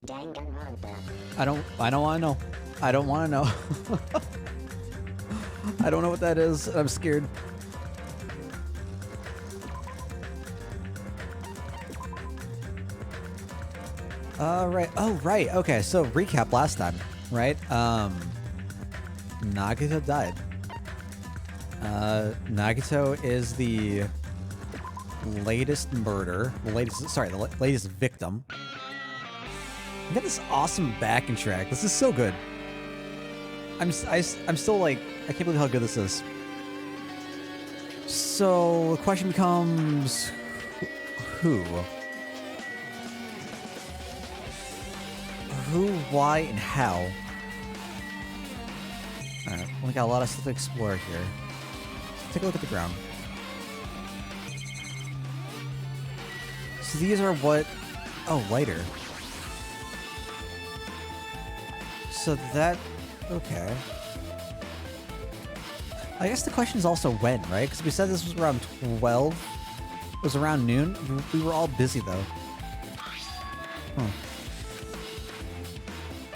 Danganronpa. I don't want to know. I don't want to know. I don't know what that is. I'm scared. Right. Oh, right. Okay, so recap last time, right? Nagito died. Nagito is the latest the latest victim. We got this awesome backing track. This is so good. I'm still like, I can't believe how good this is. So the question becomes, who? Who, why, and how? Alright, we got a lot of stuff to explore here. Take a look at the ground. So these are what... Oh, lighter. So that... Okay. I guess the question is also when, right? Because we said this was around 12. It was around noon. We were all busy, though. Huh.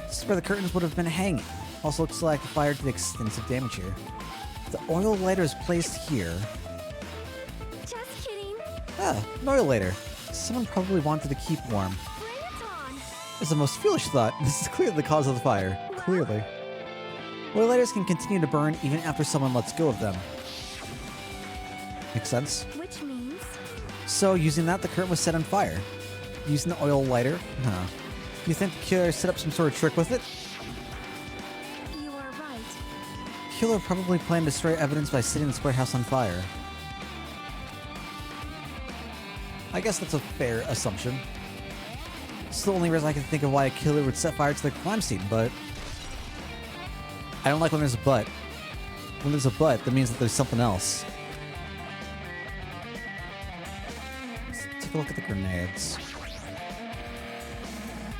This is where the curtains would have been hanging. Also looks like the fire did extensive damage here. The oil lighter is placed here. Just kidding. Ah, an oil lighter. Someone probably wanted to keep warm. Bring it on. It's the most foolish thought. This is clearly the cause of the fire. Clearly. Oil lighters can continue to burn even after someone lets go of them. Makes sense. Which means So, using that, the curtain was set on fire. Using the oil lighter? Huh. You think the killer set up some sort of trick with it? you are right. Killer probably planned to destroy evidence by setting the square house on fire. I guess that's a fair assumption. It's the only reason I can think of why a killer would set fire to the crime scene, but... I don't like when there's a but. When there's a but, that means that there's something else. Let's take a look at the grenades.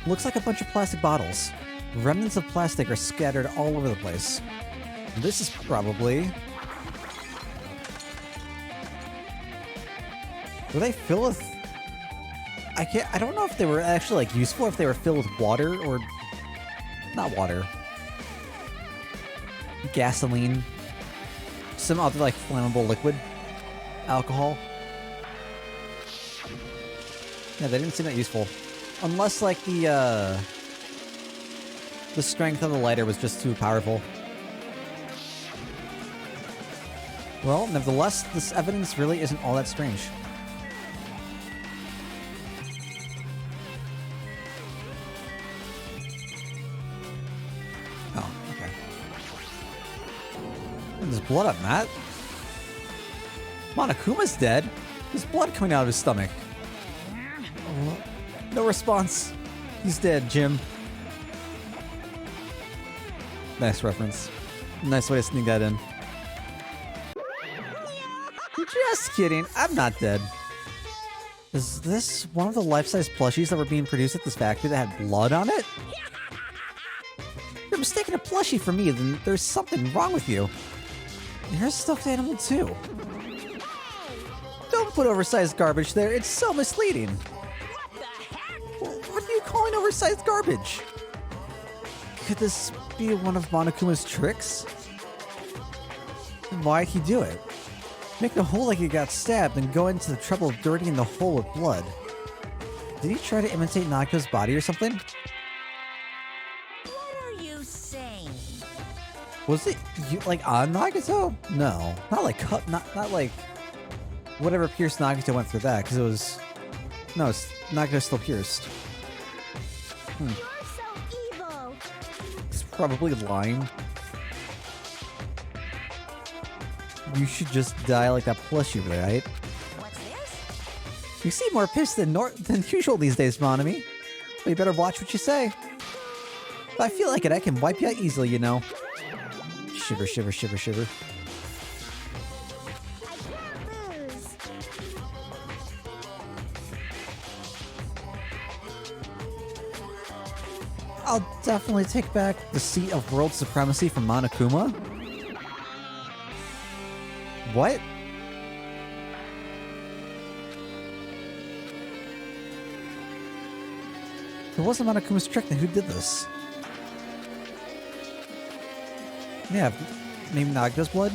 Looks like a bunch of plastic bottles. Remnants of plastic are scattered all over the place. This is probably... Were they filled with... I don't know if they were actually, like, useful, if they were filled with water or... Not water. Gasoline. Some other, like, flammable liquid. Alcohol. Yeah, they didn't seem that useful. Unless, like, the strength of the lighter was just too powerful. Well, nevertheless, this evidence really isn't all that strange. Oh, okay. There's blood on that. Monokuma's dead. There's blood coming out of his stomach. Oh, no response. He's dead, Jim. Nice reference. Nice way to sneak that in. Just kidding. I'm not dead. Is this one of the life-size plushies that were being produced at this factory that had blood on it? You're mistaking a plushie for me, then there's something wrong with you. You're a stuffed animal too. Don't put oversized garbage there, it's so misleading. What the heck? What are you calling oversized garbage? Could this be one of Monokuma's tricks? Why'd he do it? Make the hole like he got stabbed and go into the trouble of dirtying the hole with blood. Did he try to imitate Nagito's body or something? What are you saying? Was it like on Nagito? No, not like not like whatever pierced Nagito went through that, because it was Nagito's still pierced. You're so evil. It's probably lying. You should just die like that plushie, right? What's this? You seem more pissed than usual these days, Monami. But you better watch what you say. If I feel like it, I can wipe you out easily, you know. Shiver, shiver, shiver, shiver. I can't lose. I'll definitely take back the seat of world supremacy from Monokuma. What? If it wasn't Monokuma's trick, then who did this? Yeah, maybe Nagito's blood?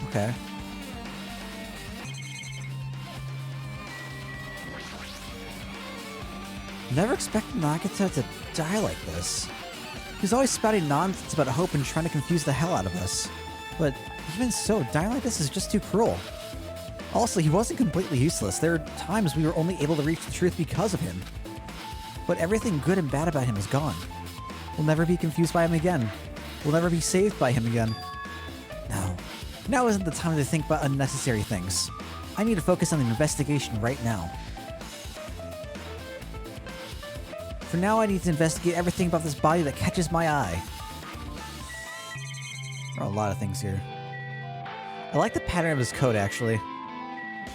Okay. Never expected Nagito to die like this. He's always spouting nonsense about hope and trying to confuse the hell out of us. But even so, dying like this is just too cruel. Also, he wasn't completely useless. There are times we were only able to reach the truth because of him. But everything good and bad about him is gone. We'll never be confused by him again. We'll never be saved by him again. No. Now isn't the time to think about unnecessary things. I need to focus on the investigation right now. For now, I need to investigate everything about this body that catches my eye. There are a lot of things here. I like the pattern of his coat, actually.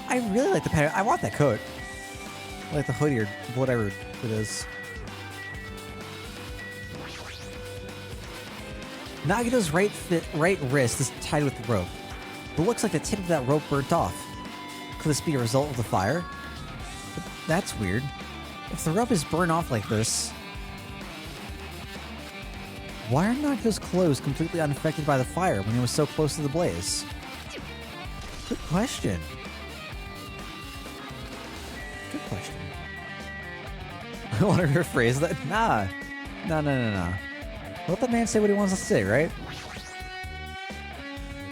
I really like the pattern. I want that coat. I like the hoodie or whatever it is. Nagito's right wrist is tied with rope, but looks like the tip of that rope burnt off. Could this be a result of the fire? But that's weird. If the rope is burned off like this, why are Nagito's clothes completely unaffected by the fire when he was so close to the blaze? Good question. Good question. I want to rephrase that. Nah. No. Let the man say what he wants to say, right?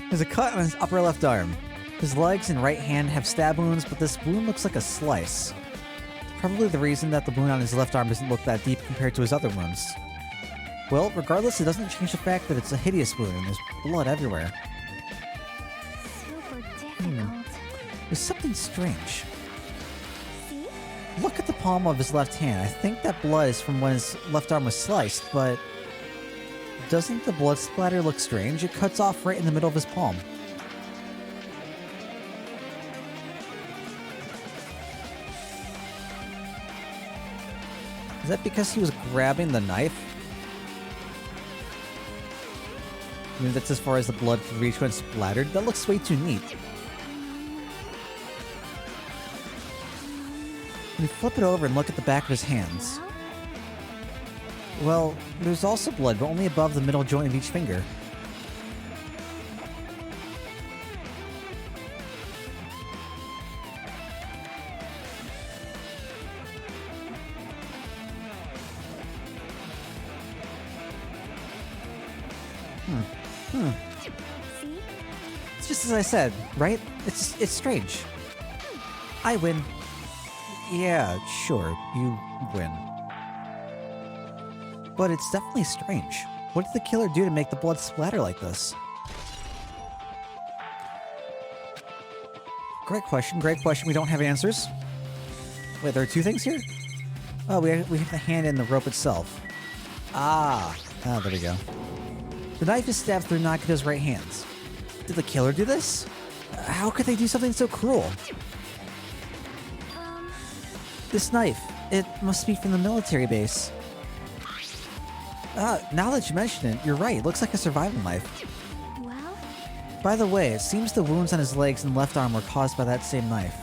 There's a cut on his upper left arm. His legs and right hand have stab wounds, but this wound looks like a slice. Probably the reason that the wound on his left arm doesn't look that deep compared to his other wounds. Well, regardless, it doesn't change the fact that it's a hideous wound and there's blood everywhere. Super difficult. There's something strange. See? Look at the palm of his left hand. I think that blood is from when his left arm was sliced, but doesn't the blood splatter look strange? It cuts off right in the middle of his palm. Is that because he was grabbing the knife? I mean, that's as far as the blood could reach when splattered. That looks way too neat. When you flip it over and look at the back of his hands, well, there's also blood, but only above the middle joint of each finger. See? It's just as I said, right? It's strange. I win. Yeah, sure, you win. But it's definitely strange. What did the killer do to make the blood splatter like this? Great question, great question. We don't have answers. Wait, there are two things here? Oh, we have the hand and the rope itself. Ah, there we go. The knife is stabbed through Nagito's right hands. Did the killer do this? How could they do something so cruel? This knife, it must be from the military base. Now that you mention it, you're right. It looks like a survival knife. Well? By the way, it seems the wounds on his legs and left arm were caused by that same knife.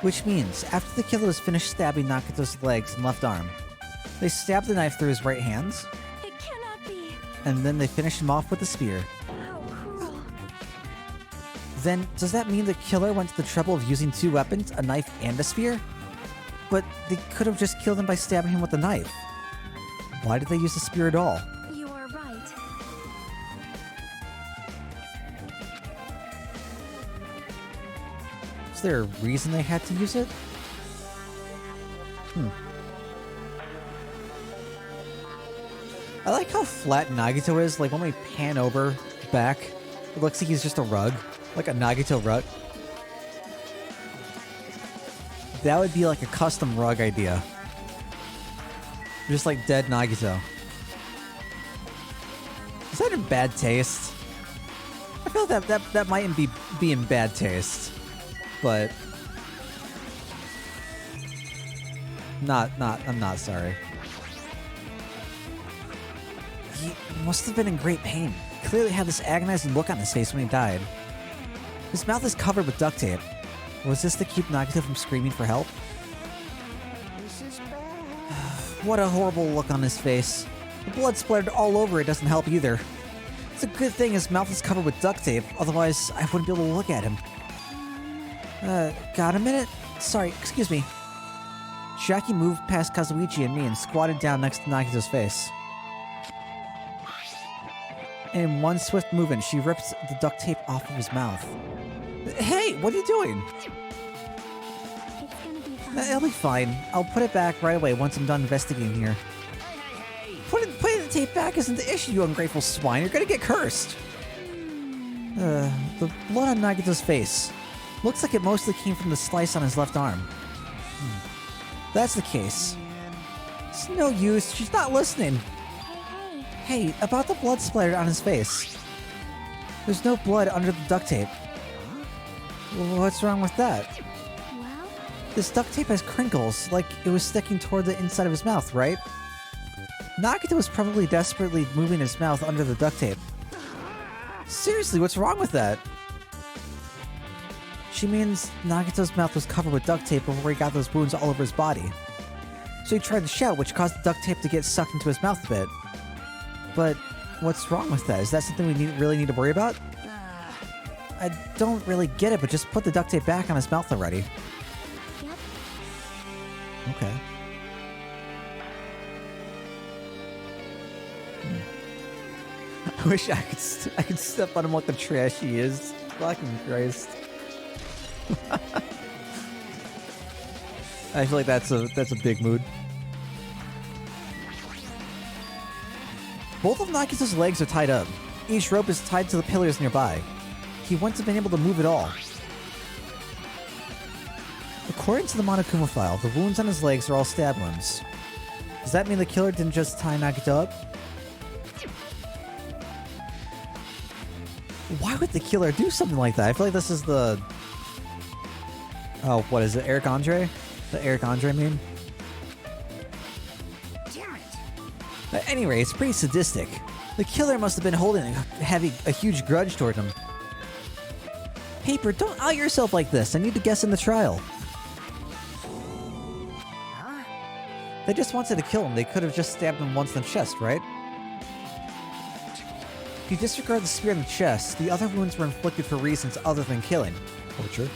Which means, after the killer was finished stabbing Nagito's legs and left arm, they stabbed the knife through his right hands, It cannot be. and then they finished him off with a spear. How cruel. Then, does that mean the killer went to the trouble of using two weapons, a knife and a spear? But they could have just killed him by stabbing him with a knife. Why did they use the spear at all? You are right. Is there a reason they had to use it? I like how flat Nagito is. Like when we pan over back, it looks like he's just a rug. Like a Nagito rug. That would be like a custom rug idea. Just like dead Nagito. Is that in bad taste? I feel like that mightn't be in bad taste. But I'm not sorry. He must have been in great pain. Clearly had this agonizing look on his face when he died. His mouth is covered with duct tape. Was this to keep Nagito from screaming for help? What a horrible look on his face. The blood splattered all over it doesn't help either. It's a good thing his mouth is covered with duct tape, otherwise I wouldn't be able to look at him. Got a minute? Sorry, excuse me. Jackie moved past Kazuichi and me and squatted down next to Nagito's face. In one swift movement, she ripped the duct tape off of his mouth. Hey, what are you doing? It's gonna be fine. It'll be fine. I'll put it back right away once I'm done investigating here. Putting the tape back isn't the issue, you ungrateful swine. You're gonna get cursed. The blood on Nagito's face. Looks like it mostly came from the slice on his left arm. That's the case. It's no use. She's not listening. Hey, Hey, about the blood splattered on his face. There's no blood under the duct tape. What's wrong with that? well, This duct tape has crinkles, like it was sticking toward the inside of his mouth, right? Nagito was probably desperately moving his mouth under the duct tape. Seriously, what's wrong with that? She means Nagito's mouth was covered with duct tape before he got those wounds all over his body. So he tried to shout, which caused the duct tape to get sucked into his mouth a bit. But what's wrong with that? Is that something we really need to worry about? I don't really get it, but just put the duct tape back on his mouth already. yep. Okay. I wish I could step on him like the trash he is. Fucking Christ. I feel like that's a big mood. Both of Nagito's legs are tied up. Each rope is tied to the pillars nearby. He wouldn't have been able to move at all. According to the Monokuma file, the wounds on his legs are all stab wounds. Does that mean the killer didn't just tie Nagito up? Why would the killer do something like that? I feel like this is the... Oh, what is it? Eric Andre? The Eric Andre meme? Damn it! At any rate, it's pretty sadistic. The killer must have been holding a huge grudge toward him. Paper, don't out yourself like this. I need to guess in the trial. Huh? They just wanted to kill him. They could have just stabbed him once in the chest, right? If you disregard the spear in the chest, the other wounds were inflicted for reasons other than killing. Torture.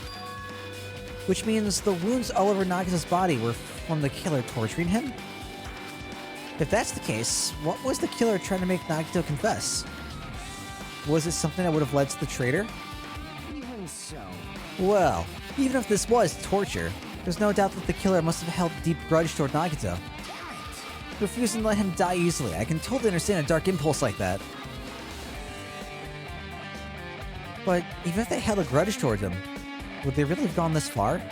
Which means the wounds all over Nagito's body were from the killer torturing him? If that's the case, what was the killer trying to make Nagito confess? Was it something that would have led to the traitor? Even so. Well, even if this was torture, there's no doubt that the killer must have held a deep grudge toward Nagito. Refusing to let him die easily, I can totally understand a dark impulse like that. But even if they held a grudge toward him, would they really have gone this far?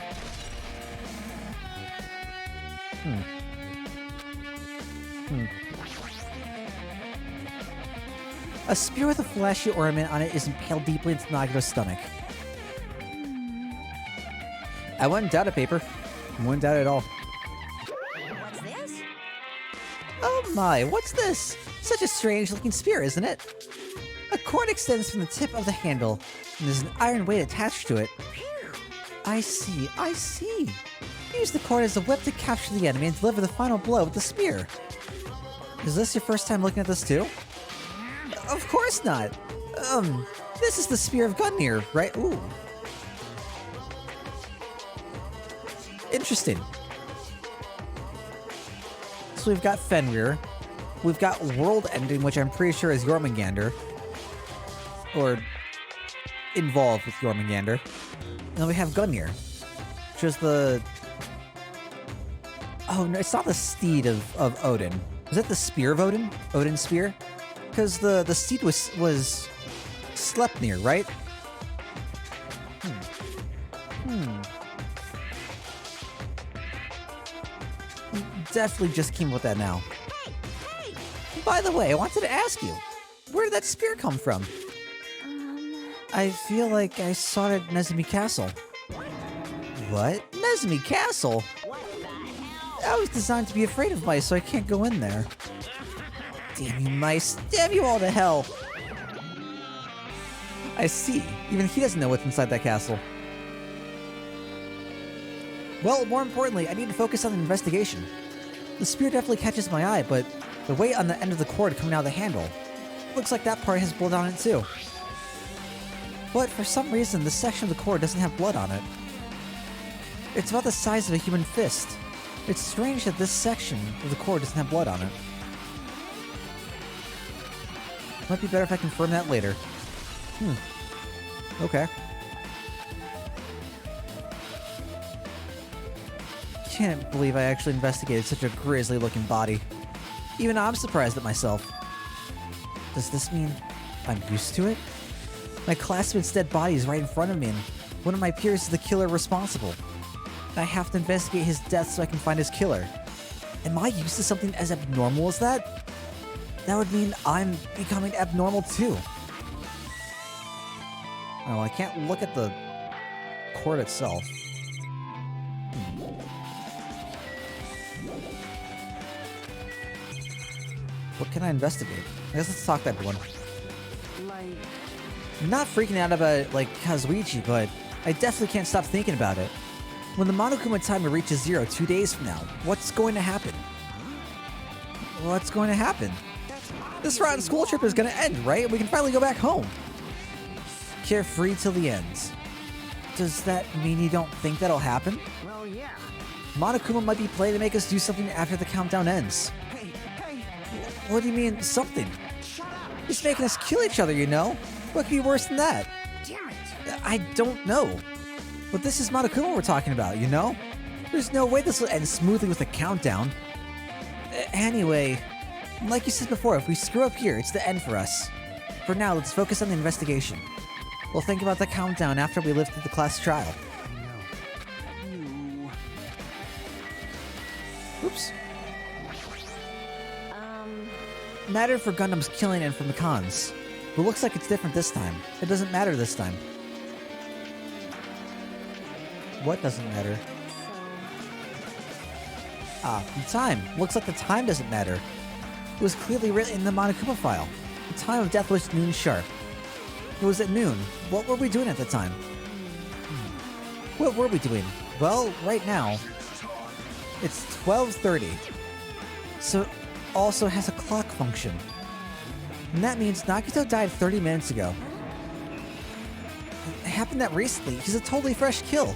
A spear with a flashy ornament on it is impaled deeply into Nagito's stomach. I wouldn't doubt it, Paper. I wouldn't doubt it at all. What's this? Oh my, what's this? Such a strange looking spear, isn't it? A cord extends from the tip of the handle, and there's an iron weight attached to it. I see, I see. Use the cord as a whip to capture the enemy and deliver the final blow with the spear. Is this your first time looking at this too? Of course not. This is the Spear of Gungnir, right? Ooh. Interesting. So we've got Fenrir. We've got World Ending, which I'm pretty sure is Jormungandr. Or involved with Jormungandr. And then we have Gungnir, which is the... Oh, no, it's not the steed of Odin. Is that the spear of Odin? Odin's spear? Because the steed was Sleipnir, right? Definitely just came with that now. Hey! By the way, I wanted to ask you, where did that spear come from? I feel like I saw it at Nezumi Castle. What? Nezumi Castle? What the hell? I was designed to be afraid of mice, so I can't go in there. Damn you mice. Damn you all to hell. I see. Even he doesn't know what's inside that castle. Well, more importantly, I need to focus on the investigation. The spear definitely catches my eye, but the weight on the end of the cord coming out of the handle, looks like that part has blood on it too. But for some reason, this section of the cord doesn't have blood on it. It's about the size of a human fist. It's strange that this section of the cord doesn't have blood on it. Might be better if I confirm that later. Okay. Can't believe I actually investigated such a grisly looking body. Even I'm surprised at myself. Does this mean I'm used to it? My classmate's dead body is right in front of me, and one of my peers is the killer responsible. I have to investigate his death so I can find his killer. Am I used to something as abnormal as that? That would mean I'm becoming abnormal too. Oh, I can't look at the cord itself. What can I investigate? I guess let's talk to everyone. Like, I'm not freaking out about, like, Kazuichi, but I definitely can't stop thinking about it. When the Monokuma timer reaches 0 2 days from now, what's going to happen? What's going to happen? This rotten school trip is going to end, right? We can finally go back home. Carefree till the end. Does that mean you don't think that'll happen? well, yeah. Monokuma might be planning to make us do something after the countdown ends. Hey, What do you mean, something? shut up. He's making us kill each other, you know? What could be worse than that? Damn it. I don't know. But this is Monokuma we're talking about, you know? There's no way this will end smoothly with a countdown. Anyway, like you said before, if we screw up here, it's the end for us. For now, let's focus on the investigation. We'll think about the countdown after we live through the class trial. You. Oops. Matter for Gundam's killing and for Mikan's. But looks like it's different this time. It doesn't matter this time. What doesn't matter? Ah, the time. Looks like the time doesn't matter. It was clearly written in the Monokuma file. The time of death was noon sharp. It was at noon. What were we doing at the time? What were we doing? Well, right now, it's 12:30. So it also has a clock function. And that means Nagito died 30 minutes ago. It happened that recently. He's a totally fresh kill.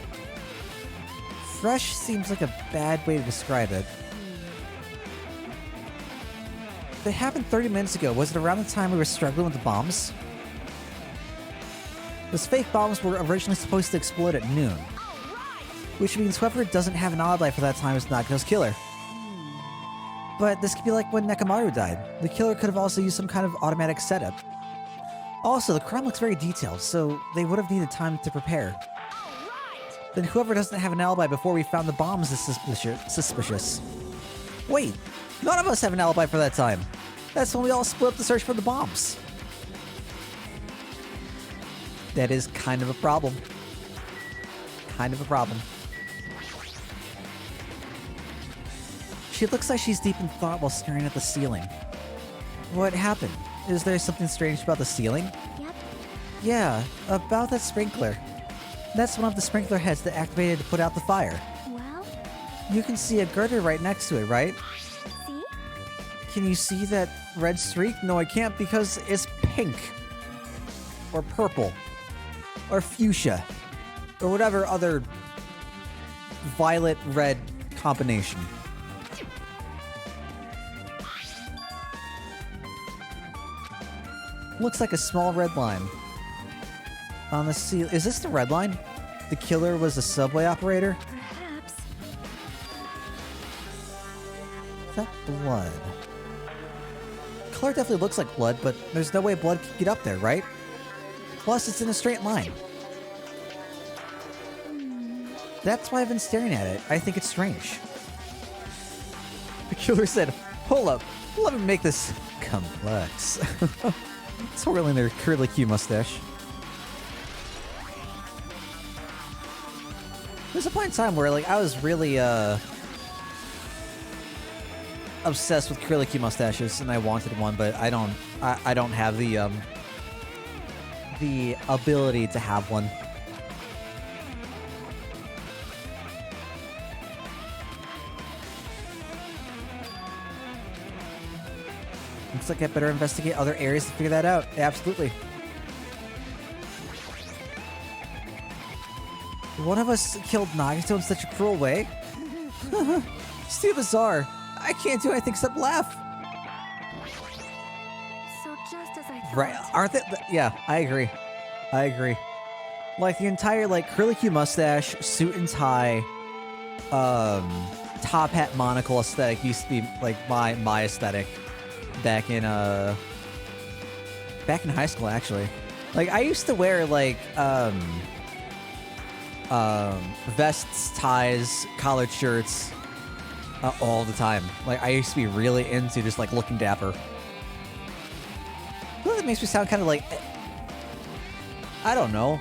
Fresh seems like a bad way to describe it. If it happened 30 minutes ago, was it around the time we were struggling with the bombs? Those fake bombs were originally supposed to explode at noon. Which means whoever doesn't have an alibi for that time is Nagito's killer. But this could be like when Nekomaru died. The killer could have also used some kind of automatic setup. Also, the crime looks very detailed, so they would have needed time to prepare. Then whoever doesn't have an alibi before we found the bombs is suspicious. Wait, none of us have an alibi for that time. That's when we all split up to search for the bombs. That is kind of a problem. Kind of a problem. She looks like she's deep in thought while staring at the ceiling. What happened? Is there something strange about the ceiling? Yep. Yeah, about that sprinkler. That's one of the sprinkler heads that activated to put out the fire. Well, You can see a girder right next to it, right? see? Can you see that red streak? No, I can't because it's pink. Or purple. Or fuchsia. Or whatever other violet-red combination. Looks like a small red line. On the seal. Is this the red line? The killer was a subway operator? Perhaps. Is that blood? Color definitely looks like blood, but there's no way blood can get up there, right? Plus, it's in a straight line. That's why I've been staring at it. I think it's strange. The killer said, "Hold up, let me make this complex." Twirling their curly Q mustache. There's a point in time where, like, I was really, obsessed with curly Q mustaches, and I wanted one, but I don't have the ability to have one. Looks like I better investigate other areas to figure that out. Absolutely. One of us killed Nagato in such a cruel way. It's too bizarre. I can't do anything except laugh. So just as I thought. Right? Aren't they? Yeah, I agree. I agree. Like the entire like curly Q mustache, suit and tie, top hat monocle aesthetic used to be like my aesthetic back in high school actually. Like I used to wear like vests, ties, collared shirts all the time. Like I used to be really into just like looking dapper. Well, that makes me sound kind of like, I don't know,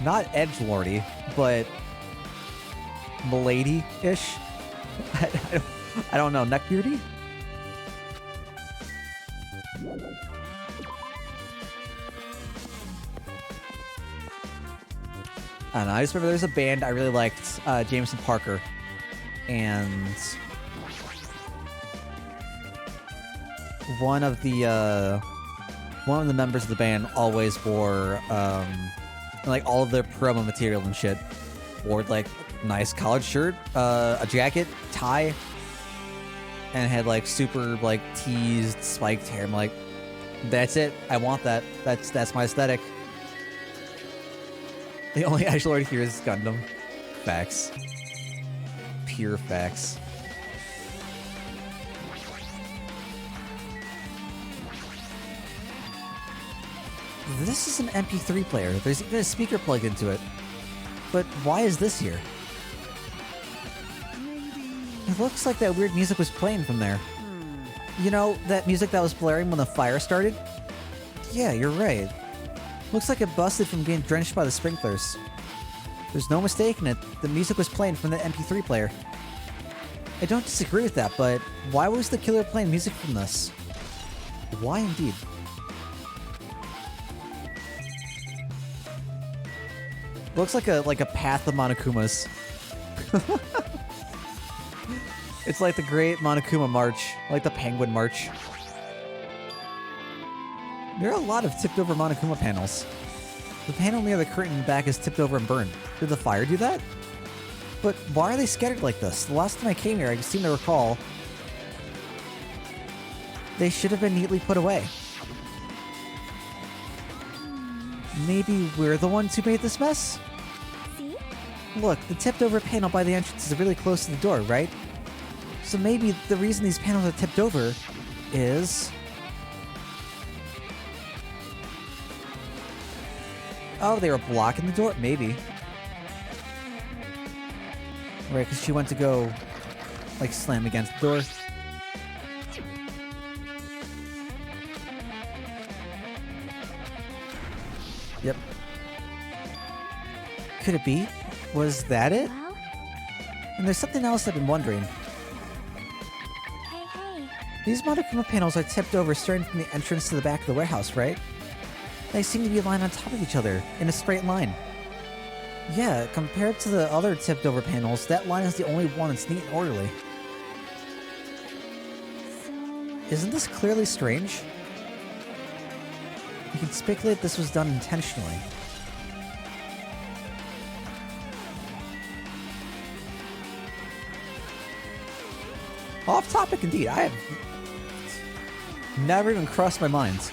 not edgelordy, but milady-ish. I don't know, neckbeardy? I don't know, I just remember there's a band I really liked, Jameson Parker, and one of the members of the band always wore, like all of their promo material and shit, wore like nice collared shirt, a jacket, tie, and had like super like teased, spiked hair. I'm like, that's it. I want that. That's my aesthetic. The only actual word here is Gundam. Facts. Pure facts. This is an MP3 player. There's even a speaker plugged into it. But why is this here? It looks like that weird music was playing from there. You know, that music that was blaring when the fire started? Yeah, you're right. Looks like it busted from getting drenched by the sprinklers. There's no mistaking it. The music was playing from the MP3 player. I don't disagree with that, but why was the killer playing music from this? Why indeed? Looks like a path of Monokumas. It's like the Great Monokuma March, like the Penguin March. There are a lot of tipped over Monokuma panels. The panel near the curtain in the back is tipped over and burned. Did the fire do that? But why are they scattered like this? The last time I came here, I seem to recall they should have been neatly put away. Maybe we're the ones who made this mess? See? Look, the tipped over panel by the entrance is really close to the door, right? So maybe the reason these panels are tipped over is... Oh, they were blocking the door? Maybe. Right, because she went to go, like, slam against the door. Yep. Could it be? Was that it? Well, And there's something else I've been wondering. hey. These Monokuma panels are tipped over starting from the entrance to the back of the warehouse, right? They seem to be aligned on top of each other, in a straight line. Yeah, compared to the other tipped over panels, that line is the only one that's neat and orderly. So, Isn't this clearly strange? You can speculate this was done intentionally. Off topic indeed, I have never even crossed my mind.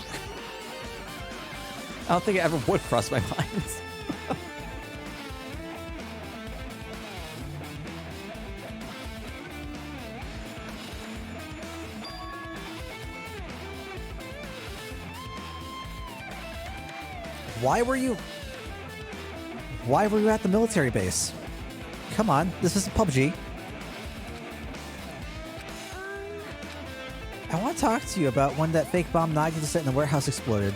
I don't think it ever would cross my mind. Why were you at the military base? Come on, this isn't PUBG. I want to talk to you about when that fake bomb Nagato set in the warehouse exploded.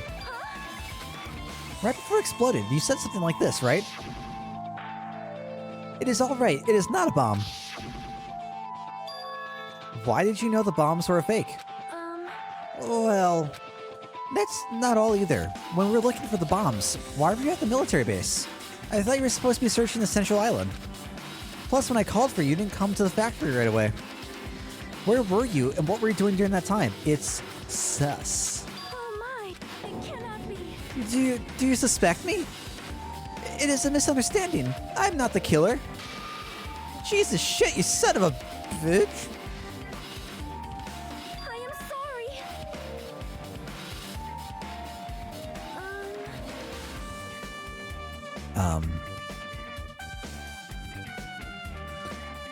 Right before it exploded, you said something like this, right? It is all right. It is not a bomb. Why did you know the bombs were a fake? Well, that's not all either. When we were looking for the bombs, why were you at the military base? I thought you were supposed to be searching the Central Island. Plus, when I called for you, you didn't come to the factory right away. Where were you, and what were you doing during that time? It's Sus. Oh my, it cannot be. Do you suspect me? It is a misunderstanding. I'm not the killer. Jesus shit, you son of a bitch. I am sorry.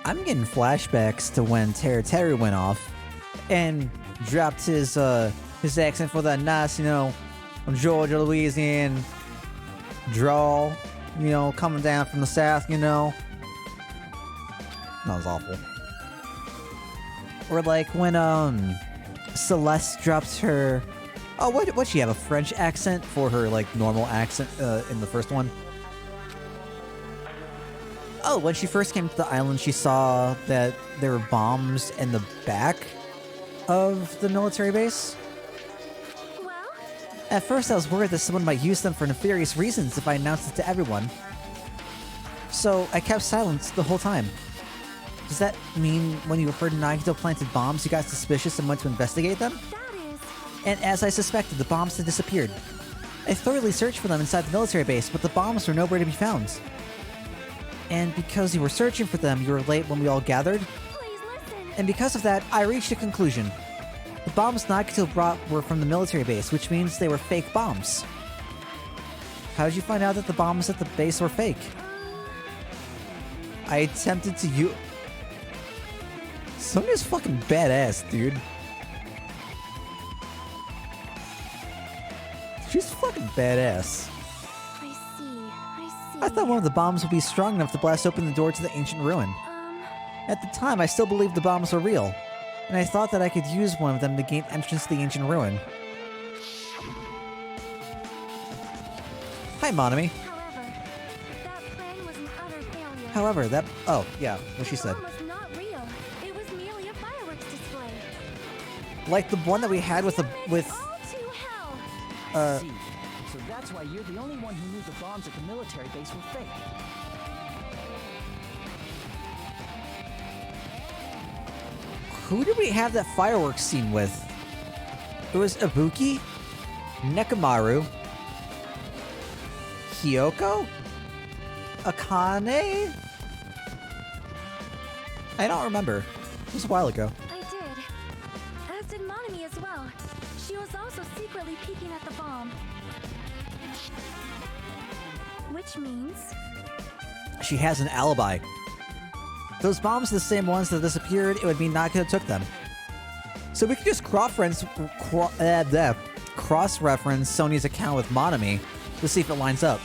I'm getting flashbacks to when Terry went off and dropped his accent for that nice, Georgia, Louisiana drawl, coming down from the south, That was awful. Or like when Celeste dropped her what'd she have, a French accent for her like normal accent in the first one? Oh, when she first came to the island, she saw that there were bombs in the back of the military base. Well, At first, I was worried that someone might use them for nefarious reasons if I announced it to everyone. So, I kept silence the whole time. Does that mean when you heard Nagito planted bombs, you got suspicious and went to investigate them? that is. And as I suspected, the bombs had disappeared. I thoroughly searched for them inside the military base, but the bombs were nowhere to be found. And because you were searching for them, you were late when we all gathered. Please listen. And because of that, I reached a conclusion. The bombs Nagito brought were from the military base, which means they were fake bombs. How did you find out that the bombs at the base were fake? I attempted to use... Sonya's fucking badass, dude. She's fucking badass. I see. I thought one of the bombs would be strong enough to blast open the door to the ancient ruin. At the time, I still believed the bombs were real, and I thought that I could use one of them to gain entrance to the ancient ruin. Hi, Monami. However, that plan was an utter failure. Oh, yeah, what she The said. bomb was not real. It was merely a fireworks display. Like the one that we had with All to hell. I see. So that's why you're the only one who knew the bombs at the military base were fake. Who did we have that fireworks scene with? It was Ibuki, Nekomaru, Hyoko, Akane? I don't remember. It was a while ago. I did. As did Monami as well. She was also secretly peeking at the bomb. Which means... She has an alibi. Those bombs are the same ones that disappeared. It would mean Nagito took them. So we could just cross-reference Sonya's account with Monami to see if it lines up.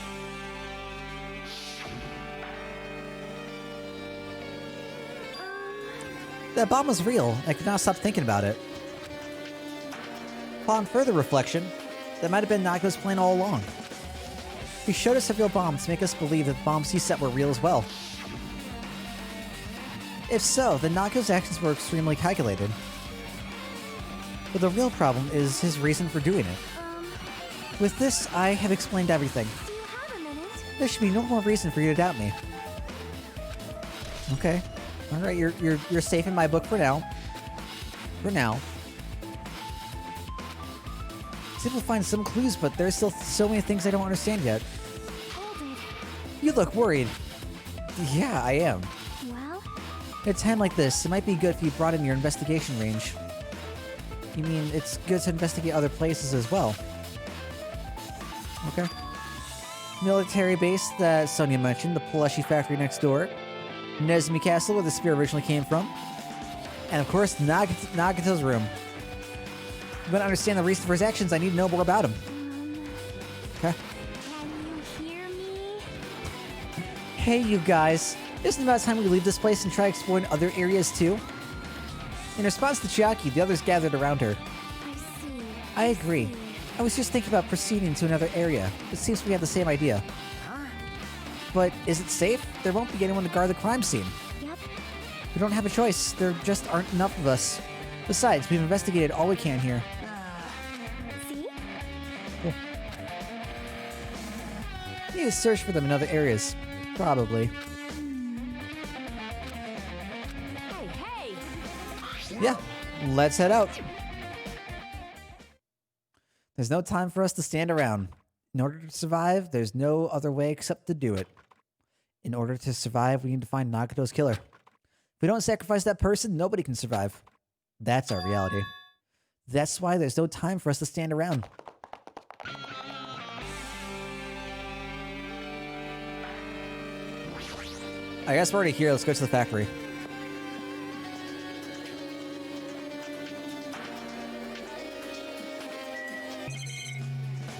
That bomb was real. I could not stop thinking about it. Upon further reflection, that might have been Nagito's plan all along. He showed us a real bomb to make us believe that the bombs he set were real as well. If so, then Nagito's actions were extremely calculated. But the real problem is his reason for doing it. With this, I have explained everything. Do you have a minute? There should be no more reason for you to doubt me. Okay. Alright, you're safe in my book for now. For now. I was able to find some clues, but there's still so many things I don't understand yet. Hold it. You look worried. Yeah, I am. Well, At a time like this, it might be good if you broaden your investigation range. You mean it's good to investigate other places as well? Okay. Military base that Sonya mentioned, the plushie factory next door, Nezumi Castle where the spear originally came from, and of course Nagito's room. If you want to understand the reason for his actions, I need to know more about him. Okay. can you hear me? Hey, you guys. Isn't it about time we leave this place and try exploring other areas too? In response to Chiaki, the others gathered around her. I see. I agree. I was just thinking about proceeding to another area. It seems we have the same idea. But is it safe? There won't be anyone to guard the crime scene. Yep. We don't have a choice. There just aren't enough of us. Besides, we've investigated all we can here. See? We need to search for them in other areas. Probably. Hey, hey! Yeah, let's head out. There's no time for us to stand around. In order to survive, there's no other way except to do it. In order to survive, we need to find Nagato's killer. If we don't sacrifice that person, nobody can survive. That's our reality. That's why there's no time for us to stand around. I guess we're already here. Let's go to the factory.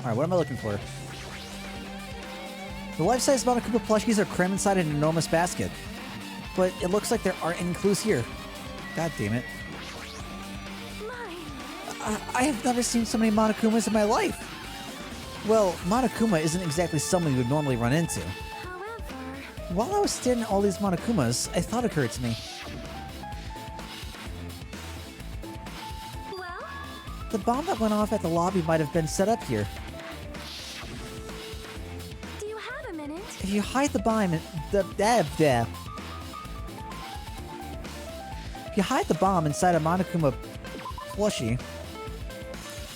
Alright, what am I looking for? The life-size Monokuma plushies are crammed inside an enormous basket. But it looks like there aren't any clues here. God damn it. I have never seen so many Monokumas in my life. Well, Monokuma isn't exactly someone you would normally run into. However... While I was staring at all these Monokumas, a thought occurred to me. Well? The bomb that went off at the lobby might have been set up here. Do you have a minute? If you hide the bomb in If you hide the bomb inside a Monokuma plushie,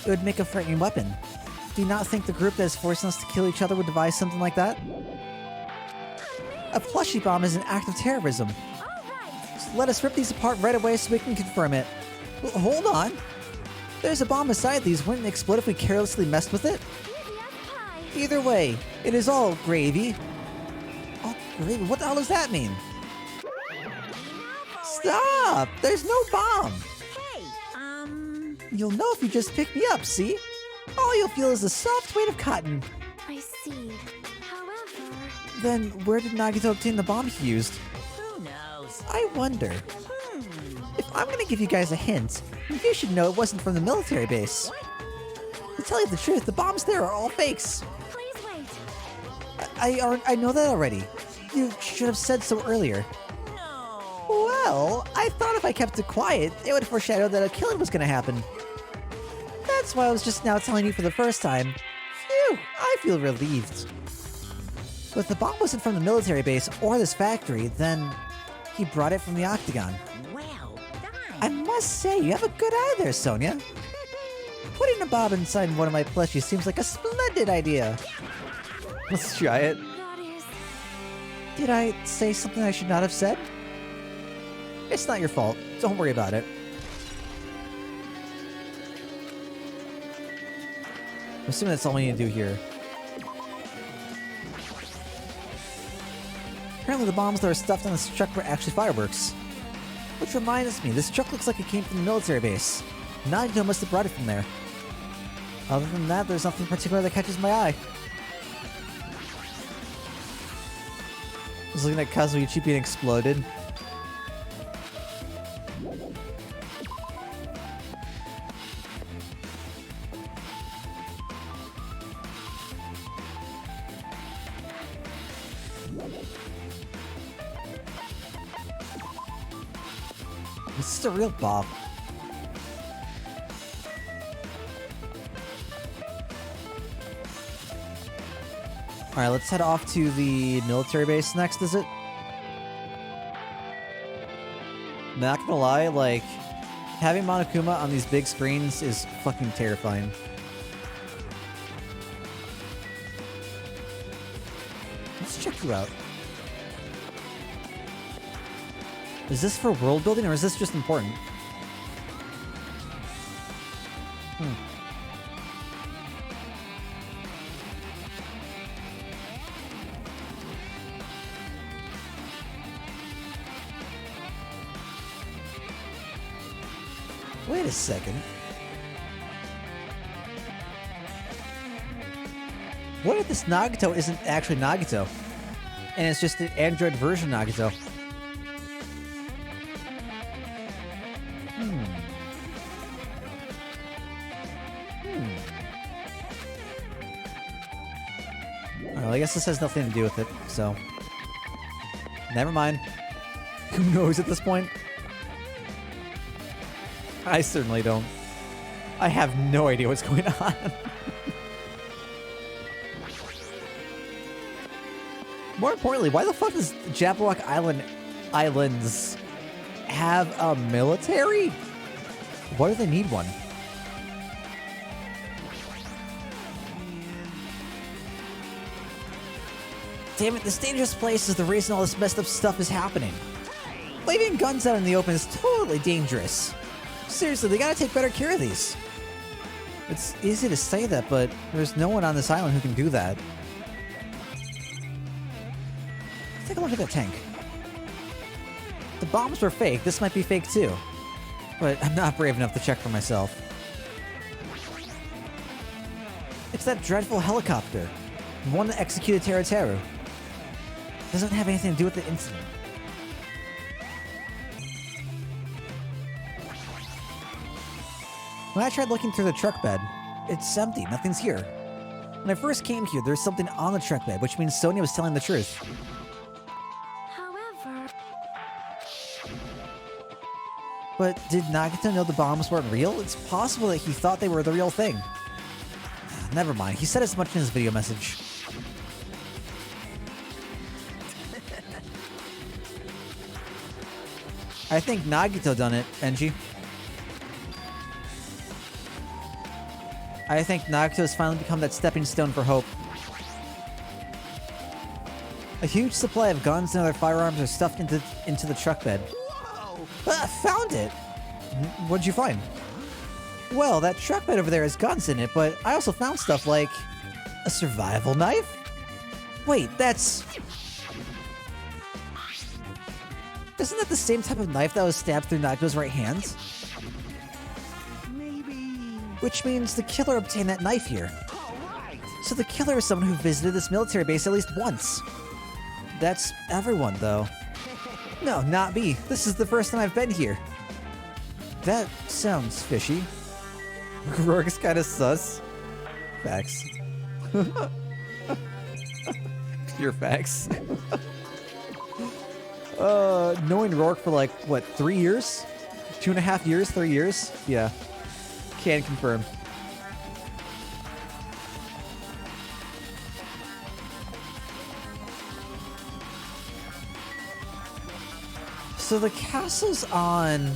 it would make a frightening weapon. Do you not think the group that is forcing us to kill each other would devise something like that? A plushie bomb is an act of terrorism. Alright! So let us rip these apart right away so we can confirm it. Well, hold on. There's a bomb inside these. Wouldn't it explode if we carelessly messed with it? Easy as pie! Either way, it is all gravy. All gravy? What the hell does that mean? Stop! There's no bomb! Hey, You'll know if you just pick me up, see? All you'll feel is the soft weight of cotton. I see. However... Then where did Nagato obtain the bomb he used? who knows? I wonder. If I'm gonna give you guys a hint, you should know it wasn't from the military base. To tell you the truth, the bombs there are all fakes. Please wait. I know that already. You should have said so earlier. No. Well, I thought if I kept it quiet, it would foreshadow that a killing was gonna happen. That's why I was just now telling you for the first time. Phew, I feel relieved. But if the bomb wasn't from the military base or this factory, then he brought it from the Octagon. Well I done. must say, you have a good eye there, Sonia. Putting a bomb inside one of my plushies seems like a splendid idea. Let's try it. That is... Did I say something I should not have said? It's not your fault. Don't worry about it. I'm assuming that's all we need to do here. Apparently the bombs that are stuffed on this truck were actually fireworks. Which reminds me, this truck looks like it came from the military base. Nagito must have brought it from there. Other than that, there's nothing particular that catches my eye. I was looking at Kazuichi being exploded. This is a real bomb. Alright, let's head off to the military base next, is it? Not gonna lie, like, having Monokuma on these big screens is fucking terrifying. Let's check you out. Is this for world building or is this just important? Wait a second. What if this Nagato isn't actually Nagato? And it's just the android version Nagato? Well, I guess this has nothing to do with it, so... Never mind. Who knows at this point? I certainly don't. I have no idea what's going on. More importantly, why the fuck does Jabberwock Islands have a military? Why do they need one? Damn it, this dangerous place is the reason all this messed up stuff is happening. Leaving guns out in the open is totally dangerous. Seriously, they gotta take better care of these. It's easy to say that, but there's no one on this island who can do that. Take a look at that tank. The bombs were fake. This might be fake too. But I'm not brave enough to check for myself. It's that dreadful helicopter. The one that executed Teru. Doesn't have anything to do with the incident. When I tried looking through the truck bed, it's empty. Nothing's here. When I first came here, there was something on the truck bed, which means Sonia was telling the truth. However... But did Nagito know the bombs weren't real? It's possible that he thought they were the real thing. Never mind, he said as much in his video message. I think Nagito done it, Benji. I think Nagito has finally become that stepping stone for hope. A huge supply of guns and other firearms are stuffed into the truck bed. Whoa! Found it! What'd you find? Well, that truck bed over there has guns in it, but I also found stuff like a survival knife? Wait, that's... Isn't that the same type of knife that was stabbed through Nagito's right hand? Which means the killer obtained that knife here. So the killer is someone who visited this military base at least once. That's everyone, though. No, not me. This is the first time I've been here. That sounds fishy. Rourke's kinda sus. Facts. Pure facts. Knowing Rourke for like, what, 3 years? 2.5 years? 3 years? Yeah. Can confirm. So the castle's on...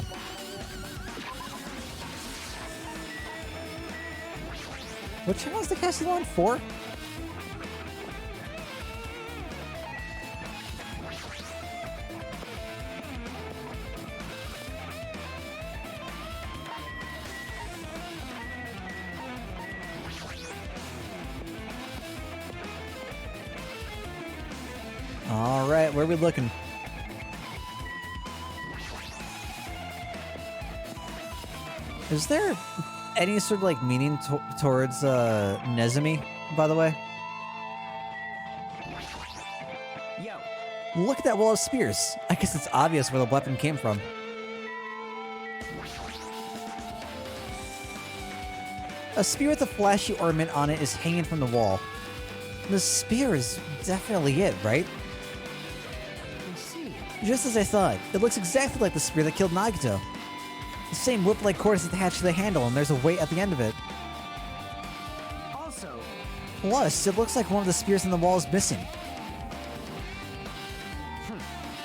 Which channel is the castle on? 4? Alright, where are we looking? Is there any sort of like meaning towards Nezumi, by the way? Yo. Look at that wall of spears. I guess it's obvious where the weapon came from. A spear with a flashy ornament on it is hanging from the wall. The spear is definitely it, right? Just as I thought, it looks exactly like the spear that killed Nagito. The same whip-like cord is attached to the handle, and there's a weight at the end of it. Also, Plus, it looks like one of the spears in the wall is missing.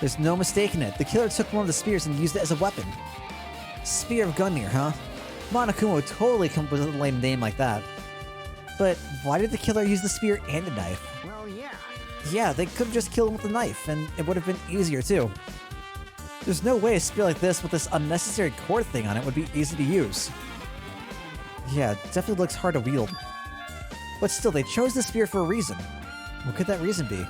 There's no mistaking it. The killer took one of the spears and used it as a weapon. Spear of Gungnir, huh? Monokuma would totally come up with a lame name like that. But why did the killer use the spear and a knife? well, yeah. Yeah, they could have just killed him with a knife, and it would have been easier too. There's no way a spear like this with this unnecessary cord thing on it would be easy to use. Yeah, it definitely looks hard to wield. But still, they chose the spear for a reason. What could that reason be?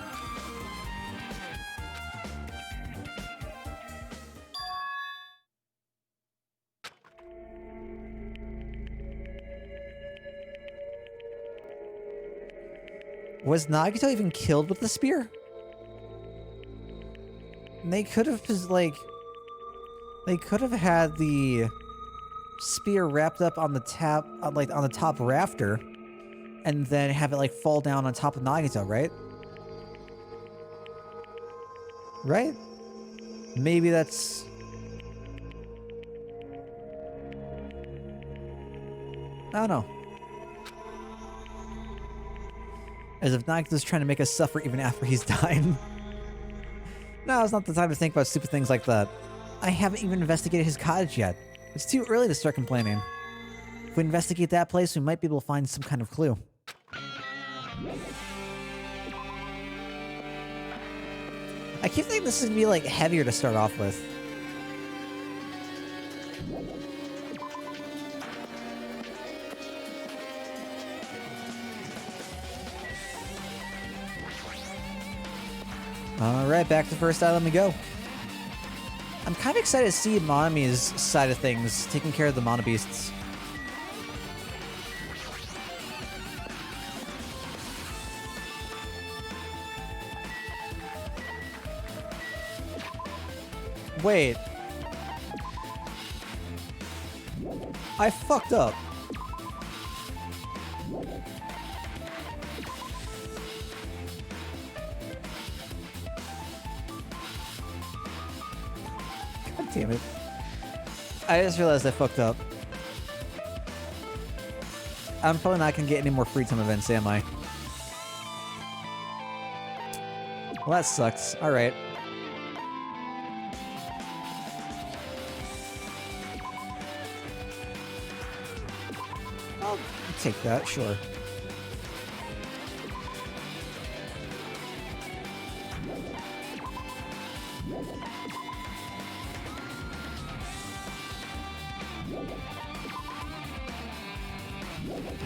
Was Nagito even killed with the spear? They could have like... They could have had the spear wrapped up on the on the top rafter, and then have it like fall down on top of Nagito, right? Right? Maybe that's... I don't know. As if Nagito's trying to make us suffer even after he's died. No, it's not the time to think about stupid things like that. I haven't even investigated his cottage yet. It's too early to start complaining. If we investigate that place, we might be able to find some kind of clue. I keep thinking this is gonna be like heavier to start off with. Alright, back to the first island we go. I'm kind of excited to see Monami's side of things, taking care of the Mana Beasts. Wait. I fucked up. God damn it. I just realized I fucked up. I'm probably not gonna get any more free time events, am I? Well, that sucks. Alright. I'll take that, sure.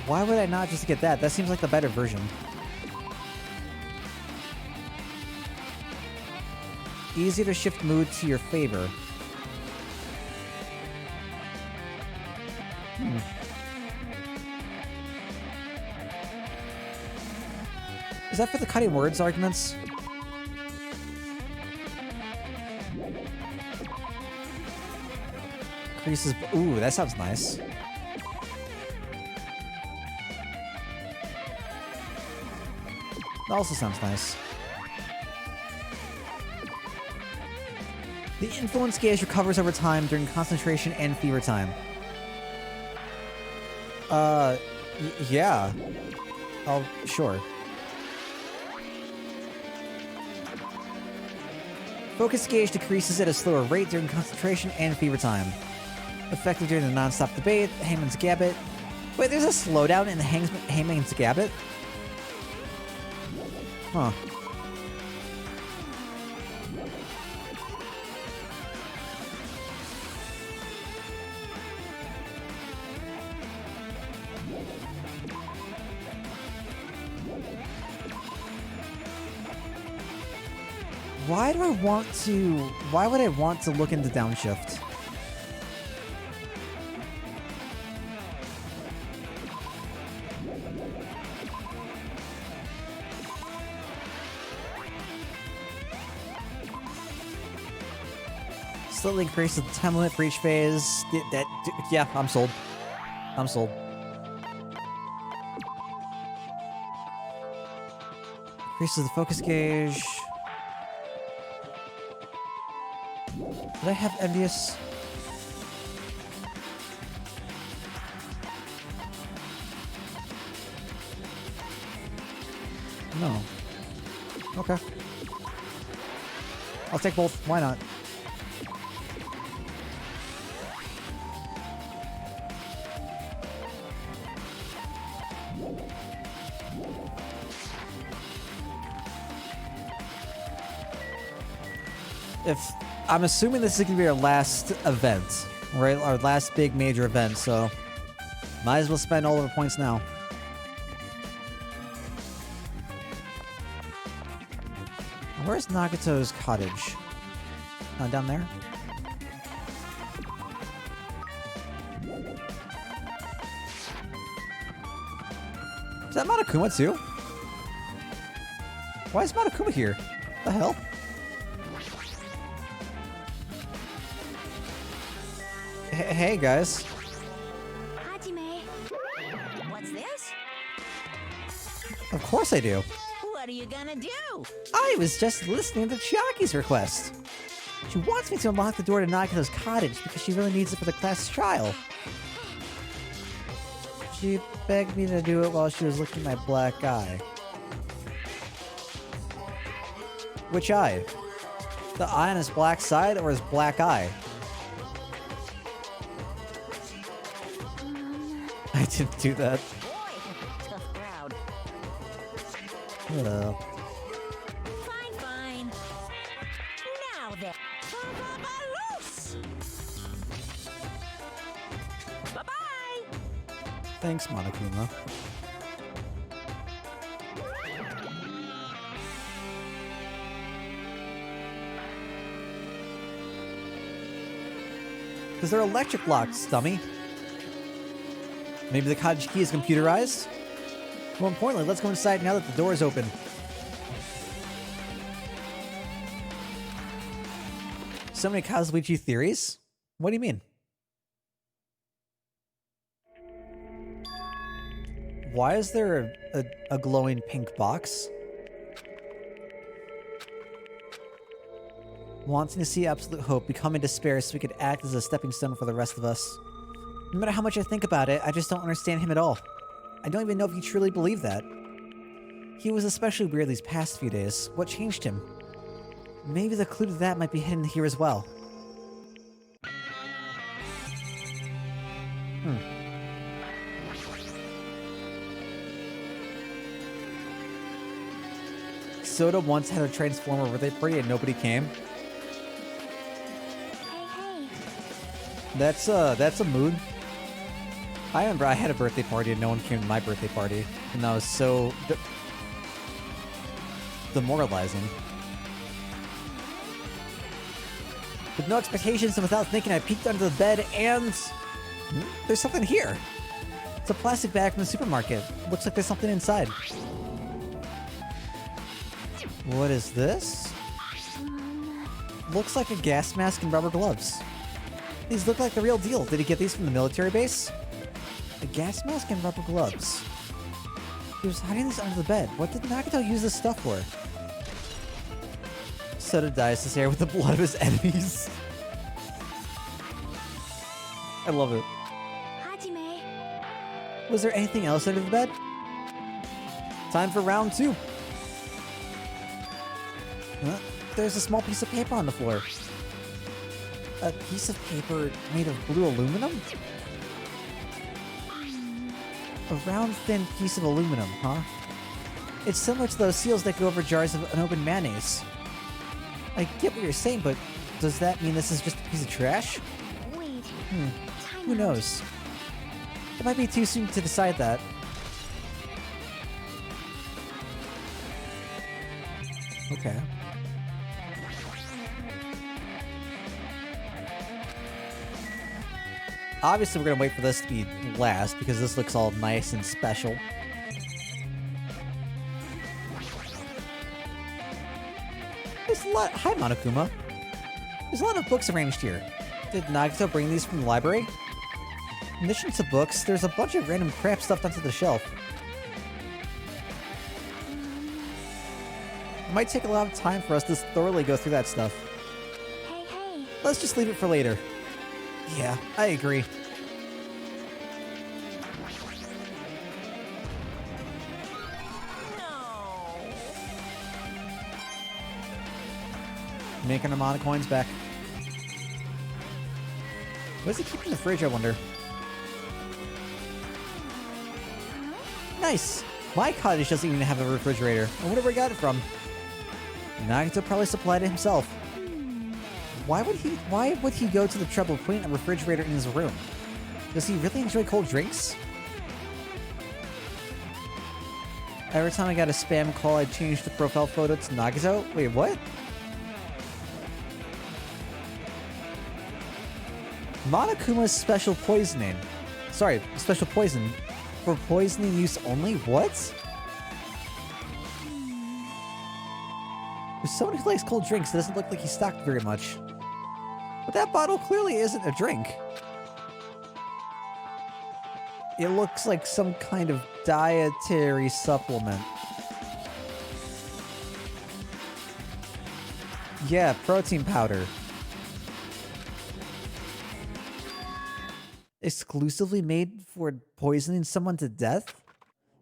Why would I not just get that? That seems like the better version. Easy to shift mood to your favor. Is that for the cutting words arguments? Increases. Ooh, that sounds nice. That also sounds nice. The influence gauge recovers over time during concentration and fever time. Yeah. Oh, sure. Focus gauge decreases at a slower rate during concentration and fever time. Effective during the non-stop debate, Hangman's Gambit. Wait, there's a slowdown in the Hangman's Gambit? Huh. Why would I want to look into downshift? Slightly increases the time limit for each phase. Yeah, I'm sold. I'm sold. Increases the focus gauge. Did I have envious? No. Okay. I'll take both. Why not? I'm assuming this is gonna be our last event, right? Our last big major event, so might as well spend all of our points now. Where's Nagato's cottage? Down there? Is that Monokuma too? Why is Monokuma here? The hell? Hey guys. Hajime. What's this? Of course I do. What are you gonna do? I was just listening to Chiaki's request. She wants me to unlock the door to Nagato's cottage because she really needs it for the class trial. She begged me to do it while she was looking at my black eye. Which eye? The eye on his black side or his black eye? I didn't do that. Boy, tough crowd. Hello. Fine, fine. Thanks, Monokuma. Because they're electric locks, dummy. Maybe the cottage key is computerized? More importantly, let's go inside now that the door is open. So many Kazuichi theories? What do you mean? Why is there a glowing pink box? Wanting to see absolute hope, become in despair so we could act as a stepping stone for the rest of us. No matter how much I think about it, I just don't understand him at all. I don't even know if he truly believed that. He was especially weird these past few days. What changed him? Maybe the clue to that might be hidden here as well. Soda once had a Transformer birthday party and nobody came. Hey, That's a mood. I remember I had a birthday party and no one came to my birthday party, and that was so demoralizing. With no expectations and without thinking, I peeked under the bed and there's something here. It's a plastic bag from the supermarket. Looks like there's something inside. What is this? Looks like a gas mask and rubber gloves. These look like the real deal. Did he get these from the military base? A gas mask and rubber gloves. He was hiding these under the bed. What did Nagito use this stuff for? Soda dyes his hair with the blood of his enemies. I love it. Hajime. Was there anything else under the bed? Time for round 2. Huh? There's a small piece of paper on the floor. A piece of paper made of blue aluminum? A round, thin piece of aluminum, huh? It's similar to those seals that go over jars of unopened mayonnaise. I get what you're saying, but does that mean this is just a piece of trash? Wait. Who knows? It might be too soon to decide that. Okay. Obviously, we're gonna wait for this to be last because this looks all nice and special. There's a lot. Hi, Monokuma. There's a lot of books arranged here. Did Nagito bring these from the library? In addition to books, there's a bunch of random crap stuffed onto the shelf. It might take a lot of time for us to thoroughly go through that stuff. Hey. Let's just leave it for later. Yeah, I agree. Making a amount of coins back. What does he keep in the fridge, I wonder? Nice! My cottage doesn't even have a refrigerator. I wonder where he got it from. Nagito probably supplied it himself. Why would he go to the trouble of putting a refrigerator in his room? Does he really enjoy cold drinks? Every time I got a spam call, I'd change the profile photo to Nagito? Wait, what? Monokuma's special poisoning. Sorry, special poison. For poisoning use only? What? There's someone who likes cold drinks. It doesn't look like he's stocked very much. But that bottle clearly isn't a drink. It looks like some kind of dietary supplement. Yeah, protein powder. Exclusively made for poisoning someone to death?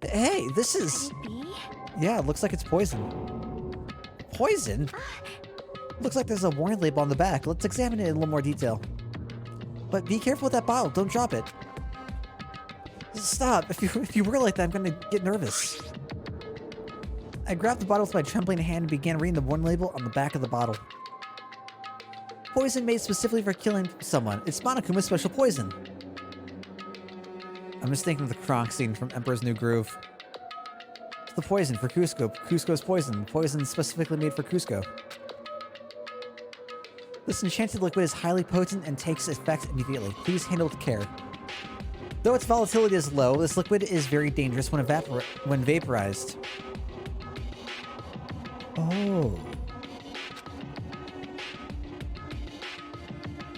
Hey, this is... Maybe. Yeah, it looks like it's poison. Poison? Looks like there's a warning label on the back. Let's examine it in a little more detail. But be careful with that bottle. Don't drop it. Stop. If you were like that, I'm gonna get nervous. I grabbed the bottle with my trembling hand and began reading the warning label on the back of the bottle. Poison made specifically for killing someone. It's Monokuma's special poison. I'm just thinking of the Kronk scene from Emperor's New Groove. It's the poison for Cusco. Cusco's poison. Poison specifically made for Cusco. This enchanted liquid is highly potent and takes effect immediately. Please handle with care. Though its volatility is low, this liquid is very dangerous when vaporized. Oh.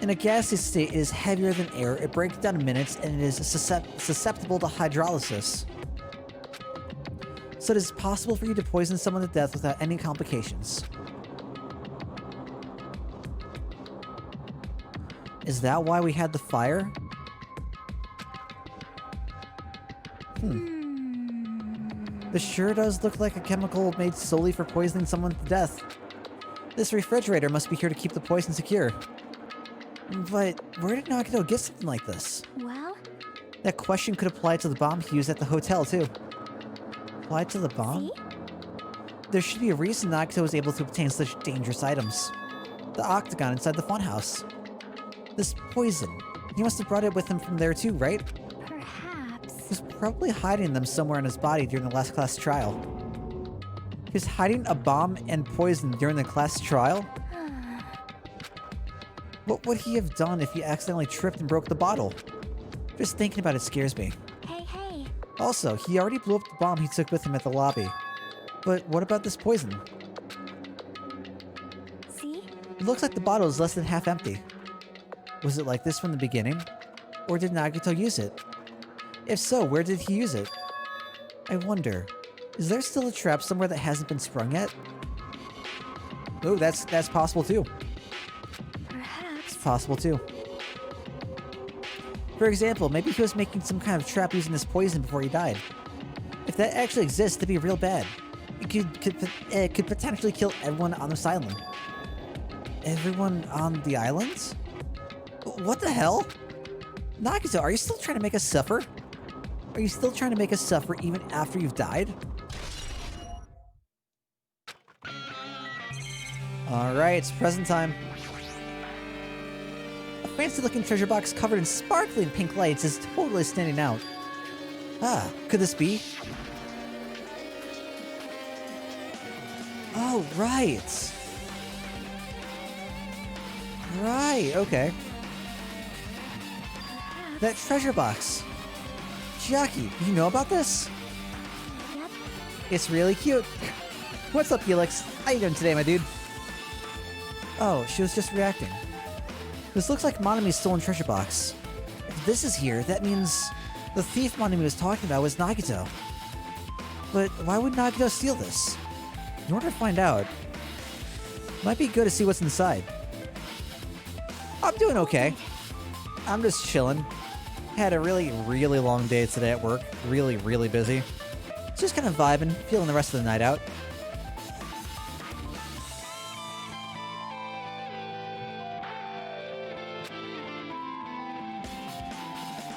In a gaseous state, it is heavier than air, it breaks down in minutes, and it is susceptible to hydrolysis. So it is possible for you to poison someone to death without any complications. Is that why we had the fire? This sure does look like a chemical made solely for poisoning someone to death. This refrigerator must be here to keep the poison secure. But where did Nagito get something like this? Well? That question could apply to the bomb he used at the hotel, too. Apply to the bomb? See? There should be a reason Nagito was able to obtain such dangerous items. The octagon inside the funhouse. This poison. He must have brought it with him from there too, right? Perhaps. He was probably hiding them somewhere in his body during the last class trial. He was hiding a bomb and poison during the class trial? What would he have done if he accidentally tripped and broke the bottle? Just thinking about it scares me. Hey. Also, he already blew up the bomb he took with him at the lobby. But what about this poison? See? It looks like the bottle is less than half empty. Was it like this from the beginning? Or did Nagito use it? If so, where did he use it? I wonder, is there still a trap somewhere that hasn't been sprung yet? Oh, that's possible too. Perhaps. Possible too. For example, maybe he was making some kind of trap using this poison before he died. If that actually exists, that'd be real bad. It could potentially kill everyone on this island. Everyone on the island? What the hell? Nagito, are you still trying to make us suffer? Are you still trying to make us suffer even after you've died? Alright, it's present time. A fancy-looking treasure box covered in sparkling pink lights is totally standing out. Ah, could this be? Oh, right. Right, okay. That treasure box. Chiaki, you know about this? Yep. It's really cute. What's up, Helix? How you doing today, my dude? Oh, she was just reacting. This looks like Monami's stolen treasure box. If this is here, that means the thief Monami was talking about was Nagito. But why would Nagito steal this? In order to find out, might be good to see what's inside. I'm doing okay. I'm just chilling. Had a really long day today at work. Really busy. Just kind of vibing, feeling the rest of the night out.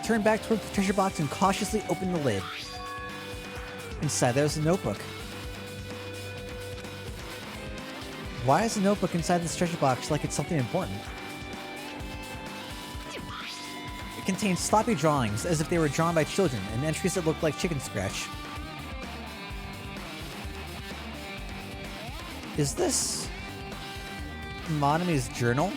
Turn back toward the treasure box and cautiously open the lid. Inside there's a notebook. Why is a notebook inside this treasure box like it's something important? It contains sloppy drawings, as if they were drawn by children, and entries that looked like chicken scratch. Is this Monami's journal?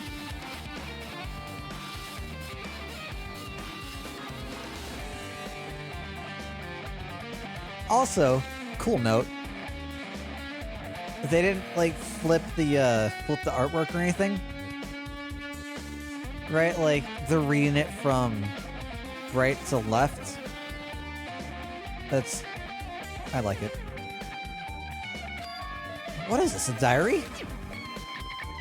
Also, cool note. They didn't like flip the artwork or anything. Right? Like they're reading it from right to left. I like it. What is this, a diary?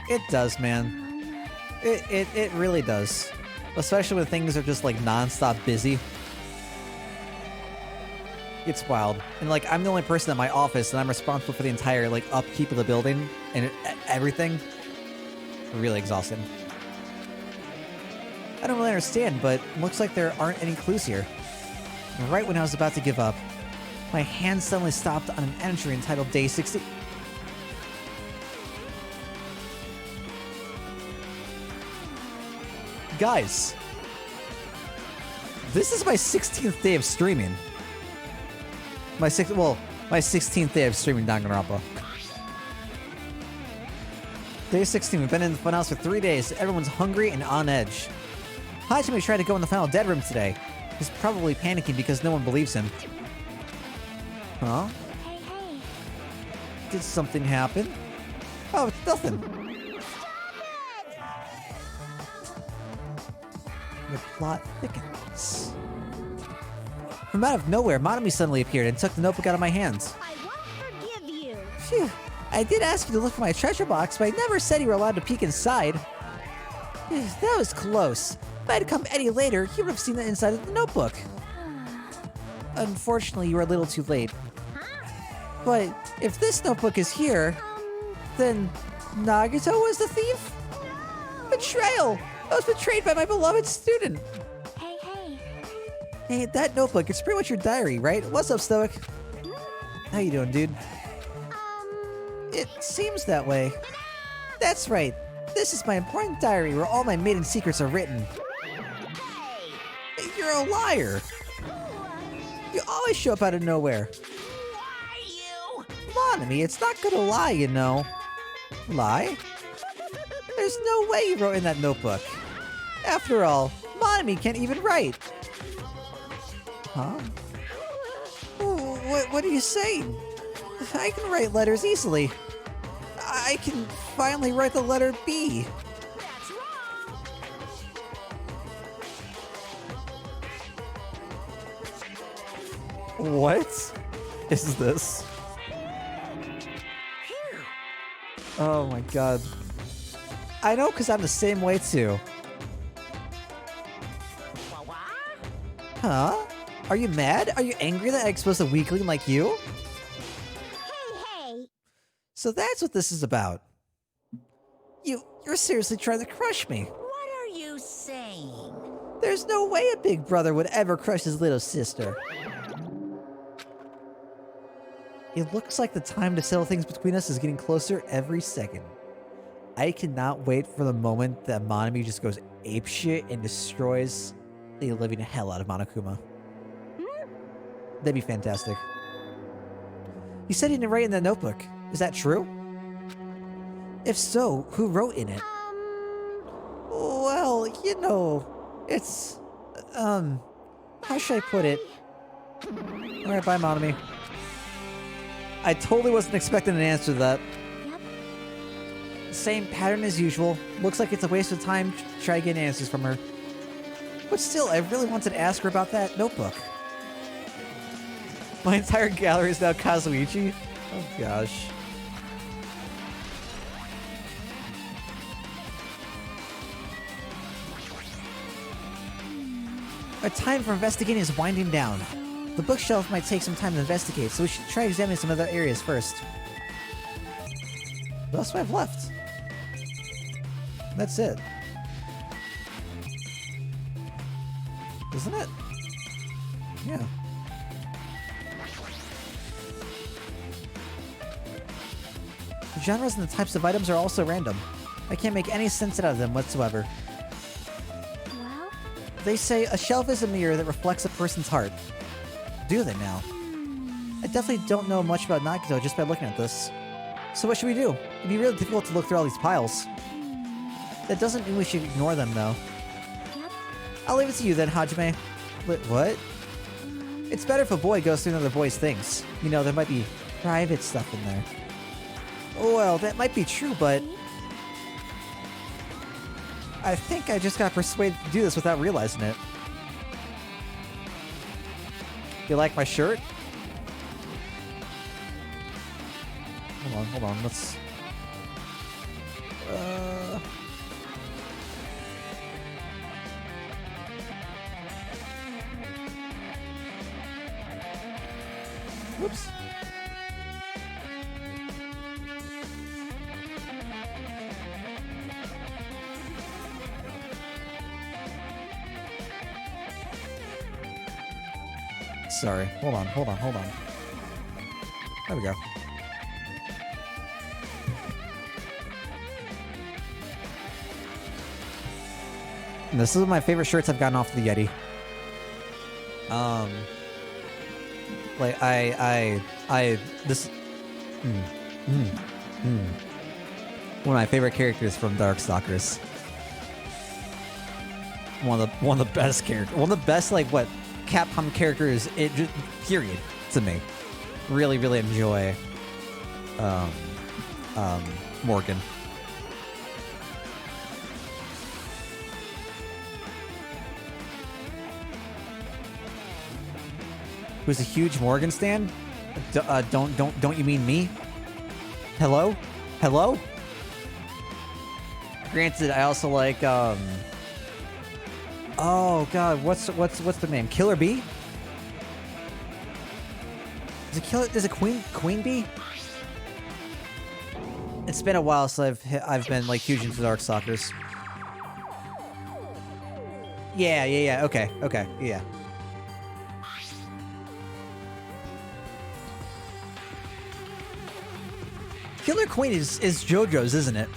It does, man. It really does. Especially when things are just like non-stop busy. It's wild. And like, I'm the only person at my office and I'm responsible for the entire like upkeep of the building and everything. Really exhausting. I don't really understand, but looks like there aren't any clues here. Right when I was about to give up, my hand suddenly stopped on an entry entitled Day 60. Guys, This is my 16th day of streaming. My 16th day of streaming Danganronpa. Day 16, we've been in the funhouse for 3 days. Everyone's hungry and on edge. Hajime tried to go in the final dead room today. He's probably panicking because no one believes him. Huh? Hey, hey. Did something happen? Oh, it's nothing. The plot thickens. From out of nowhere, Monami suddenly appeared and took the notebook out of my hands. I won't forgive you. Phew. I did ask you to look for my treasure box, but I never said you were allowed to peek inside. That was close. If I had come any later, you would have seen the inside of the notebook. Unfortunately, you were a little too late. But if this notebook is here, then Nagito was the thief? Betrayal! I was betrayed by my beloved student. Hey, hey. Hey, that notebook, it's pretty much your diary, right? What's up, Stoic? How you doing, dude? It seems that way. That's right. This is my important diary where all my maiden secrets are written. You're a liar. You always show up out of nowhere. Why you? Monami, it's not gonna lie, you know. Lie? There's no way you wrote in that notebook. After all, Monami can't even write. Huh? What are you saying? I can write letters easily. I can finally write the letter B. That's wrong. What is this? Oh my god. I know, because I'm the same way too. Huh? Are you mad? Are you angry that I exposed a weakling like you? Hey. So that's what this is about. You're seriously trying to crush me. What are you saying? There's no way a big brother would ever crush his little sister. It looks like the time to settle things between us is getting closer every second. I cannot wait for the moment that Monami just goes apeshit and destroys the living hell out of Monokuma. That'd be fantastic. You said you didn't write in that notebook. Is that true? If so, who wrote in it? Well, you know, it's... how should I put it? Alright, bye, Monami. I totally wasn't expecting an answer to that. Yep. Same pattern as usual. Looks like it's a waste of time to try getting answers from her. But still, I really wanted to ask her about that notebook. My entire gallery is now Kazuichi? Oh gosh. Our time for investigating is winding down. The bookshelf might take some time to investigate, so we should try examining some other areas first. What else do I have left? That's it. Isn't it? Yeah. The genres and the types of items are also random. I can't make any sense out of them whatsoever. Well, They say a shelf is a mirror that reflects a person's heart. Do they now? I definitely don't know much about Nagito just by looking at this. So what should we do? It'd be really difficult to look through all these piles. That doesn't mean we should ignore them, though. yep. I'll leave it to you then, Hajime. Wait, what? It's better if a boy goes through another boy's things. You know, there might be private stuff in there. Well, that might be true, but... I think I just got persuaded to do this without realizing it. You like my shirt? Hold on, let's... Whoops. Sorry. Hold on. There we go. And this is one of my favorite shirts I've gotten off the Yeti. Like this. One of my favorite characters from Darkstalkers. One of the best characters. One of the best Capcom characters. Period to me. Really enjoy Morgan. Who's a huge Morgan stan? Don't you mean me? Hello? Granted, I also like oh god, what's the name? Killer Bee? Is it Queen Bee? It's been a while since I've been huge into Darkstalkers. Yeah. Okay, yeah. Killer Queen is JoJo's, isn't it?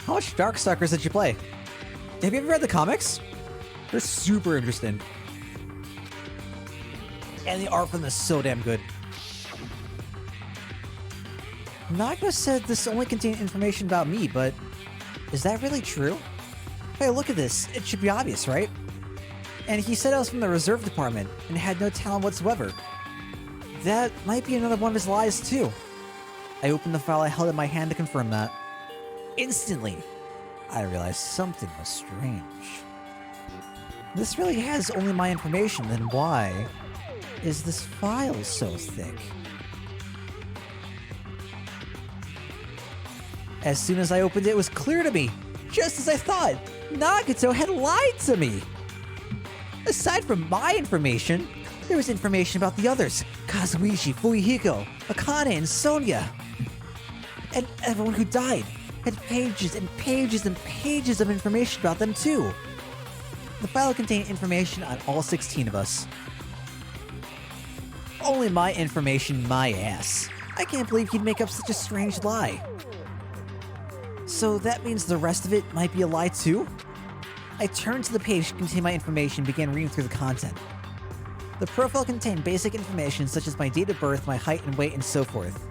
How much Darkstalkers did you play? Have you ever read the comics? They're super interesting. And the art from this is so damn good. Naga said this only contained information about me, but is that really true? Hey, look at this. It should be obvious, right? And he said I was from the reserve department and had no talent whatsoever. That might be another one of his lies, too. I opened the file I held in my hand to confirm that. Instantly, I realized something was strange. This really has only my information, then why is this file so thick? As soon as I opened it, it was clear to me, just as I thought, Nagato had lied to me. Aside from my information, there was information about the others, Kazuichi, Fuyuhiko, Akane, and Sonia. And everyone who died had pages and pages and pages of information about them too. The file contained information on all 16 of us. Only my information, my ass. I can't believe he'd make up such a strange lie. So that means the rest of it might be a lie too? I turned to the page to contain my information and began reading through the content. The profile contained basic information such as my date of birth, my height and weight, and so forth.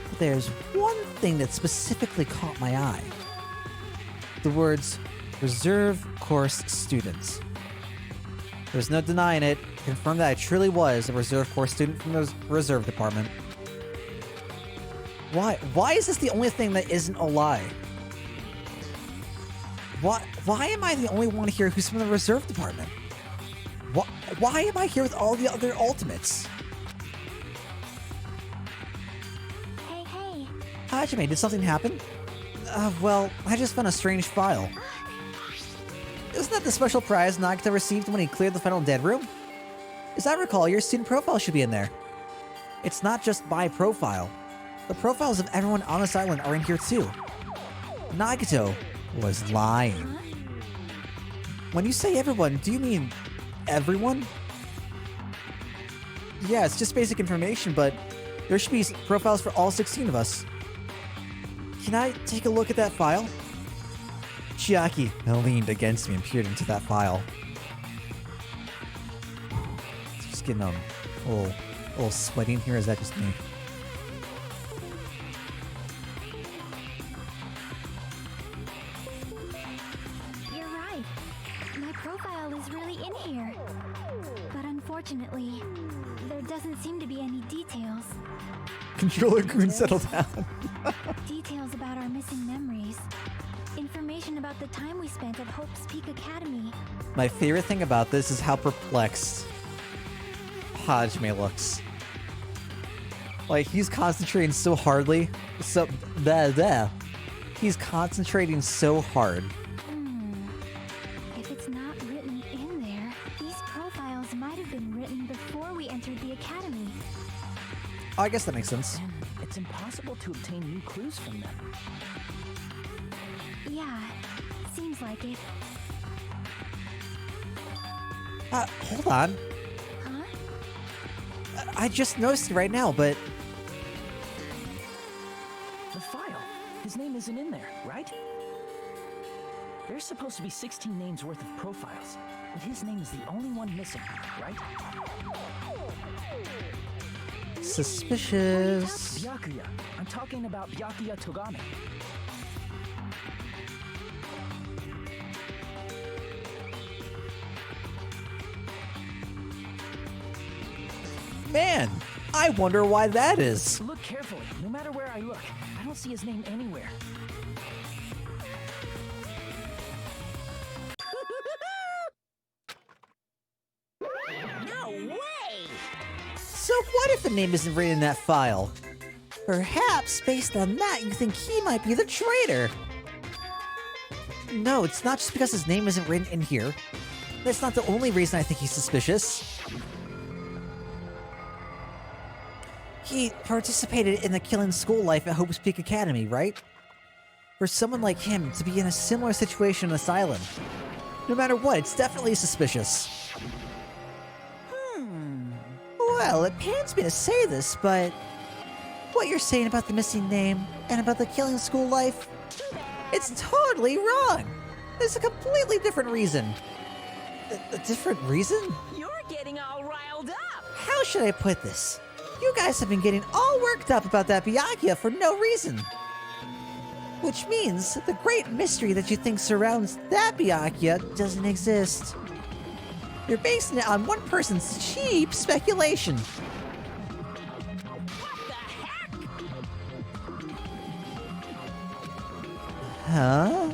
But there's one thing that specifically caught my eye. The words, Reserve Course Students. There's no denying it. Confirmed that I truly was a Reserve Course student from the Reserve Department. Why is this the only thing that isn't a lie? Why am I the only one here who's from the Reserve Department? Why am I here with all the other Ultimates? Hey. Hajime, did something happen? Well, I just found a strange file. Isn't that the special prize Nagata received when he cleared the final dead room? As I recall, your student profile should be in there. It's not just my profile. The profiles of everyone on this island are in here too. Nagato was lying. When you say everyone, do you mean everyone? Yeah, it's just basic information, but there should be profiles for all 16 of us. Can I take a look at that file? Chiaki leaned against me and peered into that file. It's just getting a little sweaty in here, or is that just me? You're right. My profile is really in here. But unfortunately, there doesn't seem to be any details. Controller Goon, settle down. Details about our missing memories. Information about the time we spent at Hope's Peak Academy. My favorite thing about this is how perplexed Hajime looks. Like, he's concentrating so hardly. He's concentrating so hard. If it's not written in there, these profiles might have been written before we entered the academy. Oh, I guess that makes sense. And it's impossible to obtain new clues from them. Yeah, seems like it. Hold on. Huh? I just noticed it right now, but The file. His name isn't in there, right? There's supposed to be 16 names worth of profiles, but his name is the only one missing, right? Suspicious. Byakuya. I'm talking about Byakuya Togame. Man, I wonder why that is. Look carefully. No matter where I look, I don't see his name anywhere. No way! So what if the name isn't written in that file? Perhaps, based on that, you think he might be the traitor. No, it's not just because his name isn't written in here. That's not the only reason I think he's suspicious. He participated in the killing school life at Hope's Peak Academy, right? For someone like him to be in a similar situation in Asylum, no matter what, it's definitely suspicious. Well, it pains me to say this, but what you're saying about the missing name and about the killing school life, it's totally wrong. There's a completely different reason. A different reason? You're getting all riled up! How should I put this? You guys have been getting all worked up about that Byakuya for no reason. Which means the great mystery that you think surrounds that Byakuya doesn't exist. You're basing it on one person's cheap speculation. What the heck? Huh?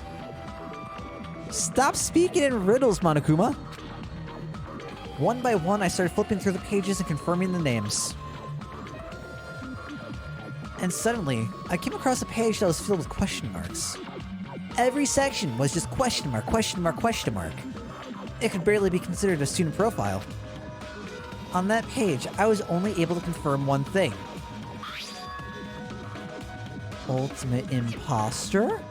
Stop speaking in riddles, Monokuma. One by one, I started flipping through the pages and confirming the names. And suddenly, I came across a page that was filled with question marks. Every section was just question mark, question mark, question mark. It could barely be considered a student profile. On that page, I was only able to confirm one thing. Ultimate imposter?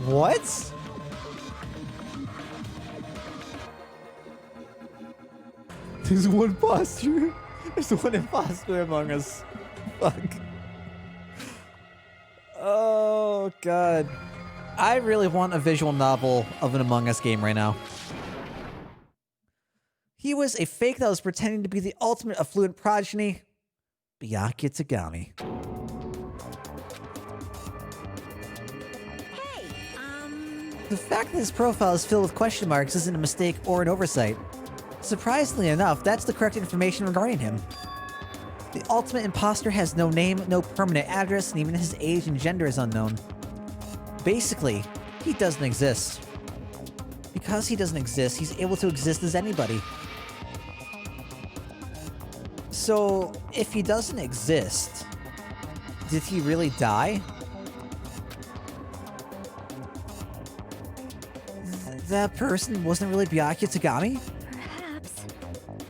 What? There's one imposter. There's one imposter among us. Fuck. Oh, God. I really want a visual novel of an Among Us game right now. He was a fake that was pretending to be the ultimate affluent progeny, Byakuya Tagami. The fact that his profile is filled with question marks isn't a mistake or an oversight. Surprisingly enough, that's the correct information regarding him. The ultimate imposter has no name, no permanent address, and even his age and gender is unknown. Basically, he doesn't exist. Because he doesn't exist, he's able to exist as anybody. So, if he doesn't exist, did he really die? That person wasn't really Byakuya Tagami? Perhaps.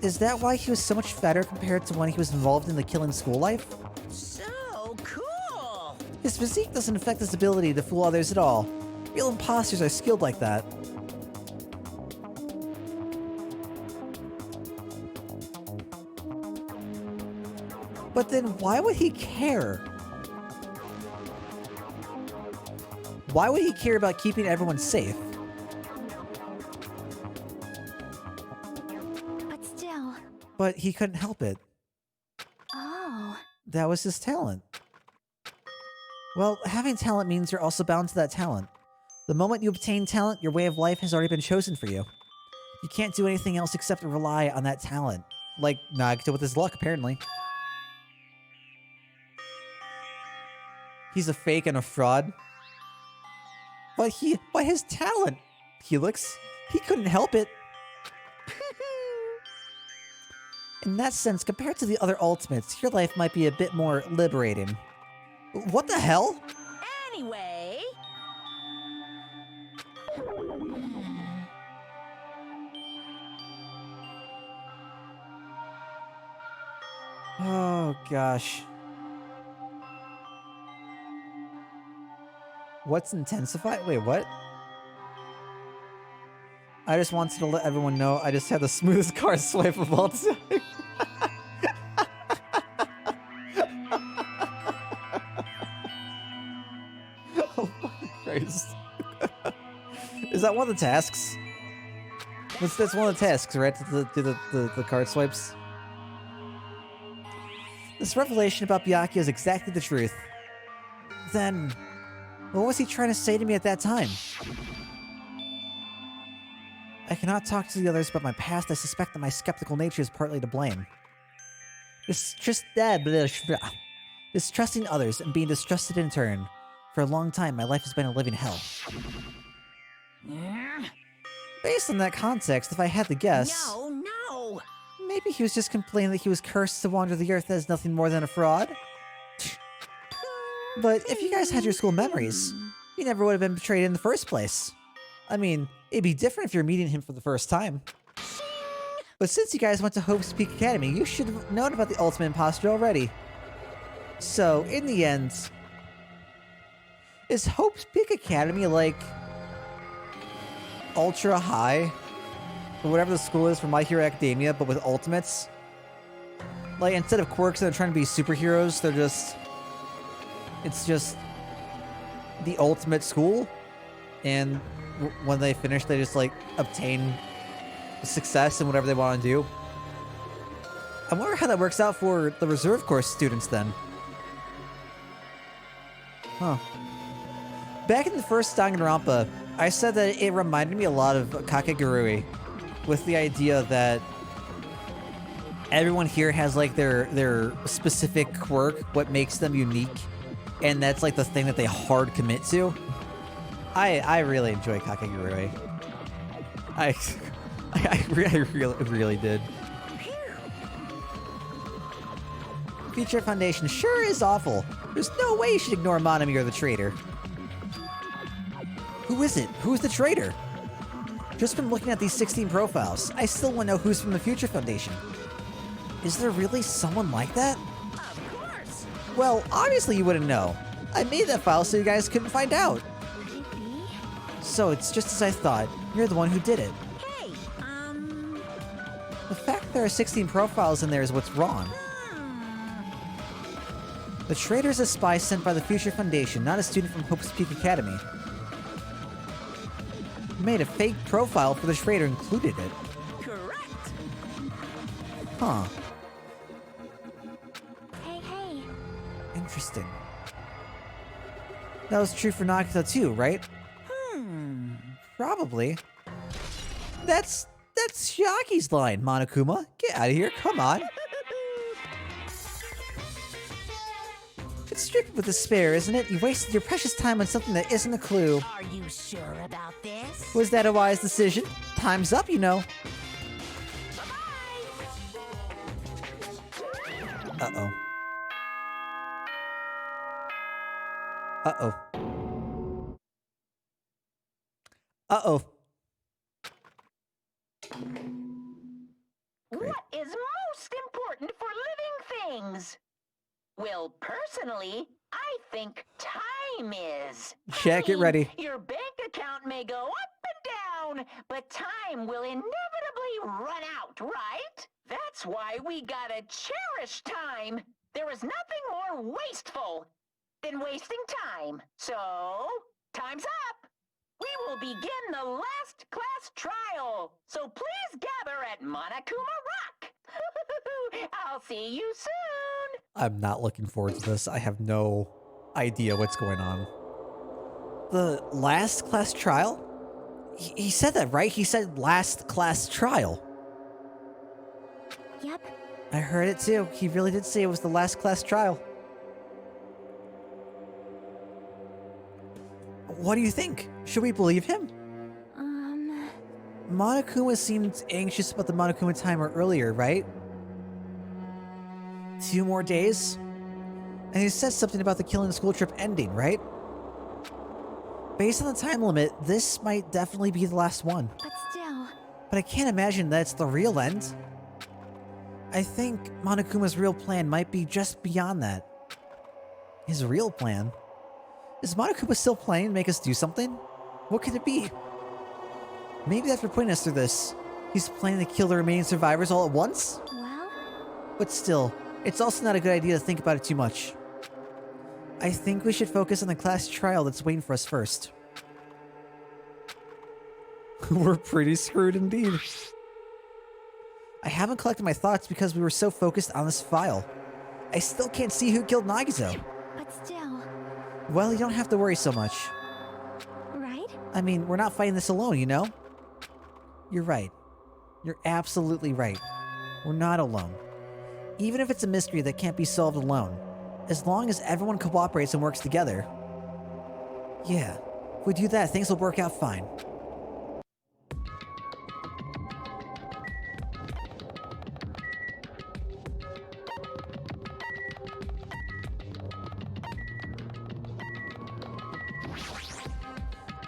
Is that why he was so much fatter compared to when he was involved in the killing school life? So cool! His physique doesn't affect his ability to fool others at all. Real imposters are skilled like that. But then why would he care? Why would he care about keeping everyone safe? But still. But he couldn't help it. Oh. That was his talent. Well, having talent means you're also bound to that talent. The moment you obtain talent, your way of life has already been chosen for you. You can't do anything else except rely on that talent. Like Nagito with his luck, apparently. He's a fake and a fraud. But his talent, Helix, he couldn't help it. In that sense, compared to the other ultimates, your life might be a bit more liberating. What the hell? Anyway... Oh, gosh. What's intensified? Wait, what? I just wanted to let everyone know I just had the smoothest card swipe of all time. Oh my Christ. Is that one of the tasks? That's one of the tasks, right? To do the card swipes? This revelation about Byakuya is exactly the truth. Then, what was he trying to say to me at that time? I cannot talk to the others about my past. I suspect that my skeptical nature is partly to blame. Distrusting others and being distrusted in turn. For a long time, my life has been a living hell. Based on that context, if I had to guess... No! Maybe he was just complaining that he was cursed to wander the earth as nothing more than a fraud? But if you guys had your school memories, you never would have been betrayed in the first place. I mean, it'd be different if you're meeting him for the first time. But since you guys went to Hope's Peak Academy, you should have known about the ultimate imposter already. So, in the end... Is Hope's Peak Academy like... Ultra High? Or whatever the school is for My Hero Academia, but with ultimates? Like, instead of quirks that are trying to be superheroes, they're just... It's just... the ultimate school? And when they finish, they just, like, obtain success in whatever they want to do. I wonder how that works out for the reserve course students, then. Huh. Back in the first Danganronpa, I said that it reminded me a lot of Kakegurui, with the idea that everyone here has, like, their specific quirk, what makes them unique, and that's, like, the thing that they hard commit to. I really enjoy Kakegurui. I really did. Future Foundation sure is awful. There's no way you should ignore Monami or the traitor. Who is it? Who's the traitor? Just from looking at these 16 profiles, I still want to know who's from the Future Foundation. Is there really someone like that? Of course! Well, obviously you wouldn't know. I made that file so you guys couldn't find out. Could it be? So it's just as I thought. You're the one who did it. Hey, The fact there are 16 profiles in there is what's wrong. The traitor is a spy sent by the Future Foundation, not a student from Hope's Peak Academy. You made a fake profile for the traitor and included it. correct! Huh. Hey. Interesting. That was true for Nagito too, right? Probably. That's Shiaki's line, Monokuma. Get out of here, come on. It's stricken with despair, isn't it? You wasted your precious time on something that isn't a clue. Are you sure about this? Was that a wise decision? Time's up, you know. Uh-oh. Uh-oh. Uh-oh. What is most important for living things? Well, personally, I think time is. Yeah, get ready. Your bank account may go up and down, but time will inevitably run out, right? That's why we gotta cherish time. There is nothing more wasteful than wasting time. So, time's up. We will begin the last class trial. So please gather at Monokuma Rock. I'll see you soon. I'm not looking forward to this. I have no idea what's going on. The last class trial? He said that, right? He said last class trial. Yep. I heard it too. He really did say it was the last class trial. What do you think? Should we believe him? Monokuma seemed anxious about the Monokuma timer earlier, right? 2 more days? And he said something about the killing school trip ending, right? Based on the time limit, this might definitely be the last one. But still. But I can't imagine that's the real end. I think Monokuma's real plan might be just beyond that. His real plan? Is Monokuma still planning to make us do something? What could it be? Maybe after putting us through this, he's planning to kill the remaining survivors all at once? Well, But still, it's also not a good idea to think about it too much. I think we should focus on the class trial that's waiting for us first. We're pretty screwed indeed. I haven't collected my thoughts because we were so focused on this file. I still can't see who killed Nagito. but still, Well, you don't have to worry so much. right? I mean, we're not fighting this alone, you know? You're right. You're absolutely right. We're not alone. Even if it's a mystery that can't be solved alone, as long as everyone cooperates and works together. Yeah, if we do that, things will work out fine.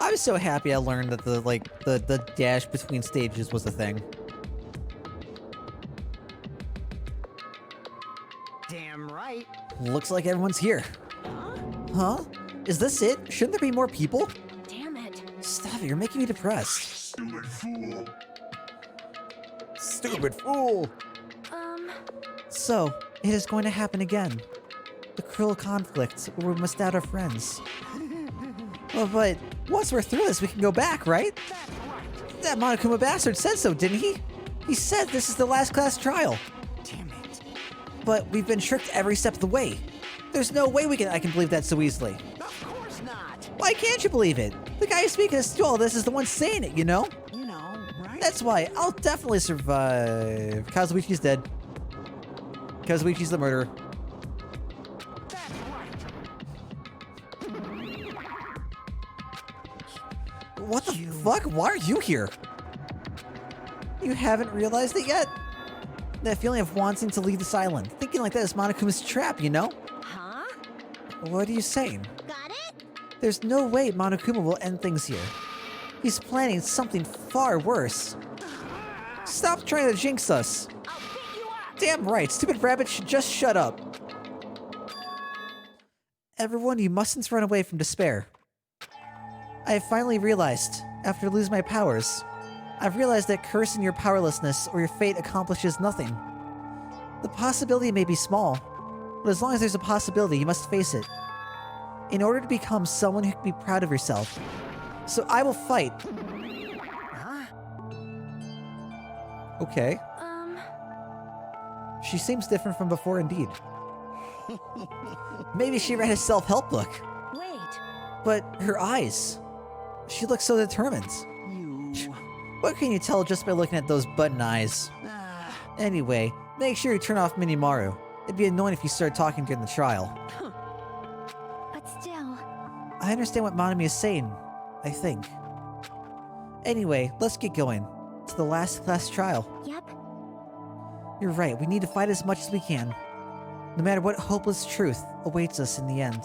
I was so happy I learned that the dash between stages was a thing. Damn right. Looks like everyone's here. Huh? Is this it? Shouldn't there be more people? Damn it. Stop it, you're making me depressed. Stupid fool! So, it is going to happen again. The cruel conflict where we must doubt our friends. Well, but once we're through this, we can go back, right? That Monokuma bastard said so, didn't he? He said this is the last class trial. Damn it. But we've been tricked every step of the way. There's no way I can believe that so easily. Of course not. Why can't you believe it? The guy who's making us do all this is the one saying it, you know? You know, right? That's why I'll definitely survive. Kazuichi's dead. Kazuichi's the murderer. That's right. What the fuck? Why are you here? You haven't realized it yet? That feeling of wanting to leave this island. Thinking like that is Monokuma's trap, you know? Huh? What are you saying? Got it? There's no way Monokuma will end things here. He's planning something far worse. Stop trying to jinx us. I'll pick you up. Damn right, stupid rabbit should just shut up. Everyone, you mustn't run away from despair. I have finally realized, after losing my powers, I've realized that cursing your powerlessness or your fate accomplishes nothing. The possibility may be small, but as long as there's a possibility, you must face it. In order to become someone who can be proud of yourself. So I will fight. Huh? Okay. She seems different from before indeed. Maybe she read a self-help book. Wait. But her eyes. She looks so determined. You. What can you tell just by looking at those button eyes? Anyway, make sure you turn off Minimaru. It'd be annoying if you started talking during the trial. But still. I understand what Monami is saying, I think. Anyway, let's get going. To the last class trial. Yep. You're right, we need to fight as much as we can. No matter what hopeless truth awaits us in the end.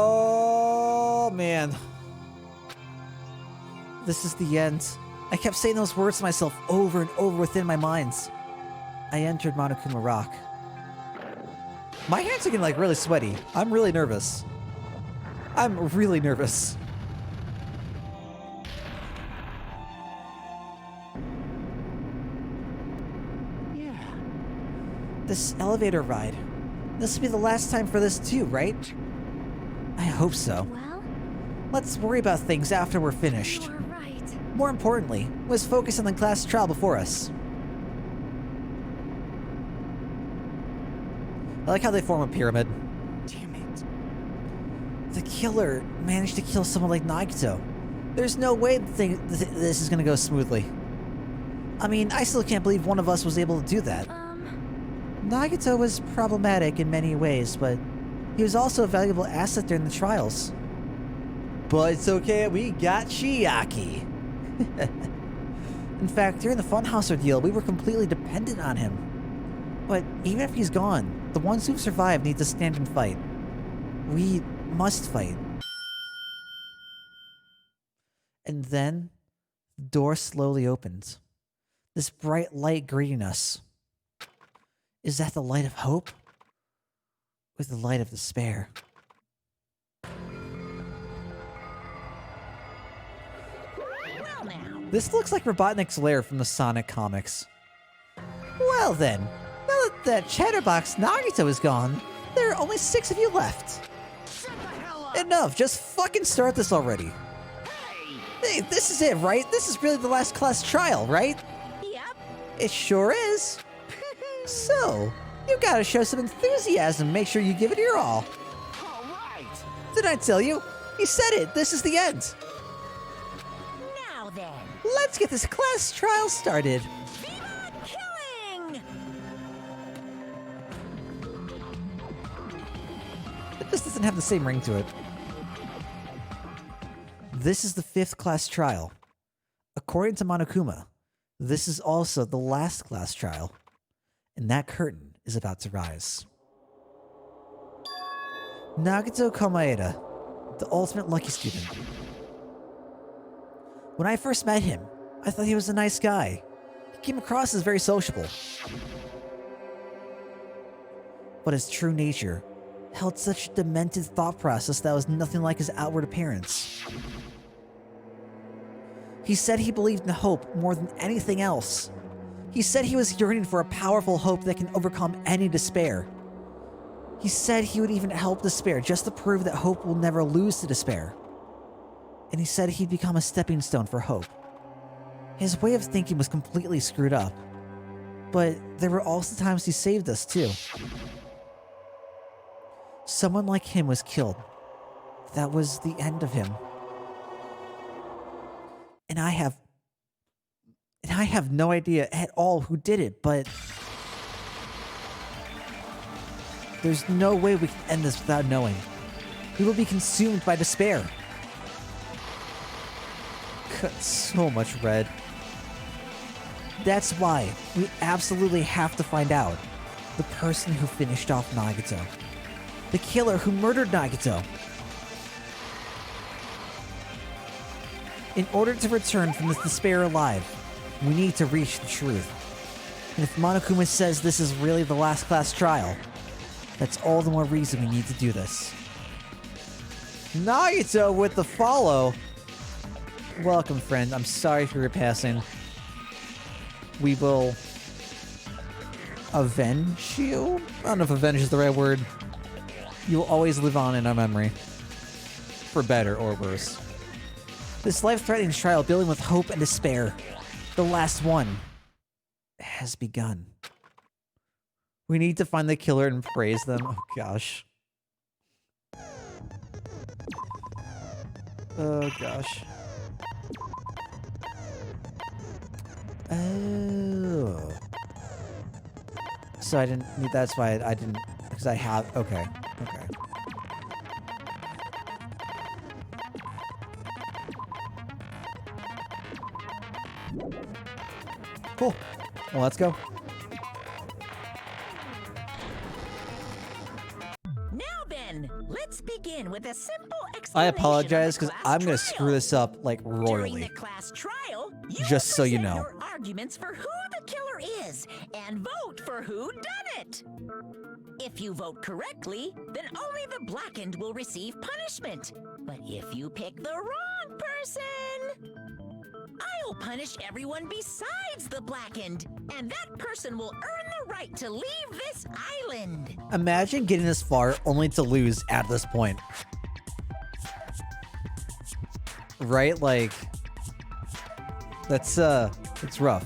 Oh, man. This is the end. I kept saying those words to myself over and over within my minds. I entered Monokuma Rock. My hands are getting, like, really sweaty. I'm really nervous. I'm really nervous. Yeah. This elevator ride. This will be the last time for this too, right? I hope so. Well, Let's worry about things after we're finished. you're right. More importantly, let's focus on the class trial before us. I like how they form a pyramid. Damn it. The killer managed to kill someone like Nagito. There's no way this is gonna go smoothly. I mean, I still can't believe one of us was able to do that. Nagito was problematic in many ways, but he was also a valuable asset during the trials. But it's okay, we got Chiaki. In fact, during the Funhouse ordeal, we were completely dependent on him. But even if he's gone, the ones who've survived need to stand and fight. We must fight. And then, the door slowly opened. This bright light greeting us. Is that the light of hope? Or the light of despair? Well now. This looks like Robotnik's lair from the Sonic comics. Well then, now that Chatterbox Nagito is gone, there are only 6 of you left. Shut the hell up! Enough, just fucking start this already. Hey, this is it, right? This is really the last class trial, right? Yep. It sure is. So, you gotta show some enthusiasm, make sure you give it your all. All right! Did I tell you? He said it, this is the end. Now then. Let's get this class trial started. Viva killing! It just doesn't have the same ring to it. This is the 5th class trial. According to Monokuma, this is also the last class trial. And that curtain is about to rise. Nagito Komaeda, the ultimate lucky student. When I first met him, I thought he was a nice guy. He came across as very sociable. But his true nature held such a demented thought process that was nothing like his outward appearance. He said he believed in hope more than anything else. He said he was yearning for a powerful hope that can overcome any despair. He said he would even help despair just to prove that hope will never lose to despair. And he said he'd become a stepping stone for hope. His way of thinking was completely screwed up. But there were also times he saved us too. Someone like him was killed. That was the end of him. And I have no idea at all who did it, but there's no way we can end this without knowing. We will be consumed by despair. Cut so much red. That's why we absolutely have to find out the person who finished off Nagito. The killer who murdered Nagito. In order to return from this despair alive, we need to reach the truth. And if Monokuma says this is really the last class trial, that's all the more reason we need to do this. Nagito with the follow. Welcome, friend. I'm sorry for your passing. We will avenge you? I don't know if avenge is the right word. You will always live on in our memory. For better or worse. This life-threatening trial dealing with hope and despair, the last one, has begun. We need to find the killer and praise them. Oh gosh. Oh gosh. Oh. So I didn't, that's why I didn't, because I have, okay, okay. Cool. Well, let's go. Now then, let's begin with a simple explanation. I apologize because because I'm gonna screw this up like During royally. the class trial, you Just so you present know. your arguments for who the killer is and vote for who done it. If you vote correctly, then only the blackened will receive punishment. But if you pick the wrong person, I'll punish everyone besides the blackened, and that person will earn the right to leave this island. Imagine getting this far only to lose at this point. Right? Like, that's rough.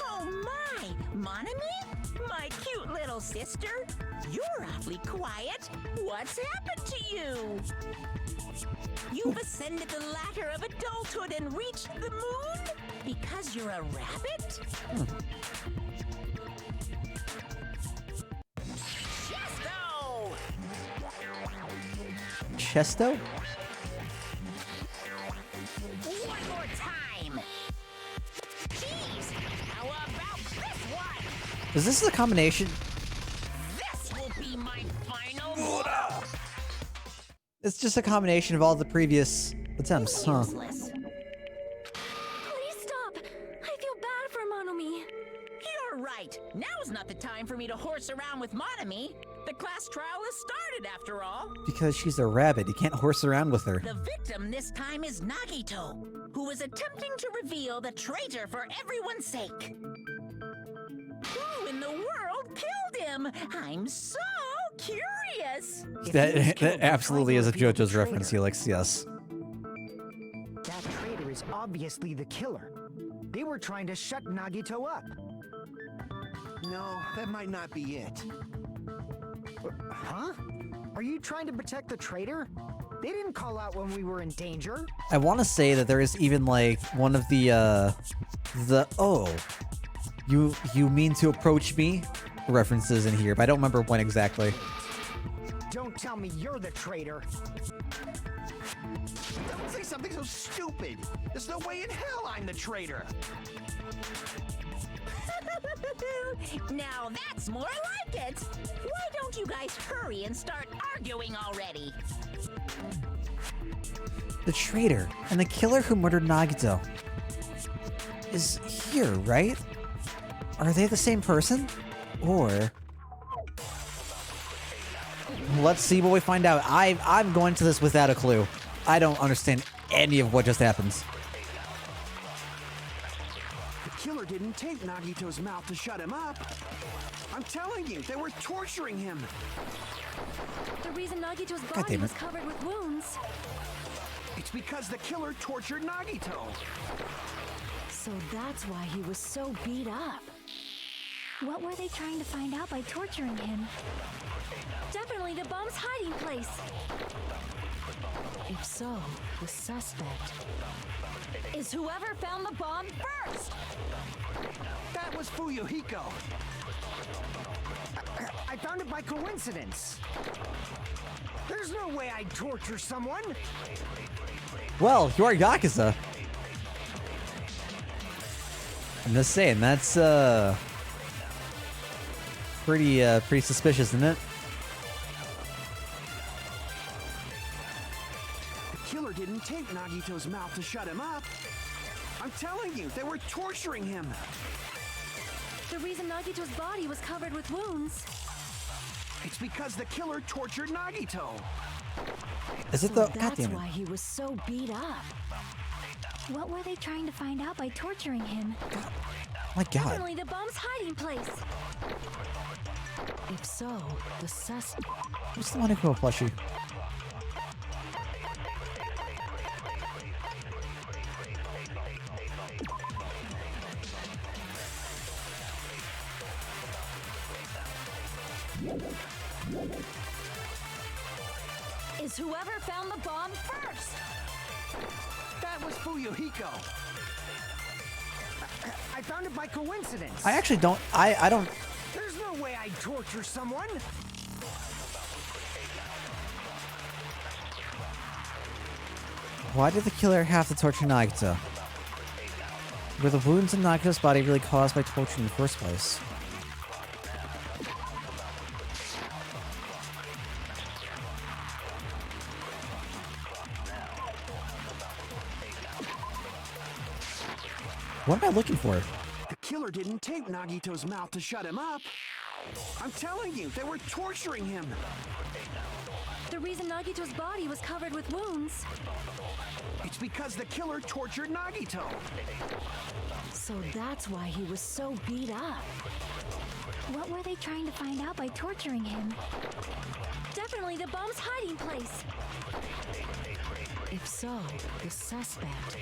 Oh my, Monami? My cute little sister? You're awfully quiet. What's happened to you? You've ascended the ladder of adulthood and reached the moon? Because you're a rabbit? Chesto! Chesto? One more time! Jeez, how about this one? Is this the combination? This will be my final It's just a combination of all the previous attempts, huh? Useless. Please stop. I feel Monomi. You're right. Now's not the time for me to horse around with Monomi. The class trial has started, after all. Because she's a rabbit, you can't horse around with her. The victim this time is Nagito, who is attempting to reveal the traitor for everyone's sake. Who in the world killed him? I'm so curious. That absolutely is a JoJo's reference, Helix, yes. That traitor is obviously the killer. They were trying to shut Nagito up. No, that might not be it. Huh? Are you trying to protect the traitor? They didn't call out when we were in danger. I want to say that there is even like one of the oh, you mean to approach me references in here, but I don't remember when exactly. Don't tell me you're the traitor. Don't say something so stupid. There's no way in hell I'm the traitor. Now that's more like it. Why don't you guys hurry and start arguing already? The traitor and the killer who murdered Nagito is here, right? Are they the same person? Or... let's see what we find out. I'm going to this without a clue. I don't understand any of what just happened. The killer didn't tape Nagito's mouth to shut him up. I'm telling you, they were torturing him. The reason Nagito's God body damn it. was covered with wounds. It's because the killer tortured Nagito. So that's why he was so beat up. What were they trying to find out by torturing him? Definitely the bomb's hiding place. If so, the suspect is whoever found the bomb first. That was Fuyuhiko. I found it by coincidence. There's no way I'd torture someone. Well, you are Yakuza. I'm just saying, that's pretty suspicious, isn't it? The killer didn't tape Nagito's mouth to shut him up. I'm telling you, they were torturing him. The reason Nagito's body was covered with wounds. It's because the killer tortured Nagito. Is it So though? God that's damn it. why he was so beat up. What were they trying to find out by torturing him? My God. Definitely the bomb's hiding place. If so, the suspect Who's the one who a plushie? is whoever found the bomb first. That was Fuyuhiko. I found it by coincidence. I actually don't. I don't. There's no way I'd torture someone. Why did the killer have to torture Nagito? Were the wounds in Nagito's body really caused by torture in the first place? What am I looking for? The killer didn't tape Nagito's mouth to shut him up. I'm telling you, they were torturing him. The reason Nagito's body was covered with wounds. It's because the killer tortured Nagito. So that's why he was so beat up. What were they trying to find out by torturing him? Definitely the bomb's hiding place. If so, the suspect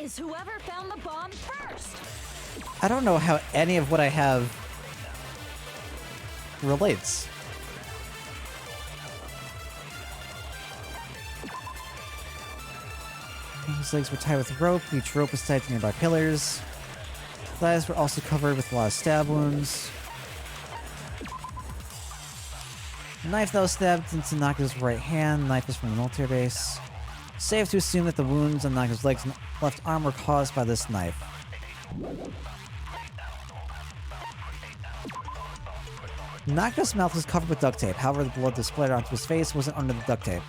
is whoever found the bomb first. I don't know how any of what I have relates. His legs were tied with rope. Each rope was tied to nearby pillars. Thighs were also covered with a lot of stab wounds. The knife that was stabbed into Nagito's right hand. The knife is from the military base. Safe to assume that the wounds on Nagito's legs and left arm were caused by this knife. Nagito's mouth was covered with duct tape. However, the blood that splattered onto his face wasn't under the duct tape.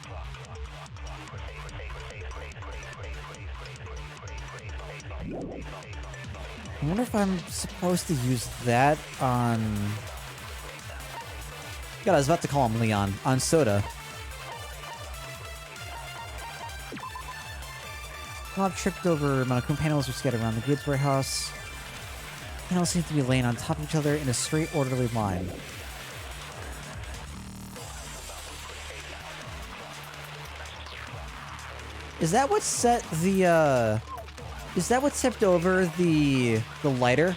I wonder if I'm supposed to use that on... God, I was about to call him Leon. On Soda. Bob tripped over Monokuma panels which scattered around the goods warehouse. Panels seem to be laying on top of each other in a straight, orderly line. Is that what set the, is that what tipped over the lighter?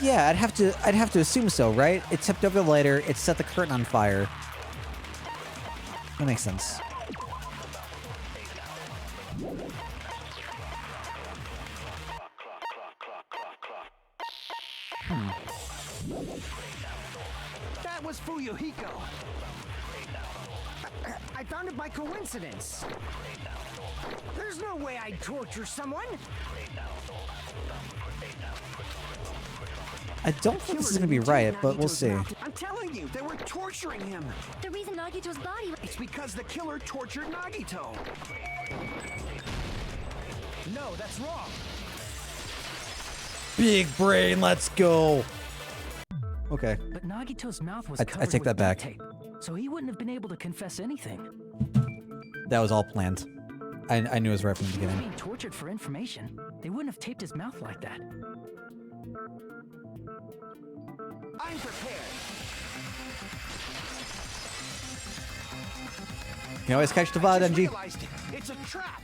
Yeah, I'd have to assume so, right? It tipped over the lighter, it set the curtain on fire. That makes sense. That was Fuyuhiko. I found it by coincidence. There's no way I'd torture someone. I don't think this is gonna be right, but we'll see. I'm telling you, they were torturing him. The reason Nagito's body... It's because the killer tortured Nagito. No, that's wrong. Big brain, let's go. Okay. But Nagito's mouth was I covered take with that back. duct tape, so he wouldn't have been able to confess anything. That was all planned. I knew it was right from the He was beginning. being tortured for information. They wouldn't have taped his mouth like that. I'm prepared. You can always catch the I vibe, just NG. realized it's a trap.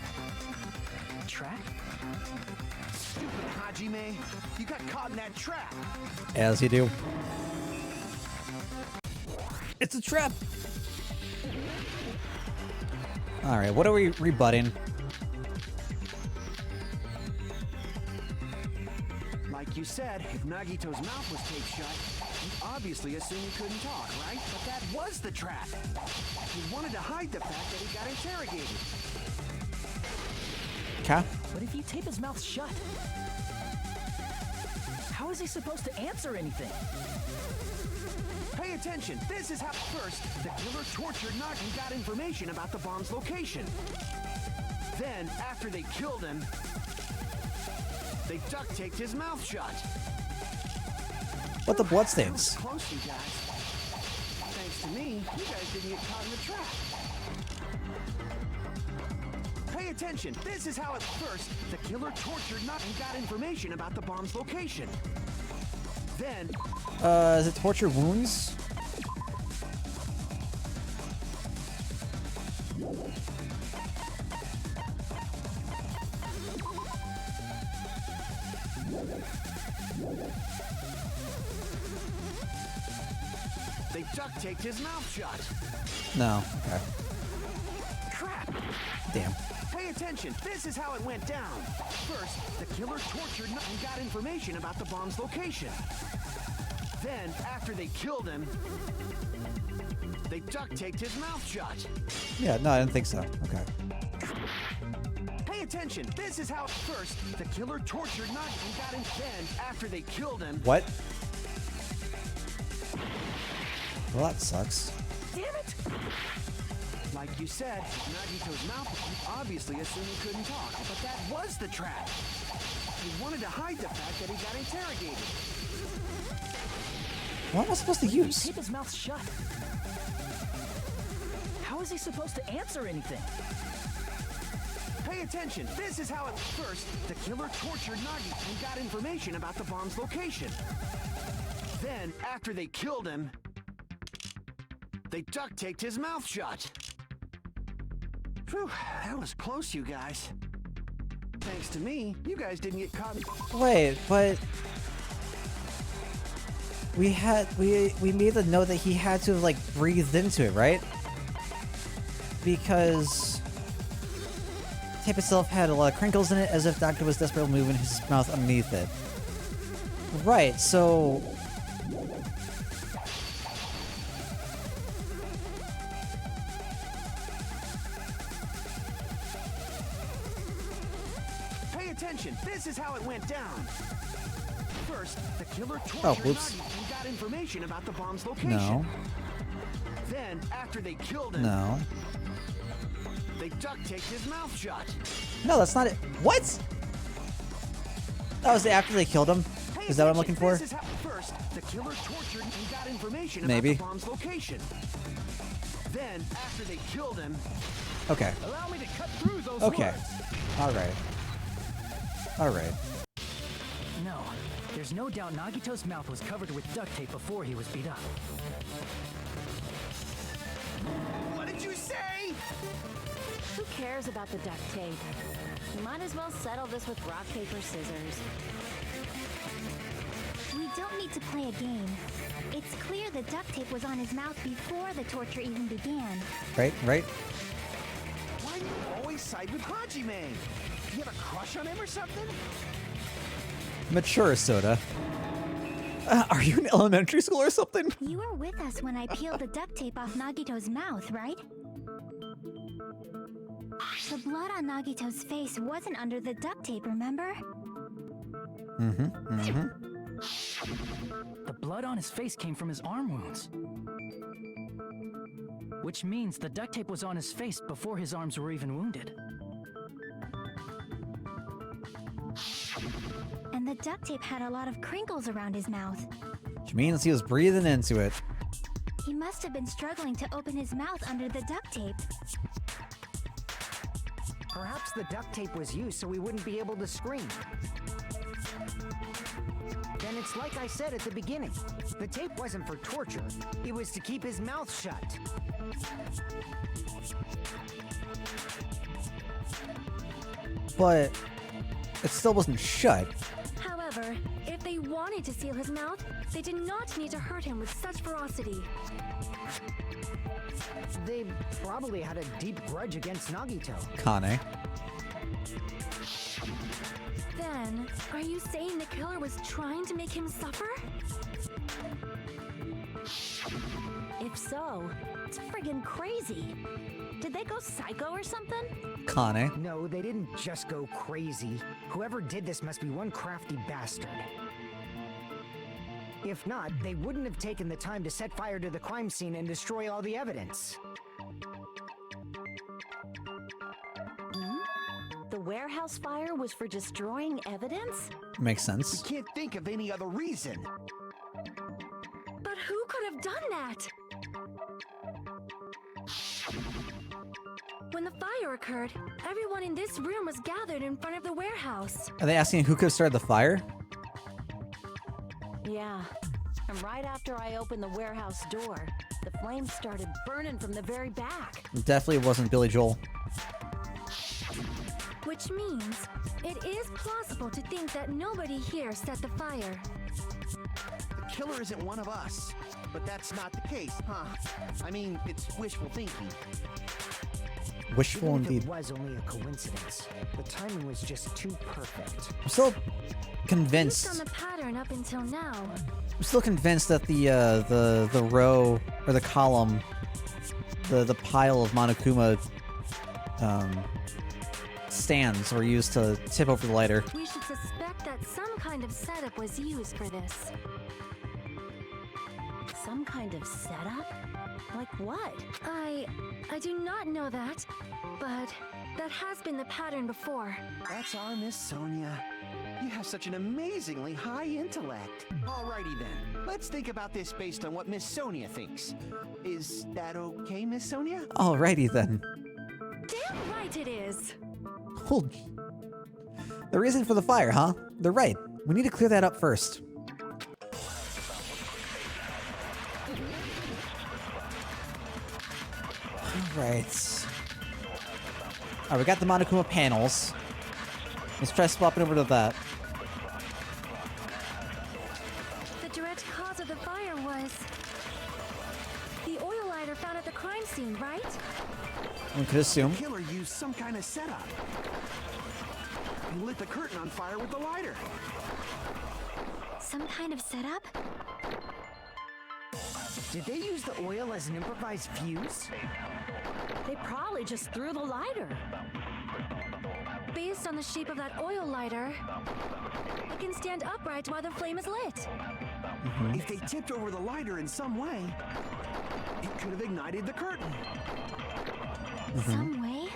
Trap? Stupid Hajime. You got caught in that trap. As you do. It's a trap! Alright, what are we rebutting? Like you said, if Nagito's mouth was taped shut, you obviously assumed he couldn't talk, right? But that was the trap. He wanted to hide the fact that he got interrogated. Okay. But if you tape his mouth shut, how is he supposed to answer anything? Pay attention. This is how first the killer tortured Nagi and got information about the bomb's location. Then, after they killed him, they duct taped his mouth shut. What the bloodstains? That was close, you guys. Thanks to me, you guys didn't get caught in the trap. Pay attention. This is how at first the killer tortured Nagi and got information about the bomb's location. Then, Is it torture wounds? they duct taped his mouth shut. No. Okay. Crap! Damn. Pay attention. This is how it went down. First, the killer tortured Nagi and got information about the bomb's location. Then, after they killed him, they duct taped his mouth shut. Yeah, no, I didn't think so. Okay. Pay attention. This is how first the killer tortured Nagi and got him. Then, after they killed him, What? Well, that sucks. damn it! Like you said, Nagito's mouth, you obviously assumed he couldn't talk, but that was the trap. He wanted to hide the fact that he got interrogated. What am I supposed to If you use? tape his mouth shut, how is he supposed to answer anything? Pay attention. This is how at first the killer tortured Nagi and got information about the bomb's location. Then, after they killed him, they duct taped his mouth shut. Whew, that was close, you guys. Thanks to me, you guys didn't get caught. Wait, but we made the note that he had to have, like, breathed into it, right? Because the tape itself had a lot of crinkles in it, as if Doctor was desperately moving his mouth underneath it. Right, so Pay attention. This is how it went down. First, the killer tortured whoops. Nagi and got information about the bomb's location. no, Then, after they killed him, no, they duct taped his mouth shut. no, that's not it. What? That was after they killed him? Is that what I'm looking for? This is how first the killer tortured and got information Maybe. about the bomb's location. Then, after they killed him, Okay. Allow me to cut through those Okay. words. Alright. Alright. No, there's no doubt Nagito's mouth was covered with duct tape before he was beat up. what did you say? Who cares about the duct tape? You might as well settle this with rock, paper, scissors. We don't need to play a game. It's clear the duct tape was on his mouth before the torture even began. Right, right. Why do you always side with Hajime? You have a crush on him or something? Mature soda. Are you in elementary school or something? You were with us when I peeled the duct tape off Nagito's mouth, right? The blood on Nagito's face wasn't under the duct tape, remember? The blood on his face came from his arm wounds. Which means the duct tape was on his face before his arms were even wounded. And the duct tape had a lot of crinkles around his mouth. Which means he was breathing into it. He must have been struggling to open his mouth under the duct tape. Perhaps the duct tape was used so he wouldn't be able to scream. Then it's like I said at the beginning. The tape wasn't for torture. It was to keep his mouth shut. But it still wasn't shut. However, if they wanted to seal his mouth, they did not need to hurt him with such ferocity. They probably had a deep grudge against Nagito. Kane. Then, are you saying the killer was trying to make him suffer? If so, it's friggin' crazy. Did they go psycho or something? Kane. No, they didn't just go crazy. Whoever did this must be one crafty bastard. If not, they wouldn't have taken the time to set fire to the crime scene and destroy all the evidence. The warehouse fire was for destroying evidence? Makes sense. Can't think of any other reason. But who could have done that? When the fire occurred, everyone in this room was gathered in front of the warehouse. Are they asking who could have started the fire? Yeah. And right after I opened the warehouse door, the flames started burning from the very back. Definitely wasn't Billy Joel. Which means it is plausible to think that nobody here set the fire. The killer isn't one of us. But that's not the case, huh? I mean, it's wishful thinking. Wishful Even if indeed. it was only a coincidence, the timing was just too perfect. I'm still Based on convinced. the pattern up until now, I'm still convinced that the row or the column, the pile of Monokuma stands were used to tip over the lighter. we should suspect that some kind of setup was used for this. Some kind of setup? Like what? I do not know that, but that has been the pattern before. That's our Miss Sonia. You have such an amazingly high intellect. Alrighty then, let's think about this based on what Miss Sonia thinks. Is that okay, Miss Sonia? Alrighty then. Damn right it is! Cool. The reason for the fire, huh? They're right. We need to clear that up first. Alright. Alright, we got the Monokuma panels. Let's try swapping over to that. The direct cause of the fire was the oil lighter found at the crime scene, right? We could assume. The killer used some kind of setup. He lit the curtain on fire with the lighter. Some kind of setup? Did they use the oil as an improvised fuse? They probably just threw the lighter. Based on the shape of that oil lighter, it can stand upright while the flame is lit. If they tipped over the lighter in some way, it could have ignited the curtain. Some way?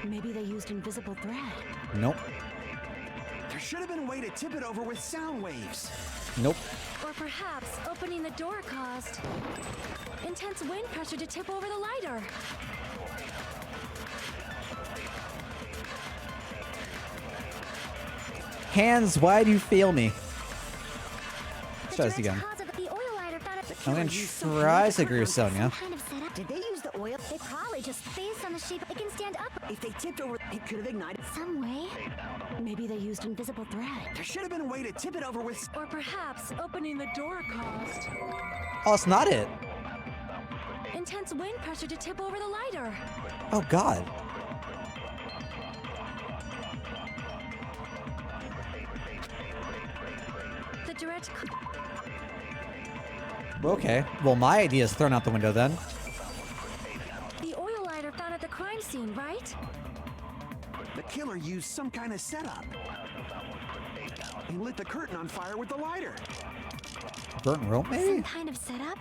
Maybe they used invisible thread. Nope. There should have been a way to tip it over with sound waves. Nope. Or perhaps opening the door caused intense wind pressure to tip over the lighter. Hands, why do you fail me? Let's try this The again. cause of the oil lighter found at the I'm gonna try to agree with Sonia. kind of setup. Did they use the oil? They probably just based on the shape. It can stand up If they tipped over, it could have ignited. some way. Maybe they used invisible thread. There should have been a way to tip it over with. Or perhaps opening the door caused Oh, it's not it. intense wind pressure to tip over the lighter. Oh, God. The direct Okay. Well, my idea is thrown out the window then. the oil lighter found at the crime scene, right? The killer used some kind of setup. He lit the curtain on fire with the lighter. Burnt rope, maybe? Some kind of setup.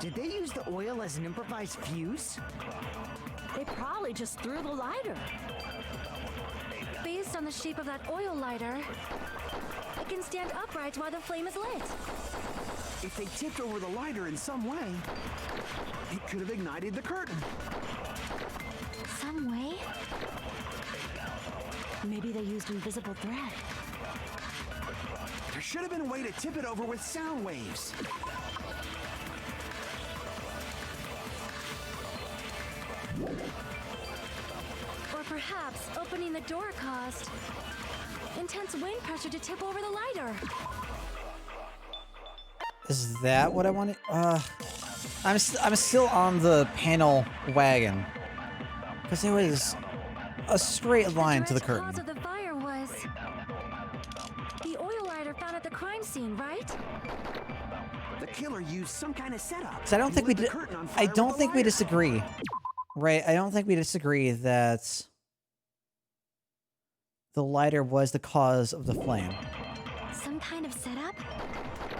Did they use the oil as an improvised fuse? They probably just threw the lighter. Based on the shape of that oil lighter, it can stand upright while the flame is lit. If they tipped over the lighter in some way, it could have ignited the curtain. Some way. Maybe they used invisible thread. There should have been a way to tip it over with sound waves. Or perhaps opening the door caused intense wind pressure to tip over the lighter. Is that what I wanted? I'm still on the panel wagon. Because there was a straight line to the direct curtain. cause of the fire was the oil lighter found at the crime scene, right? The killer used some kind of setup. So I don't He think we lit the di- curtain on I fire don't with the think we lighter. disagree. Right? I don't think we disagree that the lighter was the cause of the flame. Some kind of setup.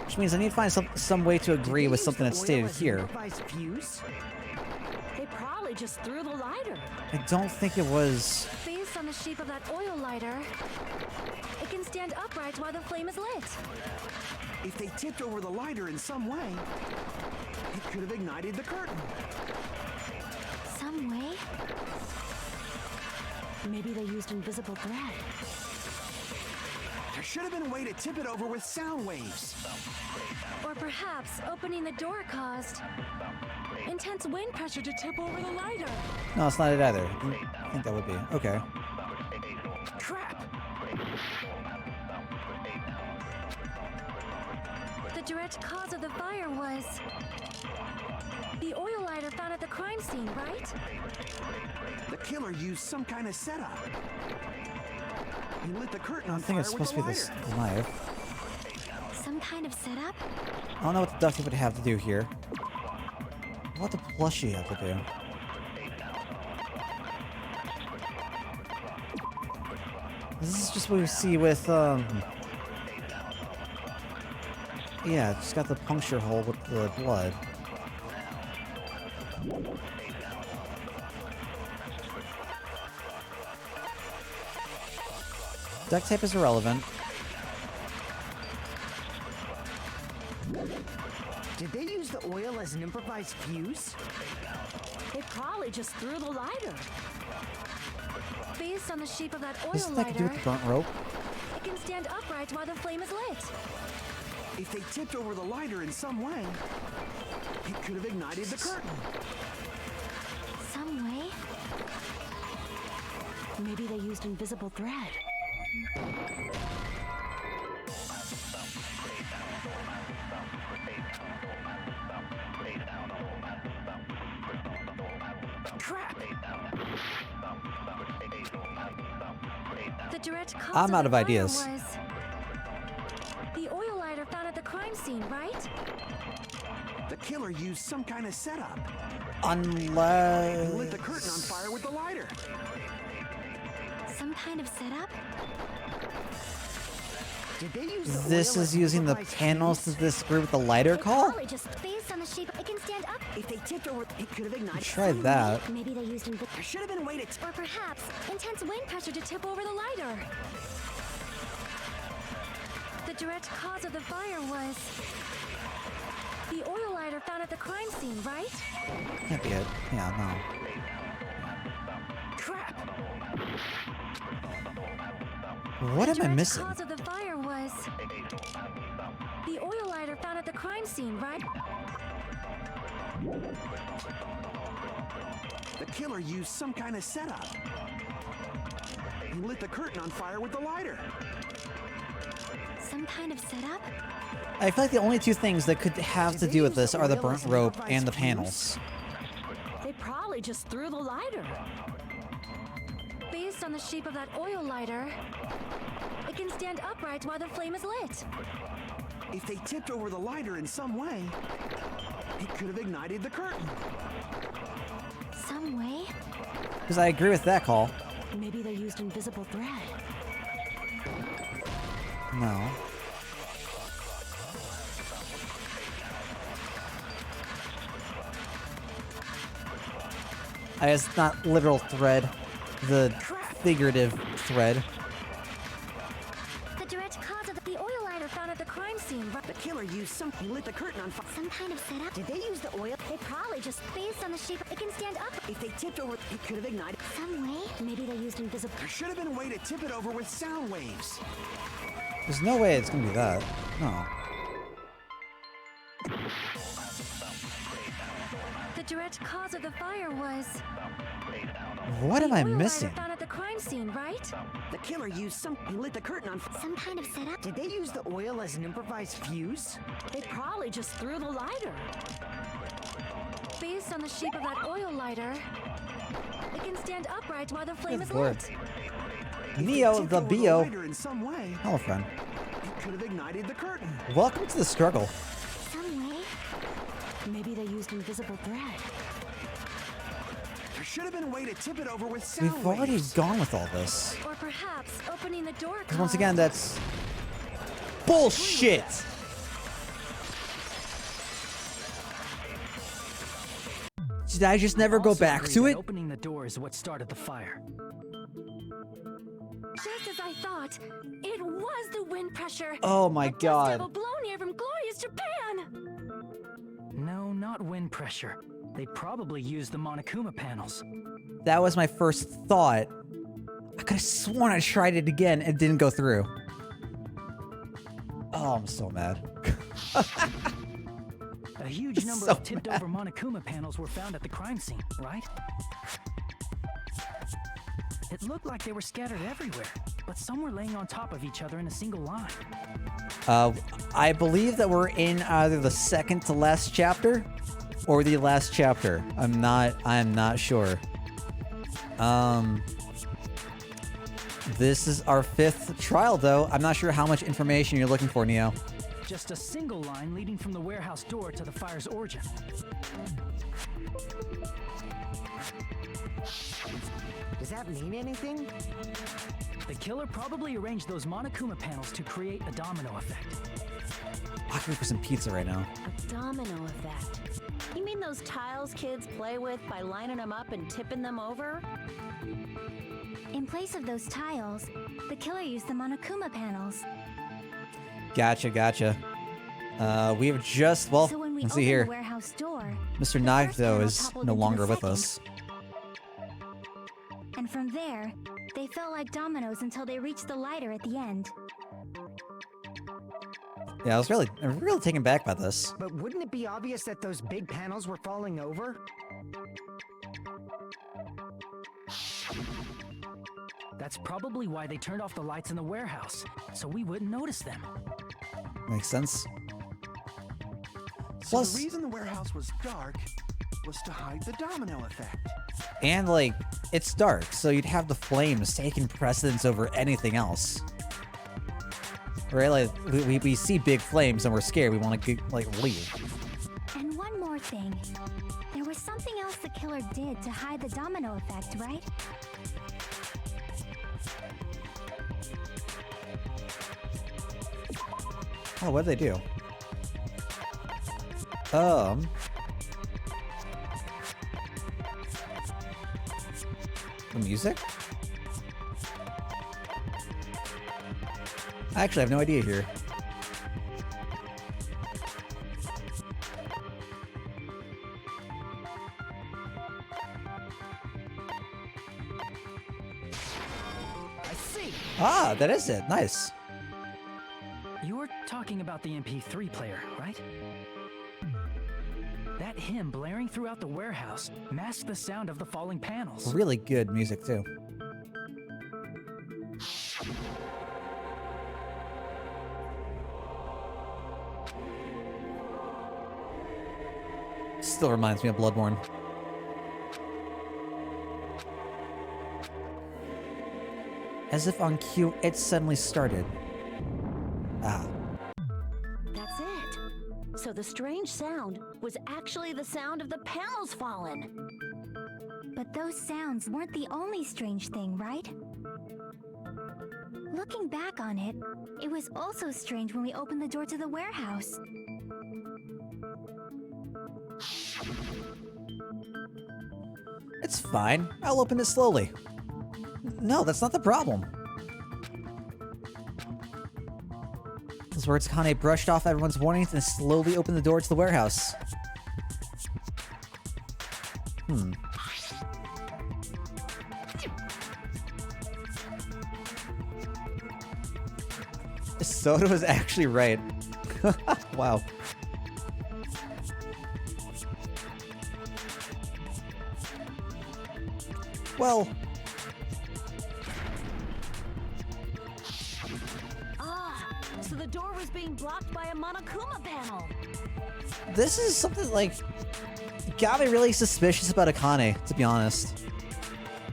Which means I need to find some way to agree with Did they something use that's the oil stated as an here. improvised fuse? They probably just threw the lighter. I don't think it was. Based on the shape of that oil lighter, it can stand upright while the flame is lit. If they tipped over the lighter in some way, it could have ignited the curtain. Some way. Maybe they used invisible thread. There should have been a way to tip it over with sound waves. Or perhaps opening the door caused intense wind pressure to tip over the lighter. No, it's not it either. I think that would be. Okay. Crap! The direct cause of the fire was the oil lighter found at the crime scene, right? The killer used some kind of setup. He lit the curtain I on don't think fire it's with supposed the to be lighter. this knife. Some kind of setup. I don't know what the duct tape would have to do here. What the plushie have to do? This is just what we see with, yeah, it's got the puncture hole with the blood. Duct tape is irrelevant. Did they use the oil as an improvised fuse? They probably just threw the lighter. Based on the shape of that oil Doesn't that have to do lighter, with the burnt rope? it can stand upright while the flame is lit. If they tipped over the lighter in some way, it could have ignited the curtain. Some way. Maybe they used invisible thread. Crap! The direct cause I'm out the of fire ideas. was the oil lighter found at the crime scene, right? The killer used some kind of setup. He Unless... lit the curtain on fire with the lighter. Some kind of setup. Did they use the This oil is as using the improvised panels to fuse? this group with the lighter call? Probably just based on the shape. It can stand up. If they tipped over, it could have ignited. Try that. Maybe they used There should have been a way to. or perhaps intense wind pressure to tip over the lighter. The direct cause of the fire was the oil lighter found at the crime scene, right? Can't be it. Yeah, no. Crap! What am I direct missing? cause of the fire was the oil lighter found at the crime scene, right? The killer used some kind of setup. He lit the curtain on fire with the lighter. Some kind of setup? I feel like the only two things that could have to do with this are the burnt rope and the panels. They probably just threw the lighter. Based on the shape of that oil lighter, it can stand upright while the flame is lit. If they tipped over the lighter in some way, it could have ignited the curtain. Some way? Because I agree with that call. Maybe they used invisible thread. No. It's not literal thread, the figurative thread. The direct cause of the oil lighter found at the crime scene, right? The killer used some. He lit the curtain on fire. Some kind of setup? Did they use the oil? They probably just based on the shape. It can stand up. If they tipped over, it could have ignited. Some way? Maybe they used invisible. There should have been a way to tip it over with sound waves. There's no way it's gonna be that. No. The direct cause of the fire was What am the I oil lighter missing? found at the crime scene, right? The killer used some. He lit the curtain on fire. Some kind of setup? Did they use the oil as an improvised fuse? They probably just threw the lighter. Based on the shape of that oil lighter, it can stand upright while the flame Good is lord. lit. Neo Tipped the over Bio. lighter in some way, Hello, friend. it could have ignited the curtain. Welcome to the struggle. Some way? Maybe they used invisible thread. There should have been a way to tip it over with sound We've already waves. gone with all this. Or perhaps opening the door. Because once again, that's bullshit. Did I just never go Also back agree to that it? Opening the door is what started the fire. Just as I thought, it was the wind pressure. Oh my That must have god. a blow near from glorious Japan. No, not wind pressure. They probably used the Monokuma panels. That was my first thought. I could have sworn I tried it again and didn't go through. Oh, I'm so mad. A huge number So of tipped-over Monokuma panels were found at the crime scene, right? It looked like they were scattered everywhere, but some were laying on top of each other in a single line. I believe that we're in either the second to last chapter or the last chapter. I'm not sure. This is our 5th trial though. I'm not sure how much information you're looking for, Neo. Just a single line leading from the warehouse door to the fire's origin. Does that mean anything? The killer probably arranged those Monokuma panels to create a domino effect. I'm hungry for some pizza right now. A domino effect. You mean those tiles kids play with by lining them up and tipping them over? In place of those tiles, the killer used the Monokuma panels. Gotcha. We have just, well, So when we let's opened see here. the warehouse door, Mr. the first Nagito panel is toppled no into the longer with second. us. And from there, they felt like dominoes until they reached the lighter at the end. Yeah, I'm really taken back by this. But wouldn't it be obvious that those big panels were falling over? That's probably why they turned off the lights in the warehouse, so we wouldn't notice them. Makes sense. So Plus, the reason the warehouse was dark was to hide the domino effect. and like, it's dark, so you'd have the flames taking precedence over anything else. Right? Like, we see big flames and we're scared. We want to, like, leave. And one more thing. There was something else the killer did to hide the domino effect, right? Oh, what did they do? The music? I actually have no idea here. I see. Ah, that is it. Nice. You're talking about the MP3 player, right? That hymn blaring throughout the warehouse masked the sound of the falling panels. Really good music, too. Still reminds me of Bloodborne. As if on cue, it suddenly started. Ah. That's it. So the strange sound was actually the sound of the panels falling. But those sounds weren't the only strange thing, right? Looking back on it, it was also strange when we opened the door to the warehouse. It's fine. I'll open it slowly. No, that's not the problem. Those words Kane brushed off everyone's warnings and slowly opened the door to the warehouse. Soda was actually right. Wow. Well... So the door was being blocked by a Monokuma panel. This is something, like, got me really suspicious about Akane, to be honest.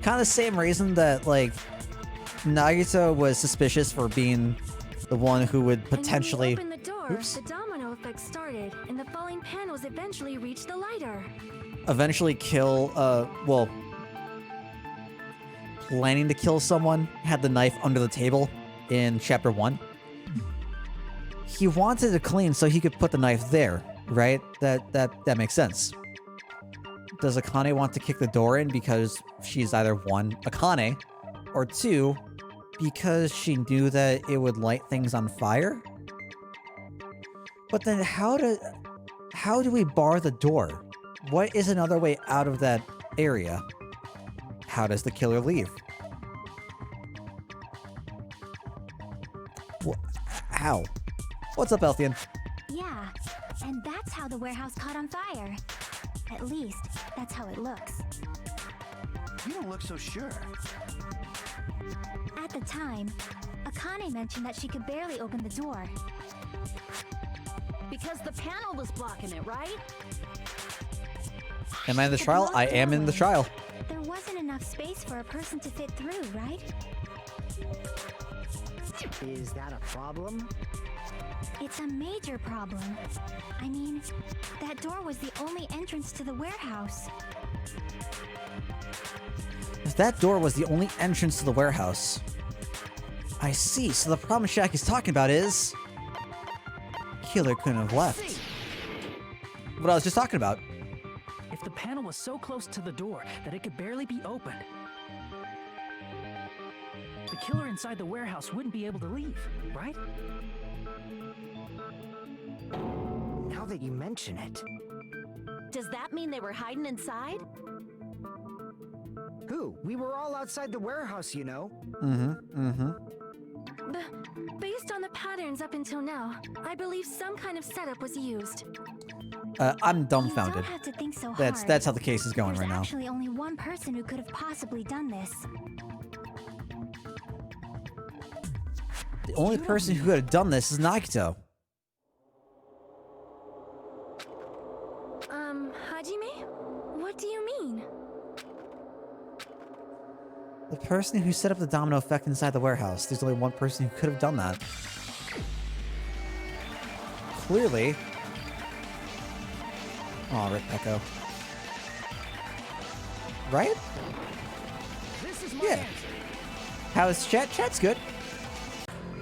Kind of the same reason that, like, Nagito was suspicious for being the one who would potentially... And when we opened the door, the domino effect started, and the falling panels eventually reached the lighter. Eventually kill, well... planning to kill someone, had the knife under the table in Chapter 1. He wanted to clean so he could put the knife there, right? That makes sense. Does Akane want to kick the door in because she's either one, Akane, or two, because she knew that it would light things on fire? But then how do we bar the door? What is another way out of that area? How does the killer leave? How? What's up, Elfian? Yeah, and that's how the warehouse caught on fire. At least, that's how it looks. You don't look so sure. At the time, Akane mentioned that she could barely open the door. Because the panel was blocking it, right? Am I in the But trial? not I am in the doorway. trial. There wasn't enough space for a person to fit through, right? Is that a problem? It's a major problem. I mean, that door was the only entrance to the warehouse. If that door was the only entrance to the warehouse. I see, so the problem Shaki's talking about is... Killer couldn't have left. What I was just talking about. If the panel was so close to the door that it could barely be opened, the killer inside the warehouse wouldn't be able to leave, right? Now that you mention it. Does that mean they were hiding inside? Who? We were all outside the warehouse, you know. Based on the patterns up until now, I believe some kind of setup was used. I'm You dumbfounded. don't have to think so hard. That's how the case is going There's right now. actually only one person who could have possibly done this. The only person who could have done this is Nagito. Hajime? What do you mean? The person who set up the domino effect inside the warehouse. There's only one person who could have done that. Clearly. Aw, Rip Echo. Right? This is my Yeah. answer. How's chat? Chat's good.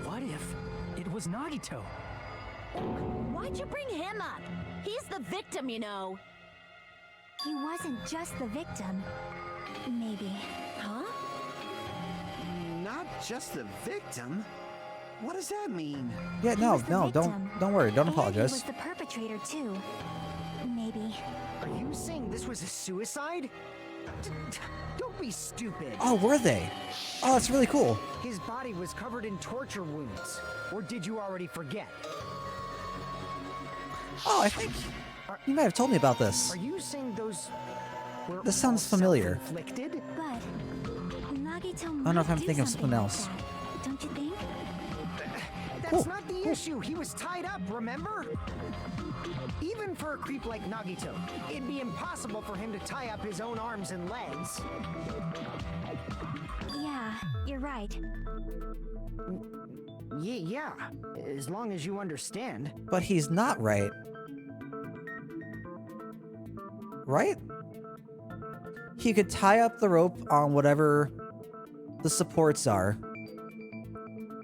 What if it was Nagito? Why'd you bring him up? He's the victim, you know. He wasn't just the victim. Maybe. Huh? Not just the victim? What does that mean? Yeah, He no, was the no, victim. don't worry, don't And apologize. he was the perpetrator too. Maybe. Are you saying this was a suicide? Don't be stupid. Oh, were they? Oh, that's really cool. His body was covered in torture wounds. Or did you already forget? Oh, I think you might have told me about this. Are you saying those were This sounds all familiar. self-inflicted? But Nagito I don't know if might I'm do thinking of something like else. that, don't you think? That's Cool. not the issue. He was tied up, remember? Even for a creep like Nagito, it'd be impossible for him to tie up his own arms and legs. Yeah, you're right. Yeah, as long as you understand. But he's not right. Right? He could tie up the rope on whatever the supports are.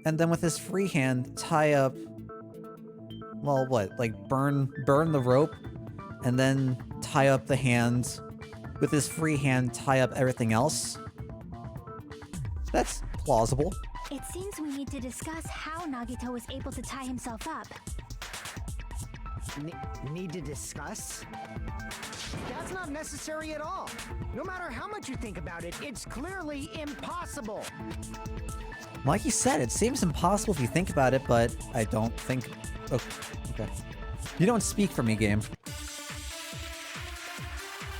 And then with his free hand, tie up... Well, what? Like, burn the rope, and then tie up the hand. With his free hand, tie up everything else? That's plausible. It seems we need to discuss how Nagito was able to tie himself up. Need to discuss? That's not necessary at all. No matter how much you think about it, it's clearly impossible. Like you said, it seems impossible if you think about it, but I don't think... Oh, okay. You don't speak for me, game.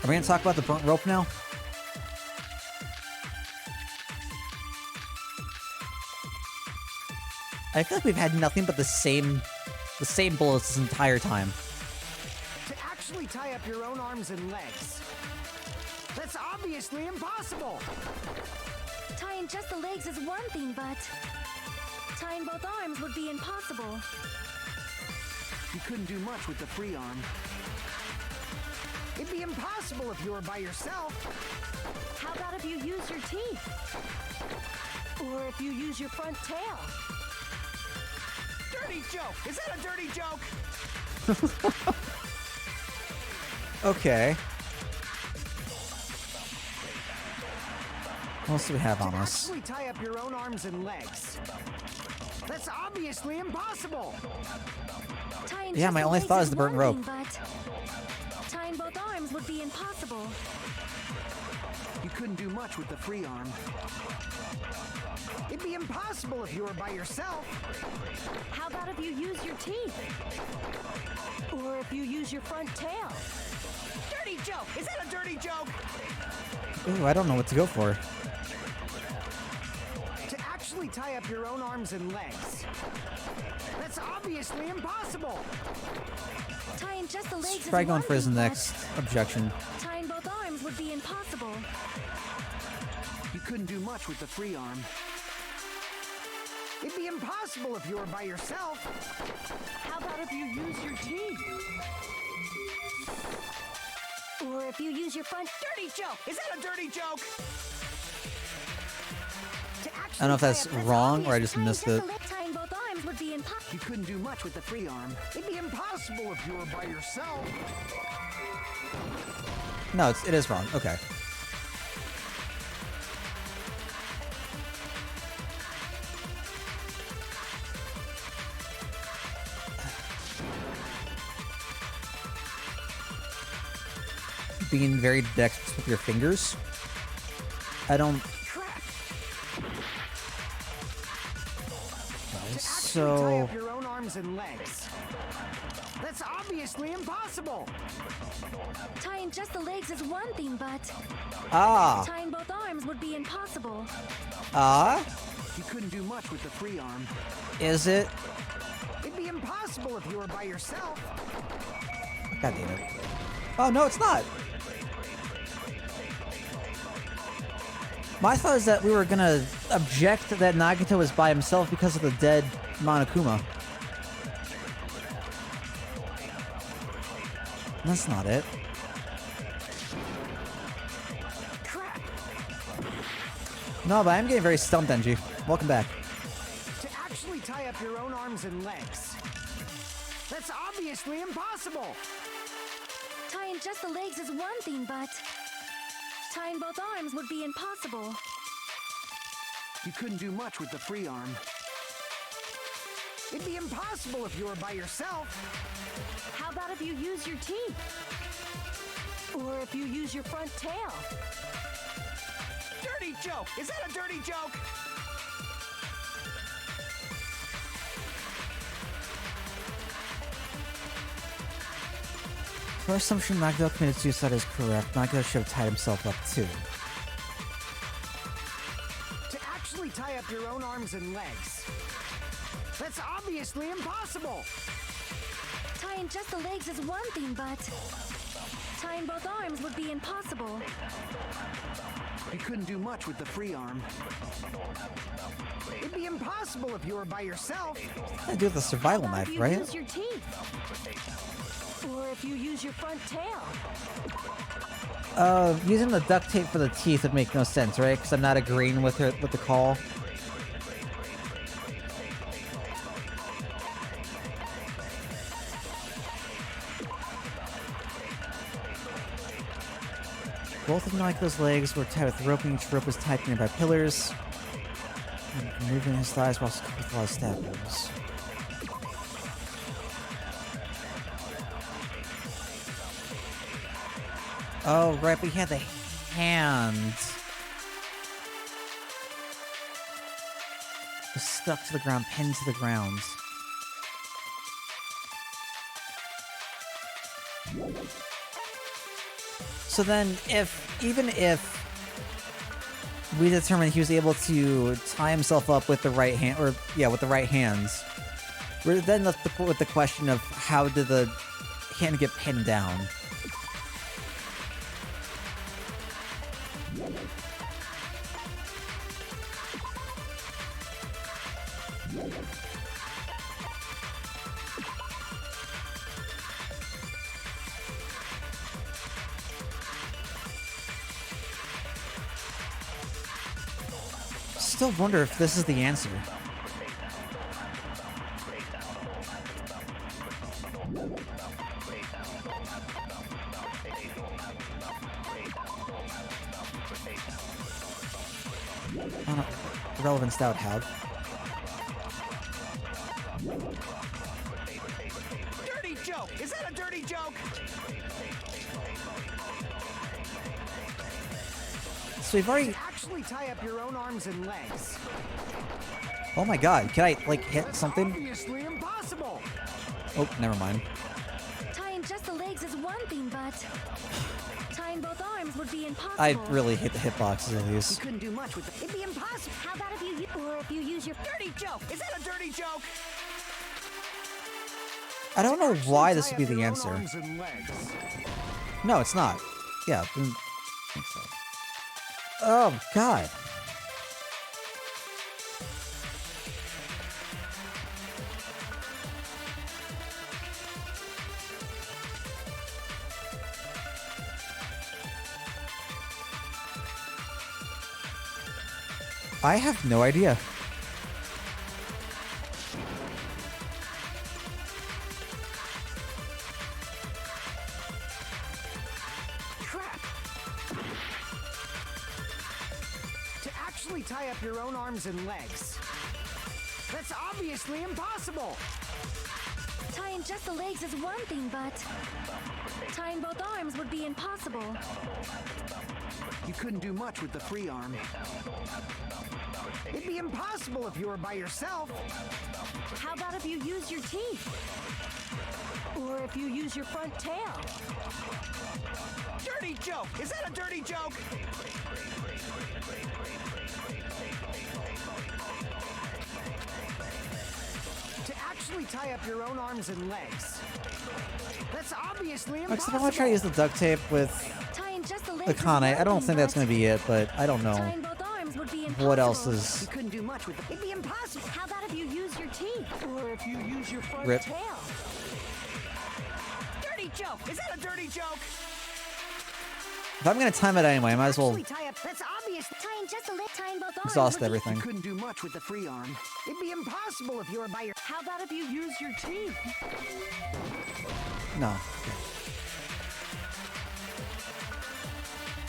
Are we gonna talk about the burnt rope now? I feel like we've had nothing but the same bullets this entire time. To actually tie up your own arms and legs. That's obviously impossible. Tying just the legs is one thing, but tying both arms would be impossible. You couldn't do much with the free arm. It'd be impossible if you were by yourself. How about if you use your teeth? Or if you use your front tail? Dirty joke! Is that a dirty joke? Okay. What else do we have on us? Actually tie up your own arms and legs. That's obviously impossible. Tying Yeah, just my the only legs thought is the burnt one rope. thing, but tying both arms would be impossible. You couldn't do much with the free arm. It'd be impossible if you were by yourself. How about if you use your teeth? Or if you use your front tail? Dirty joke! Is that a dirty joke? Ooh, I don't know what to go for. To actually tie up your own arms and legs. That's obviously impossible. Tying just the legs Try is going one for his thing, but next objection. tying both arms would be impossible. You couldn't do much with the free arm. It'd be impossible if you were by yourself. How about if you use your teeth? Or if you use your front... Dirty joke! Is that a dirty joke? I don't know if that's wrong or I just missed it. Tying both arms would be impossible. You couldn't do much with the free arm. It'd be impossible if you were by yourself. No, it is wrong. Okay. Being very dexterous with your fingers. I don't... Tie So... up your own arms and legs. That's obviously impossible. Tying just the legs is one thing, but Ah! tying both arms would be impossible. Ah? You couldn't do much with the free arm. Is it? It'd be impossible if you were by yourself. God damn it. Oh, no, it's not! My thought is that we were gonna object that Nagito was by himself because of the dead Monokuma. That's not it. Crap. No, but I'm getting very stumped, NG. Welcome back. To actually tie up your own arms and legs. That's obviously impossible. Tying just the legs is one thing, but tying both arms would be impossible. You couldn't do much with the free arm. It'd be impossible if you were by yourself. How about if you use your teeth? Or if you use your front tail? Dirty joke! Is that a dirty joke? First assumption Nagito committed suicide is correct. Nagito should have tied himself up too. To actually tie up your own arms and legs. That's obviously impossible. Tying just the legs is one thing, but tying both arms would be impossible. You couldn't do much with the free arm. It'd be impossible if you were by yourself. I do with the survival How about knife, if you right? use your teeth? Or if you use your front tail? Using the duct tape for the teeth would make no sense, right? Because I'm not agreeing with her with the call. Both of Nagito's legs were tied with rope, and each rope was tied nearby pillars. And moving his thighs while covered with a lot of stab wounds. Oh, right, but he had the hand. Was stuck to the ground, pinned to the ground. So then, even if we determine he was able to tie himself up with the right hand, or yeah, with the right hands, we're then left with the question of how did the hand get pinned down? Still wonder if this is the answer. I don't know. The relevance that would have. Dirty joke! Is that a dirty joke? So we've already. Actually tie up your own arms and legs. Oh my god, can I, like, hit something? Obviously impossible. Oh, never mind. Tying just the legs is one thing, but tying both arms would be impossible. I really hate the hitboxes of You these. couldn't do much with the... It'd be impossible. How about if you use your Dirty joke! Is that a dirty joke? I don't know why this Tie would up be the your own answer. arms and legs. No, it's not. Yeah, then, I think so. Oh, God. I have no idea. Crap. To actually tie up your own arms and legs. That's obviously impossible. tying just the legs is one thing, but tying both arms would be impossible. You couldn't do much with the free arm. It'd be impossible if you were by yourself. How about if you use your teeth? Or if you use your front tail? Dirty joke! Is that a dirty joke? To actually tie up your own arms and legs. That's obviously Except impossible. I want to try to use the duct tape with Tying just the legs is Akane. I one don't thing, think that's but going to be it, but I don't know. tying both arms would be impossible. What else is... You couldn't do much with the... It'd be impossible. How about if you use your teeth? Or if you use your front Rip. tail? Dirty joke! Is that a dirty joke? If I'm gonna time it anyway, I might as well Actually tie up. That's obvious. Tying just a tying both arms. exhaust would be- everything. You couldn't do much with the free arm. It'd be impossible if you were by your. How about if you use your teeth? No.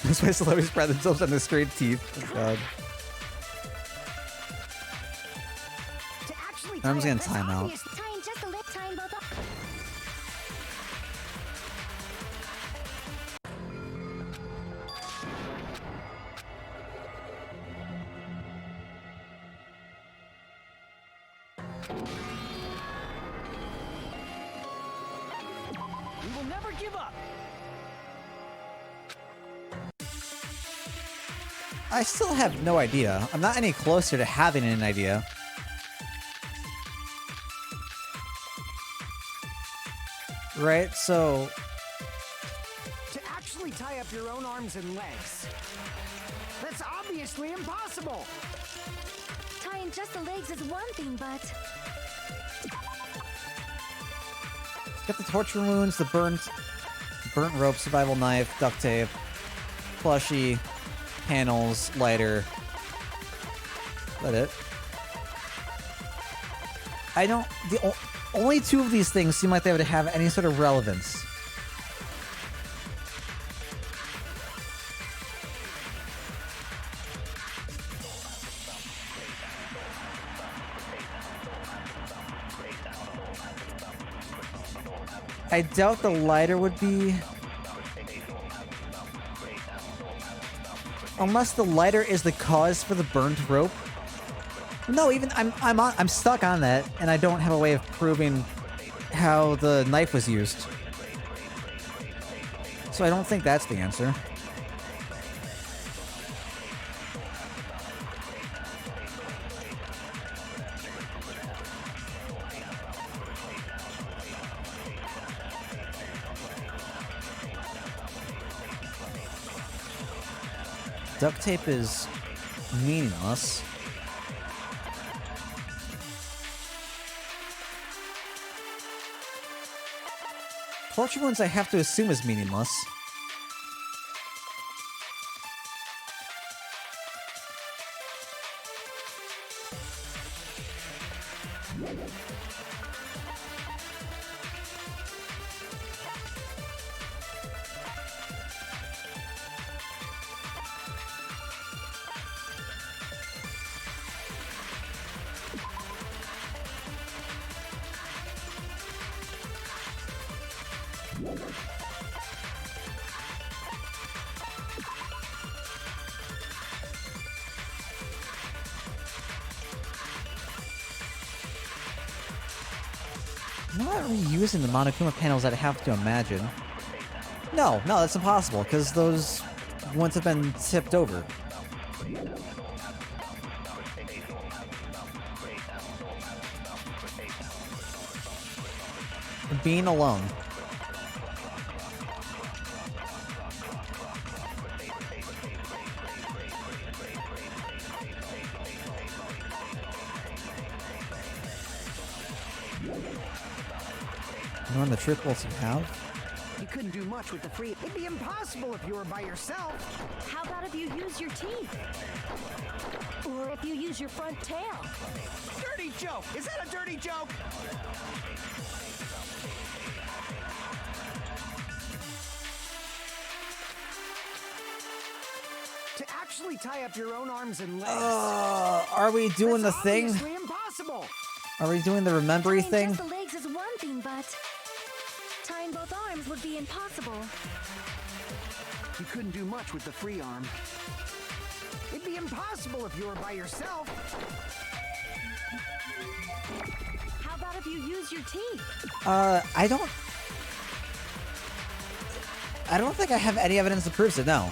This way celebrities pride themselves on their straight teeth. Oh, God. To actually I'm just tie gonna up, that's time out. obvious. Tying just a tying both arms. We will never give up. I still have no idea. I'm not any closer to having an idea. Right, so... To actually tie up your own arms and legs. That's obviously impossible. Tying just the legs is one thing, but Got the torture wounds, the burnt rope, survival knife, duct tape, plushie, panels, lighter. Is that it? I don't... Only two of these things seem like they would have any sort of relevance. I doubt the lighter would be... Unless the lighter is the cause for the burnt rope. No, even I'm stuck on that, and I don't have a way of proving how the knife was used. So I don't think that's the answer. Duct tape is meaningless. Torture wounds I have to assume is meaningless. I'm not reusing the Monokuma panels that I have to imagine. No, that's impossible, because those wouldn't have been tipped over. Being alone. You know the truth will have? You couldn't do much with the free. It'd be impossible if you were by yourself. How about if you use your teeth? Or if you use your front tail? Dirty joke! Is that a dirty joke? To actually tie up your own arms and legs. Are we doing That's the thing? obviously impossible. Are we doing the remembery tying thing? just the legs is one thing, but tying both arms would be impossible. You couldn't do much with the free arm. It'd be impossible if you were by yourself. How about if you use your teeth? I don't think I have any evidence that proves it, no.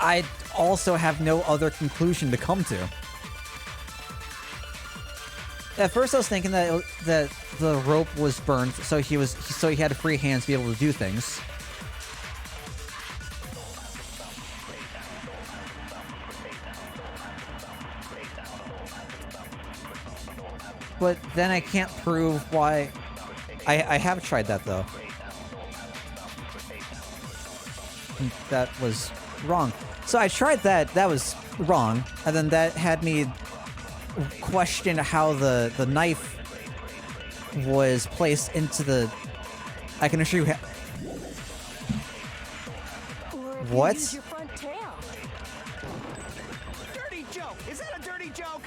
I also have no other conclusion to come to. At first I was thinking that the rope was burnt, so he had free hands to be able to do things. But then I can't prove why. I have tried that though. that was wrong. So I tried that. That was wrong. And then that had me question how the knife was placed into the... I can assure you... What? Use your front tail. Dirty joke! Is that a dirty joke?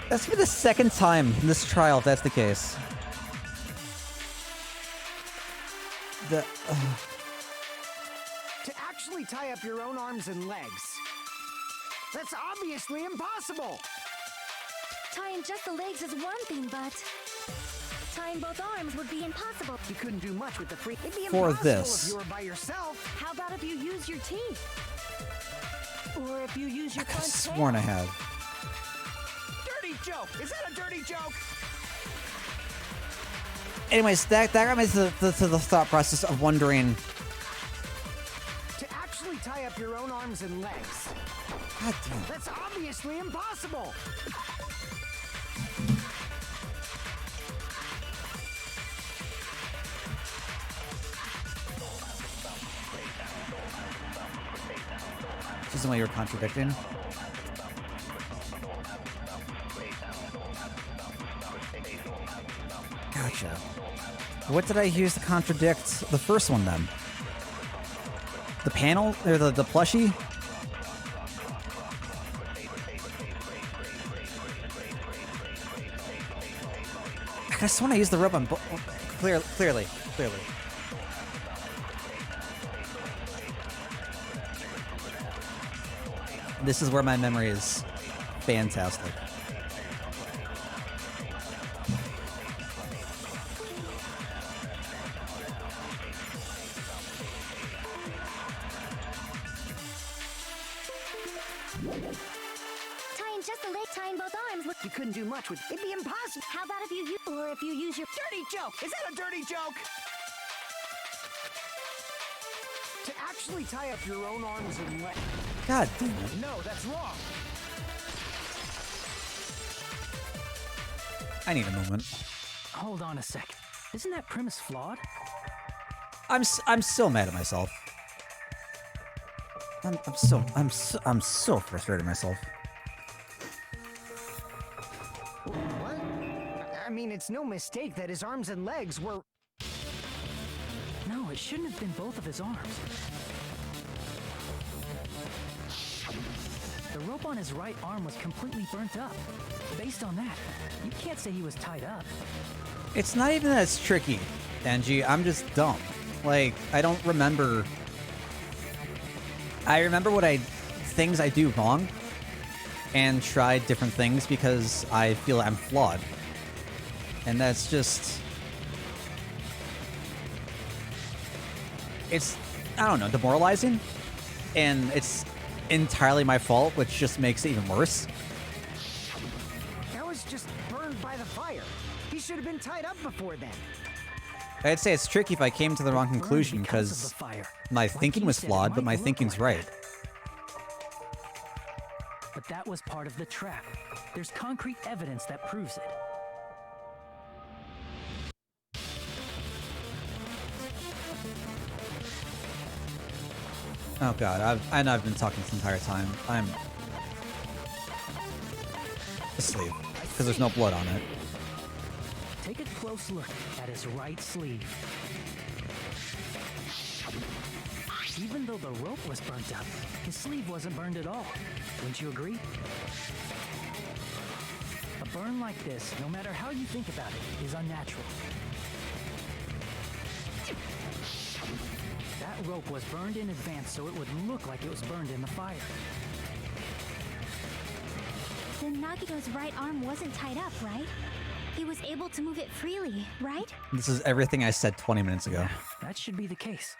That's for the second time in this trial, if that's the case. To actually tie up your own arms and legs. That's obviously impossible. Tying just the legs is one thing, but tying both arms would be impossible. You couldn't do much with the free. It'd be For impossible this. if you were by yourself. How about if you use your teeth? Or if you use your I could have front tail? sworn I had. Dirty joke! Is that a dirty joke? Anyways, that got me to the thought process of wondering... To actually tie up your own arms and legs. God damn. That's obviously impossible. This isn't what you were contradicting. Gotcha. What did I use to contradict the first one then? The panel? Or the plushie? I just want to use the rope on clearly. This is where my memory is fantastic. Tying just the leg, tying both arms would... You couldn't do much with. It'd be impossible. How about if you use... Or if you use your... Dirty joke! Is that a dirty joke? To actually tie up your own arms and legs. God damn it. No, that's wrong. I need a moment. Hold on a sec. Isn't that premise flawed? I'm so mad at myself. I'm so frustrated at myself. What? I mean, it's no mistake that his arms and legs were... No, it shouldn't have been both of his arms. The rope on his right arm was completely burnt up. Based on that, you can't say he was tied up. It's not even that it's tricky, Angie. I'm just dumb. Like, I don't remember... I remember things I do wrong and try different things because I feel I'm flawed. And that's just... It's, I don't know, demoralizing. And it's entirely my fault, which just makes it even worse. That was just burned by the fire. He should have been tied up before then. I'd say it's tricky if I came to the wrong Burned conclusion because because of the fire. my Like thinking you was said, it flawed, but might my look thinking's like right. it. But that was part of the trap. There's concrete evidence that proves it. Oh god, I know I've been talking this entire time. I'm asleep because there's no blood on it. Take a close look at his right sleeve. Even though the rope was burnt up, his sleeve wasn't burned at all. Wouldn't you agree? A burn like this, no matter how you think about it, is unnatural. That rope was burned in advance so it would look like it was burned in the fire. Then Nagito's right arm wasn't tied up, right? He was able to move it freely, right? This is everything I said 20 minutes ago. That should be the case.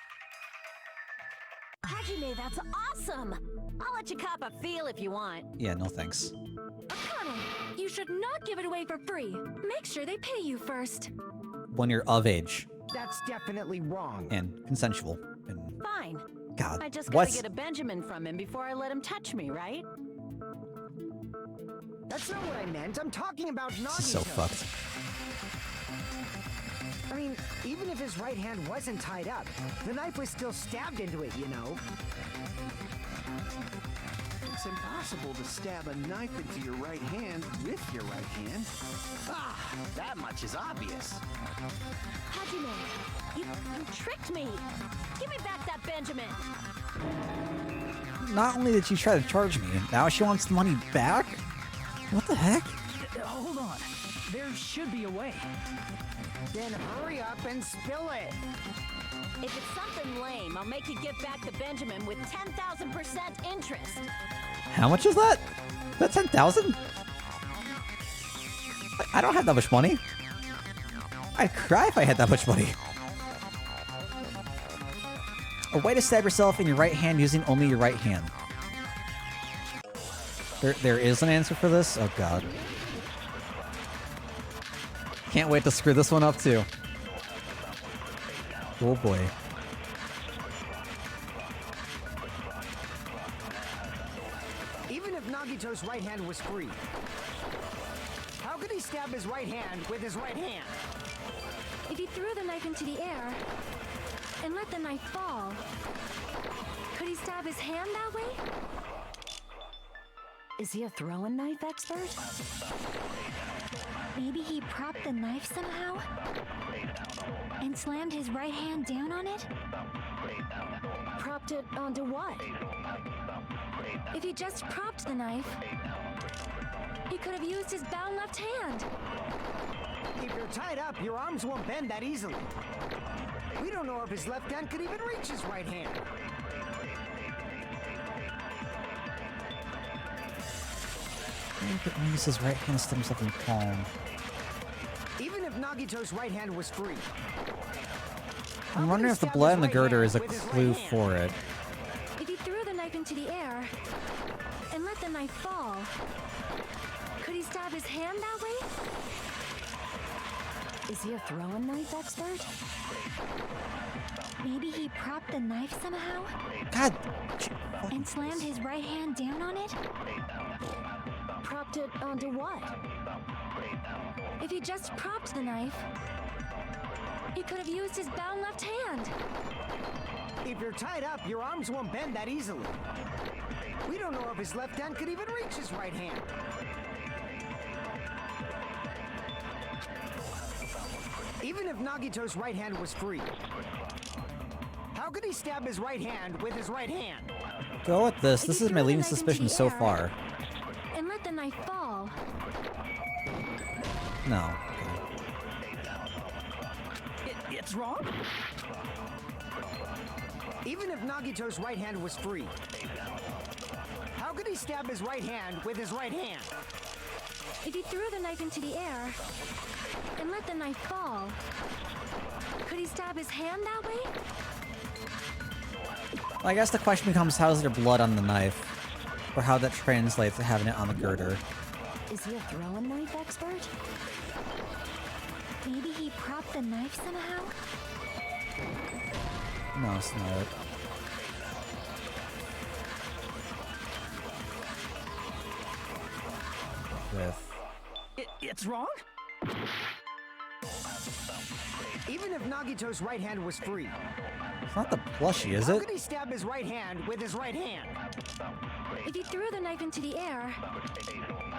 Hajime, that's awesome! I'll let you cop a feel if you want. Yeah, no thanks. Akane, you should not give it away for free. Make sure they pay you first. When you're of age That's definitely wrong. and consensual. And Fine. God, I just gotta what's get a Benjamin from him before I let him touch me, right? That's not what I meant. I'm talking about Nagito. This is so fucked. I mean, even if his right hand wasn't tied up, the knife was still stabbed into it, you know? It's impossible to stab a knife into your right hand with your right hand. Ah, that much is obvious. Hajime, you tricked me. Give me back that Benjamin. Not only did she try to charge me, now she wants the money back? What the heck? Hold on. There should be a way. Then hurry up and spill it. If it's something lame, I'll make you give back the Benjamin with 10,000% interest. How much is that? That's 10,000? I don't have that much money. I'd cry if I had that much money. A way to stab yourself in your right hand using only your right hand. There is an answer for this? Oh god. Can't wait to screw this one up too. Oh boy. Even if Nagito's right hand was free, how could he stab his right hand with his right hand? If he threw the knife into the air and let the knife fall, could he stab his hand that way? Is he a throwing knife expert? Maybe he propped the knife somehow and slammed his right hand down on it? Propped it onto what? If he just propped the knife, he could have used his bound left hand. If you're tied up, your arms won't bend that easily. We don't know if his left hand could even reach his right hand. Maybe he uses his right hand to stab himself in the palm. Even if Nagito's right hand was free, I'm wondering if the blood in the girder is a clue for it. If he threw the knife into the air and let the knife fall, could he stab his hand that way? Is he a throwing knife expert? Maybe he propped the knife somehow God. and slammed his right hand down on it? Propped it onto what? If he just propped the knife, he could have used his bound left hand. if you're tied up, your arms won't bend that easily. We don't know if his left hand could even reach his right hand. Even if Nagito's right hand was free, how could he stab his right hand with his right hand? Go with this. This is my leading suspicion so far. And let the knife fall. No. It's wrong? Even if Nagito's right hand was free, how could he stab his right hand with his right hand? If he threw the knife into the air and let the knife fall, could he stab his hand that way? Well, I guess the question becomes, how is there blood on the knife? Or how that translates to having it on the girder. Is he a throwing knife expert? Maybe he propped the knife somehow? No, it's not. With. It's wrong? Even if Nagito's right hand was free, It's not the plushie, is how it? could he stab his right hand with his right hand? If he threw the knife into the air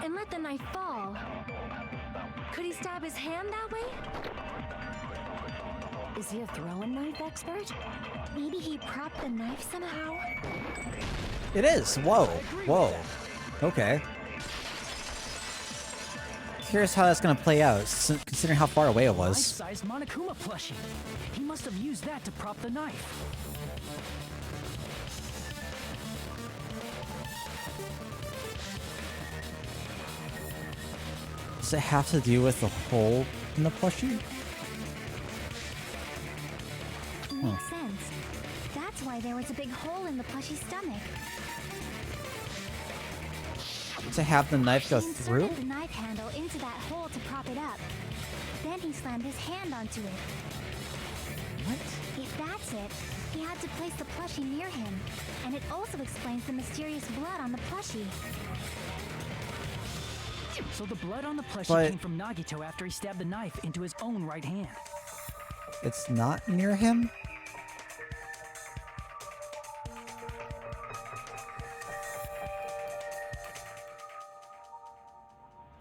and let the knife fall, could he stab his hand that way? Is he a throwing knife expert? Maybe he propped the knife somehow? It is. Whoa. Whoa. Okay. Here's how that's gonna play out, considering how far away it was. Life-sized Monokuma plushie. He must have used that to prop the knife. Does it have to do with the hole in the plushie? Makes sense. That's why there was a big hole in the plushie's stomach. To have the knife go He through? inserted the knife handle into that hole to prop it up. Then he slammed his hand onto it. What? If that's it, he had to place the plushie near him. And it also explains the mysterious blood on the plushie. So the blood on the plushie But- came from Nagito after he stabbed the knife into his own right hand. It's not near him?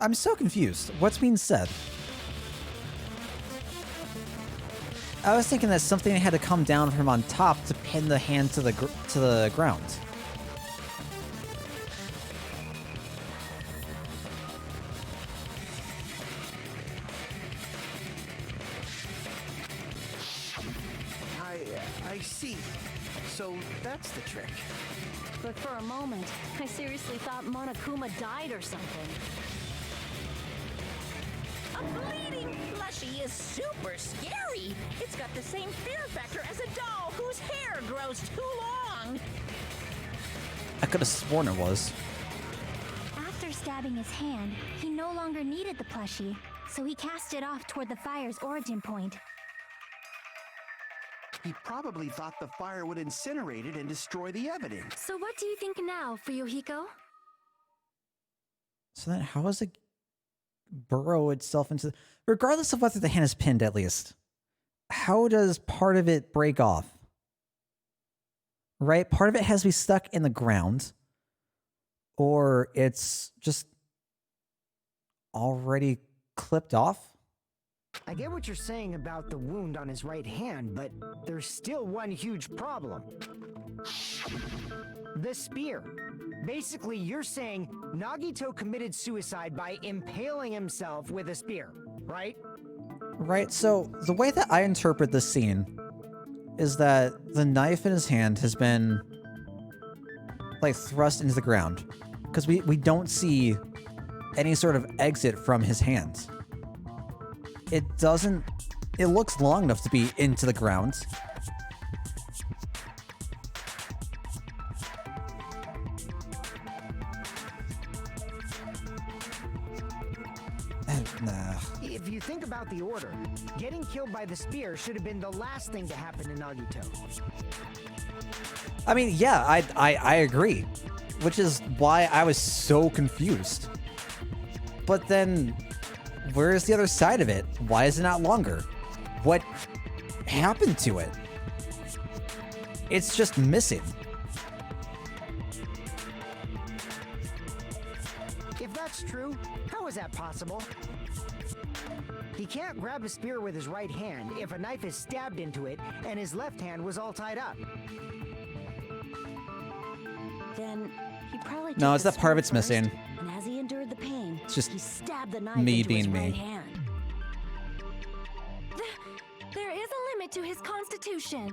I'm so confused. What's being said? I was thinking that something had to come down from on top to pin the hand to the ground. I see. So that's the trick. But for a moment, I seriously thought Monokuma died or something. A bleeding plushie is super scary. It's got the same fear factor as a doll whose hair grows too long. I could have sworn it was. After stabbing his hand, he no longer needed the plushie, so he cast it off toward the fire's origin point. He probably thought the fire would incinerate it and destroy the evidence. So what do you think now, Fuyuhiko? So then how does it burrow itself into... Regardless of whether the hand is pinned, at least. How does part of it break off? Right? Part of it has to be stuck in the ground. Or it's just already clipped off? I get what you're saying about the wound on his right hand, but there's still one huge problem. The spear. Basically, you're saying Nagito committed suicide by impaling himself with a spear, right? Right, so the way that I interpret this scene is that the knife in his hand has been, like, thrust into the ground. Because we don't see any sort of exit from his hand. It doesn't... It looks long enough to be into the ground. Nah. If you think about the order, getting killed by the spear should have been the last thing to happen to Nagito. I mean, yeah, I agree. Which is why I was so confused. But then, where's the other side of it? Why is it not longer? What happened to it? It's just missing. If that's true, how is that possible? He can't grab a spear with his right hand if a knife is stabbed into it and his left hand was all tied up. Then he probably No, took it's the that part of spear it's first, missing. And as he endured the pain, It's just he stabbed the knife me into his being me. right hand. There is a limit to his constitution.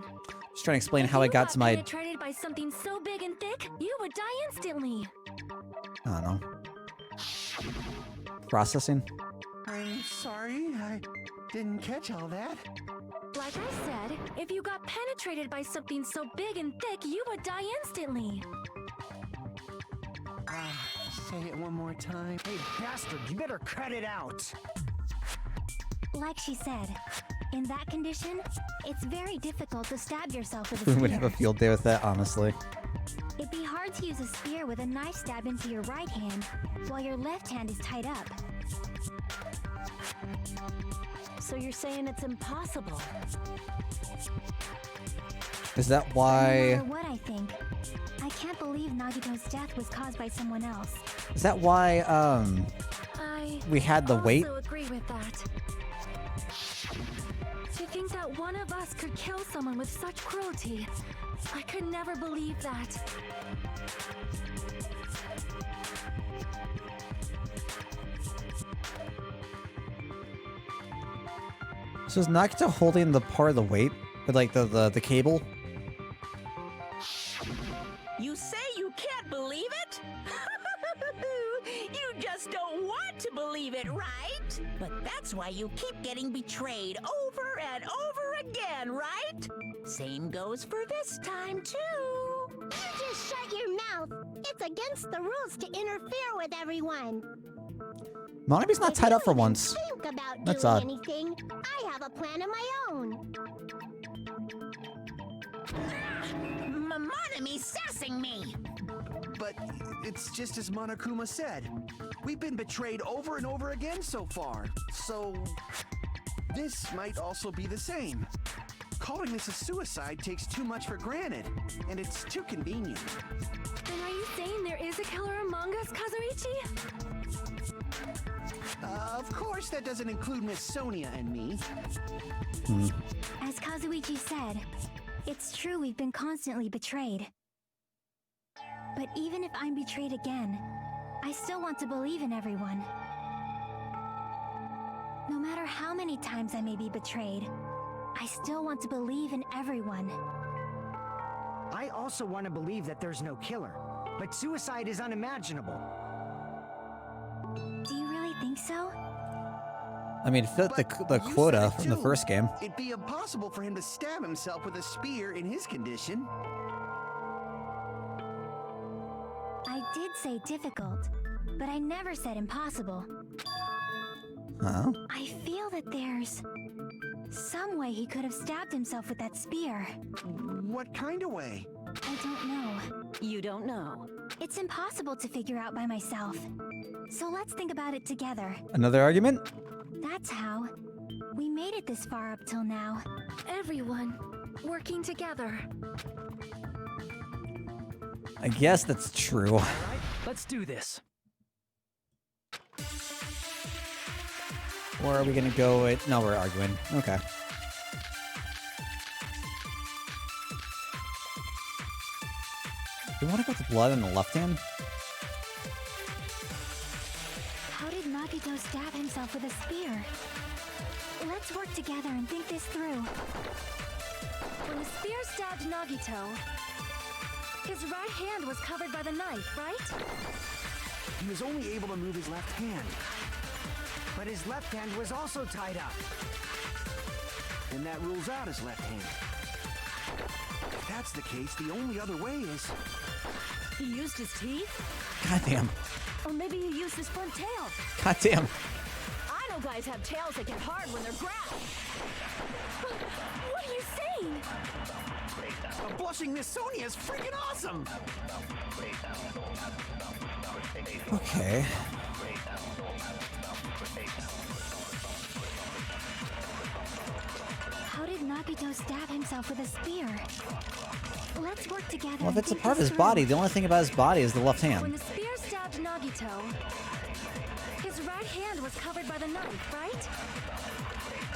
Just trying to explain If how I you got to my... penetrated by something so big and thick, you would die instantly. I don't know. Processing? I'm sorry, I didn't catch all that. Like I said, if you got penetrated by something so big and thick, you would die instantly. Say it one more time. Hey, bastard, you better cut it out. Like she said, in that condition, it's very difficult to stab yourself with a We spear. would have a field day with that, honestly. It'd be hard to use a spear with a knife stab into your right hand while your left hand is tied up. So you're saying it's impossible? Is that No why... matter what I think, I can't believe Nagito's death was caused by someone else. Is that why, I we had the weight? also agree with that. To think that one of us could kill someone with such cruelty, I could never believe that. So is Nagito holding the part of the weight? Or like the cable? You say you can't believe it? You just don't want to believe it, right? But that's why you keep getting betrayed over and over again, right? Same goes for this time, too. You just shut your mouth. It's against the rules to interfere with everyone. Monobi's not tied up for once. Think about That's doing odd. anything. I have a plan of my own. Monomi sassing me. but it's just as Monokuma said. We've been betrayed over and over again so far, so this might also be the same. Calling this a suicide takes too much for granted, and it's too convenient. Then are you saying there is a killer among us, Kazuichi? Of course, that doesn't include Miss Sonia and me. As Kazuichi said, it's true we've been constantly betrayed. But even if I'm betrayed again, I still want to believe in everyone. No matter how many times I may be betrayed, I still want to believe in everyone. I also want to believe that there's no killer, but suicide is unimaginable. Do you really think so? I mean, fit the You quota said it from the too. first game. It'd be impossible for him to stab himself with a spear in his condition. I did say difficult, but I never said impossible. Huh? I feel that there's some way he could have stabbed himself with that spear. What kind of way? I don't know. You don't know. It's impossible to figure out by myself. So let's think about it together. Another argument? That's how. We made it this far up till now. Everyone working together. I guess that's true. Alright, let's do this. Or are we gonna go with... No, we're arguing. Okay. You want to go with blood on the left hand? How did Nagito stab himself with a spear? Let's work together and think this through. When the spear stabbed Nagito, his right hand was covered by the knife, right? He was only able to move his left hand. But his left hand was also tied up. And that rules out his left hand. If that's the case, the only other way is... He used his teeth? Goddamn. Or maybe he used his front tail. Goddamn. I know guys have tails that get hard when they're grabbed. What are you saying? A blushing Miss Sonia is freaking awesome! Okay. How did Nagito stab himself with a spear? Let's work together. Well, if and it's a think part of this his through. body, the only thing about his body is the left When hand. the spear stabbed Nagito, his right hand was covered by the knife, right?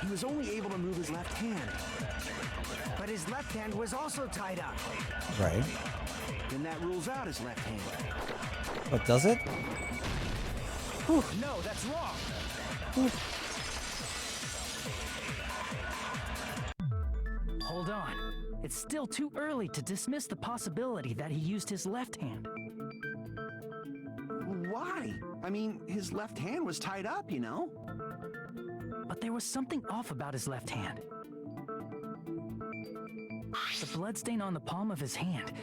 He was only able to move his left hand. But his left hand was also tied up. Right. And that rules out his left hand. But does it? No, that's wrong. Hold on. It's still too early to dismiss the possibility that he used his left hand. Why? I mean, his left hand was tied up, you know? But there was something off about his left hand. The bloodstain on the palm of his hand.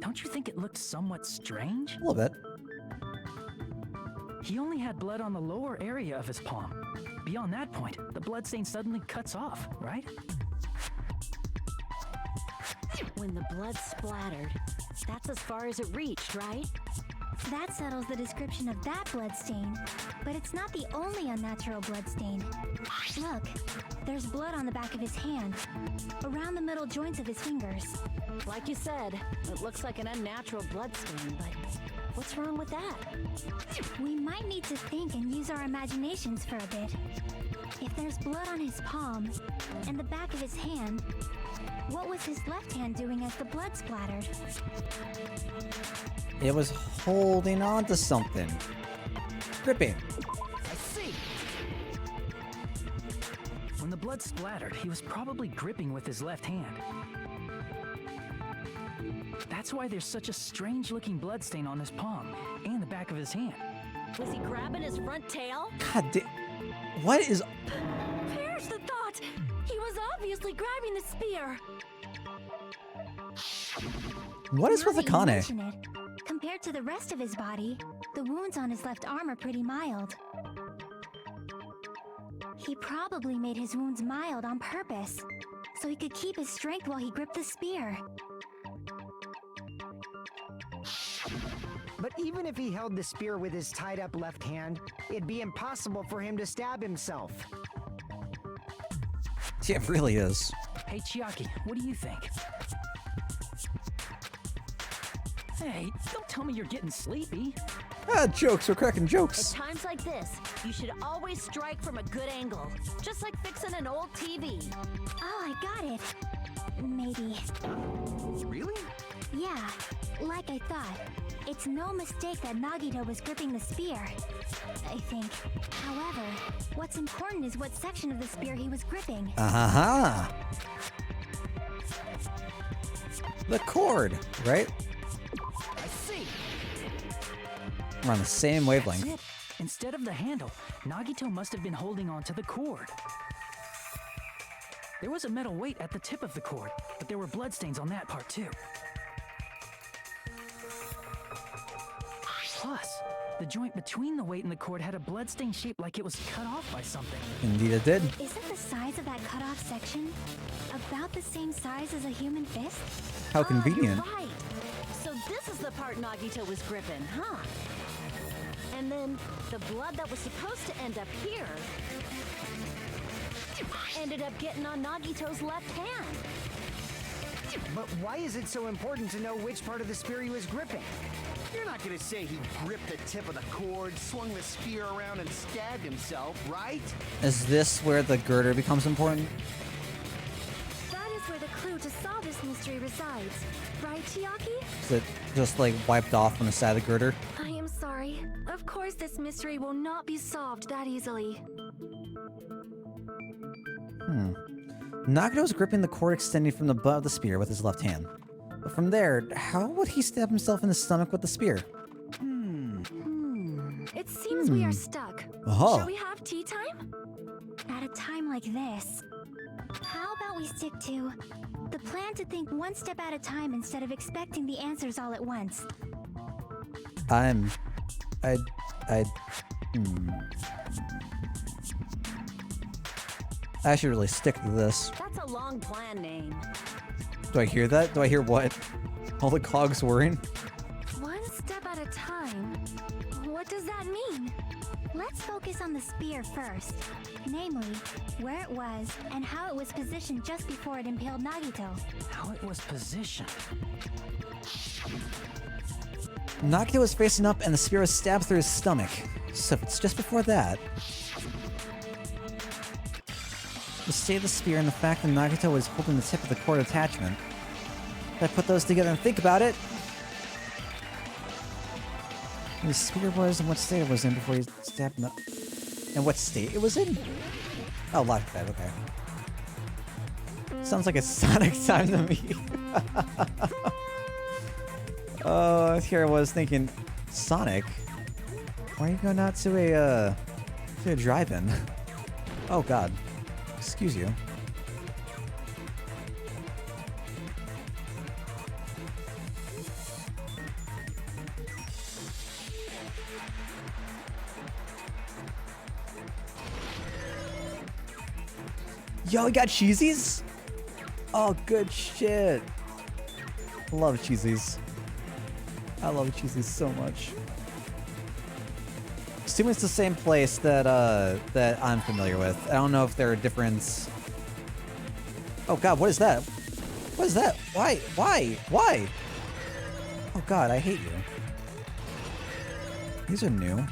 Don't you think it looked somewhat strange? A little bit. He only had blood on the lower area of his palm. Beyond that point, the bloodstain suddenly cuts off, right? When the blood splattered, that's as far as it reached, right? That settles the description of that bloodstain, but it's not the only unnatural bloodstain. Look, there's blood on the back of his hand, around the middle joints of his fingers. Like you said, it looks like an unnatural bloodstain, but what's wrong with that? We might need to think and use our imaginations for a bit. If there's blood on his palm and the back of his hand, what was his left hand doing as the blood splattered? It was holding on to something. Gripping. I see! When the blood splattered, he was probably gripping with his left hand. That's why there's such a strange-looking bloodstain on his palm and the back of his hand. Was he grabbing his front tail? God damn. What is... Perish the thought! He was obviously grabbing the spear. What is Now with that you Akane? mention it, compared to the rest of his body, the wounds on his left arm are pretty mild. He probably made his wounds mild on purpose, so he could keep his strength while he gripped the spear. But even if he held the spear with his tied up left hand, it'd be impossible for him to stab himself. Yeah, it really is. Hey, Chiaki, what do you think? Hey, don't tell me you're getting sleepy. Ah, jokes. We're cracking At jokes. times like this, you should always strike from a good angle. Just like fixing an old TV. Oh, I got it. Maybe. Really? Yeah, like I thought. It's no mistake that Nagito was gripping the spear, I think. However, what's important is what section of the spear he was gripping. Uh-huh. The cord, right? I see. We're on the same wavelength. That's it. Instead of the handle, Nagito must have been holding on to the cord. There was a metal weight at the tip of the cord, but there were bloodstains on that part too. Plus, the joint between the weight and the cord had a bloodstain shaped like it was cut off by something. Indeed it did. Isn't the size of that cut-off section about the same size as a human fist? How convenient. You're right. So this is the part Nagito was gripping, huh? And then the blood that was supposed to end up here ended up getting on Nagito's left hand. But why is it so important to know which part of the spear he was gripping? You're not gonna say he gripped the tip of the cord, swung the spear around, and stabbed himself, right? Is this where the girder becomes important? That is where the clue to solve this mystery resides. Right, Chiaki? Is it just like wiped off on the side of the girder? I am sorry. Of course this mystery will not be solved that easily. Nagito's gripping the cord extending from the butt of the spear with his left hand. But from there, how would he stab himself in the stomach with the spear? It seems we are stuck. Oh. Shall we have tea time? At a time like this, how about we stick to the plan to think one step at a time instead of expecting the answers all at once? I should really stick to this. That's a long plan name. Do I hear that? Do I hear what? All the cogs whirring? One step at a time. What does that mean? Let's focus on the spear first. Namely, where it was and how it was positioned just before it impaled Nagito. How it was positioned. Nagito was facing up and the spear was stabbed through his stomach. So if it's just before that... The state of the spear and the fact that Nagito was holding the tip of the cord attachment. If I put those together and think about it... The spear was and what state it was in before he stabbed him. And what state it was in? Oh, lock that, okay. Sounds like a Sonic time to me. Oh, here I was thinking, Sonic? Why are you going out to a drive-in? Oh god. Excuse you. Yo, we got cheesies? Oh, good shit. Love cheesies. I love cheesies so much. Assuming it's the same place that that I'm familiar with. I don't know if there are different... Oh god, what is that? What is that? Why? Why? Why? Oh god, I hate you. These are new.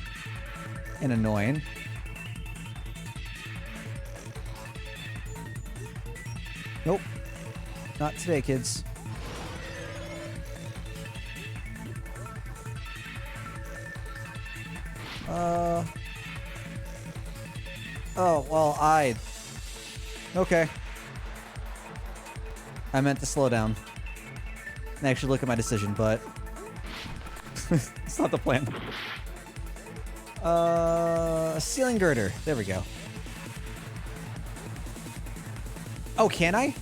And annoying. Nope. Not today, kids. Oh, well, okay. I meant to slow down and actually look at my decision, but it's not the plan. Ceiling girder. There we go. Oh, can I?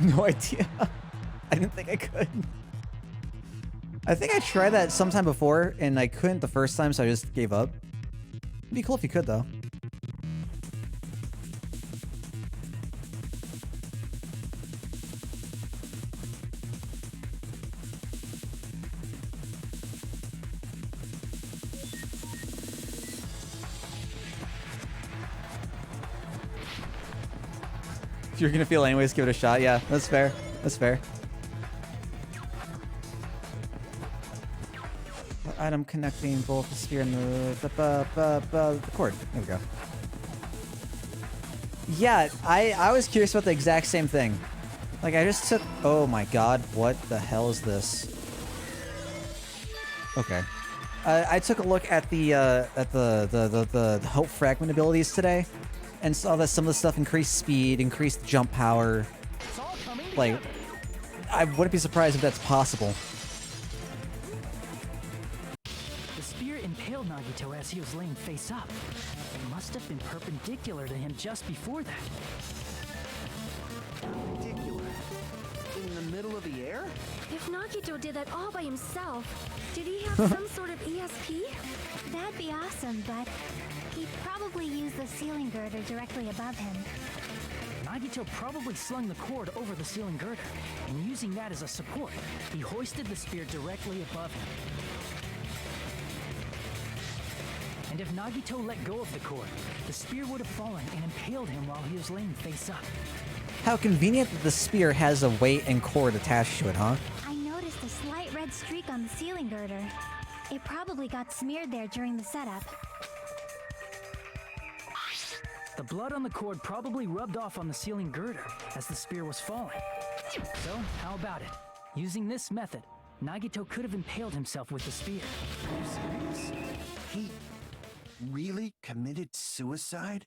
No idea. I didn't think I could. I think I tried that sometime before, and I couldn't the first time, so I just gave up. It'd be cool if you could, though. You're gonna feel anyways, give it a shot. Yeah, that's fair. That's fair. Item connecting both the sphere and the cord. There we go. Yeah, I was curious about the exact same thing. Like, I just took... Oh my god, what the hell is this? Okay. I took a look at the Hope Fragment abilities today, and saw that some of the stuff increased speed, increased jump power. Like, I wouldn't be surprised if that's possible. The spear impaled Nagito as he was laying face up. It must have been perpendicular to him just before that. Perpendicular? In the middle of the air? If Nagito did that all by himself, did he have some sort of ESP? That'd be awesome, but he probably used the ceiling girder directly above him. Nagito probably slung the cord over the ceiling girder, and using that as a support, he hoisted the spear directly above him. And if Nagito let go of the cord, the spear would have fallen and impaled him while he was laying face up. How convenient that the spear has a weight and cord attached to it, huh? I noticed a slight red streak on the ceiling girder. It probably got smeared there during the setup. The blood on the cord probably rubbed off on the ceiling girder as the spear was falling. So, how about it? Using this method, Nagito could have impaled himself with the spear. Are you serious? He really committed suicide?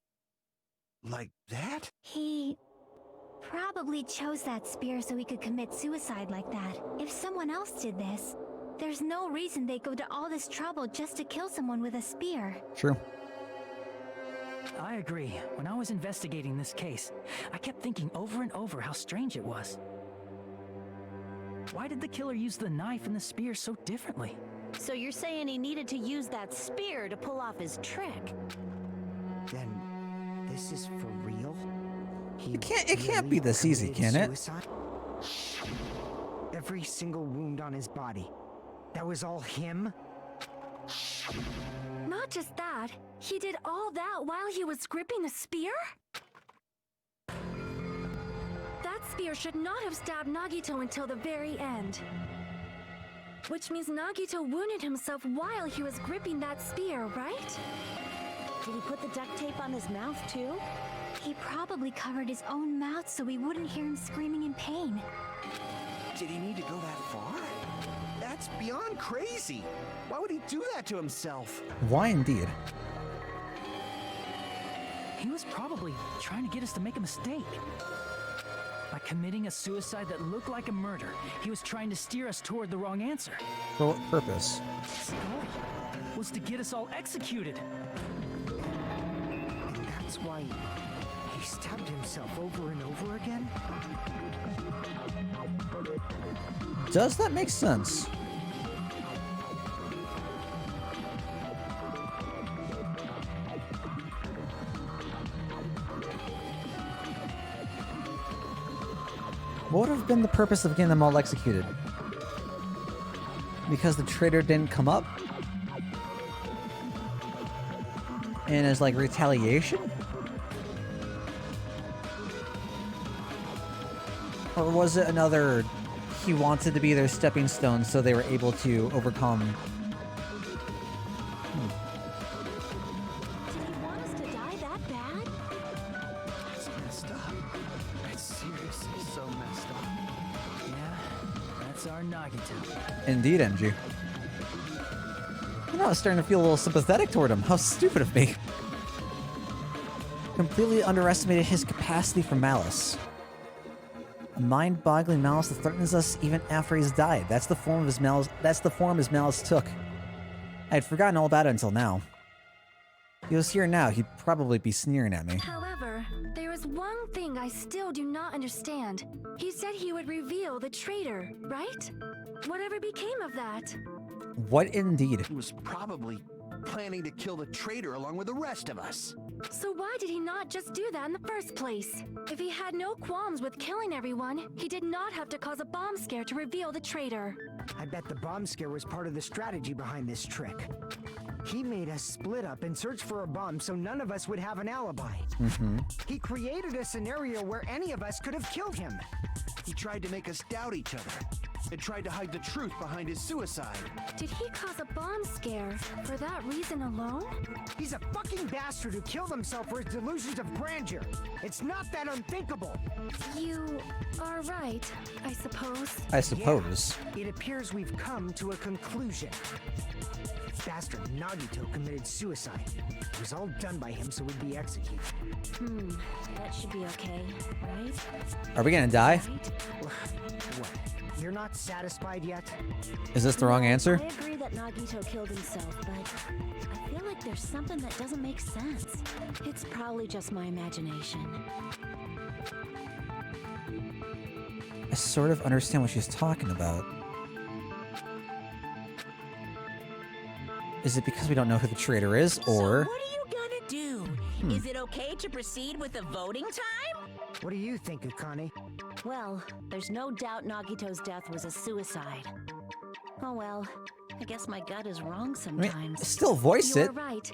Like that? He probably chose that spear so he could commit suicide like that. If someone else did this, there's no reason they'd go to all this trouble just to kill someone with a spear. True. I agree. When I was investigating this case, I kept thinking over and over how strange it was. Why did the killer use the knife and the spear so differently? So you're saying he needed to use that spear to pull off his trick? Then this is for real? It can't be this easy, can it? Suicide? Every single wound on his body. That was all him? Not just that, he did all that while he was gripping the spear? That spear should not have stabbed Nagito until the very end. Which means Nagito wounded himself while he was gripping that spear, right? Did he put the duct tape on his mouth too? He probably covered his own mouth so we wouldn't hear him screaming in pain. Did he need to go that far? That's beyond crazy. Why would he do that to himself? Why indeed? He was probably trying to get us to make a mistake. By committing a suicide that looked like a murder, he was trying to steer us toward the wrong answer. For what purpose? His goal was to get us all executed. And that's why he stabbed himself over and over again? Does that make sense? What would have been the purpose of getting them all executed? Because the traitor didn't come up? And as like retaliation? Or was it another, he wanted to be their stepping stone so they were able to overcome? Did he want us to die that bad? That's messed up. That's seriously so messed up. Yeah, that's our Nagito. Indeed, MG. You know, I was starting to feel a little sympathetic toward him. How stupid of me. Completely underestimated his capacity for malice. A mind-boggling malice that threatens us even after he's died. That's the form of his malice. That's the form his malice took. I had forgotten all about it until now. If he was here now, he'd probably be sneering at me. However, there is one thing I still do not understand. He said he would reveal the traitor, right? Whatever became of that? What indeed? He was probably planning to kill the traitor along with the rest of us. So why did he not just do that in the first place? If he had no qualms with killing everyone, he did not have to cause a bomb scare to reveal the traitor. I bet the bomb scare was part of the strategy behind this trick. He made us split up and search for a bomb so none of us would have an alibi. He created a scenario where any of us could have killed him. He tried to make us doubt each other and tried to hide the truth behind his suicide. Did he cause a bomb scare for that reason alone? He's a fucking bastard who killed himself for his delusions of grandeur. It's not that unthinkable. You are right, I suppose. I suppose. Yeah, it appears we've come to a conclusion. Bastard Nagito committed suicide. It was all done by him so we'd be executed. That should be okay, right? Are we gonna die? What? You're not satisfied yet? Is this the wrong answer? I agree that Nagito killed himself, but I feel like there's something that doesn't make sense. It's probably just my imagination. I sort of understand what she's talking about. Is it because we don't know who the traitor is, or... So what are you gonna do? Is it okay to proceed with the voting time? What do you think, Akane? Well, there's no doubt Nagito's death was a suicide. Oh well, I guess my gut is wrong I mean, sometimes. still voice You're it. right.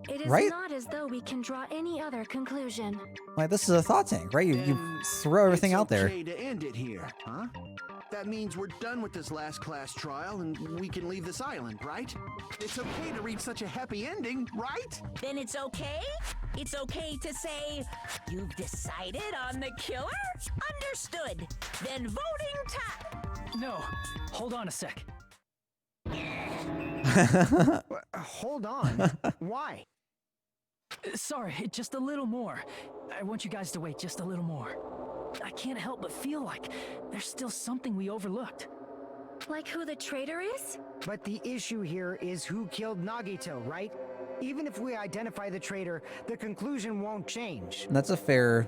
It is Right? not as though we can draw any other conclusion. Like, this is a thought tank, right? You throw everything out there. It's okay to end it here, huh? That means we're done with this last class trial and we can leave this island, right? It's okay to reach such a happy ending, right? Then it's okay? It's okay to say, you've decided on the killer? Understood. Then voting time. No, hold on a sec. Hold on. Why? Sorry, just a little more. I want you guys to wait just a little more. I can't help but feel like there's still something we overlooked. Like who the traitor is? But the issue here is who killed Nagito, right? Even if we identify the traitor, the conclusion won't change. That's a fair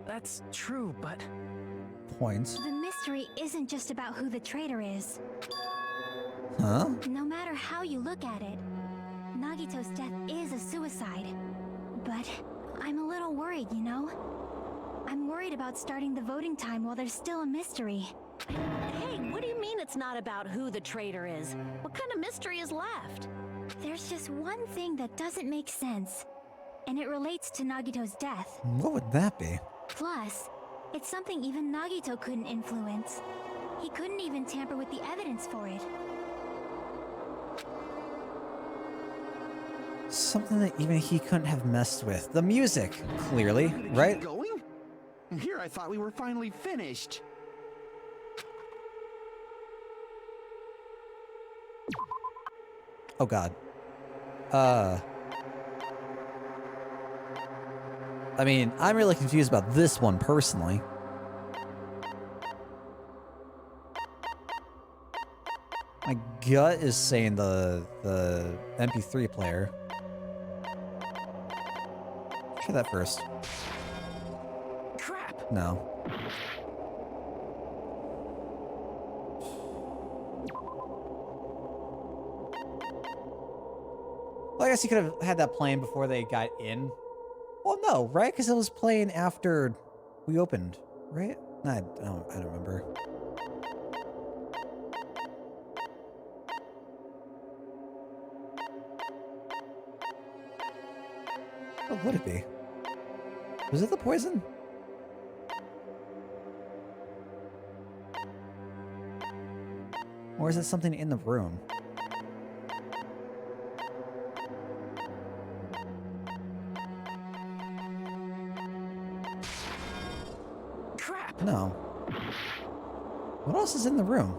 That's true, but point. The mystery isn't just about who the traitor is. Huh? No matter how you look at it, Nagito's death is a suicide. But I'm a little worried, you know? I'm worried about starting the voting time while there's still a mystery. Hey, what do you mean it's not about who the traitor is? What kind of mystery is left? There's just one thing that doesn't make sense, and it relates to Nagito's death. What would that be? Plus, it's something even Nagito couldn't influence. He couldn't even tamper with the evidence for it. Something that even he couldn't have messed with. The music, clearly, right? Keep going? And here I thought we were finally finished. Oh god. I mean, I'm really confused about this one personally. My gut is saying the MP3 player. Try that first. crap! No. Well, I guess you could have had that playing before they got in. Well, no, right? Because it was playing after we opened, right? No, I don't remember. What would it be? Was it the poison? Or is it something in the room? Crap! No. What else is in the room?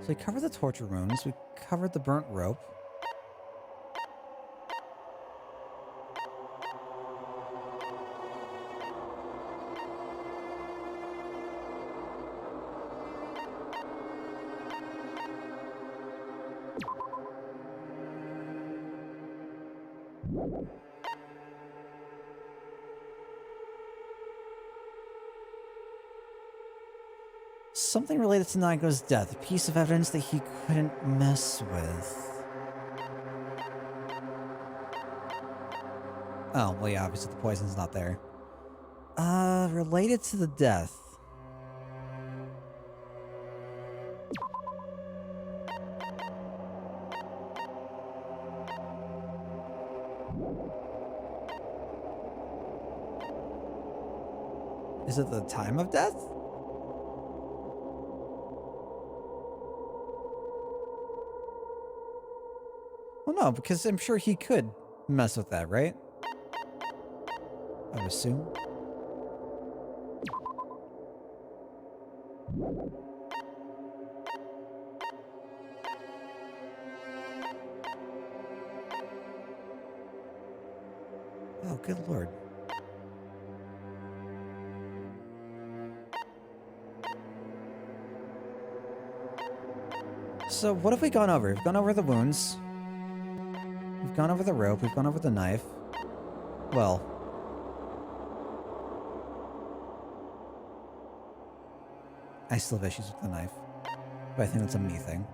So we covered the torture rooms, we covered the burnt rope. Something related to Nagito's death, a piece of evidence that he couldn't mess with. Oh, well yeah, obviously the poison's not there. Related to the death. Is it the time of death? Well, no, because I'm sure he could mess with that, right? I would assume. Oh, good lord. So what have we gone over? We've gone over the wounds. We've gone over the rope. We've gone over the knife. Well. I still have issues with the knife. But I think that's a me thing.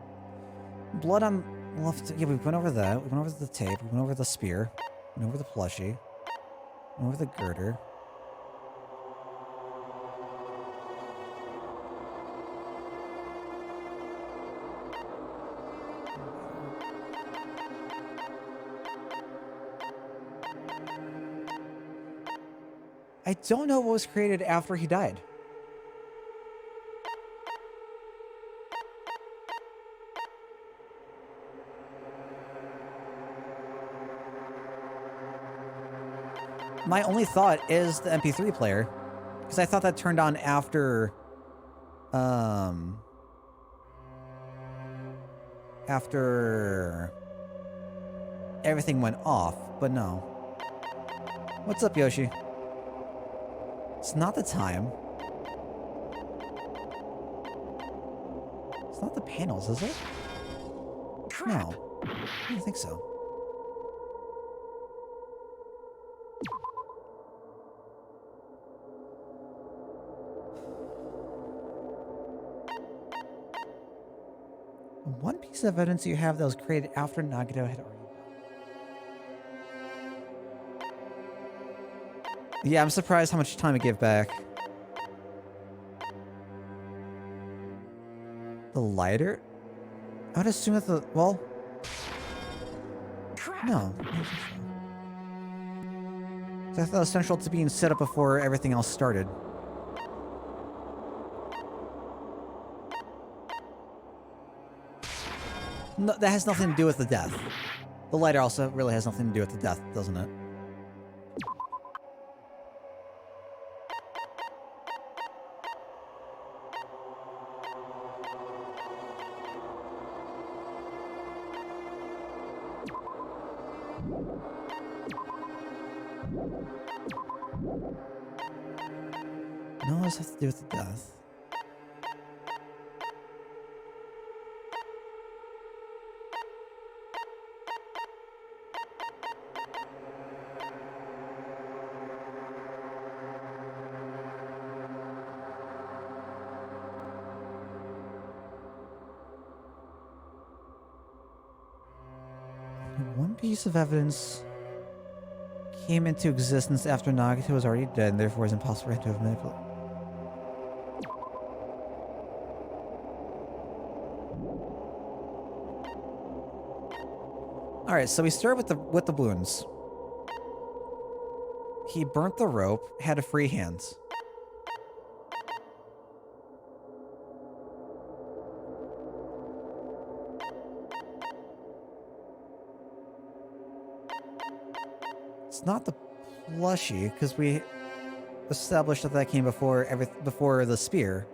Blood on left. Yeah, we went over that. We went over the tape. We went over the spear. We went over the plushie. We went over the girder. I don't know what was created after he died. My only thought is the MP3 player, because I thought that turned on after, after everything went off, but no. What's up, Yoshi? It's not the time. It's not the panels, is it? No. I don't think so. One piece of evidence you have that was created after Nagito had already died. Yeah, I'm surprised how much time it gave back. The lighter? I would assume that the... well... no. I don't think so. I thought it was central to being set up before everything else started. No, that has nothing to do with the death. The lighter also really has nothing to do with the death, doesn't it? No, it has to do with the death. One piece of evidence came into existence after Nagito was already dead, and therefore is impossible to have manipulated. Alright, so we start with the wounds. He burnt the rope, had a free hand. It's not the plushie, because we established that that came before the spear.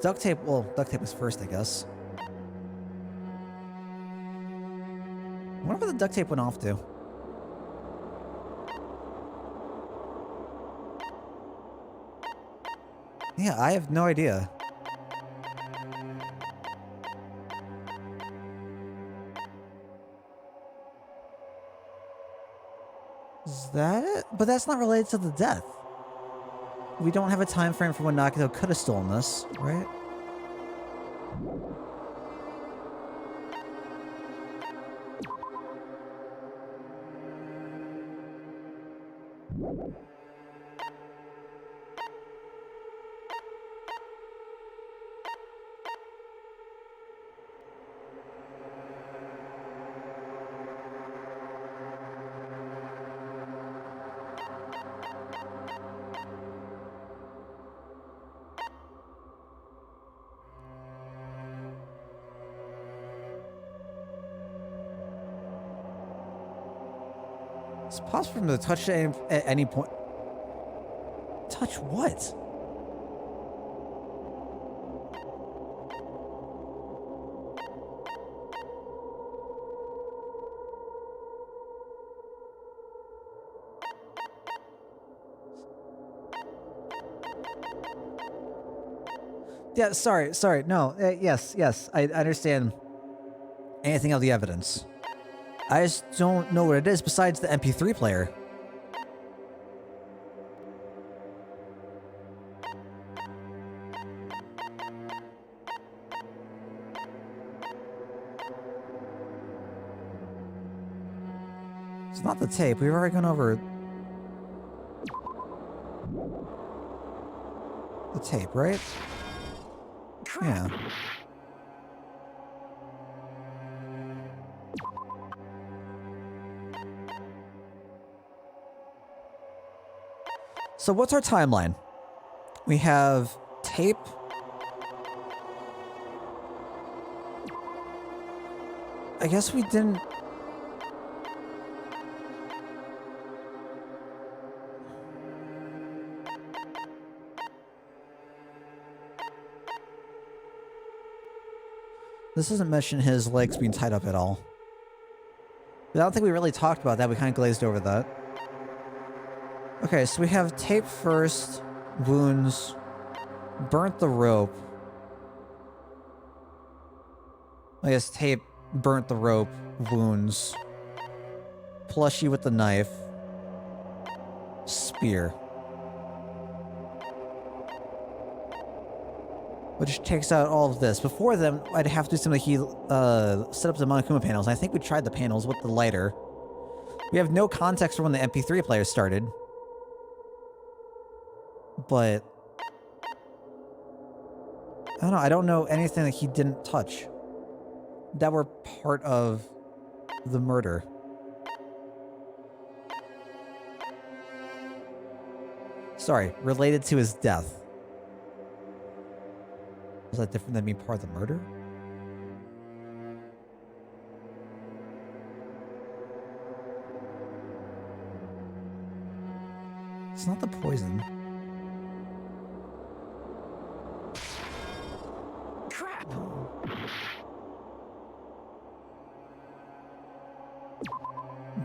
Duct tape, well, duct tape was first, I guess. I wonder what the duct tape went off to. Yeah, I have no idea. Is that it? But that's not related to the death. We don't have a time frame for when Nagito could have stolen this, right? It's possible for him to touch at any point. Touch what? Yeah, sorry. No, yes, I understand anything of the evidence. I just don't know what it is besides the MP3 player. It's not the tape. We've already gone over the tape, right? Yeah. So what's our timeline? We have tape. I guess we didn't... This doesn't mention his legs being tied up at all. But I don't think we really talked about that. We kind of glazed over that. Okay, so we have tape first, wounds, burnt the rope. I guess tape, burnt the rope, wounds, plushie with the knife, spear. Which takes out all of this. Before then, I'd have to do something like set up the Monokuma panels. I think we tried the panels with the lighter. We have no context for when the MP3 player started. But I don't know. I don't know anything that he didn't touch that were part of the murder. Sorry, related to his death. Was that different than being part of the murder? It's not the poison. Crap!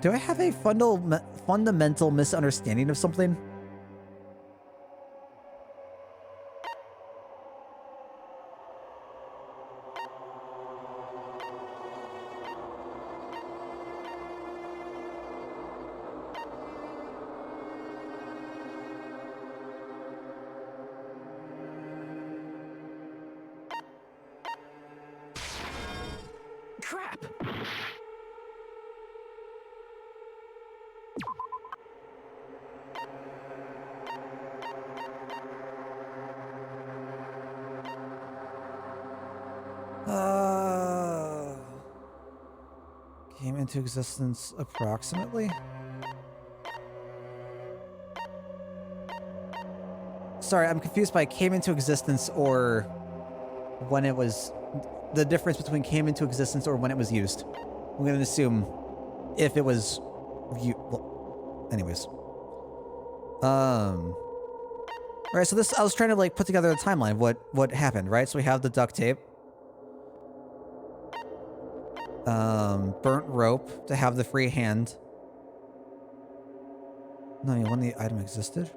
Do I have a fundamental misunderstanding of something? Crap! Came into existence approximately? Sorry, I'm confused by came into existence or when it was... The difference between came into existence or when it was used. I'm going to assume if it was... Well, anyways. Alright, so this... I was trying to, like, put together a timeline of what happened, right? So we have the duct tape. Burnt rope to have the free hand. No, when the item existed?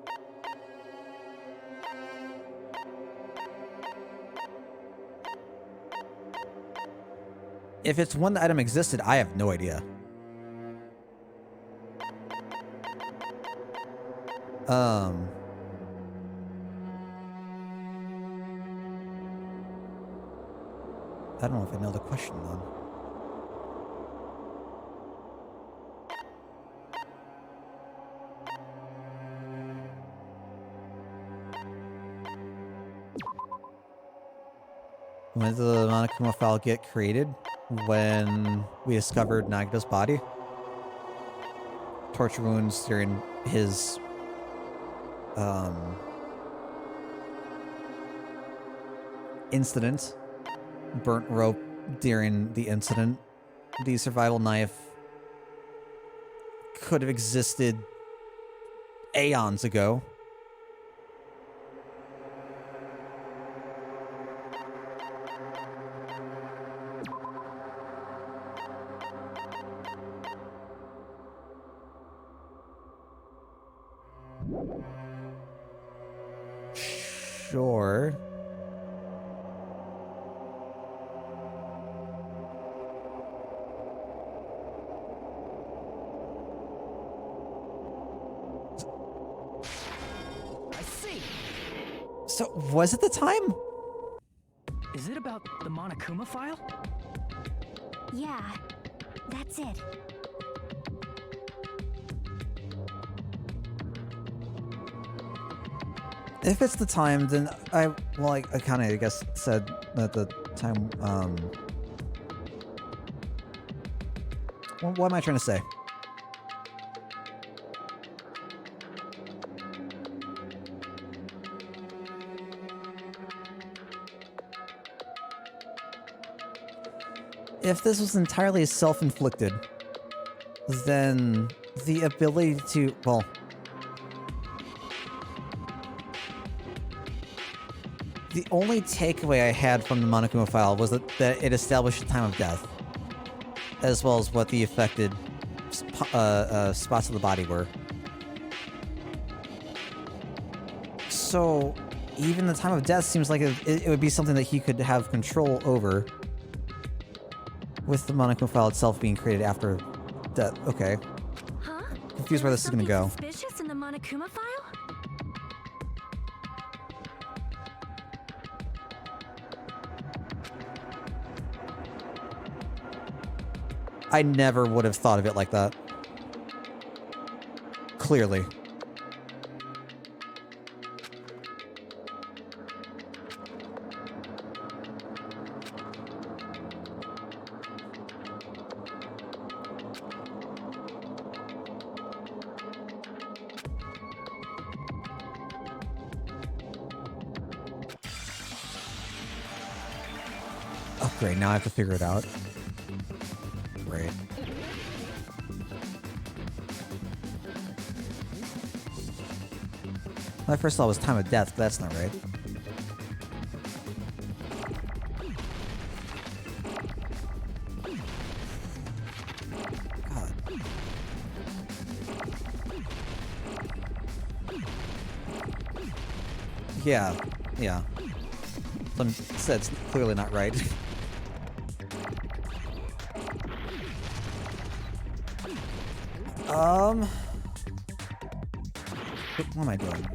If it's when the item existed, I have no idea. I don't know if I know the question, then. When did the Monokuma file get created? When we discovered Nagito's body? Torture wounds during his incident. Burnt rope during the incident. The survival knife could have existed aeons ago. Sure. I see. So, was it the time? Is it about the Monokuma file? Yeah, that's it. If it's the time, then I kind of, I guess, said at the time, what am I trying to say? If this was entirely self-inflicted, then the ability to, well, the only takeaway I had from the Monokuma file was that it established the time of death, as well as what the affected spots of the body were. So, even the time of death seems like it would be something that he could have control over, with the Monokuma file itself being created after death. Okay. Huh? Confused where this is gonna go. Suspicious in the Monokuma file? I never would have thought of it like that. Clearly. Oh, great. Now I have to figure it out. Great. My first thought was time of death, but that's not right. God. Yeah. Yeah. Some said it's clearly not right. What am I doing?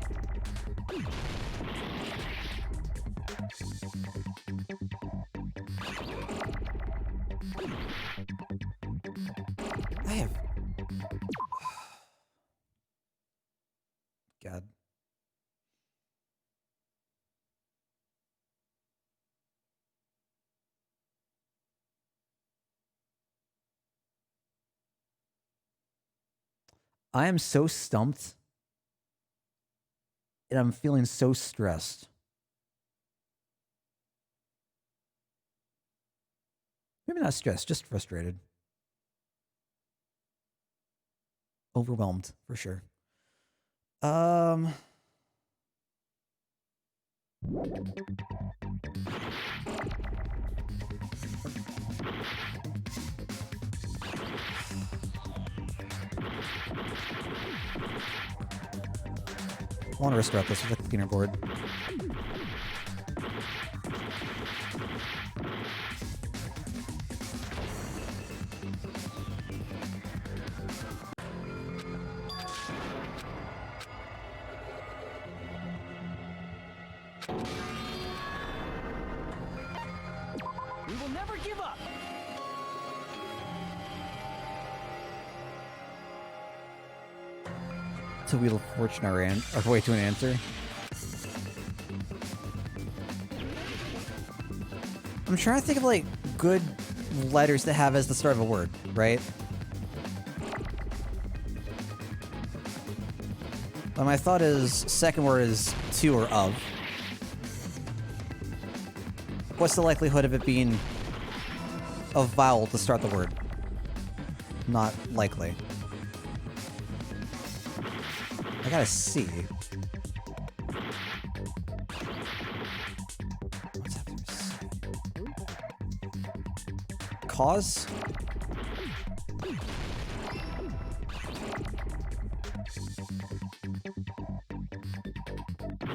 I have... God. I am so stumped. And I'm feeling so stressed. Maybe not stressed, just frustrated. Overwhelmed, for sure. I want to restart this with a cleaner board. We will never give up. To Wheel of Fortune our way to an answer. I'm trying to think of, like, good letters to have as the start of a word, right? But my thought is, second word is to or of. What's the likelihood of it being a vowel to start the word? Not likely. I gotta see. What's after C? Cause?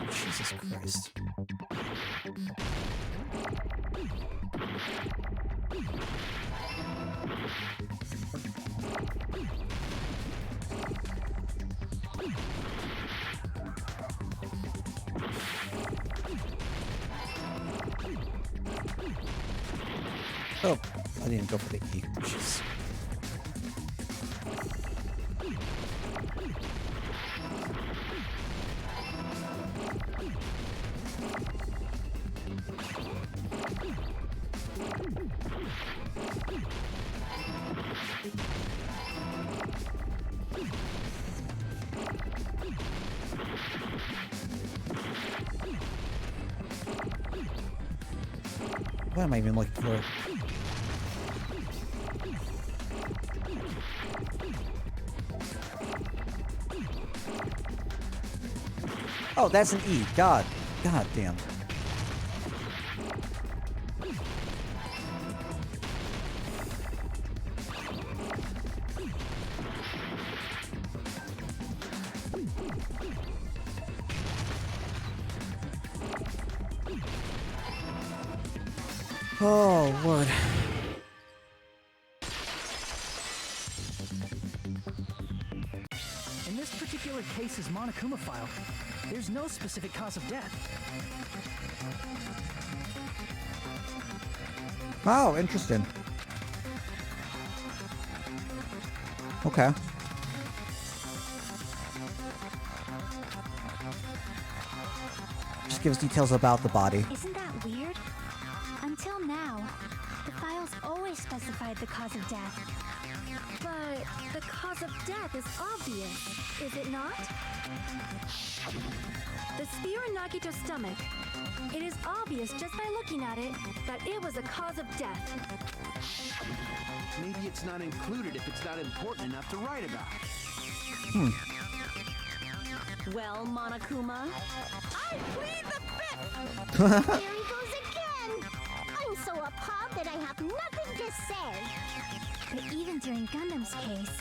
Jesus Christ. Oh, I didn't go for the E. Jeez. What am I even looking for? Oh, that's an E. God damn. Oh, Lord. In this particular case's Monokuma file, there's no specific cause of death. Oh, interesting. Okay. Just gives details about the body. Isn't that weird? Until now, the files always specified the cause of death. But the cause of death is obvious, is it not? The spear in Nagito's stomach. It is obvious just by looking at it that it was a cause of death. Maybe it's not included if it's not important enough to write about. Well, Monokuma, I plead the fifth! There he goes again! I'm so appalled that I have nothing to say. But even during Gundam's case,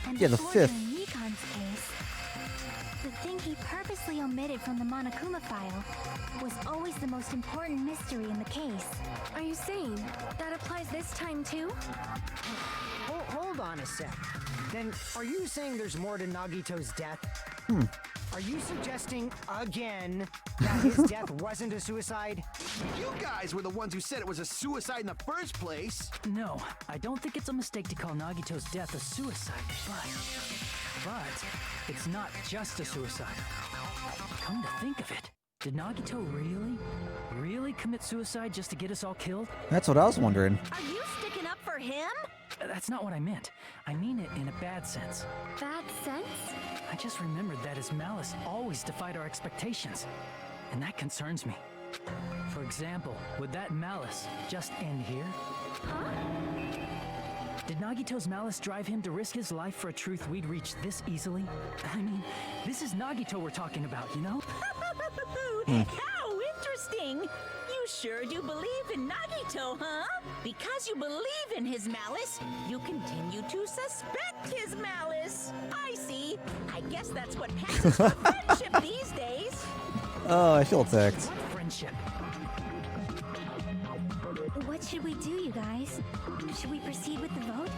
and Yeah, the before fifth. during Nikon's case, the thing he purposely omitted from the Monokuma file was always the most important mystery in the case. Are you saying that applies this time too? Hold on a sec. Then, are you saying there's more to Nagito's death? Are you suggesting, again, that his death wasn't a suicide? You guys were the ones who said it was a suicide in the first place. No, I don't think it's a mistake to call Nagito's death a suicide, but it's not just a suicide. Come to think of it, did Nagito really commit suicide just to get us all killed? That's what I was wondering. are you sticking up for him? That's not what I meant. I mean it in a bad sense. Bad sense? I just remembered that his malice always defied our expectations, and that concerns me. For example, would that malice just end here? Huh? Did Nagito's malice drive him to risk his life for a truth we'd reach this easily? I mean, this is Nagito we're talking about, you know? How interesting! You sure do believe in Nagito, huh? Because you believe in his malice, you continue to suspect his malice. I see. I guess that's what passes for friendship these days. Oh, I feel attacked. What friendship? What should we do, you guys? Should we proceed with the vote?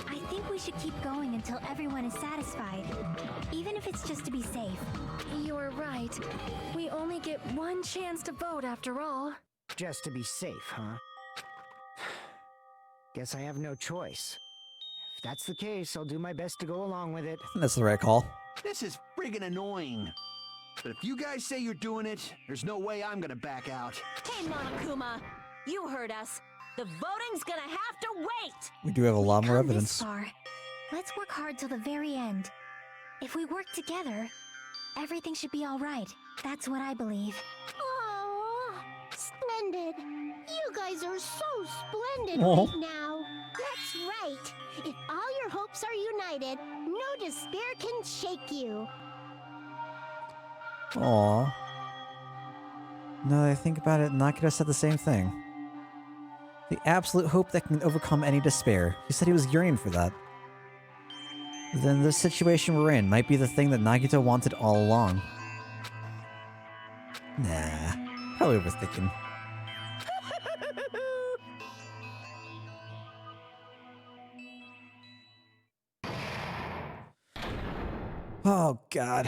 I think we should keep going until everyone is satisfied, even if it's just to be safe. You're right. We only get one chance to vote after all. Just to be safe, huh? Guess I have no choice. If that's the case, I'll do my best to go along with it. That's the right call. This is friggin' annoying. But if you guys say you're doing it, there's no way I'm gonna back out. Hey, Monokuma, You heard us. The voting's gonna have to wait! We do have a lot more Come evidence. This far. Let's work hard till the very end. If we work together, everything should be all right. That's what I believe. Oh, splendid. You guys are so splendid Aw. right now. That's right. If all your hopes are united, no despair can shake you. Aww. Now that I think about it, Nakita said the same thing. The absolute hope that can overcome any despair. He said he was yearning for that. Then this situation we're in might be the thing that Nagito wanted all along. Nah, probably overthinking. Oh, God.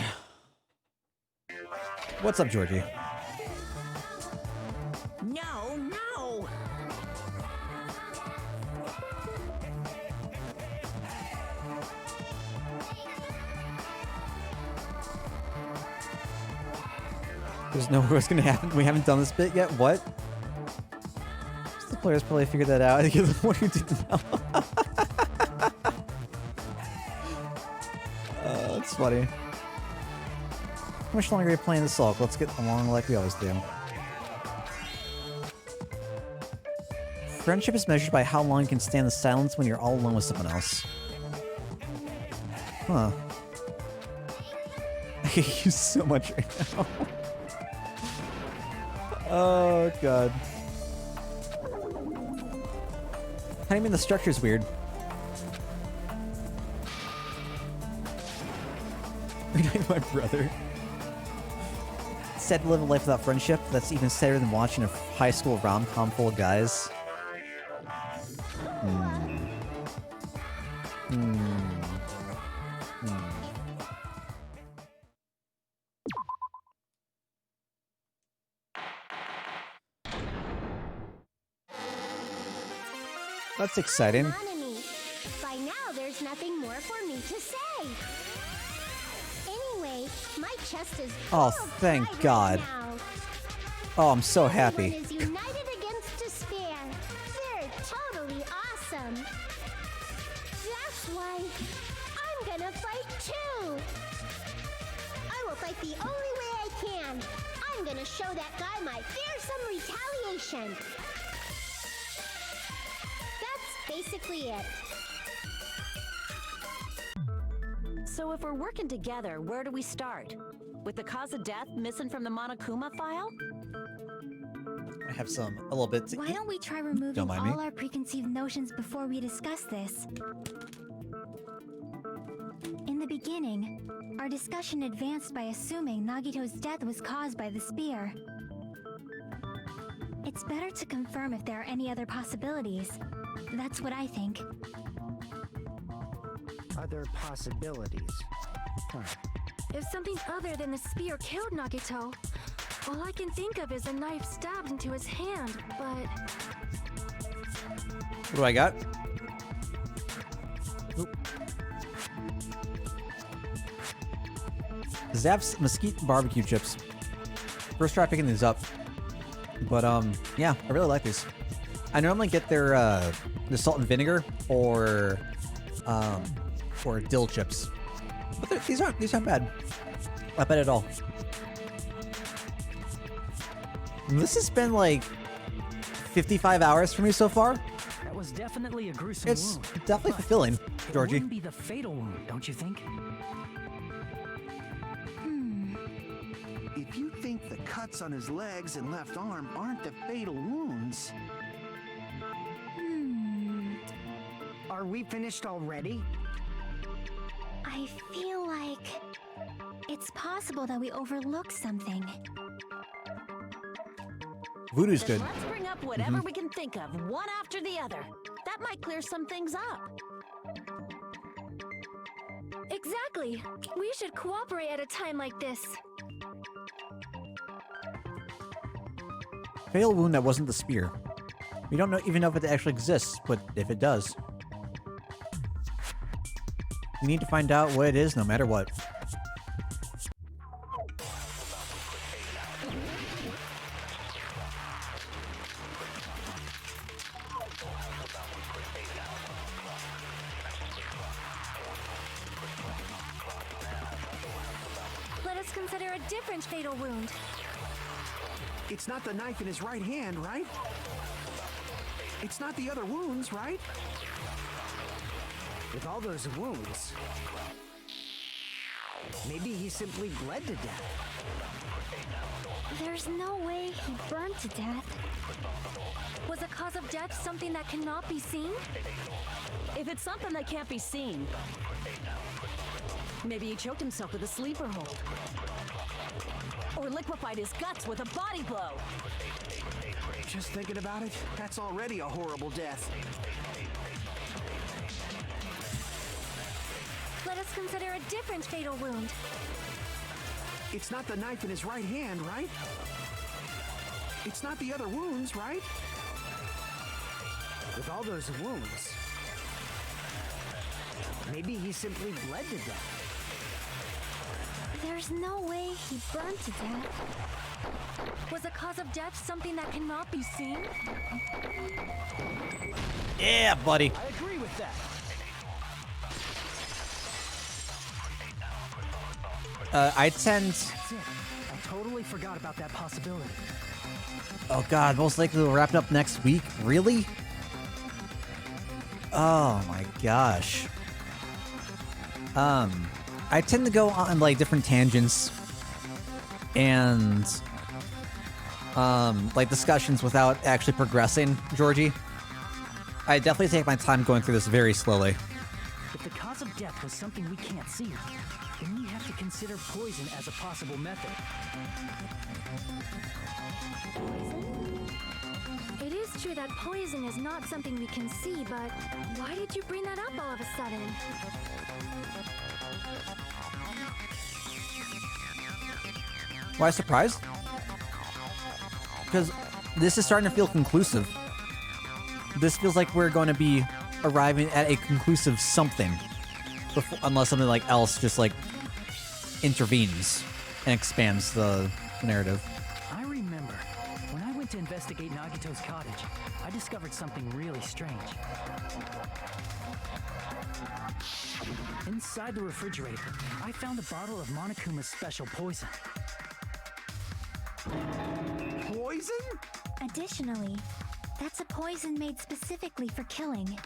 What's up, Georgie? No, no! There's no way it's gonna happen. We haven't done this bit yet. What? The players probably figured that out. What do you do now? That's funny. How much longer are you playing this Sulk? Let's get along like we always do. Friendship is measured by how long you can stand the silence when you're all alone with someone else. Huh. I hate you so much right now. Oh, God. How do you mean the structure's weird? You're not my brother. It's sad to live a life without friendship. That's even sadder than watching a high school rom-com full of guys. That's exciting. Monami. By now, there's nothing more for me to say. Anyway, my chest is Oh, full of thank pride God. right now. Oh, I'm so Everyone happy. is united against despair. They're totally awesome. That's why I'm gonna fight too. I will fight the only way I can. I'm gonna show that guy my fearsome retaliation. That's basically it. So if we're working together, where do we start? With the cause of death missing from the Monokuma file? I have a little bit to Why eat. don't we try removing Don't mind me. all our preconceived notions before we discuss this? In the beginning, our discussion advanced by assuming Nagito's death was caused by the spear. It's better to confirm if there are any other possibilities. That's what I think. Other possibilities. Huh. If something other than the spear killed Nagito, all I can think of is a knife stabbed into his hand, but... What do I got? Zap's mesquite barbecue chips. First try picking these up. But yeah, I really like these. I normally get their the salt and vinegar or dill chips. But these aren't bad. Not bad at all. This has been like 55 hours for me so far. That was definitely a gruesome It's wound. definitely But fulfilling, it Georgie. wouldn't be the fatal wound, don't you think? If you think the cuts on his legs and left arm aren't the fatal wounds, Are we finished already? I feel like it's possible that we overlooked something. Voodoo's Then good. let's bring up whatever we can think of, one after the other. That might clear some things up. Exactly! We should cooperate at a time like this. Fatal wound that wasn't the spear. We don't even know if it actually exists, but if it does. We need to find out what it is no matter what. us consider a different fatal wound. It's not the knife in his right hand, right? It's not the other wounds, right? With all those wounds, maybe he simply bled to death. There's no way he burned to death. Was the cause of death something that cannot be seen? If it's something that can't be seen, maybe he choked himself with a sleeper hold. Or liquefied his guts with a body blow. Just thinking about it, that's already a horrible death. Let us consider a different fatal wound. It's not the knife in his right hand, right? It's not the other wounds, right? With all those wounds, maybe he simply bled to death. There's no way he burned to death. Was the cause of death something that cannot be seen? Yeah, buddy. I agree with that. I tend... That's it. I totally forgot about that possibility. Oh god, most likely we'll wrap it up next week. Really? Oh my gosh. I tend to go on like different tangents and like discussions without actually progressing, Georgie. I definitely take my time going through this very slowly. If the cause of death was something we can't see, then we have to consider poison as a possible method. It is true that poison is not something we can see, but why did you bring that up all of a sudden? Why surprised? Because this is starting to feel conclusive. This feels like we're going to be arriving at a conclusive something, before, unless something like else just like intervenes and expands the narrative. I remember when I went to investigate Nagito's cottage, I discovered something really strange. Inside the refrigerator, I found a bottle of Monokuma's special poison. Poison? Additionally, that's a poison made specifically for killing.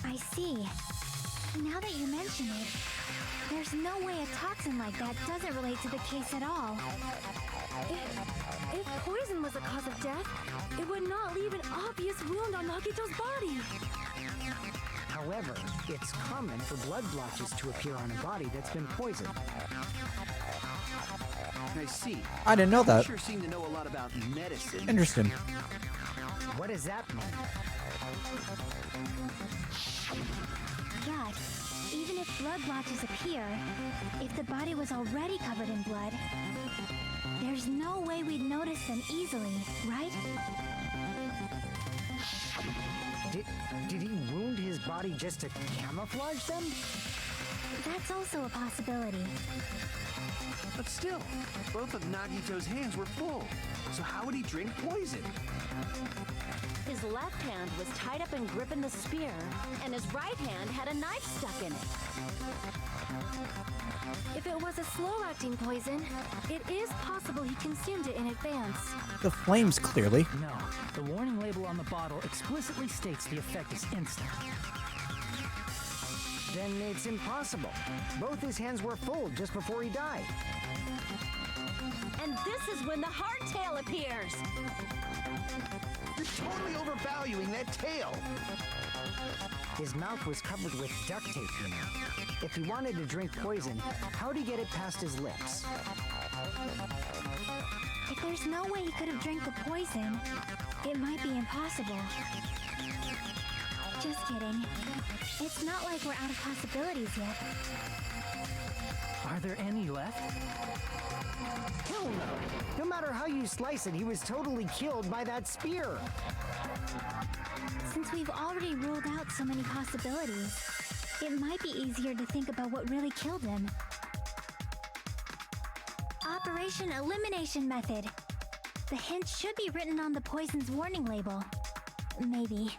I see. Now that you mention it, there's no way a toxin like that doesn't relate to the case at all. If poison was the cause of death, it would not leave an obvious wound on Nagito's body. However, it's common for blood blotches to appear on a body that's been poisoned. I see. I didn't know that. You sure seem to know a lot about medicine. Interesting. What does that mean? But even if blood blotches appear, if the body was already covered in blood, there's no way we'd notice them easily, right? Did he wound his body just to camouflage them? That's also a possibility. But still, both of Nagito's hands were full. So how would he drink poison? His left hand was tied up and gripping the spear, and his right hand had a knife stuck in it. If it was a slow-acting poison, it is possible he consumed it in advance. The flames, clearly. No, the warning label on the bottle explicitly states the effect is instant. Then it's impossible. Both his hands were full just before he died. And this is when the hardtail appears. You're totally overvaluing that tail. His mouth was covered with duct tape, you know. If he wanted to drink poison, how'd he get it past his lips? If there's no way he could have drank the poison, it might be impossible. Just kidding. It's not like we're out of possibilities yet. Are there any left? Hell no! No matter how you slice it, he was totally killed by that spear. Since we've already ruled out so many possibilities, it might be easier to think about what really killed him. Operation Elimination Method. The hint should be written on the poison's warning label. Maybe.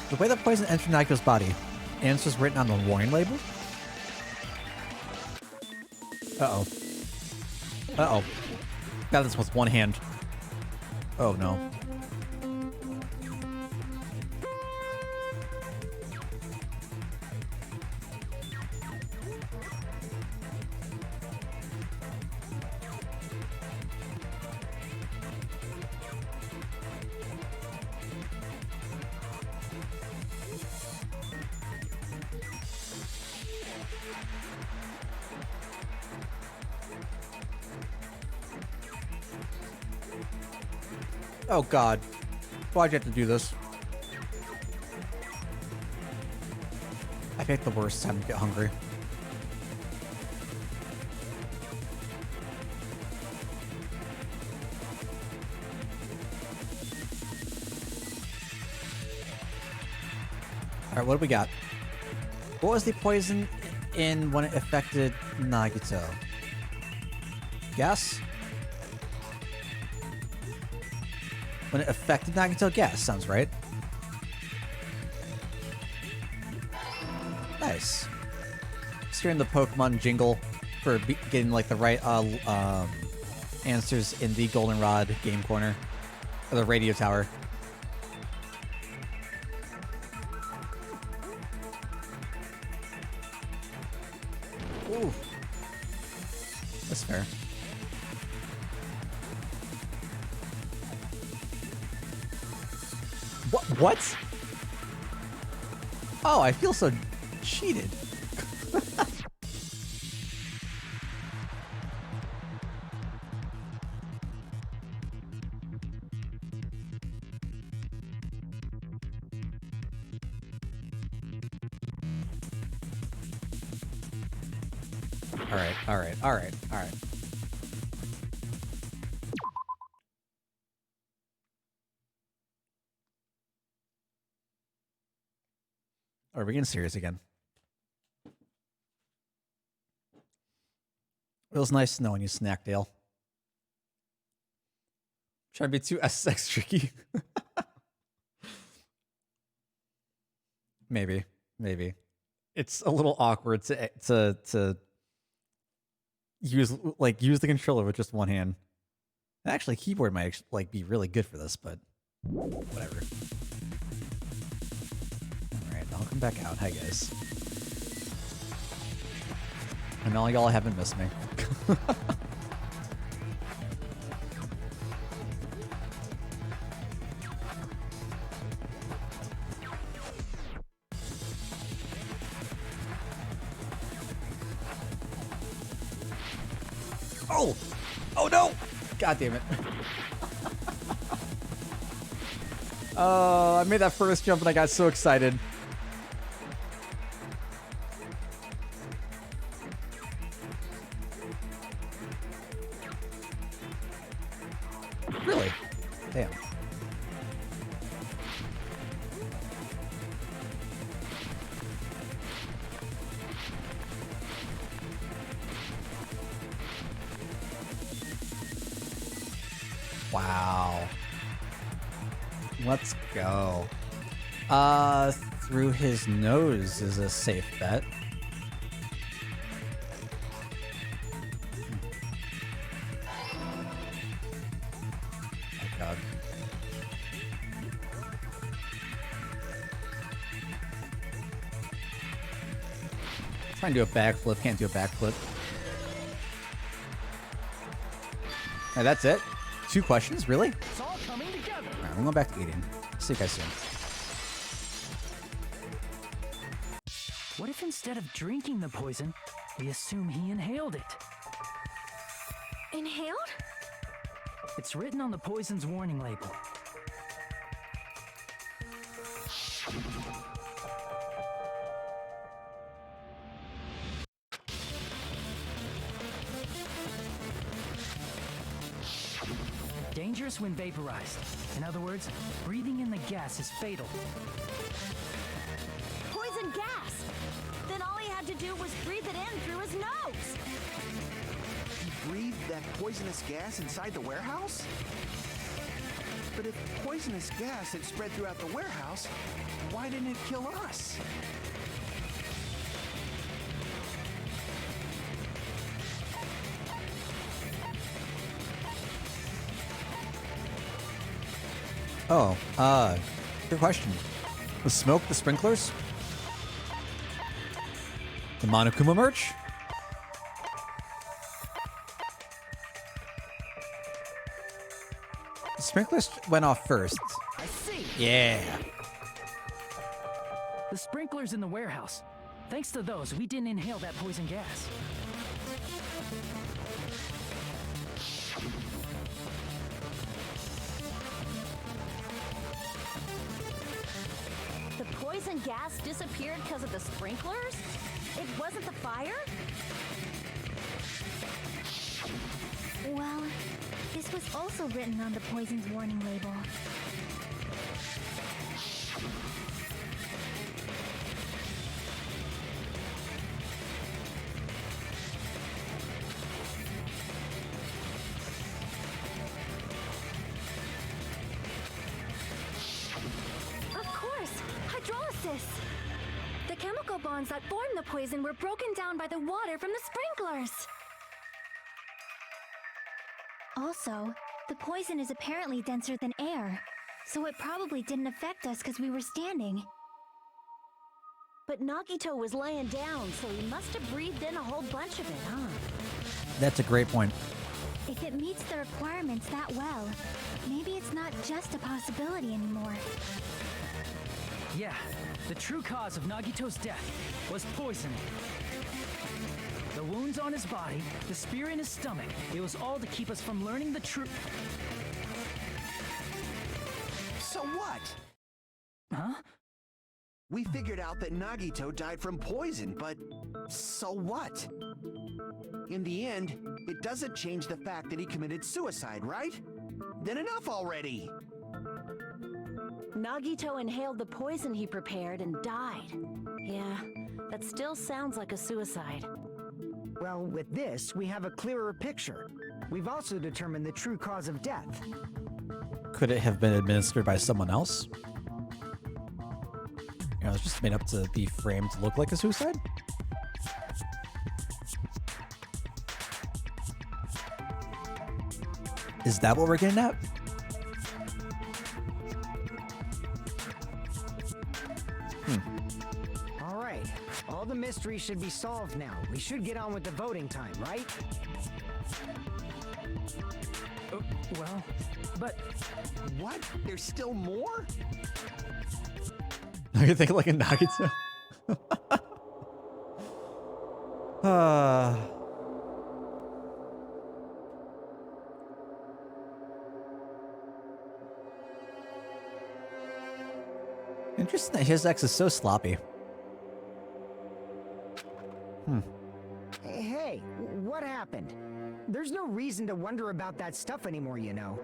The way the poison entered Nagito's body, answers written on the warning label? Uh-oh. Uh-oh. Got this with one hand. Oh, no. Oh god. Why'd you have to do this? I picked the worst time to get hungry. Alright, what do we got? What was the poison in when it affected Nagito? Gas? When it affected Nagito? Gas, sounds right. Nice. Just hearing the Pokemon jingle for getting like the right answers in the Goldenrod game corner. Or the radio tower. Ooh. That's fair. What? Oh, I feel so cheated. All right. Are we getting serious again? It was nice knowing you, Snackdale. Trying to be too SX tricky. Maybe. It's a little awkward to use the controller with just one hand. Actually, keyboard might be really good for this, but whatever. I'll come back out. Hi, guys. I know y'all haven't missed me. Oh! Oh no! God damn it. Oh, I made that first jump and I got so excited. Really? Damn. Wow. Let's go. Through his nose is a safe bet. Oh god. Trying to do a backflip, can't do a backflip. Now that's it? 2 questions? Really? It's all coming together. Alright, I'm going back to eating. See you guys soon. What if instead of drinking the poison, we assume he inhaled it? Inhaled? It's written on the poison's warning label. Dangerous when vaporized. In other words, breathing in the gas is fatal. Poison gas! Then all he had to do was breathe it in through his nose! He breathed that poisonous gas inside the warehouse? But if poisonous gas had spread throughout the warehouse, why didn't it kill us? Oh, good question. The smoke, the sprinklers? The Monokuma merch? The sprinklers went off first. I see. Yeah. The sprinklers in the warehouse. Thanks to those, we didn't inhale that poison gas. The poison gas disappeared because of the sprinklers? It wasn't the fire? Well, this was also written on the poison's warning label. Of course! Hydrolysis! The chemical bonds that formed the poison were broken down by the water from the sprinklers! Also, the poison is apparently denser than air, so it probably didn't affect us because we were standing. But Nagito was laying down, so he must have breathed in a whole bunch of it, huh? That's a great point. If it meets the requirements that well, maybe it's not just a possibility anymore. Yeah, the true cause of Nagito's death was poisoning. The wounds on his body, the spear in his stomach, it was all to keep us from learning the truth. So what? Huh? We figured out that Nagito died from poison, but so what? In the end, it doesn't change the fact that he committed suicide, right? Then enough already! Nagito inhaled the poison he prepared and died. Yeah, that still sounds like a suicide. Well, with this, we have a clearer picture. We've also determined the true cause of death. Could it have been administered by someone else? You know, it was just made up to be framed to look like a suicide? Is that what we're getting at? All right, all the mysteries should be solved now. We should get on with the voting time, right? Well, but... What? There's still more? Now you're thinking like a Nagito? Interesting that his ex is so sloppy. Hey, what happened? There's no reason to wonder about that stuff anymore, you know.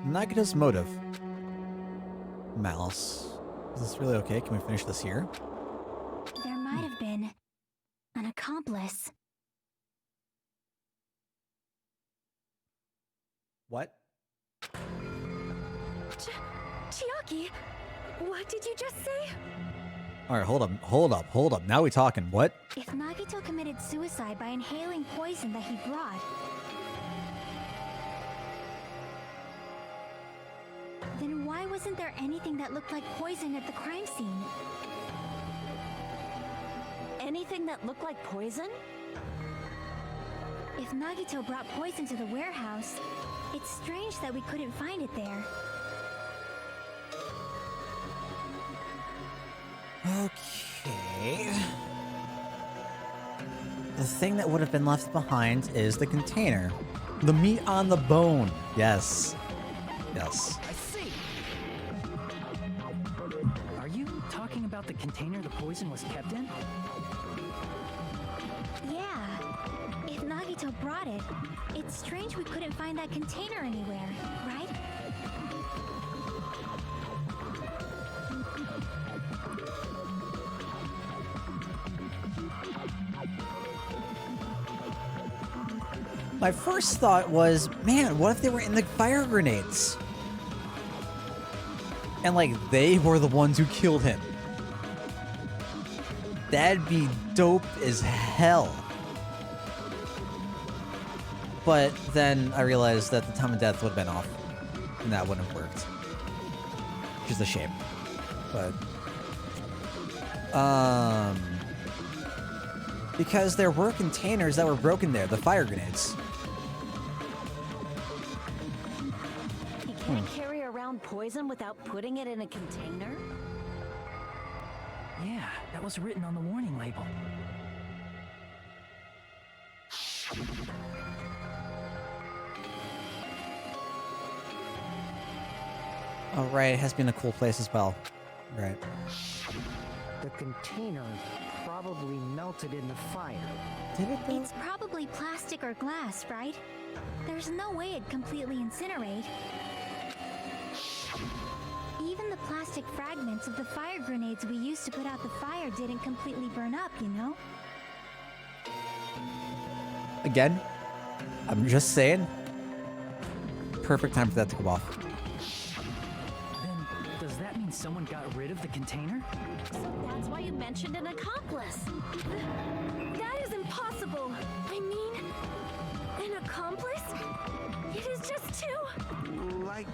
Nagito's motive. Malice. Is this really okay? Can we finish this here? There might have been an accomplice. What? Chiaki, what did you just say? Alright, hold up. Now we talking. What? If Nagito committed suicide by inhaling poison that he brought, then why wasn't there anything that looked like poison at the crime scene? Anything that looked like poison? If Nagito brought poison to the warehouse, it's strange that we couldn't find it there. Okay. The thing that would have been left behind is the container. The meat on the bone. Yes. Yes. I see. Are you talking about the container the poison was kept in? Yeah. If Nagito brought it, it's strange we couldn't find that container anywhere, right? My first thought was, man, what if they were in the fire grenades? And, like, they were the ones who killed him. That'd be dope as hell. But then I realized that the time of death would have been off. And that wouldn't have worked. Which is a shame. But... because there were containers that were broken there, the fire grenades. He can't carry around poison without putting it in a container? Yeah, that was written on the warning label. Oh, right, it has been a cool place as well. Right. The container probably melted in the fire. Did it though? It's probably plastic or glass, right? There's no way it'd completely incinerate. Even the plastic fragments of the fire grenades we used to put out the fire didn't completely burn up, you know? Again, I'm just saying. Perfect time for that to go off. Then, does that mean someone got rid of the container? So that's why you mentioned an accomplice. That is impossible. I mean, an accomplice? It is just two. Like,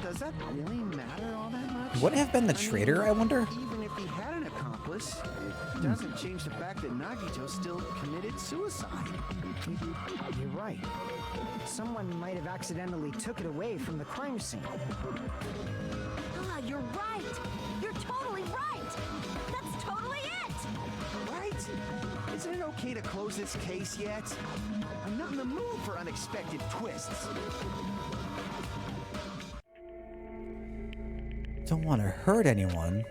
does that really matter all that much? Would it have been the traitor, I wonder? Even if he had an accomplice, it doesn't change the fact that Nagito still committed suicide. You're right. Someone might have accidentally took it away from the crime scene. Ah, you're right. You're totally right. That's totally it. Right? Isn't it okay to close this case yet? I'm not in the mood for unexpected twists. Don't want to hurt anyone.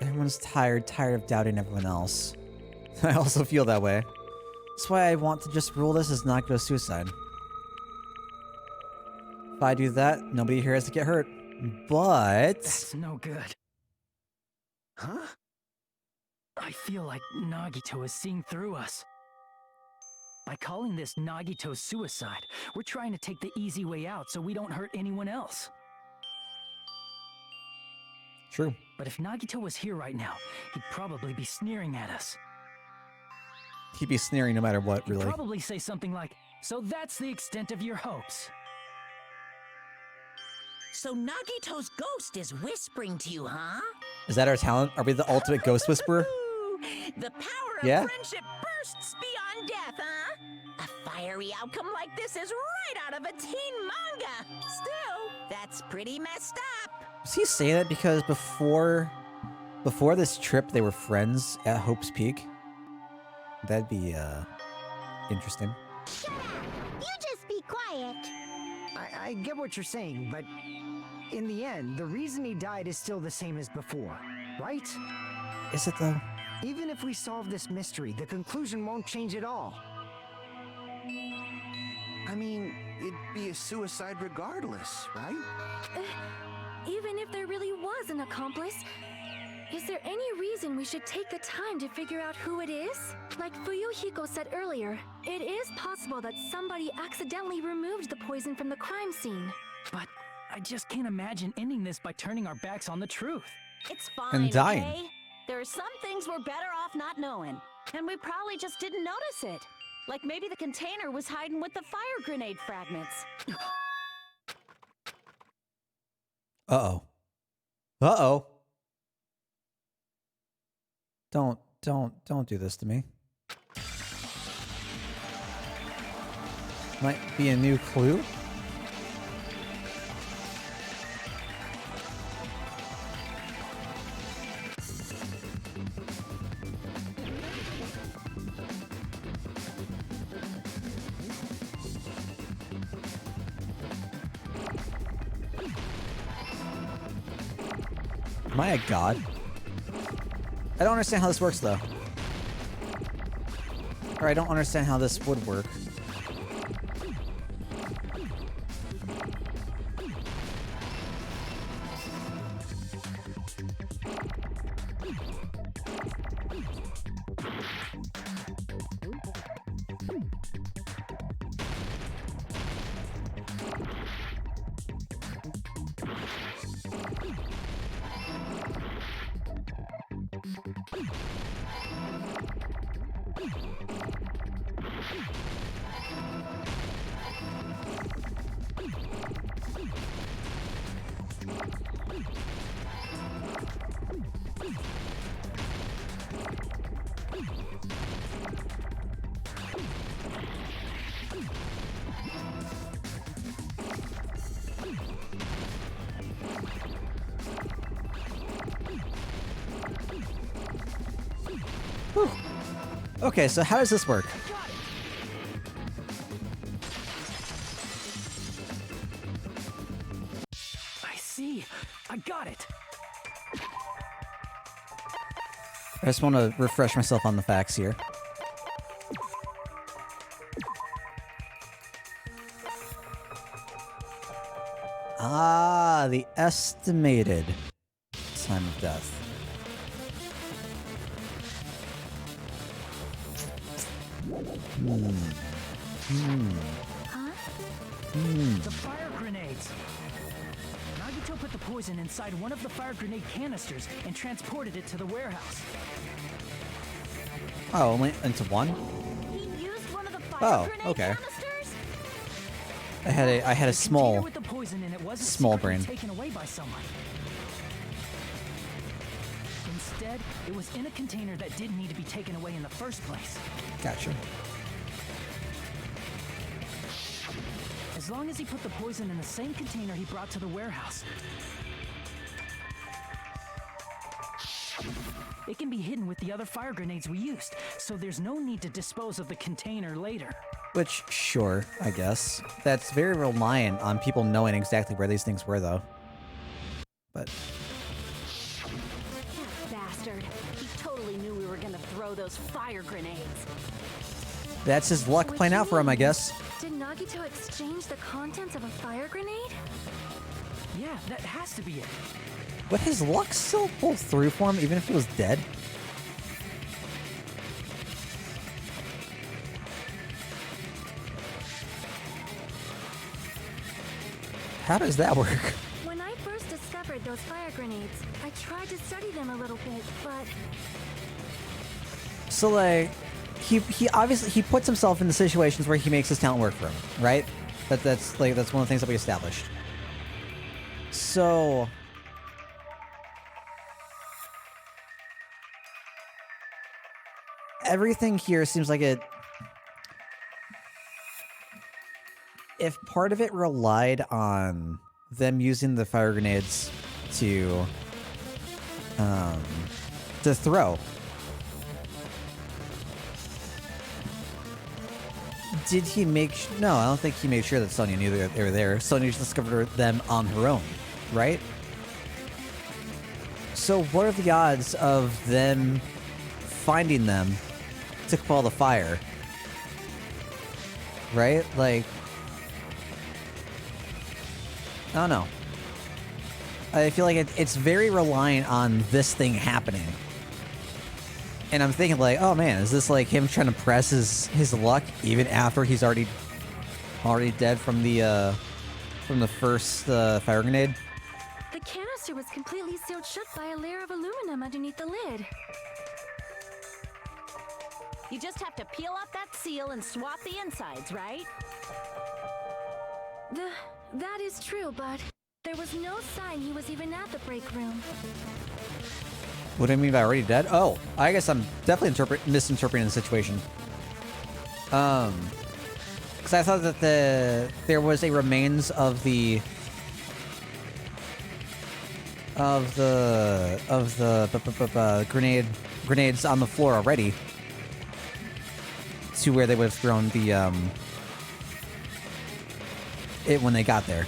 Everyone's tired of doubting everyone else. I also feel that way. That's why I want to just rule this as Nagito's suicide. If I do that, nobody here has to get hurt. But... That's no good. Huh? I feel like Nagito is seeing through us. By calling this Nagito's suicide, we're trying to take the easy way out so we don't hurt anyone else. True. But if Nagito was here right now, he'd probably be sneering at us. He'd be sneering no matter what, really. He'd probably say something like, "So that's the extent of your hopes." So Nagito's ghost is whispering to you, huh? Is that our talent? Are we the ultimate ghost whisperer? The power of Yeah? friendship bursts beyond death, huh? A fiery outcome like this is right out of a teen manga. Still, that's pretty messed up. Was he saying that because before this trip they were friends at Hope's Peak? That'd be interesting. Shut up! You just be quiet. I get what you're saying, but in the end, the reason he died is still the same as before, right? Is it though? Even if we solve this mystery, the conclusion won't change at all. I mean, it'd be a suicide regardless, right? Even if there really was an accomplice, is there any reason we should take the time to figure out who it is? Like Fuyuhiko said earlier, it is possible that somebody accidentally removed the poison from the crime scene. But I just can't imagine ending this by turning our backs on the truth. It's fine, And dying. okay? There are some things we're better off not knowing. And we probably just didn't notice it. Like maybe the container was hiding with the fire grenade fragments. Uh-oh. Uh-oh. Don't do this to me. Might be a new clue. Am I a god? I don't understand how this works, though. Or I don't understand how this would work. Okay, so how does this work? I see. I got it. I just want to refresh myself on the facts here. Ah, the estimated time of death. The fire grenades. Nagito put the poison inside one of the fire grenade canisters and transported it to the warehouse. Oh, only into one? He used one of the fire Oh, grenade okay. canisters? I had a The small container with the poison in it wasn't small secretly brain. taken away by someone. Instead, it was in a container that didn't need to be taken away in the first place. Gotcha. As long as he put the poison in the same container he brought to the warehouse. It can be hidden with the other fire grenades we used, so there's no need to dispose of the container later. Which, sure, I guess. That's very reliant on people knowing exactly where these things were, though. But Bastard. He totally knew we were gonna throw those fire grenades. that's his luck What playing do you out for him, I mean? guess. Did Nagito exchange the contents of a fire grenade? Yeah, that has to be it. Would his luck still pull through for him, even if he was dead? How does that work? When I first discovered those fire grenades, I tried to study them a little bit, but So, like, he obviously he puts himself in the situations where he makes his talent work for him, right? That's one of the things that we established. So everything here seems like it. If part of it relied on them using the fire grenades to throw, did he make? No, I don't think he made sure that Sonya knew that they were there. Sonya just discovered them on her own, right? So what are the odds of them finding them to quell the fire? Right? Like, I don't know. I feel like it's very reliant on this thing happening. And I'm thinking like, oh man, is this like him trying to press his luck even after he's already dead from the first fire grenade? the canister was completely sealed shut by a layer of aluminum underneath the lid. You just have to peel off that seal and swap the insides, right? That is true, but there was no sign he was even at the break room. What do I mean by already dead? Oh, I guess I'm definitely misinterpreting the situation. Because I thought that there was a remains of the grenades on the floor already, to where they would have thrown the it when they got there.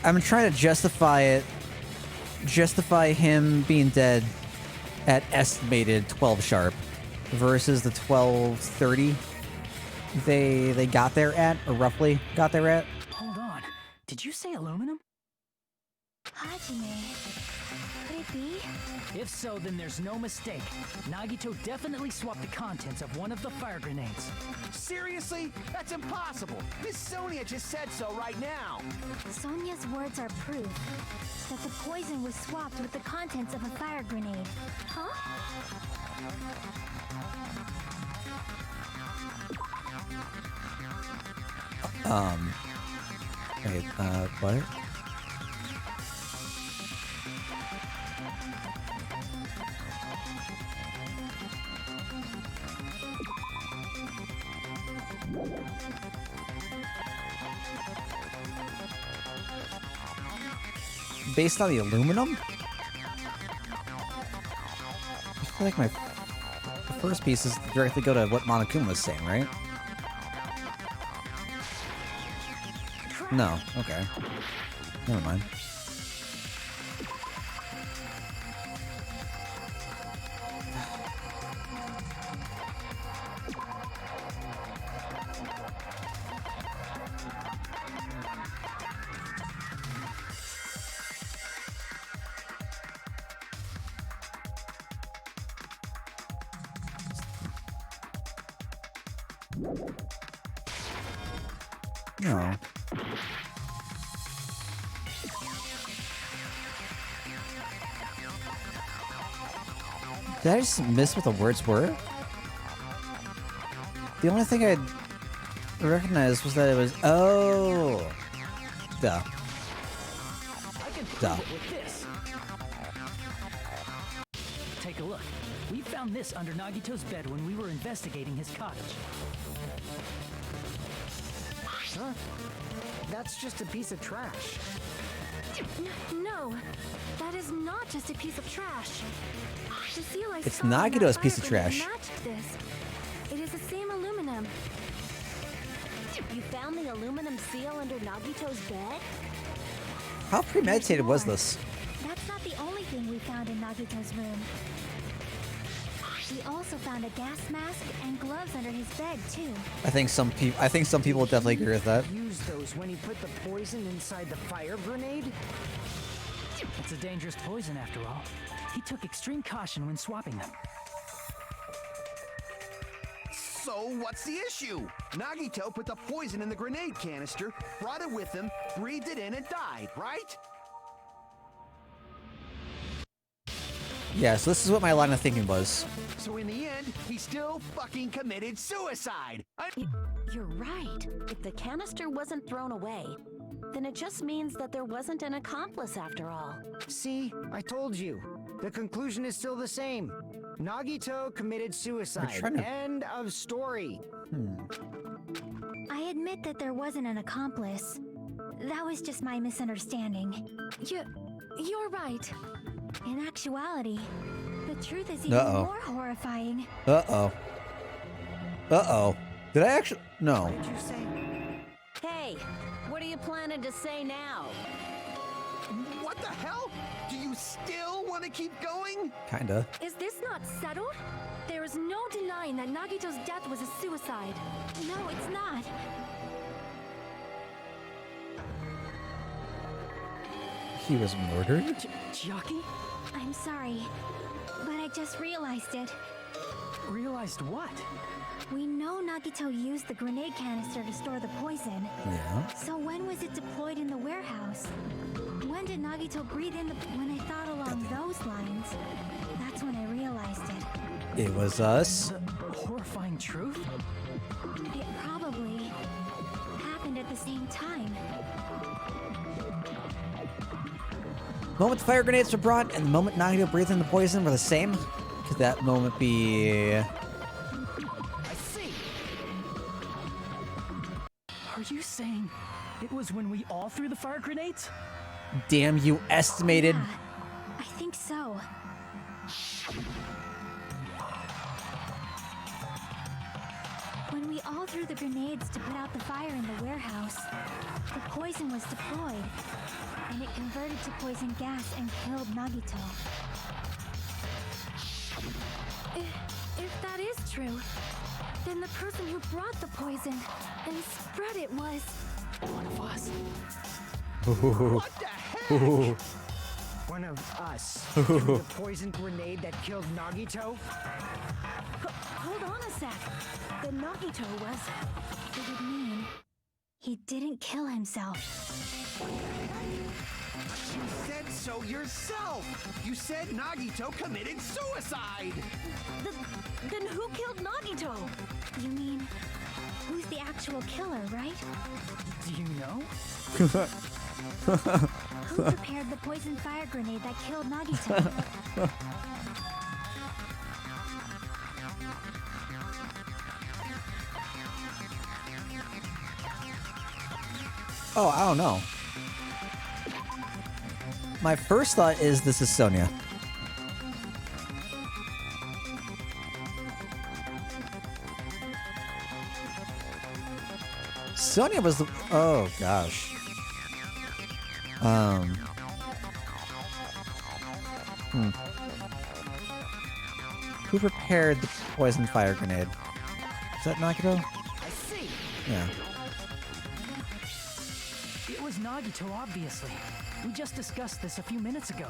I'm trying to justify him being dead at estimated 12 sharp versus the 12:30 they got there at, or roughly got there at. Hold on. Did you say aluminum? Hajime, could it be? If so, then there's no mistake. Nagito definitely swapped the contents of one of the fire grenades. Seriously? That's impossible. Miss Sonia just said so right now. Sonia's words are proof that the poison was swapped with the contents of a fire grenade. Huh? Wait, what? Based on the aluminum? I feel like my first piece is directly go to what Monokuma was saying, right? No. Okay. Never mind. No. Did I just miss what the words were? The only thing I recognized was that it was... Oh! Duh. Duh. Take a look. We found this under Nagito's bed when we were investigating his cottage. Huh? That's just a piece of trash. No, that is not just a piece of trash. The seal I It's saw on that Nagito's piece of fire trash. matched this. It is the same aluminum. You found the aluminum seal under Nagito's bed? How premeditated was this? That's not the only thing we found in Nagito's room. We also found a gas mask and gloves under his bed, too. I think some people would definitely agree with that. Use those when he put the poison inside the fire grenade? It's a dangerous poison after all. He took extreme caution when swapping them. So what's the issue? Nagito put the poison in the grenade canister, brought it with him, breathed it in, and died, right? Yeah, so this is what my line of thinking was. So in the end, he still fucking committed suicide. You're right. If the canister wasn't thrown away, then it just means that there wasn't an accomplice after all. See, I told you. The conclusion is still the same. Nagito committed suicide. End of story. I admit that there wasn't an accomplice. That was just my misunderstanding. You're right. In actuality, the truth is even Uh-oh. more horrifying. Uh-oh. Uh-oh. Did I actually... No. What did you say? Hey, what are you planning to say now? What the hell? Do you still want to keep going? Kinda. Is this not settled? There is no denying that Nagito's death was a suicide. No, it's not. He was murdered? Chiaki? I'm sorry, but I just realized it. Realized what? We know Nagito used the grenade canister to store the poison. Yeah. So when was it deployed in the warehouse? When did Nagito breathe in the... When I thought along those lines, that's when I realized it. It was us. The horrifying truth? It probably happened at the same time. The moment the fire grenades were brought and the moment Nagito breathed in the poison were the same? Could that moment be... I see. Are you saying it was when we all threw the fire grenades? Damn you, estimated. Yeah, I think so. When we all threw the grenades to put out the fire in the warehouse, the poison was deployed, and it converted to poison gas and killed Nagito. If that is true, then the person who brought the poison and spread it was... One of us. What the heck? One of us. The poison grenade that killed Nagito? Hold on a sec. Then Nagito was... It would mean he didn't kill himself. You said so yourself. You said Nagito committed suicide. Then who killed Nagito? You mean, who's the actual killer, right? Do you know? Who prepared the poison fire grenade that killed Nagito? Oh, I don't know. My first thought is this is Sonia. Sonia was the... Oh, gosh. Who prepared the poison fire grenade? Is that Nagito? I see. Yeah. It was Nagito, obviously. We just discussed this a few minutes ago.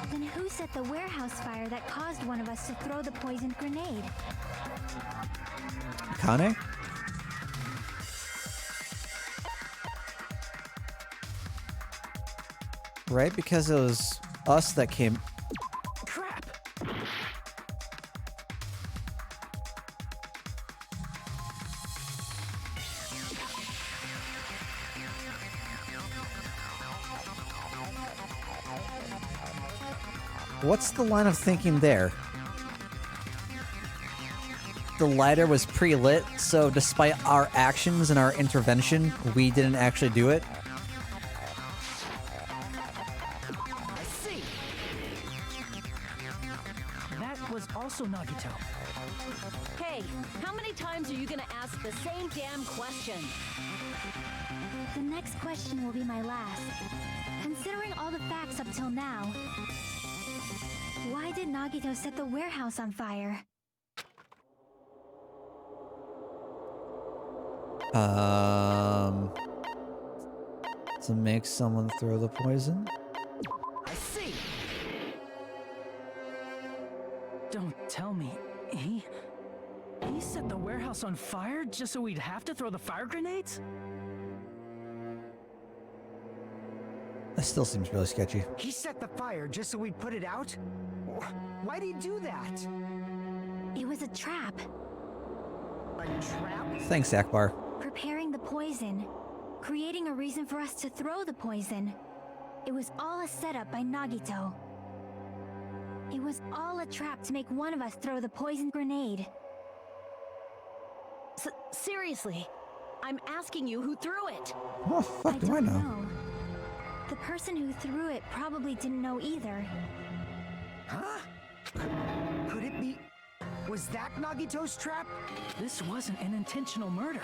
Then who set the warehouse fire that caused one of us to throw the poisoned grenade? Kane? Right? Because it was us that came... Crap! What's the line of thinking there? The lighter was pre-lit, so despite our actions and our intervention, we didn't actually do it. I see. That was also Nagito. Hey, how many times are you gonna ask the same damn question? The next question will be my last. Considering all the facts up till now, why did Nagito set the warehouse on fire? To make someone throw the poison? I see. Don't tell me. He set the warehouse on fire just so we'd have to throw the fire grenades? That still seems really sketchy. He set the fire just so we'd put it out? Why'd he do that? It was a trap. A trap? Thanks, Akbar. Preparing the poison. Creating a reason for us to throw the poison. It was all a setup by Nagito. It was all a trap to make one of us throw the poison grenade. Seriously, I'm asking you who threw it. Oh, fuck do I don't know? know. The person who threw it probably didn't know either. Huh? Could it be... Was that Nagito's trap? This wasn't an intentional murder.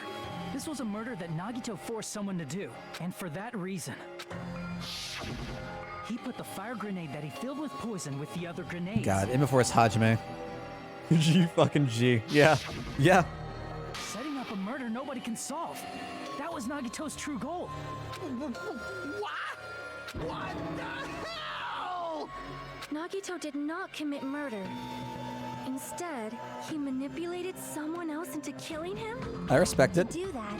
This was a murder that Nagito forced someone to do, and for that reason. He put the fire grenade that he filled with poison with the other grenades. God, in before it's Hajime. G fucking G. Yeah. Yeah. Setting up a murder nobody can solve. That was Nagito's true goal. What? What the hell? Nagito did not commit murder. Instead, he manipulated someone else into killing him? I respect it. To do that,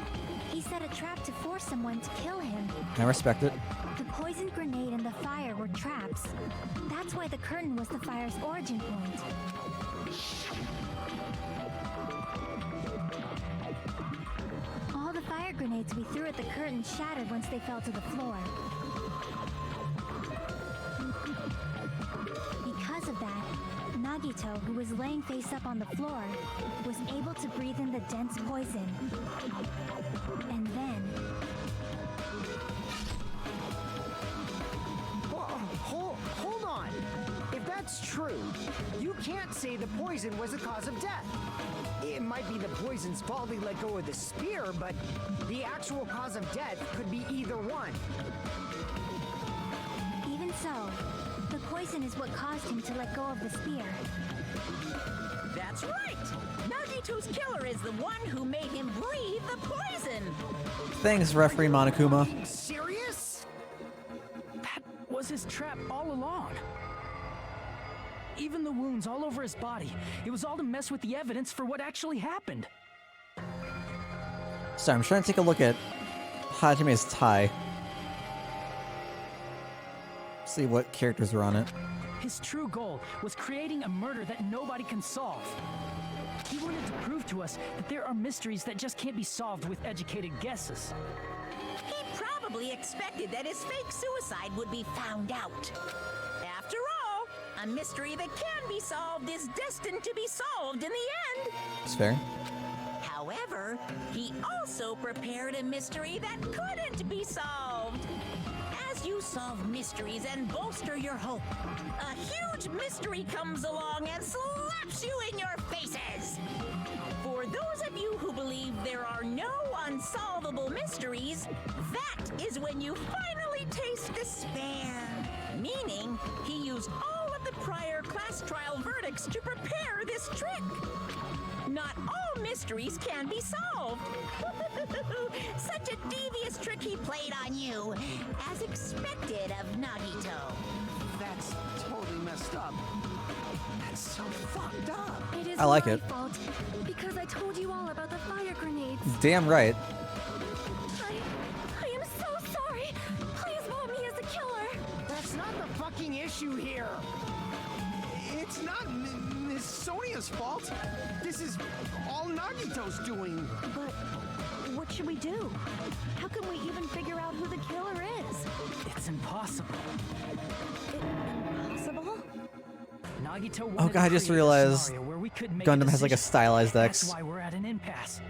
he set a trap to force someone to kill him. I respect it. The poisoned grenade and the fire were traps. That's why the curtain was the fire's origin point. All the fire grenades we threw at the curtain shattered once they fell to the floor. Because of that, Nagito, who was laying face up on the floor, was able to breathe in the dense poison. And then... Hold on! If that's true, you can't say the poison was the cause of death. It might be the poison's fault he let go of the spear, but the actual cause of death could be either one. Even so, the poison is what caused him to let go of the spear. That's right! Nagito's killer is the one who made him breathe the poison! Thanks, referee Monokuma. Serious? That was his trap all along. Even the wounds all over his body, it was all to mess with the evidence for what actually happened. Sorry, I'm trying to take a look at Hajime's tie. See what characters are on it. His true goal was creating a murder that nobody can solve. He wanted to prove to us that there are mysteries that just can't be solved with educated guesses. He probably expected that his fake suicide would be found out. After all, a mystery that can be solved is destined to be solved in the end. It's fair. However, he also prepared a mystery that couldn't be solved. As helps you solve mysteries and bolster your hope. A huge mystery comes along and slaps you in your faces. For those of you who believe there are no unsolvable mysteries, that is when you finally taste despair. Meaning, he used all of the prior class trial verdicts to prepare this trick. Not all mysteries can be solved. Such a devious trick he played on you, as expected of Nagito. That's totally messed up. That's so fucked up. It is I like my it. fault because I told you all about the fire grenades. Damn right. I am so sorry. Please vote me as a killer. That's not the fucking issue here. It's not Miss Sonia's fault. This is all Nagito's doing. But what should we do? How can we even figure out who the killer is? It's impossible. Impossible? Nagito wanted Oh god, I to just create a realized scenario where we could make Gundam a has like a decision. stylized That's X. why we're at an impasse.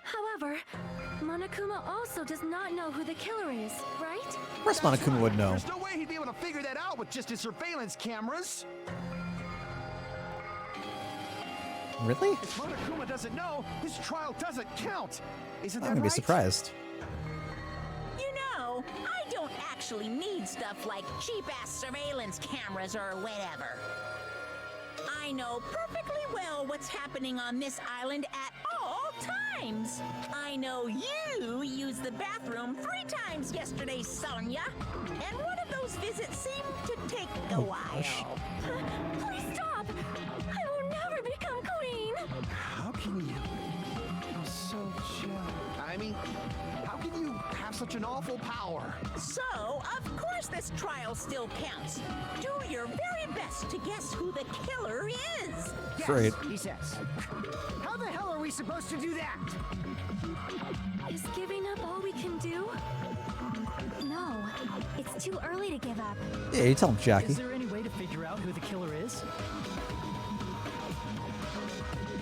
However, Monokuma also does not know who the killer is, right? Of course Monokuma would know. There's no way he'd be able to figure that out with just his surveillance cameras. Really? If Monokuma doesn't know, his trial doesn't count. Isn't that I'm gonna be right? surprised. You know, I don't actually need stuff like cheap-ass surveillance cameras or whatever. I know perfectly well what's happening on this island at all times. I know you used the bathroom 3 times yesterday, Sonia. And one of those visits seemed to take a while. Please stop! I will never become queen! How can you? You're so chill. I mean, how can you have such an awful power? So, of course this trial still counts. Do your very best to guess who the killer is. Yes, Great. he says. How the hell are we supposed to do that? Is giving up all we can do? No, it's too early to give up. Yeah, you tell him, Jackie. Is there any way to figure out who the killer is?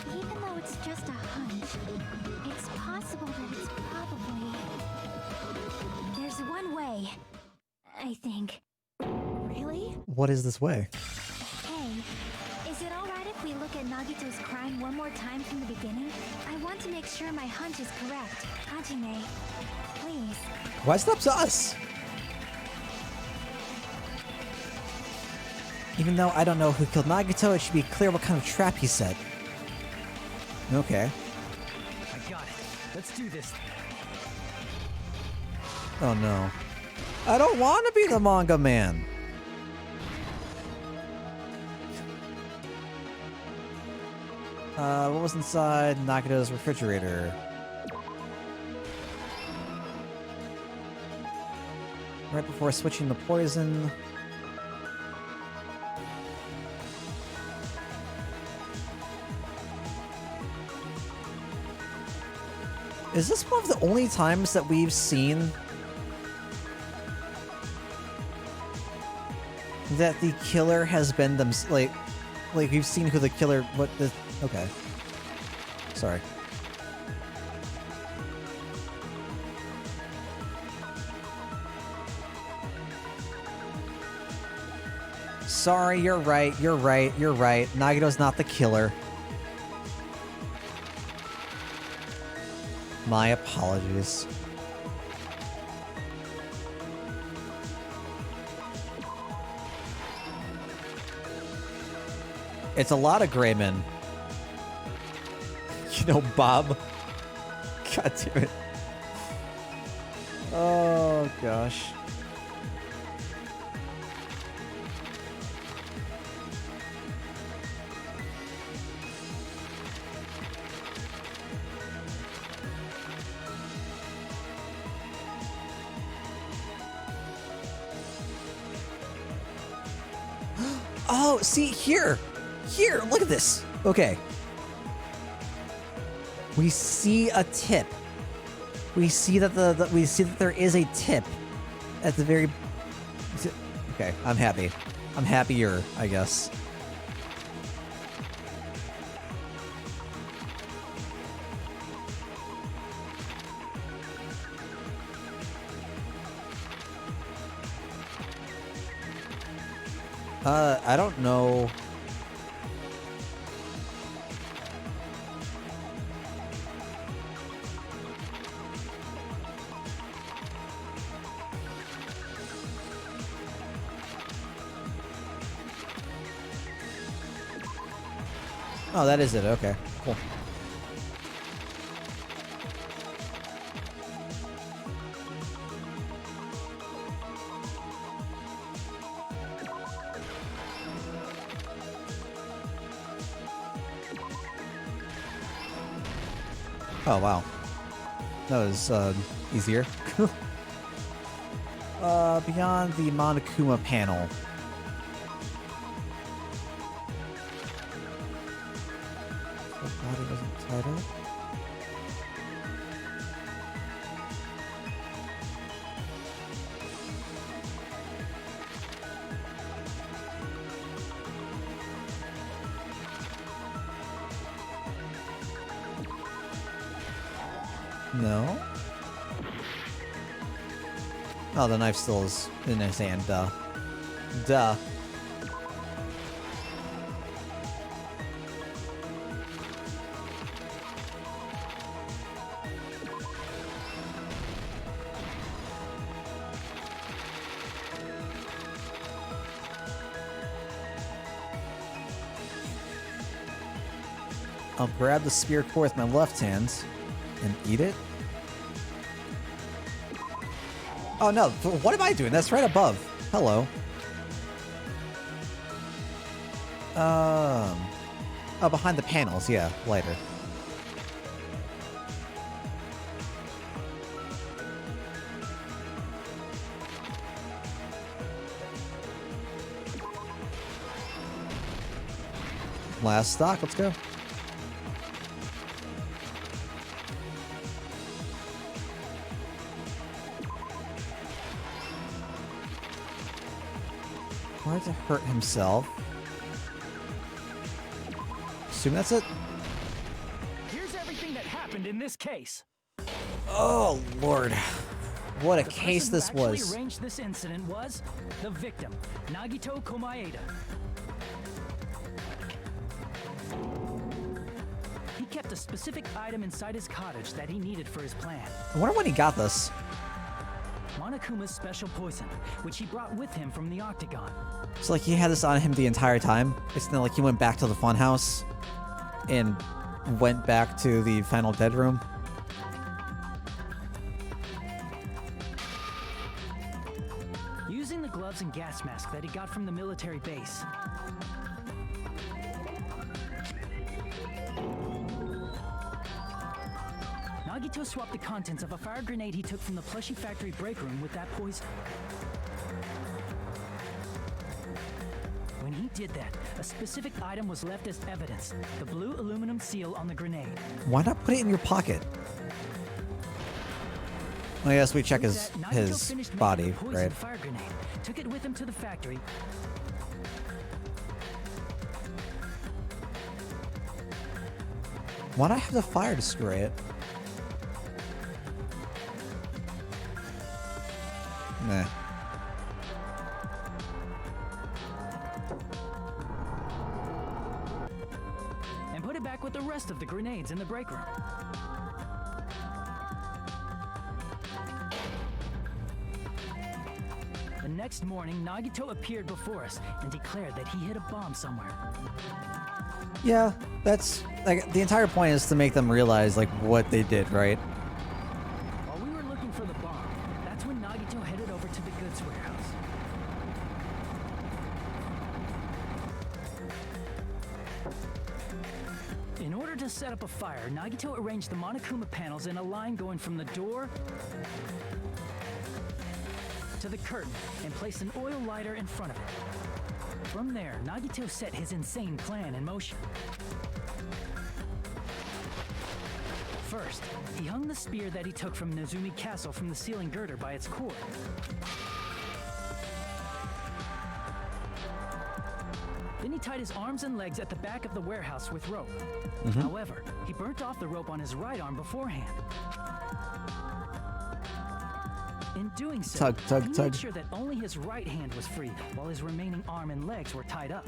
Even though it's just a hunch, it's possible that it's probably... There's one way, I think. Really? What is this way? Hey, is it alright if we look at Nagito's crime one more time from the beginning? I want to make sure my hunch is correct. Hajime, please. Why is it up to us? Even though I don't know who killed Nagito, it should be clear what kind of trap he set. Okay. I got it. Let's do this. Oh no. I don't want to be the manga man. What was inside Nagito's refrigerator? Right before switching the poison. Is this one of the only times that we've seen that the killer has been them, like we've seen who the killer, what the, okay. Sorry. Sorry, you're right, you're right, you're right. Nagito's not the killer. My apologies. It's a lot of gray men. You know, Bob. God damn it. Oh, gosh. Oh, see, here! Here, look at this! Okay. We see a tip. We see that we see that there is a tip at the very... Okay, I'm happy. I'm happier, I guess. I don't know. Oh, that is it. Okay, cool. Oh, wow. That was, easier. Beyond the Monokuma panel. The body wasn't titled. No. Oh, the knife still is in his hand. Duh. Duh. I'll grab the spear core with my left hand and eat it. Oh no, what am I doing? That's right above. Hello. Oh, behind the panels, yeah, later. Last stock, let's go. Tried to hurt himself. Assume that's it. Here's everything that happened in this case. Oh Lord, what a The case person this who actually was. arranged this incident was the victim, Nagito Komaeda. He kept a specific item inside his cottage that he needed for his plan. I wonder when he got this. Monokuma's special poison, which he brought with him from the Octagon. So like he had this on him the entire time. It's not like he went back to the funhouse and went back to the final dead room. Using the gloves and gas mask that he got from the military base, Nagito swapped the contents of a fire grenade he took from the plushie factory break room with that poison. When he did that, a specific item was left as evidence, the blue aluminum seal on the grenade. Why not put it in your pocket? I guess we check With that, Nagito his finished making body, the poisoned right? fire grenade, took it with him to the factory, Why not have the fire destroy it? Nah. and put it back with the rest of the grenades in the break room. The next morning, Nagito appeared before us and declared that he hid a bomb somewhere. Yeah, that's like the entire point is to make them realize like what they did, right? While we were looking for the bomb, that's when Nagito headed over to the goods warehouse. In order to set up a fire, Nagito arranged the Monokuma panels in a line going from the door to the curtain and placed an oil lighter in front of it. From there, Nagito set his insane plan in motion. First, he hung the spear that he took from Nezumi Castle from the ceiling girder by its cord. Then he tied his arms and legs at the back of the warehouse with rope. However, he burnt off the rope on his right arm beforehand. In doing so, Tug, tug, he tug. made sure that only his right hand was free, while his remaining arm and legs were tied up.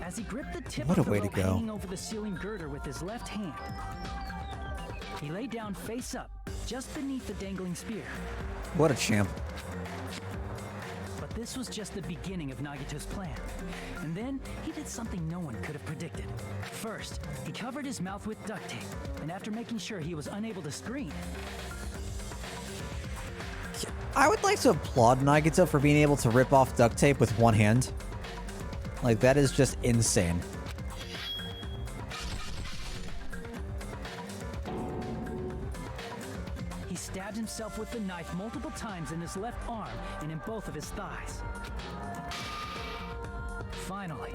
As he gripped the tip What of a the way to rope go. hanging over the ceiling girder with his left hand, he lay down face up, just beneath the dangling spear. What a champ. But this was just the beginning of Nagito's plan. And then, he did something no one could have predicted. First, he covered his mouth with duct tape, and after making sure he was unable to scream, I would like to applaud Nagito for being able to rip off duct tape with one hand. Like, that is just insane. he stabbed himself with the knife multiple times in his left arm and in both of his thighs. Finally,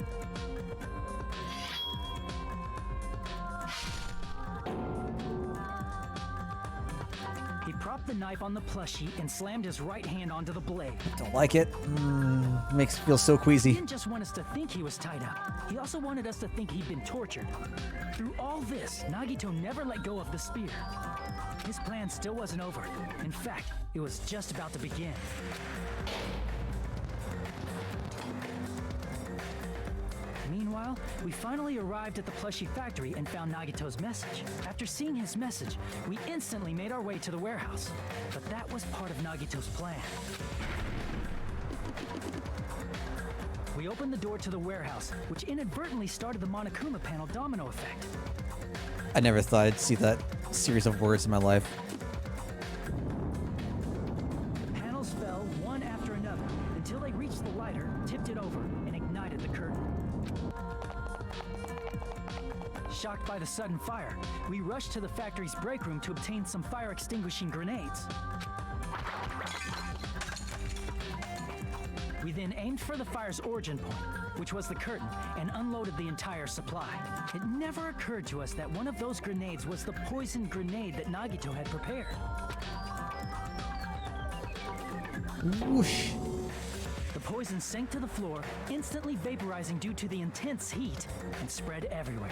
he propped the knife on the plushie and slammed his right hand onto the blade. Don't like it. Makes me feel so He queasy. didn't just want us to think he was tied up. He also wanted us to think he'd been tortured. Through all this, Nagito never let go of the spear. His plan still wasn't over. In fact, it was just about to begin. Meanwhile, we finally arrived at the plushie factory and found Nagito's message. After seeing his message, we instantly made our way to the warehouse. But that was part of Nagito's plan. We opened the door to the warehouse, which inadvertently started the Monokuma panel domino effect. I never thought I'd see that series of words in my life. Panels fell one after another until they reached the lighter, tipped it over, and ignited the curtain. Shocked by the sudden fire, we rushed to the factory's break room to obtain some fire-extinguishing grenades. We then aimed for the fire's origin point, which was the curtain, and unloaded the entire supply. It never occurred to us that one of those grenades was the poisoned grenade that Nagito had prepared. Whoosh. The poison sank to the floor, instantly vaporizing due to the intense heat, and spread everywhere.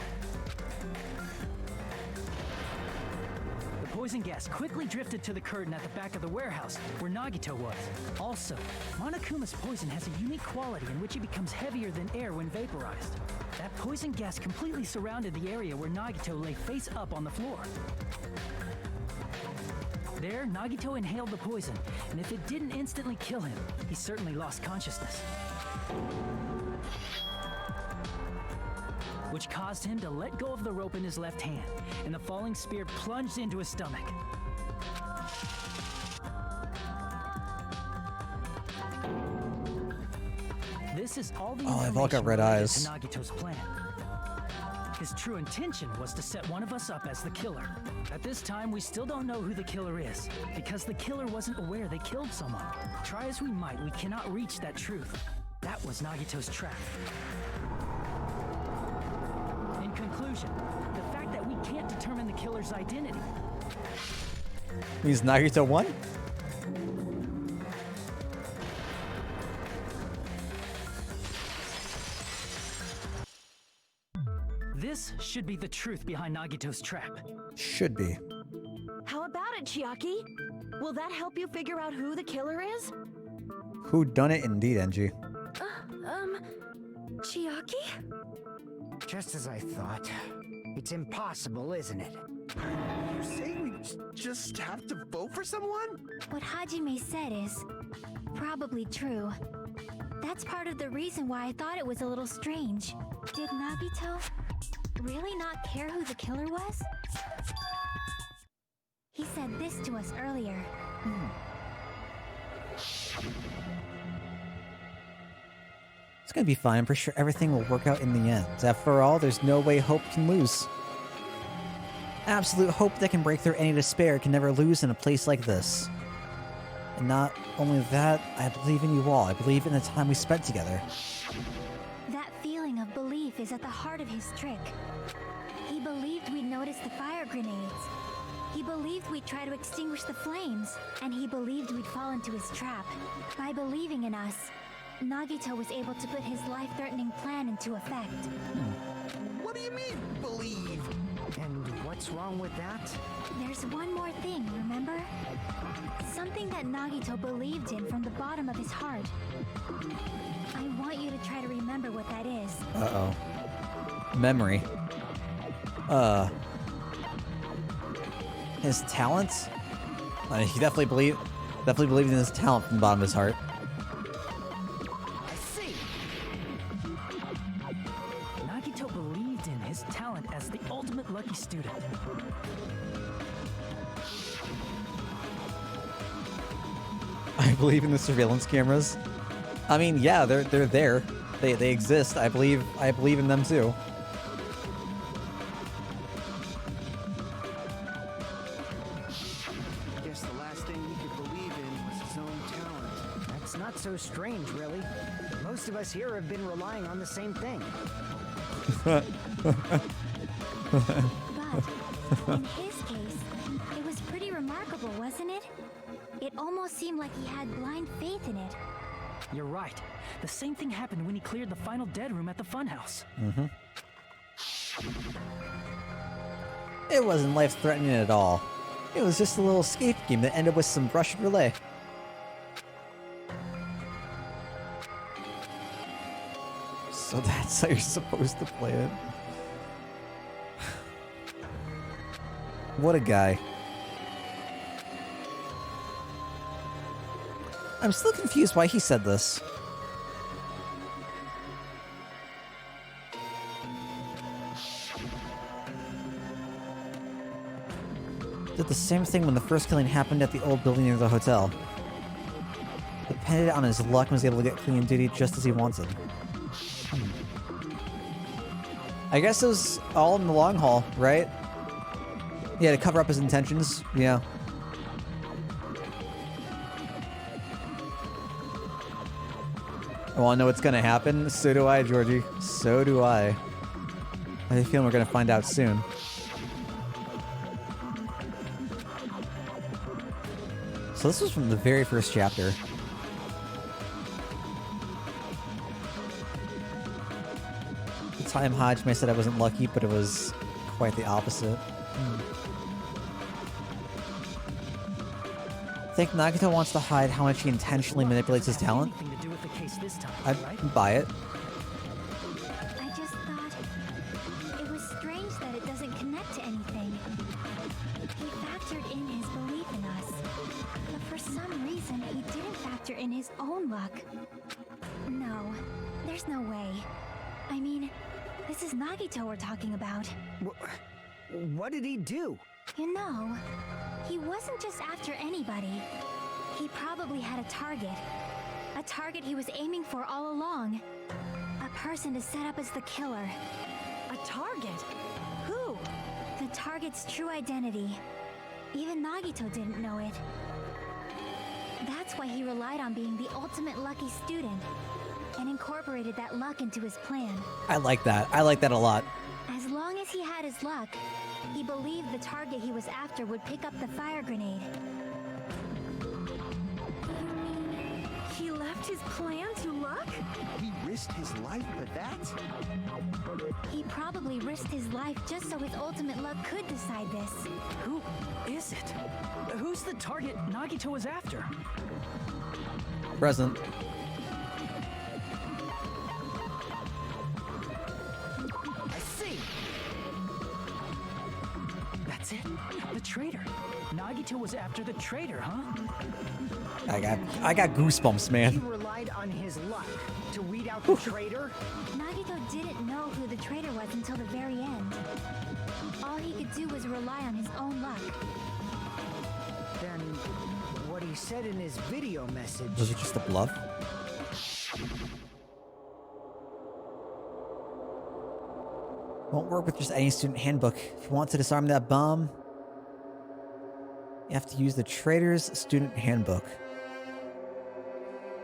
The poison gas quickly drifted to the curtain at the back of the warehouse, where Nagito was. Also, Monokuma's poison has a unique quality in which it becomes heavier than air when vaporized. That poison gas completely surrounded the area where Nagito lay face up on the floor. There, Nagito inhaled the poison, and if it didn't instantly kill him, he certainly lost consciousness. Which caused him to let go of the rope in his left hand, and the falling spear plunged into his stomach. This is all the they've all got information red related eyes. to Nagito's plan. His true intention was to set one of us up as the killer. At this time, we still don't know who the killer is, because the killer wasn't aware they killed someone. Try as we might, we cannot reach that truth. That was Nagito's trap. In conclusion, the fact that we can't determine the killer's identity Means Nagito won? This should be the truth behind Nagito's trap. Should be. How about it, Chiaki? Will that help you figure out who the killer is? Who done it indeed, NG? Chiaki? Just as I thought. It's impossible, isn't it? You say we just have to vote for someone? What Hajime said is probably true. That's part of the reason why I thought it was a little strange. Did Nagito really not care who the killer was? He said this to us earlier. It's gonna be fine. I'm pretty sure everything will work out in the end. After all, there's no way hope can lose. Absolute hope that can break through any despair can never lose in a place like this. And not only that, I believe in you all. I believe in the time we spent together. That feeling of belief is at the heart of his trick. He believed we'd notice the fire grenades. He believed we'd try to extinguish the flames. And he believed we'd fall into his trap. By believing in us, Nagito was able to put his life-threatening plan into effect. What do you mean, believe? And what What's wrong with that? There's one more thing, remember? Something that Nagito believed in from the bottom of his heart. I want you to try to remember what that is. Uh-oh. Memory. His talents? He definitely believed in his talent from the bottom of his heart. I see. Nagito believed in his talent as the ultimate lucky student. I believe in the surveillance cameras. I mean, yeah, they're there. They exist. I believe in them too. Guess the last thing he could believe in was his own talent. That's not so strange, really. Most of us here have been relying on the same thing. But in his case, it was pretty remarkable, wasn't it? It almost seemed like he had blind faith in it. You're right. The same thing happened when he cleared the final dead room at the funhouse. Mm-hmm. It wasn't life-threatening at all. It was just a little escape game that ended with some Russian roulette. So that's how you're supposed to play it. What a guy. I'm still confused why he said this. Did the same thing when the first killing happened at the old building near the hotel. Depended on his luck and was able to get clean duty just as he wanted. I guess it was all in the long haul, right? Yeah, to cover up his intentions, yeah. I want to know what's going to happen. So do I, Georgie. So do I. I have a feeling we're going to find out soon. So this was from the very first chapter. The time Hajime said I wasn't lucky, but it was quite the opposite. I think Nagito wants to hide how much he intentionally manipulates his talent. Anything to do with the case this time, I right? buy it. I just thought it was strange that it doesn't connect to anything. He factored in his belief in us, but for some reason he didn't factor in his own luck. No, there's no way. I mean, this is Nagito we're talking about. What did he do? You know, he wasn't just after anybody. He probably had a target. A target he was aiming for all along. A person to set up as the killer. A target? Who? The target's true identity. Even Nagito didn't know it. That's why he relied on being the ultimate lucky student and incorporated that luck into his plan. I like that. I like that a lot. As long as he had his luck, he believed the target he was after would pick up the fire grenade. He left his plan to luck? He risked his life for that? He probably risked his life just so his ultimate luck could decide this. Who is it? Who's the target Nagito was after? Present. I see. That's it. The traitor. Nagito was after the traitor, huh? I got goosebumps, He man. relied on his luck to weed out the traitor? Nagito didn't know who the traitor was until the very end. All he could do was rely on his own luck. Then what he said in his video message... Was it just a bluff? Won't work with just any student handbook. If you want to disarm that bomb, you have to use the traitor's student handbook.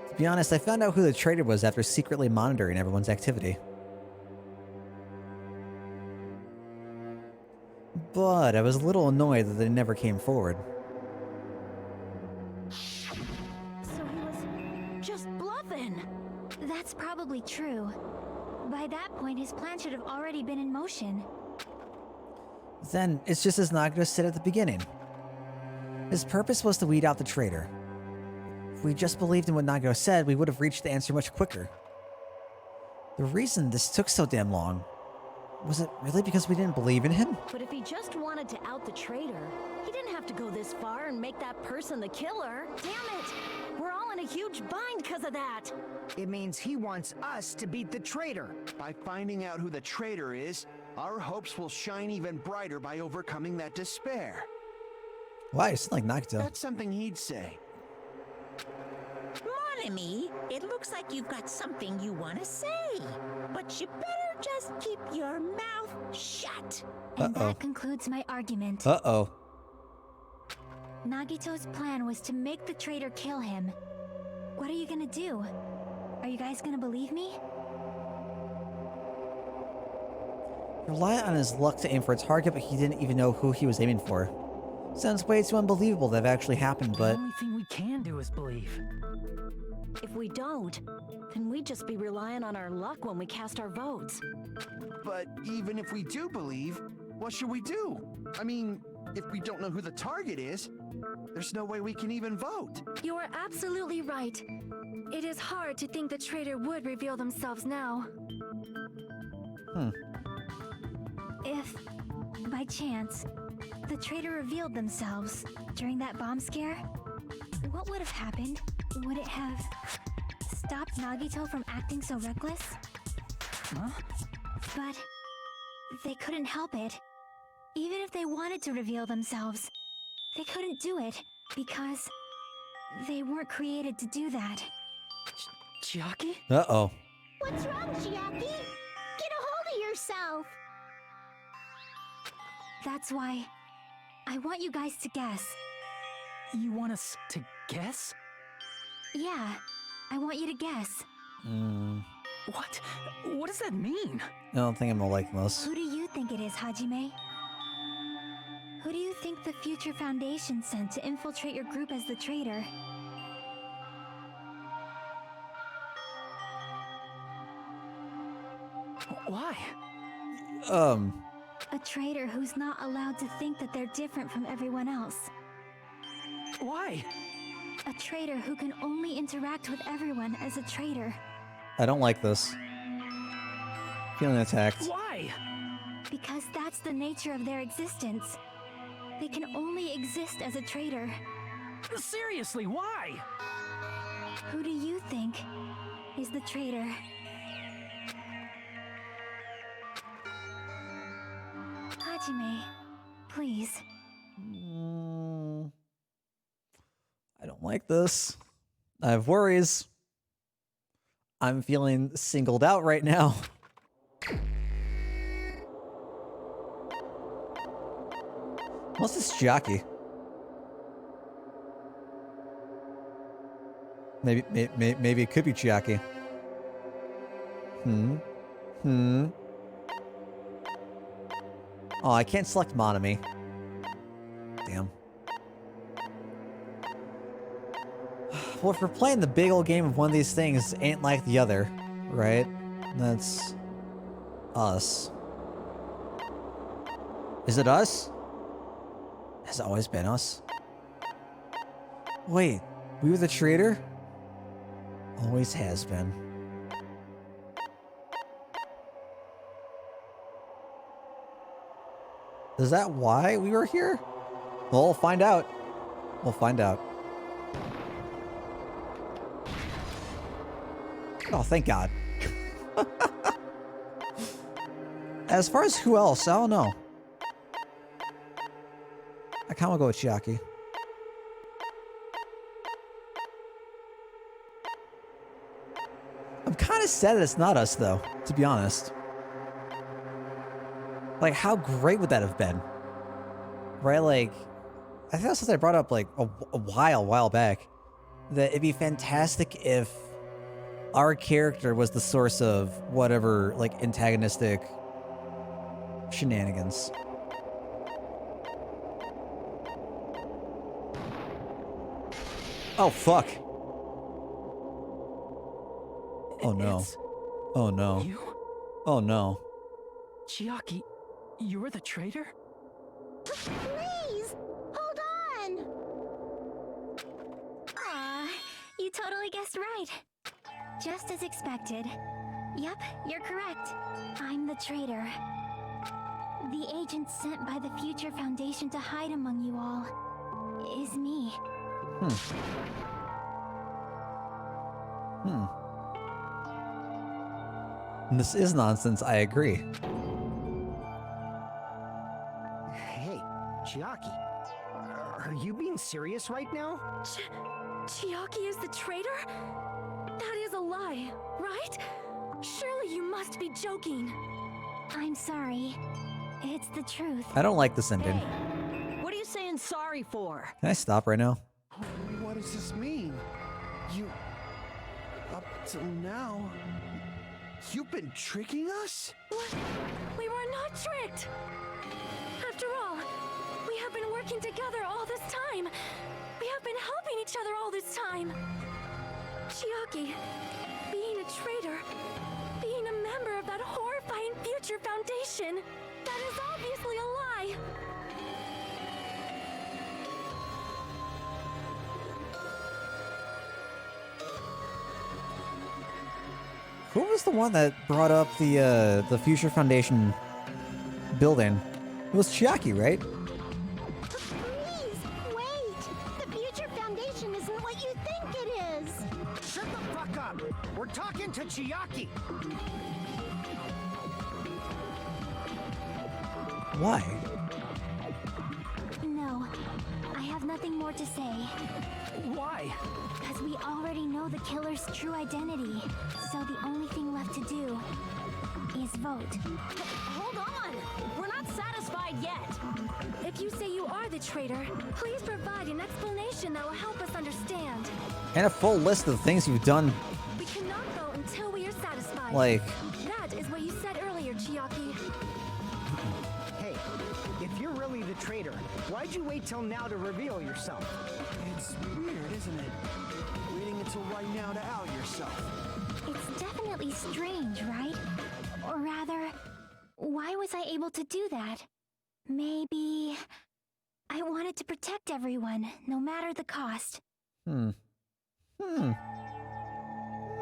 To be honest, I found out who the traitor was after secretly monitoring everyone's activity. But I was a little annoyed that they never came forward. So he was just bluffing. That's probably true. By that point, his plan should have already been in motion. Then it's just as Nagito said at the beginning. His purpose was to weed out the traitor. If we just believed in what Nagito said, we would have reached the answer much quicker. The reason this took so damn long, was it really because we didn't believe in him? But if he just wanted to out the traitor, he didn't have to go this far and make that person the killer. Damn it! We're all in a huge bind because of that. It means he wants us to beat the traitor. By finding out who the traitor is, our hopes will shine even brighter by overcoming that despair. Why? It's like Nagito. That's something he'd say. Mon ami, it looks like you've got something you want to say. But you better just keep your mouth shut. And that concludes my argument. Uh-oh. Nagito's plan was to make the traitor kill him. What are you gonna do? Are you guys gonna believe me? Rely on his luck to aim for a target, but he didn't even know who he was aiming for. Sounds way too unbelievable that it actually happened, but... The only thing we can do is believe. If we don't, then we'd just be relying on our luck when we cast our votes. But even if we do believe, what should we do? I mean, if we don't know who the target is, there's no way we can even vote. You are absolutely right. It is hard to think the traitor would reveal themselves now. If, by chance, the traitor revealed themselves during that bomb scare, what would have happened? Would it have stopped Nagito from acting so reckless? Huh? But they couldn't help it. Even if they wanted to reveal themselves, they couldn't do it because they weren't created to do that. Chiaki? Uh-oh. What's wrong, Chiaki? Get a hold of yourself. That's why I want you guys to guess. You want us to guess? Yeah, I want you to guess. What? What does that mean? I don't think I'm gonna like this. Who do you think it is, Hajime? Who do you think the future Foundation sent to infiltrate your group as the traitor? Why? A traitor who's not allowed to think that they're different from everyone else. Why? A traitor who can only interact with everyone as a traitor. I don't like this. Feeling attacked. Why? Because that's the nature of their existence. They can only exist as a traitor. Seriously, why? Who do you think is the traitor? Hajime, please. I don't like this. I have worries. I'm feeling singled out right now. What's this Chiaki? Maybe it could be Chiaki. Oh, I can't select Monami. Damn. Well, if we're playing the big old game of one of these things, ain't like the other, right? That's us. Is it us? Has it always been us? Wait, we were the traitor? Always has been. Is that why we were here? Well, we'll find out. We'll find out. Oh, thank God. As far as who else, I don't know. I kind of want to go with Chiaki. I'm kind of sad that it's not us, though, to be honest. Like, how great would that have been? Right, like, I think that's something I brought up, like, a while back. That it'd be fantastic if our character was the source of whatever, like, antagonistic shenanigans. Oh, fuck. Oh, no. Oh, no. You? Oh, no. Chiaki, you're the traitor? Please, hold on. Aw, you totally guessed right. Just as expected. Yep, you're correct. I'm the traitor. The agent sent by the Future Foundation to hide among you all is me. This is nonsense, I agree. Hey, Chiaki. Are you being serious right now? Chiaki is the traitor? That is a lie, right? Surely you must be joking. I'm sorry. It's the truth. I don't like this ending. Hey, what are you saying sorry for? Can I stop right now? What does this mean? You... Up till now... You've been tricking us? What? We were not tricked. After all, we have been working together all this time. We have been helping each other all this time. Chiaki, being a traitor, being a member of that horrifying Future Foundation, that is obviously a lie. Who was the one that brought up the Future Foundation building? It was Chiaki, right? Please, wait. The Future Foundation isn't what you think it is. Shut the fuck up! We're talking to Chiaki! Why? No, I have nothing more to say. Why? Because we already know the killer's true identity. So the only thing left to do is vote. Hold on! We're not satisfied yet. If you say you are the traitor, please provide an explanation that will help us understand. And a full list of the things you've done. We cannot vote until we are satisfied. Like... That is what you said earlier, Chiaki. Hey, if you're really the traitor, why'd you wait till now to reveal yourself? It's weird, isn't it? Waiting until right now to out yourself. It's definitely strange, right? Or rather, why was I able to do that? Maybe... I wanted to protect everyone, no matter the cost. Hey,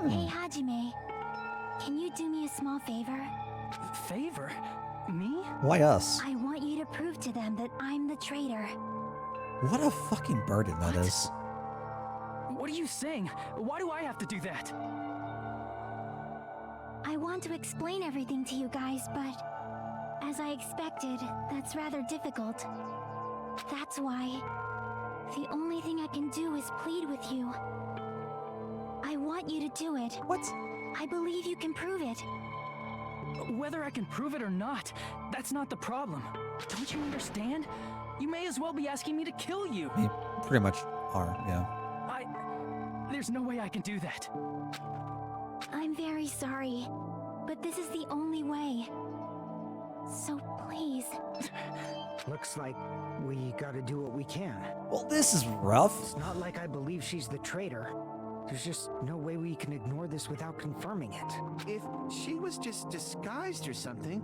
Hajime, can you do me a small favor? Favor? Me? Why us? I want you to prove to them that I'm the traitor. What a fucking burden that is. What are you saying? Why do I have to do that? I want to explain everything to you guys, but as I expected, that's rather difficult. That's why the only thing I can do is plead with you. I want you to do it. What? I believe you can prove it. Whether I can prove it or not, that's not the problem. Don't you understand? You may as well be asking me to kill you. You pretty much are, yeah. There's no way I can do that. I'm very sorry, but this is the only way. So please. Looks like we gotta do what we can. Well, this is rough. It's not like I believe she's the traitor. There's just no way we can ignore this without confirming it. If she was just disguised or something,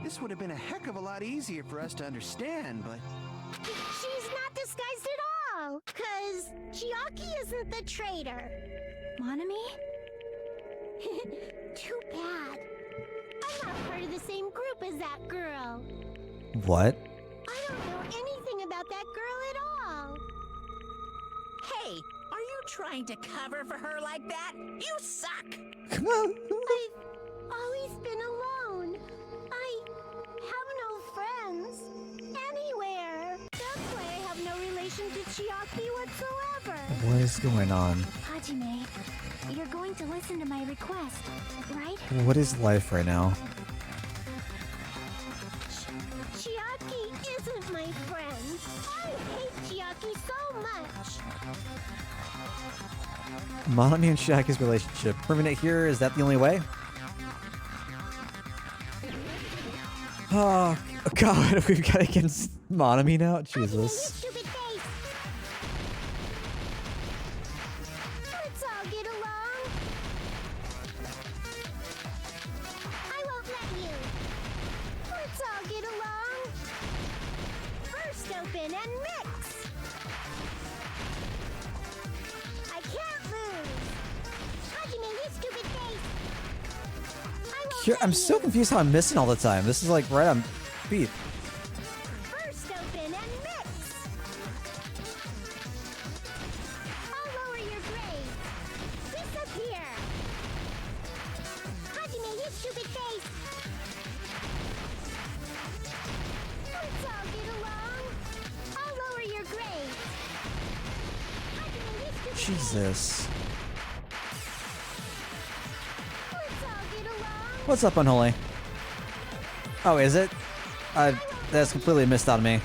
this would have been a heck of a lot easier for us to understand, but... She's not disguised at all, 'cause Chiaki isn't the traitor. Monami? Too bad. I'm not part of the same group as that girl. What? I don't know anything about that girl at all. Hey, are you trying to cover for her like that? You suck! I've always been alone. I have no friends anywhere. That's why I have no relation to Chiaki whatsoever. What is going on? Hajime, you're going to listen to my request, right? What is life right now? Chiaki isn't my friend. I hate Chiaki so much. Monami and Chiaki's relationship. Proving it here, is that the only way? Oh, God, we've got against Monami now? Jesus. Stupid face. Let's all get along. I won't let you. Let's all get along. open and mix! I can't lose! Hajime, you stupid face! I won't I'm let so you. confused how I'm missing all the time. This is like right on beat. First open and mix! I'll lower your grade. Disappear! Hajime, you stupid face! Let's all get along. I'll lower your grade. Hajime, you stupid face! Jesus. Let's all get along. What's up, Unholy? Oh, is it? That's completely missed out of me.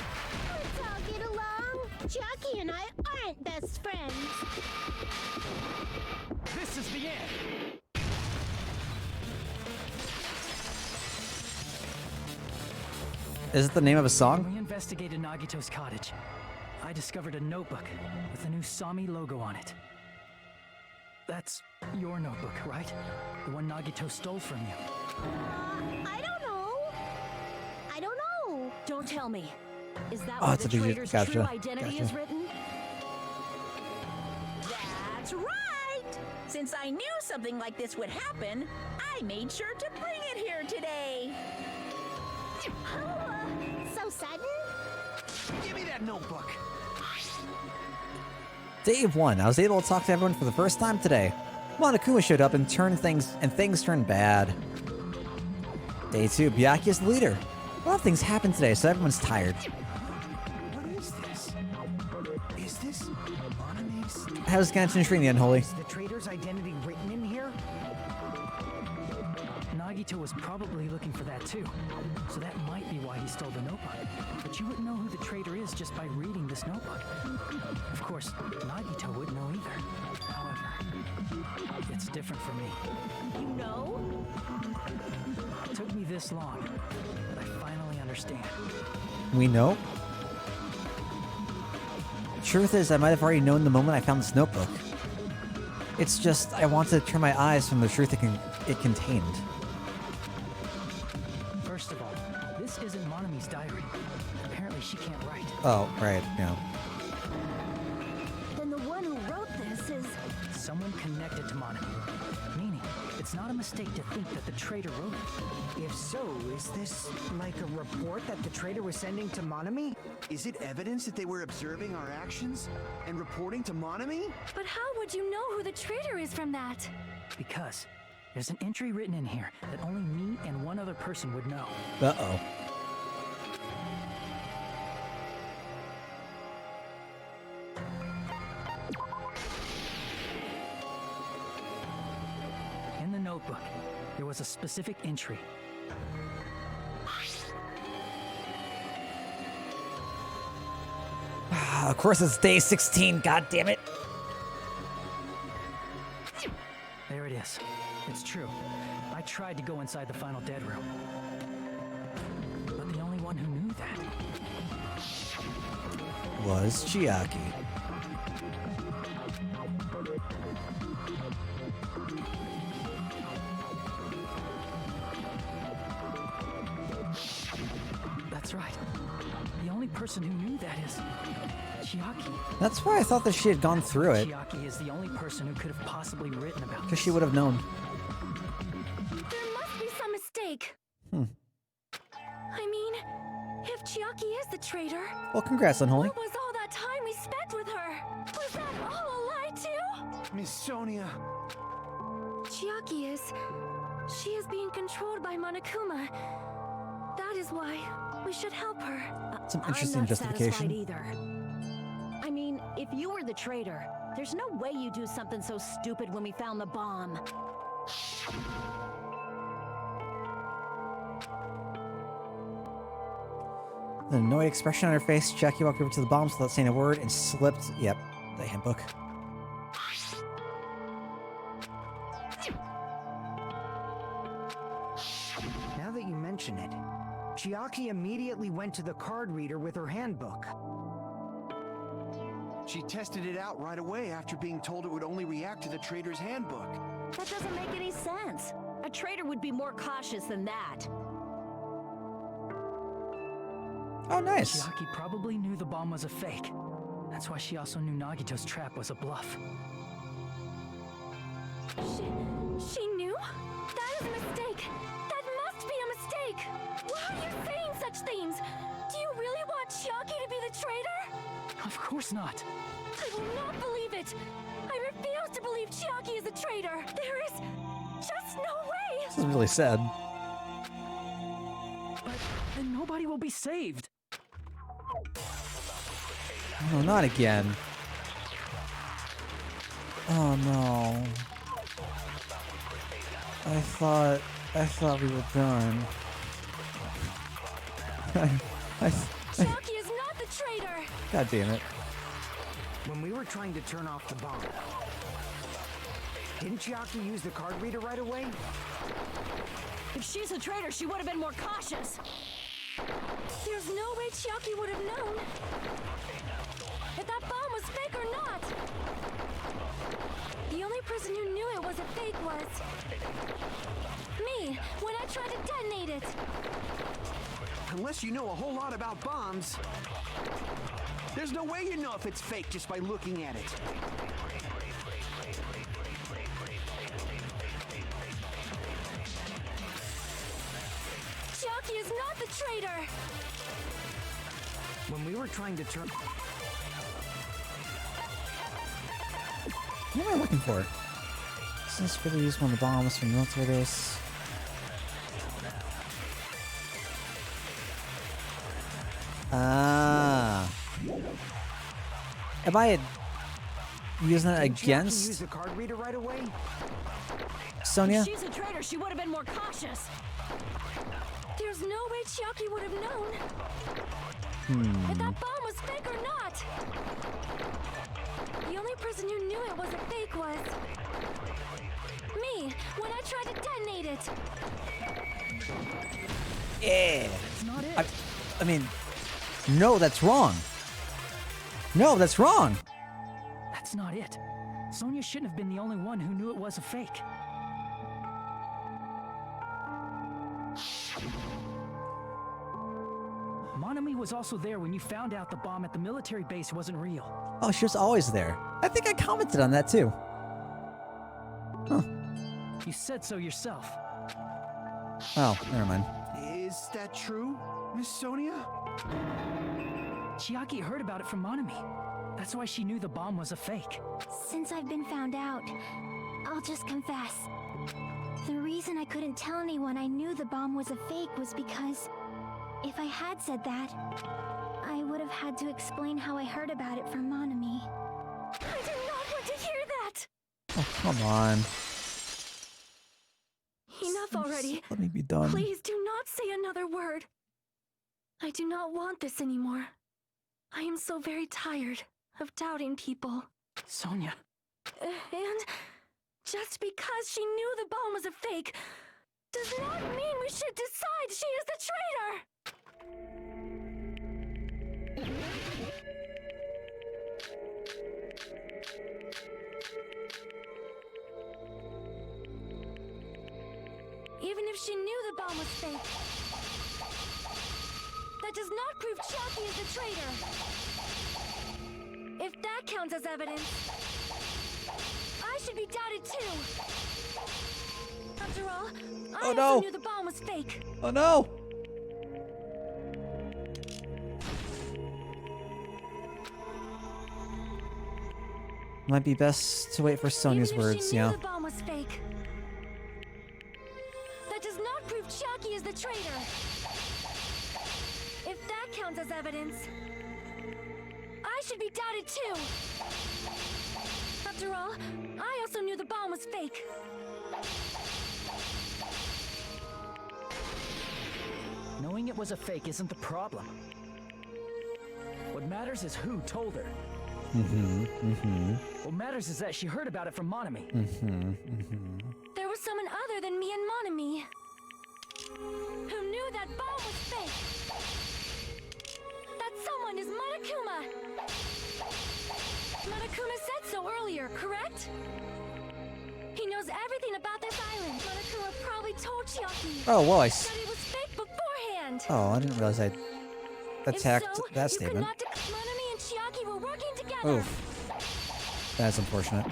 Let's all get along. Jackie and I aren't best friends. This is the end. Is it the name of a When song? we investigated Nagito's cottage, I discovered a notebook with the new Sami logo on it. That's your notebook, right? The one Nagito stole from you. I don't know. I don't know. Don't tell me. Is that Oh, where it's the a traitor's gotcha. true identity is Gotcha. written? That's right! Since I knew something like this would happen, I made sure to bring it here today. So sudden? Give me that notebook. Day 1. I was able to talk to everyone for the first time today. Monokuma showed up and things turned bad. Day 2. Byakuya is the leader. A lot of things happened today, so everyone's tired. What is this? Is this Monome's? How's Ganshin treating the Unholy? Is the traitor's identity written in here? Nagito was probably looking for that too, so that might be why he stole the notebook. But you wouldn't know who the traitor is just by reading this notebook. Of course, Nagito wouldn't know either. However, it's different for me. You know? It took me this long, but I finally understand. We know? Truth is, I might have already known the moment I found this notebook. It's just, I wanted to turn my eyes from the truth it contained. First of all, this isn't Monomi's diary. Apparently she can't write. Oh, right, yeah. Then the one who wrote this is... Someone connected to Monomi. Meaning, it's not a mistake to think that the traitor wrote it. If so, is this like a report that the traitor was sending to Monomi? Is it evidence that they were observing our actions and reporting to Monomi? But how would you know who the traitor is from that? Because there's an entry written in here that only me and one other person would know. Uh-oh. In the notebook, there was a specific entry. Of course it's day 16, god damn it. There it is. It's true. I tried to go inside the final dead room. But the only one who knew that Was Chiaki. That's right. The only person who knew that is Chiaki. That's why I thought that she had gone through it, Chiaki is the only person who could have possibly written about because this. she would have known. There must be some mistake. I mean, if Chiaki is the traitor, Well, congrats, Unholy. what was all that time we spent with her? Was that all a lie too? Miss Sonia. Chiaki is... She is being controlled by Monokuma. That is why we should help her. Some I'm interesting not justification. satisfied either. I mean, if you were the traitor, there's no way you'd do something so stupid when we found the bomb. The annoyed expression on her face, Chiaki walked over to the bombs without saying a word and slipped, yep, the handbook. Now that you mention it, Chiaki immediately went to the card reader with her handbook. She tested it out right away after being told it would only react to the traitor's handbook. That doesn't make any sense. A traitor would be more cautious than that. Oh, nice. Chiaki probably knew the bomb was a fake. That's why she also knew Nagito's trap was a bluff. She knew? That is a mistake. That must be a mistake. Why are you saying such things? Do you really want Chiaki to be the traitor? Of course not. I will not believe it. I refuse to believe Chiaki is a traitor. There is just no way. This is really sad. But then nobody will be saved. No, not again. Oh no. I thought we were done. Chiaki is not the traitor. God damn it. When we were trying to turn off the bomb, didn't Chiaki use the card reader right away? If she's a traitor, she would have been more cautious. There's no way Chiaki would have known if that bomb was fake or not. The only person who knew it was a fake was me when I tried to detonate it. Unless you know a whole lot about bombs, there's no way you know if it's fake just by looking at it. Chiaki is not the traitor. When we were trying to turn... What am I looking for? Since really use one of the bombs from military base. Ah. Am I using that against Use the card reader right away? Sonia? If she's a traitor, she would have been more cautious. There's no way Chiaki would have known if that bomb was fake or not. The only person who knew it was a fake was me when I tried to detonate it. Yeah. That's not it. I mean, no, that's wrong. No, that's wrong. That's not it. Sonia shouldn't have been the only one who knew it was a fake. Monami was also there when you found out the bomb at the military base wasn't real. Oh, she was always there. I think I commented on that too. Huh. You said so yourself. Oh, never mind. Is that true, Miss Sonia? Chiaki heard about it from Monami. That's why she knew the bomb was a fake. Since I've been found out, I'll just confess. The reason I couldn't tell anyone I knew the bomb was a fake was because if I had said that, I would have had to explain how I heard about it from Monami. I did not want to hear that. Oh, come on. Enough already. Let me be done. Please do not say another word. I do not want this anymore. I am so very tired of doubting people. Sonia. And just because she knew the bomb was a fake does not mean we should decide she is the traitor! Even if she knew the bomb was fake, that does not prove Chiaki is the traitor. If that counts as evidence, I should be doubted too. After all, I also knew the bomb was fake. Oh no! Might be best to wait for Sonia's Even if words, she knew yeah. the bomb was fake, that does not prove Chiaki is the traitor. If that counts as evidence, I should be doubted too. After all, I also knew the bomb was fake. Knowing it was a fake isn't the problem. What matters is who told her. What matters is that she heard about it from Monami. There was someone other than me and Monami who knew that bomb was fake. That someone is Monokuma. Monokuma said so earlier, correct? He knows everything about this island. Monokuma probably told Chiaki Oh, well, that it was fake beforehand. Oh, I didn't realize I attacked If so, that you statement. cannot Monami and Chiaki were working together. Oof. That's unfortunate.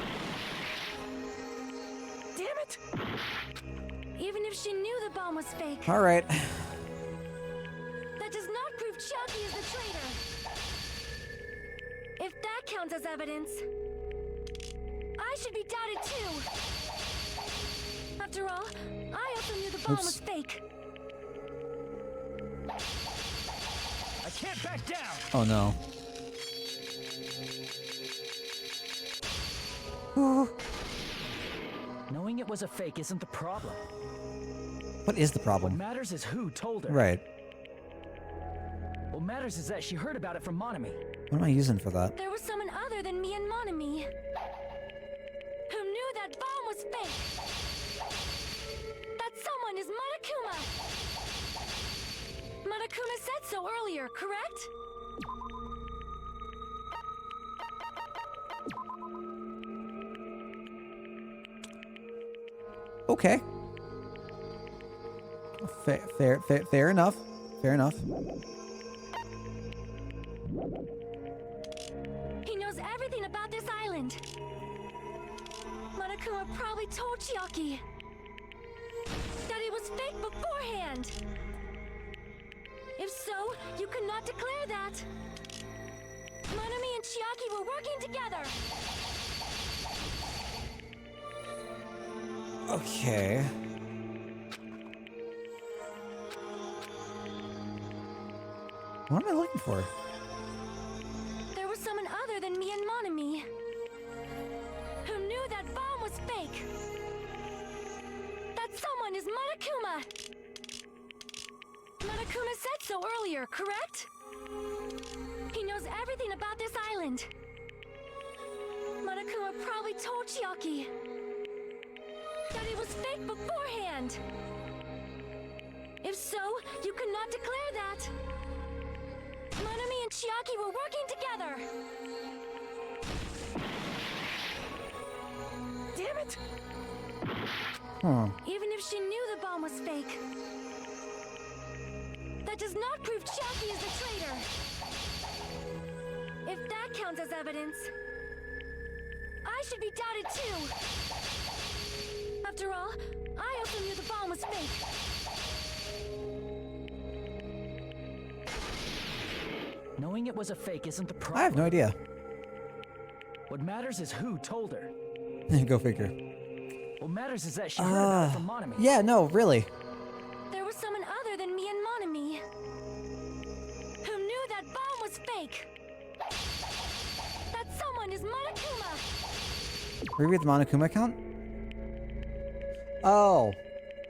Damn it! Even if she knew the bomb was fake, All right. that does not prove Chiaki is the traitor. If that counts as evidence, I should be doubted too. After all, I also knew the bomb was fake. I can't back down! Oh no. Knowing it was a fake isn't the problem. What is the What problem? matters is who told her. Right. What matters is that she heard about it from Monami. What am I using for that? There was someone other than me and Monami who knew that bomb was fake. That someone is Monokuma. Monokuma said so earlier, correct? Okay. Fair enough. Fair enough. He knows everything about this island. Monokuma probably told Chiaki that it was fake beforehand. If so, you could not declare that. Monami and Chiaki were working together. Okay. What am I looking for? There was someone other than me and Monami who knew that bomb was fake. That someone is Monokuma. Monokuma said so earlier, correct? He knows everything about this island. Monokuma probably told Chiaki that it was fake beforehand. If so, you could not declare that. Monami and Chiaki were working together. Damn it! Even if she knew the bomb was fake, that does not prove Chiaki is the traitor. If that counts as evidence, I should be doubted too. After all, I also knew the bomb was fake. Knowing it was a fake isn't the problem. I have no idea. What matters is who told her. Go figure. What matters is that she heard about it from Monami. Yeah, no, really. There was someone other than me and Monami who knew that bomb was fake. That someone is Monokuma. Reread the Monokuma account? Oh.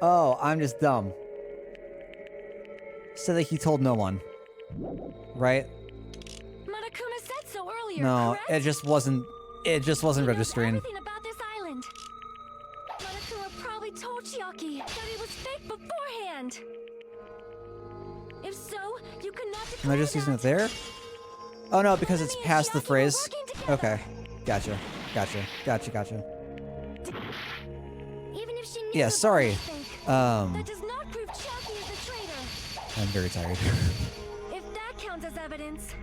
Oh, I'm just dumb. So that he told no one. Right? Monokuma said so earlier, No, correct? it just wasn't registering. Everything about this island. Monokuma probably told Chiaki that it was fake beforehand. If so, you could not Am I just using it there? Oh no, because it's past the phrase. Okay. Gotcha. Gotcha. Even if she knew Yeah, the sorry. bomb was fake, Um, that does not prove Chiaki is the traitor. I'm very tired. If that counts as evidence,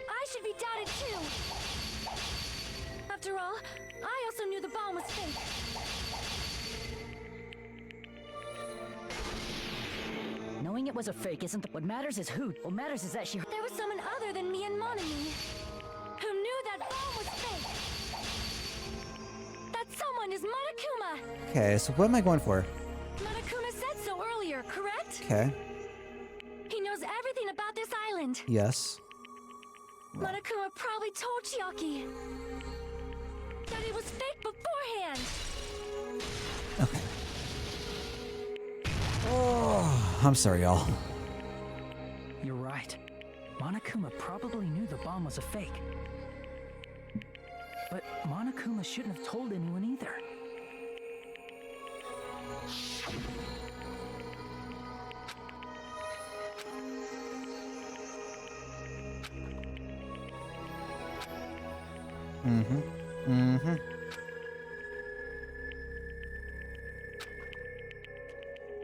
I should be doubted too. After all, I also knew the bomb was fake. Knowing it was a fake isn't the... What matters is who. What matters is that she... There was someone other than me and Monami who knew that bomb was fake. That someone is Monokuma. Okay, so what am I going for? Monokuma said so earlier, correct? Okay. He knows everything about this island. Yes. Monokuma probably told Chiaki that it was fake beforehand. Okay. Oh, I'm sorry, y'all. You're right. Monokuma probably knew the bomb was a fake. But Monokuma shouldn't have told anyone either.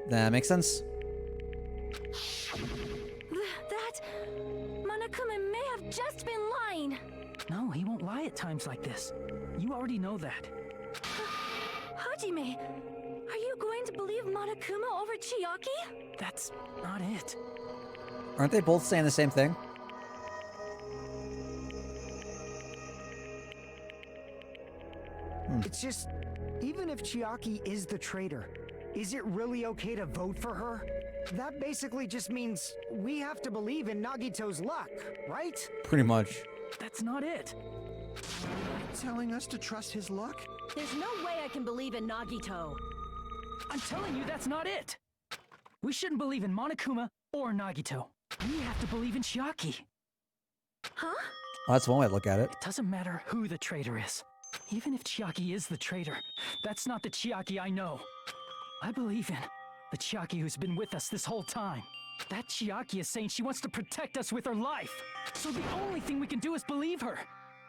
That makes sense. that Monokuma may have just been lying. No, he won't lie at times like this. You already know that. Hajime, are you going to believe Monokuma over Chiaki? That's not it. Aren't they both saying the same thing? It's just, even if Chiaki is the traitor, is it really okay to vote for her? That basically just means we have to believe in Nagito's luck, right? Pretty much. That's not it. Telling us to trust his luck? There's no way I can believe in Nagito. I'm telling you, that's not it. We shouldn't believe in Monokuma or Nagito. We have to believe in Chiaki. Huh? Well, that's one way to look at it. It doesn't matter who the traitor is. Even if Chiaki is the traitor, that's not the Chiaki I know. I believe in the Chiaki who's been with us this whole time. That Chiaki is saying she wants to protect us with her life. So the only thing we can do is believe her.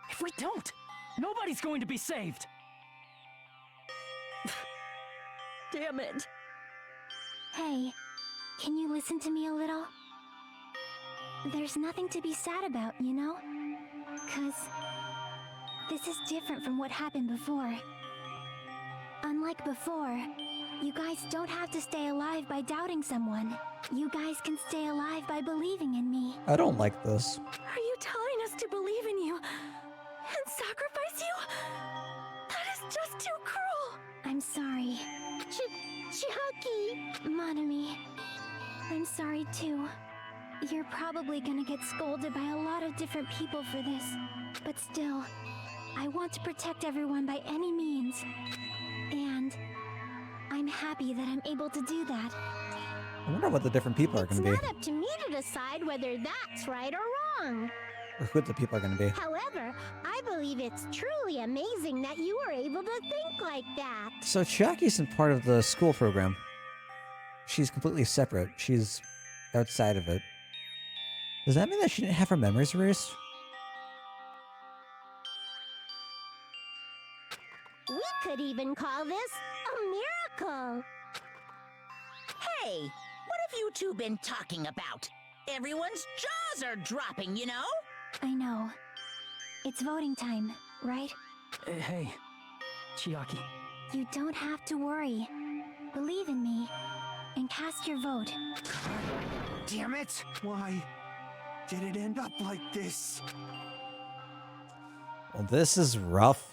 If we don't, nobody's going to be saved. Damn it. Hey, can you listen to me a little? There's nothing to be sad about, you know? 'Cause this is different from what happened before. Unlike before, you guys don't have to stay alive by doubting someone. You guys can stay alive by believing in me. I don't like this. Are you telling us to believe in you and sacrifice you? That is just too cruel. I'm sorry. Chiaki! Monami, I'm sorry too. You're probably gonna get scolded by a lot of different people for this. But still, I want to protect everyone by any means. And I'm happy that I'm able to do that. I wonder what the different people are It's going to be. not up to me to decide whether that's right or wrong. Or who the people are going to be. However, I believe it's truly amazing that you were able to think like that. So Chiaki isn't part of the school program. She's completely separate. She's outside of it. Does that mean that she didn't have her memories erased? We could even call this a miracle. Hey, what have you two been talking about? Everyone's jaws are dropping, you know? I know. It's voting time, right? Hey, Chiaki. You don't have to worry. Believe in me and cast your vote. Damn it! Why did it end up like this? Well, this is rough.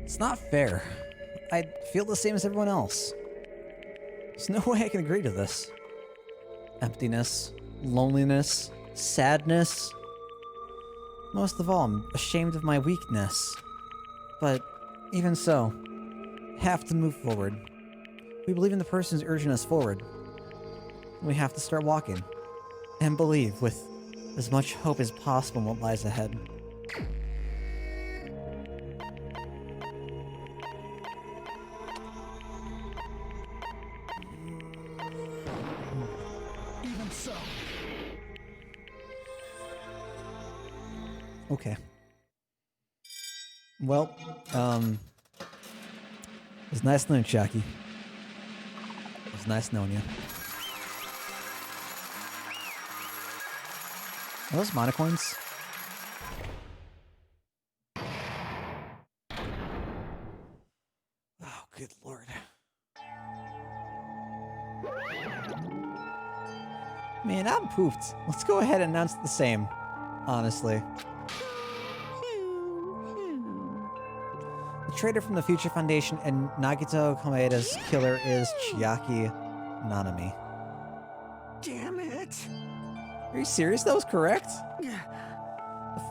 It's not fair. I feel the same as everyone else. There's no way I can agree to this. Emptiness, loneliness, sadness. Most of all, I'm ashamed of my weakness. But even so, have to move forward. We believe in the person who's urging us forward. We have to start walking. And believe with as much hope as possible in what lies ahead. Even so. Okay. Well, it was nice knowing you, Chiaki. It was nice knowing you. Are those monocoins? Oh, good lord. Man, I'm pooped. Let's go ahead and announce the same. Honestly. The traitor from the Future Foundation and Nagito Komaeda's killer is Chiaki Nanami. Damn it! Are you serious? That was correct? The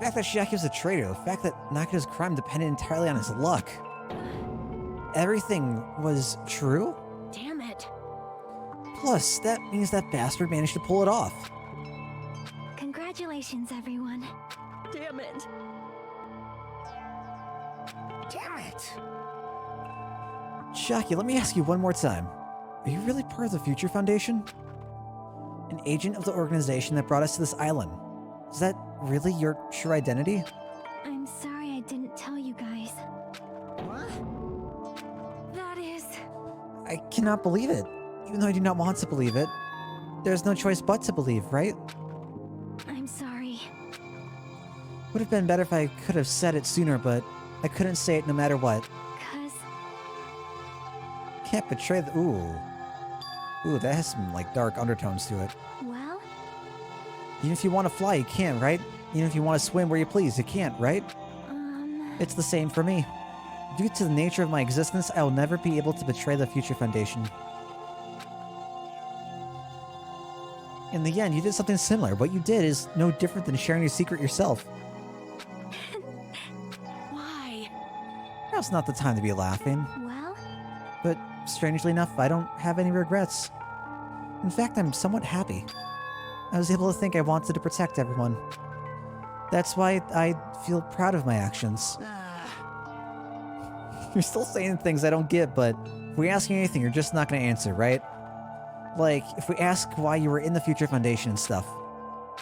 fact that Chiaki was a traitor, the fact that Nagito's crime depended entirely on his luck. Everything was true? Damn it. Plus, that means that bastard managed to pull it off. Congratulations, everyone. Damn it. Damn it! Chiaki, let me ask you one more time. Are you really part of the Future Foundation? An agent of the organization that brought us to this island. Is that really your true identity? I'm sorry I didn't tell you guys. That is... I cannot believe it. Even though I do not want to believe it. There's no choice but to believe, right? I'm sorry. Would have been better if I could have said it sooner, but I couldn't say it no matter what. 'Cause Can't betray the... Ooh, that has some, like, dark undertones to it. well, Even if you want to fly, you can, right? Even if you want to swim where you please, you can't, right? It's the same for me. Due to the nature of my existence, I will never be able to betray the Future Foundation. In the end, you did something similar. What you did is no different than sharing your secret yourself. Why? Now's not the time to be laughing. well, But strangely enough, I don't have any regrets. In fact, I'm somewhat happy. I was able to think I wanted to protect everyone. That's why I feel proud of my actions. You're still saying things I don't get, but if we ask you anything, you're just not going to answer, right? Like, if we ask why you were in the Future Foundation and stuff.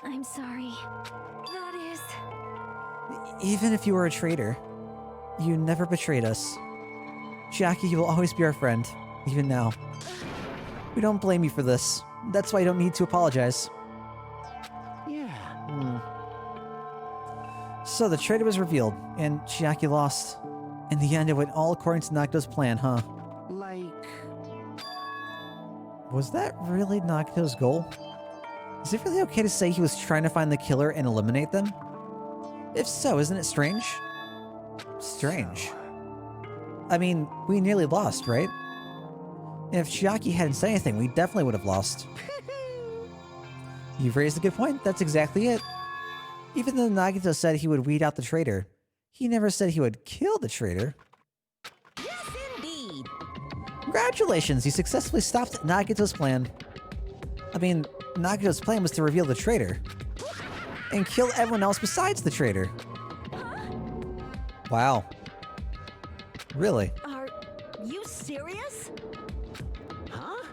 I'm sorry. That is... Even if you were a traitor, you never betrayed us. Chiaki, you will always be our friend, even now. We don't blame you for this. That's why you don't need to apologize. Yeah. So the traitor was revealed, and Chiaki lost. In the end, it went all according to Nagito's plan, huh? Like... Was that really Nagito's goal? Is it really okay to say he was trying to find the killer and eliminate them? If so, isn't it strange? Strange. I mean, we nearly lost, right? If Chiaki hadn't said anything, we definitely would have lost. You've raised a good point. That's exactly it. Even though Nagito said he would weed out the traitor, he never said he would kill the traitor. Yes, indeed. Congratulations, you successfully stopped Nagito's plan. I mean, Nagito's plan was to reveal the traitor. And kill everyone else besides the traitor. Wow. Really? Are you serious? Huh?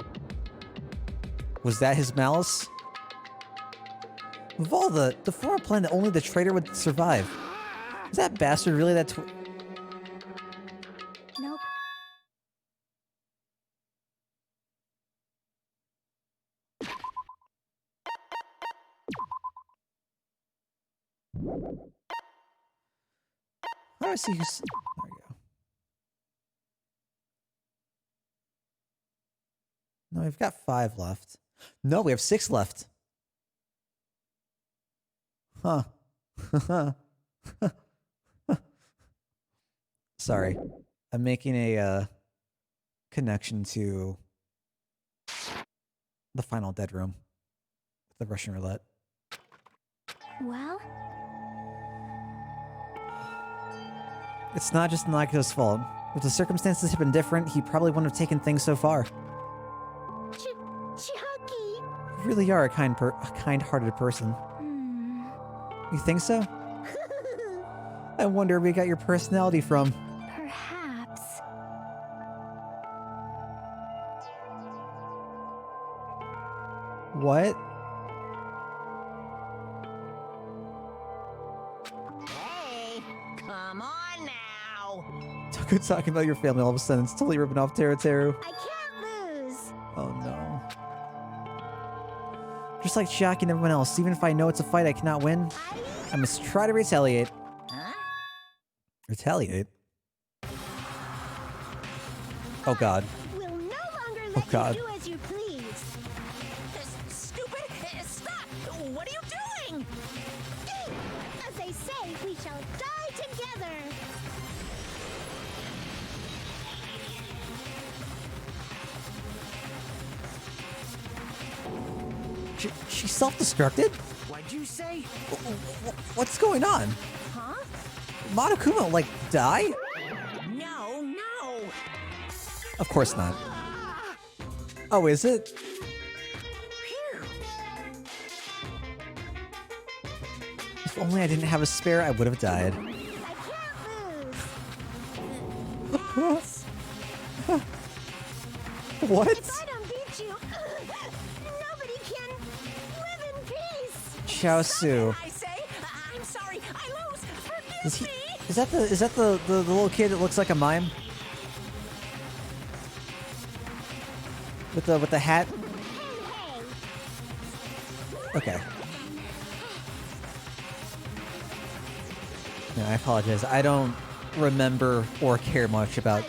Was that his malice? Of all the former plan that only the traitor would survive. Is that bastard really that nope. How do I see who's... There we go. No, we've got 5 left. No, we have 6 left. Huh. Sorry. I'm making a connection to the final dead room. The Russian roulette. Well, It's not just Nagito's fault. If the circumstances had been different, he probably wouldn't have taken things so far. Chiaki. You really are a kind-hearted person. You think so? I wonder where you got your personality from. perhaps. What? Hey, come on now. Good talking about your family all of a sudden. It's totally ripping off Teru. I can't lose. Oh no. Just like Chiaki and everyone else, even if I know it's a fight I cannot win, I must try to retaliate. Huh? Retaliate? Oh god. We'll no longer Oh, let God. you do as you please. Stupid! Stop! What are you doing? As they say, we shall die together. She self-destructed? What'd you say? What's going on? Huh? Monokuma, like, die? No, no. Of course not. Oh, is it? If only I didn't have a spare, I would have died. I can't lose. What? If I don't beat you, nobody can. Chaosu. I say, I'm sorry, I lose. Forgive Is he? me. Is that the little kid that looks like a mime? With the hat? Okay. No, I apologize. I don't remember or care much about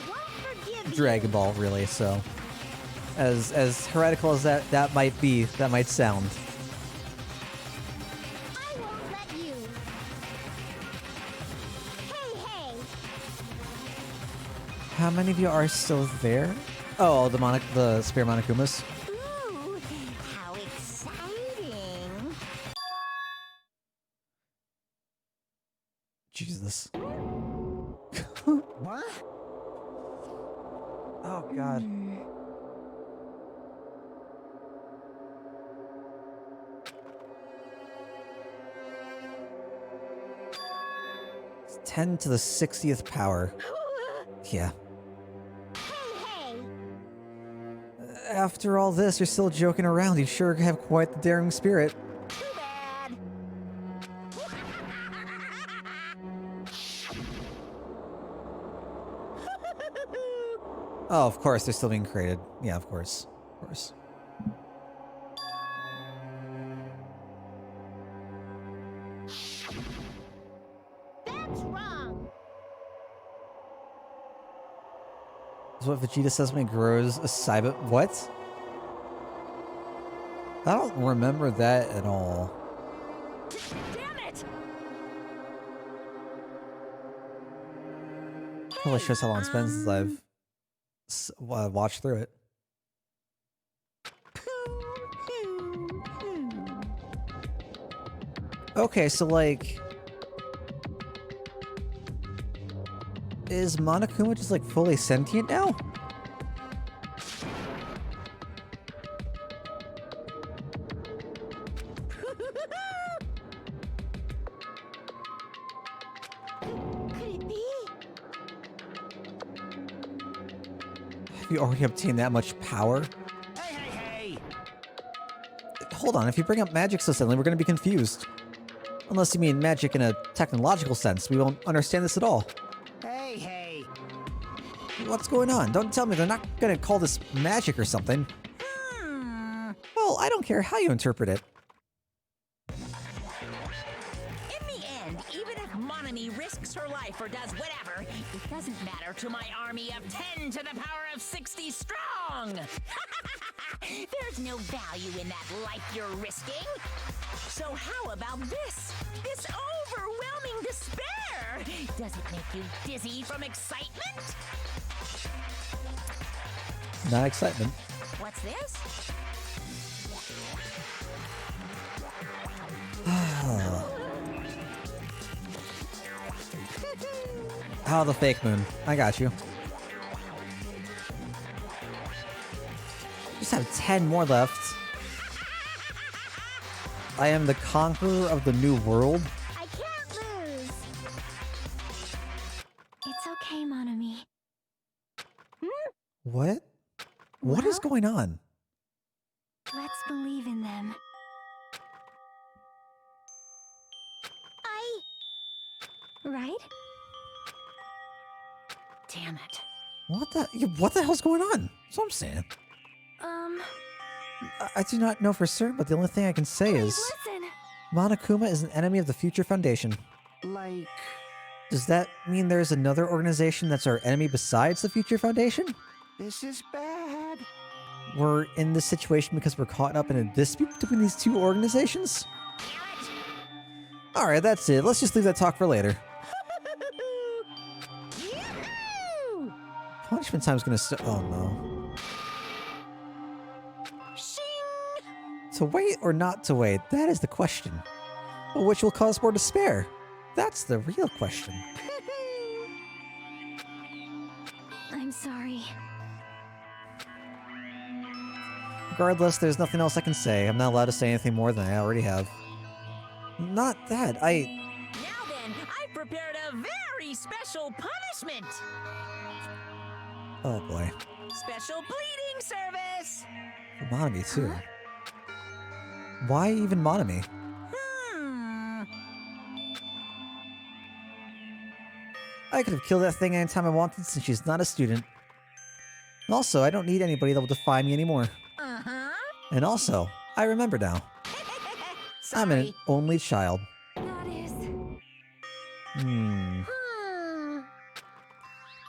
Dragon Ball, really, so as heretical as that might be, that might sound. I won't let you. Hey. How many of you are still there? Oh, the spare Monokumas. Ooh, how exciting. Jesus. What? Oh God. It's 10 to the 60th power. Yeah. Hey. After all this, you're still joking around. You sure have quite the daring spirit. Too bad. Oh, of course, they're still being created. Yeah, of course. Of course. That's wrong. Is what Vegeta says when he grows a Cyber. What? I don't remember that at all. Damn it! Probably shows how long it's been since I've watched through it. Okay, so like, is Monokuma just like fully sentient now? Could it be? Have you already obtained that much power? Hey! Hold on, if you bring up magic so suddenly, we're gonna be confused. Unless you mean magic in a technological sense, we won't understand this at all. Hey. What's going on? Don't tell me they're not gonna call this magic or something. Well, I don't care how you interpret it. In the end, even if Monami risks her life or does whatever, it doesn't matter to my army of 10 to the power of 60 strong. There's no value in that life you're risking. So how about this? This overwhelming despair! Does it make you dizzy from excitement? Not excitement. What's this? Oh, the fake moon. I got you. Just have 10 more left. I am the conqueror of the new world. I can't lose. It's okay, Monami. What? What is Well? going on? Let's believe in them. Right? Damn it. What the hell's going on? That's what I'm saying. I do not know for certain, but the only thing I can say is Listen. Monokuma is an enemy of the Future Foundation. Like, Does that mean there's another organization that's our enemy besides the Future Foundation? this is bad. We're in this situation because we're caught up in a dispute between these two organizations? Alright, that's it. Let's just leave that talk for later. Punishment time's gonna start. Oh no. To wait or not to wait, that is the question. But which will cause more despair? That's the real question. I'm sorry. Regardless, there's nothing else I can say. I'm not allowed to say anything more than I already have. Not that, Now then, I've prepared a very special punishment. Oh boy. Special bleeding service. For Monami, too. Why even Monami? I could have killed that thing anytime I wanted since she's not a student. And also, I don't need anybody that will defy me anymore. Uh-huh. And also, I remember now. I'm an only child. That is...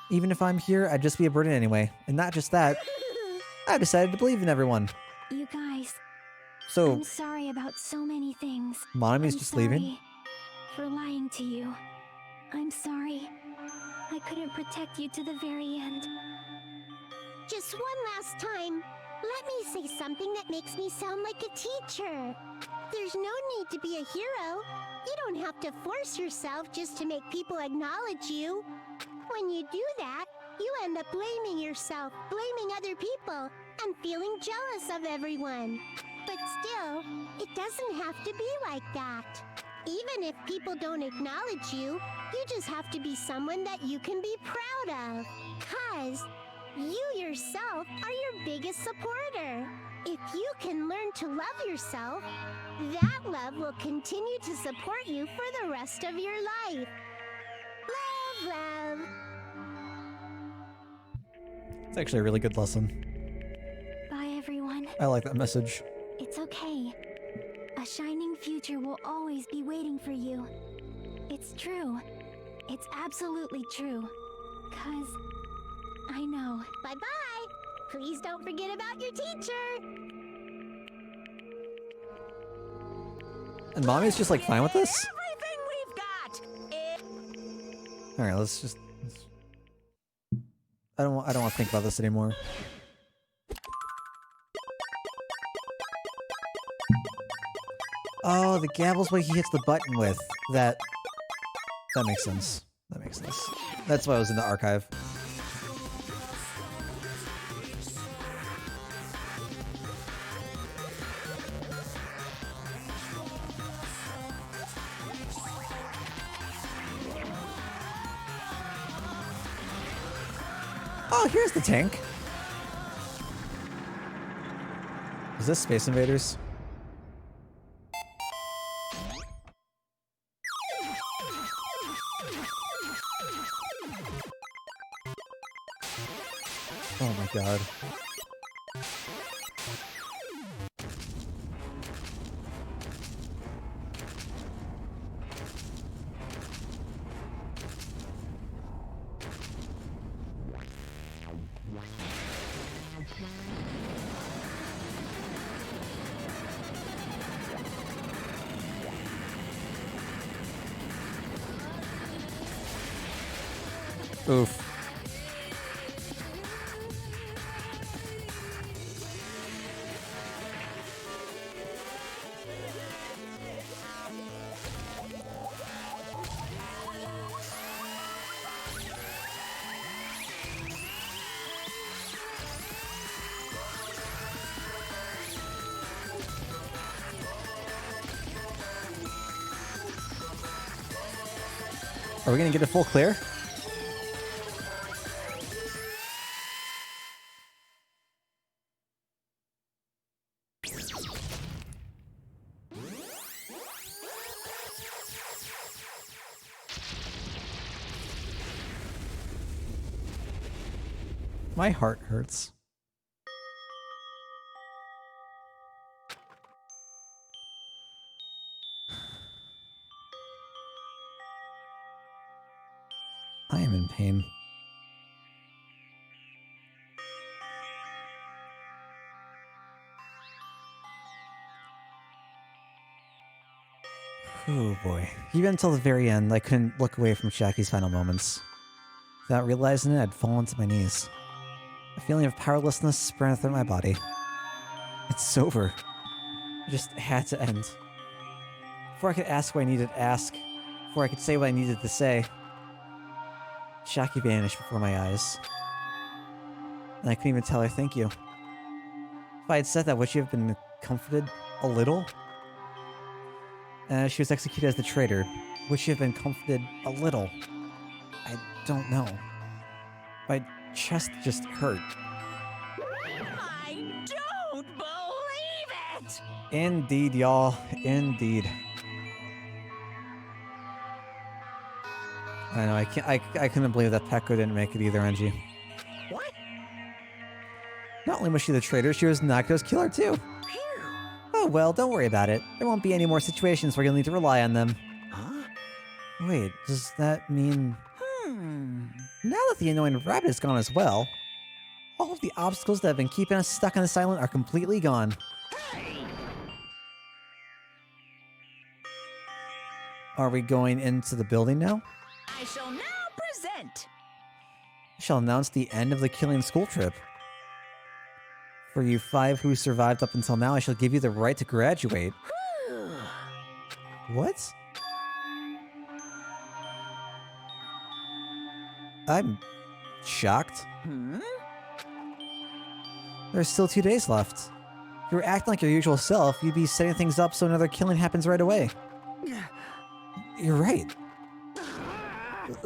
Even if I'm here, I'd just be a burden anyway. And not just that, I've decided to believe in everyone. You guys, So, I'm sorry about so many things. Monomi's I'm just sorry leaving? for lying to you. I'm sorry. I couldn't protect you to the very end. Just one last time, let me say something that makes me sound like a teacher. There's no need to be a hero. You don't have to force yourself just to make people acknowledge you. When you do that, you end up blaming yourself, blaming other people, and feeling jealous of everyone. But still, it doesn't have to be like that. Even if people don't acknowledge you, you just have to be someone that you can be proud of. 'Cause you yourself are your biggest supporter. If you can learn to love yourself, that love will continue to support you for the rest of your life. Love, love. It's actually a really good lesson. Bye, everyone. I like that message. It's okay. A shining future will always be waiting for you. It's true. It's absolutely true. 'Cause I know. Bye-bye. Please don't forget about your teacher. And Mommy's just like fine with this? Everything we've got. Alright, let's I don't want to think about this anymore. Oh, the gavel's what he hits the button with. That makes sense. That makes sense. That's why I was in the archive. Oh, here's the tank. Is this Space Invaders? Oh my god. Oof. Are we gonna get a full clear? My heart hurts. I am in pain. Oh boy. Even until the very end, I couldn't look away from Shaki's final moments. Without realizing it, I'd fallen to my knees. A feeling of powerlessness spread through my body. It's over. It just had to end. Before I could ask what I needed to ask, before I could say what I needed to say, Shaki vanished before my eyes. And I couldn't even tell her thank you. If I had said that, would she have been comforted a little? She was executed as the traitor. Would she have been comforted a little? I don't know. My chest just hurt. I don't believe it! Indeed, y'all. Indeed. I know, I couldn't believe that Peko didn't make it either, Angie. What? Not only was she the traitor, she was Nagito's killer too. Phew. Oh well, don't worry about it. There won't be any more situations where you'll need to rely on them. Huh? Wait, does that mean... Now that the annoying rabbit is gone as well, all of the obstacles that have been keeping us stuck on this island are completely gone. Hey! Are we going into the building now? I shall now present. I shall announce the end of the killing school trip. For you 5 who survived up until now, I shall give you the right to graduate. What? I'm shocked. There's still 2 days left. If you were acting like your usual self, you'd be setting things up so another killing happens right away. You're right.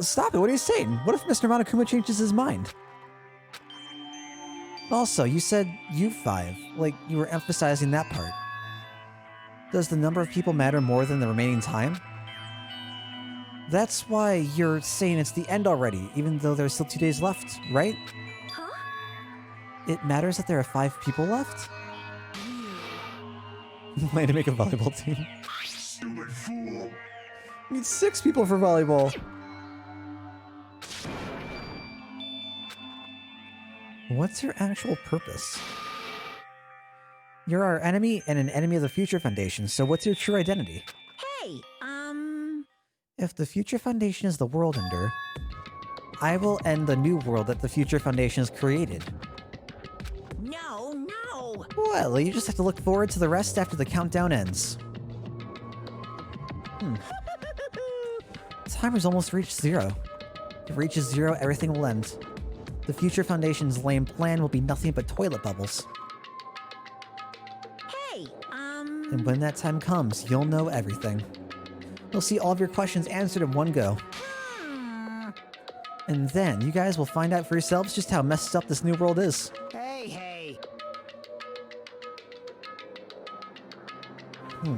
Stop it, what are you saying? What if Mr. Monokuma changes his mind? Also, you said you 5, like you were emphasizing that part. Does the number of people matter more than the remaining time? That's why you're saying it's the end already, even though there's still 2 days left, right? Huh? It matters that there are 5 people left? Way to make a volleyball team. Stupid fool. We need 6 people for volleyball. What's your actual purpose? You're our enemy and an enemy of the Future Foundation, so what's your true identity? Hey, If the Future Foundation is the world ender, I will end the new world that the Future Foundation has created. no. Well, you just have to look forward to the rest after the countdown ends. Timer's almost reached 0. If it reaches 0, everything will end. The Future Foundation's lame plan will be nothing but toilet bubbles. Hey, And when that time comes, you'll know everything. You'll see all of your questions answered in one go. And then, you guys will find out for yourselves just how messed up this new world is. Hey. Yep.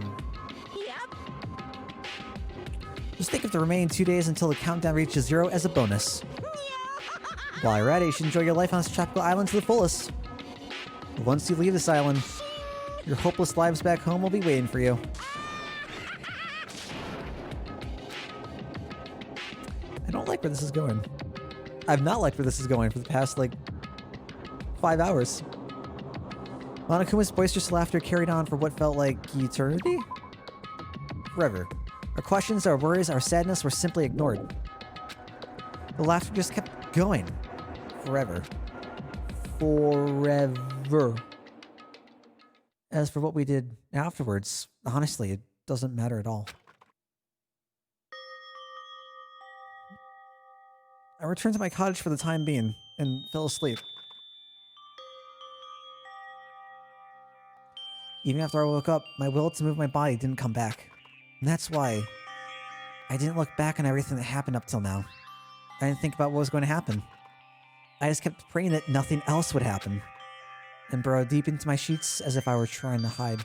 Just think of the remaining 2 days until the countdown reaches 0 as a bonus. While you're at it, you should enjoy your life on this tropical island to the fullest. But once you leave this island, your hopeless lives back home will be waiting for you. I don't like where this is going. I've not liked where this is going for the past, 5 hours. Monokuma's boisterous laughter carried on for what felt like eternity? Forever. Our questions, our worries, our sadness were simply ignored. The laughter just kept going. Forever. Forever. As for what we did afterwards, honestly, it doesn't matter at all. I returned to my cottage for the time being, and fell asleep. Even after I woke up, my will to move my body didn't come back. And that's why I didn't look back on everything that happened up till now. I didn't think about what was going to happen. I just kept praying that nothing else would happen, and burrowed deep into my sheets as if I were trying to hide.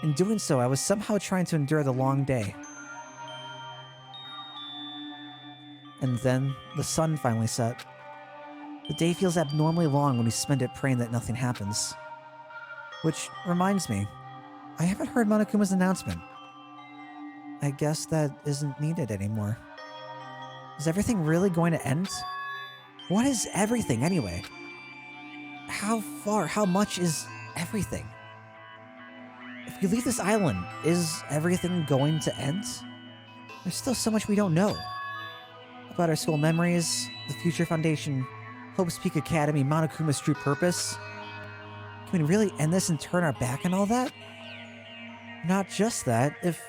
In doing so, I was somehow trying to endure the long day. And then, the sun finally set. The day feels abnormally long when we spend it praying that nothing happens. Which reminds me, I haven't heard Monokuma's announcement. I guess that isn't needed anymore. Is everything really going to end? What is everything, anyway? How much is everything? If we leave this island, is everything going to end? There's still so much we don't know. About our school memories, the Future Foundation, Hope's Peak Academy, Monokuma's true purpose. Can we really end this and turn our back on all that? Not just that, if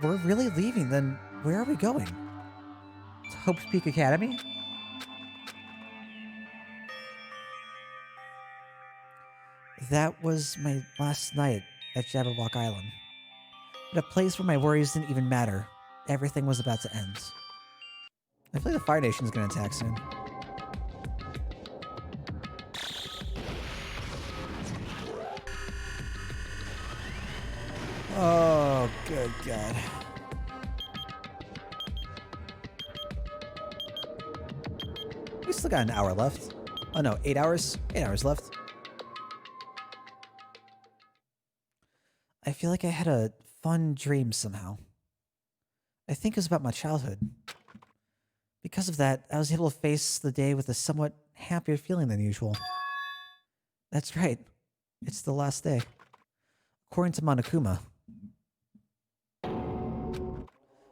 we're really leaving, then where are we going? To Hope's Peak Academy? That was my last night at Jabberwock Island. At a place where my worries didn't even matter. Everything was about to end. I feel like the Fire Nation's gonna attack soon. Oh, good God. got an hour left. Oh no, 8 hours? 8 hours left. I feel like I had a fun dream somehow. I think it was about my childhood. Because of that, I was able to face the day with a somewhat happier feeling than usual. That's right. It's the last day. According to Monokuma.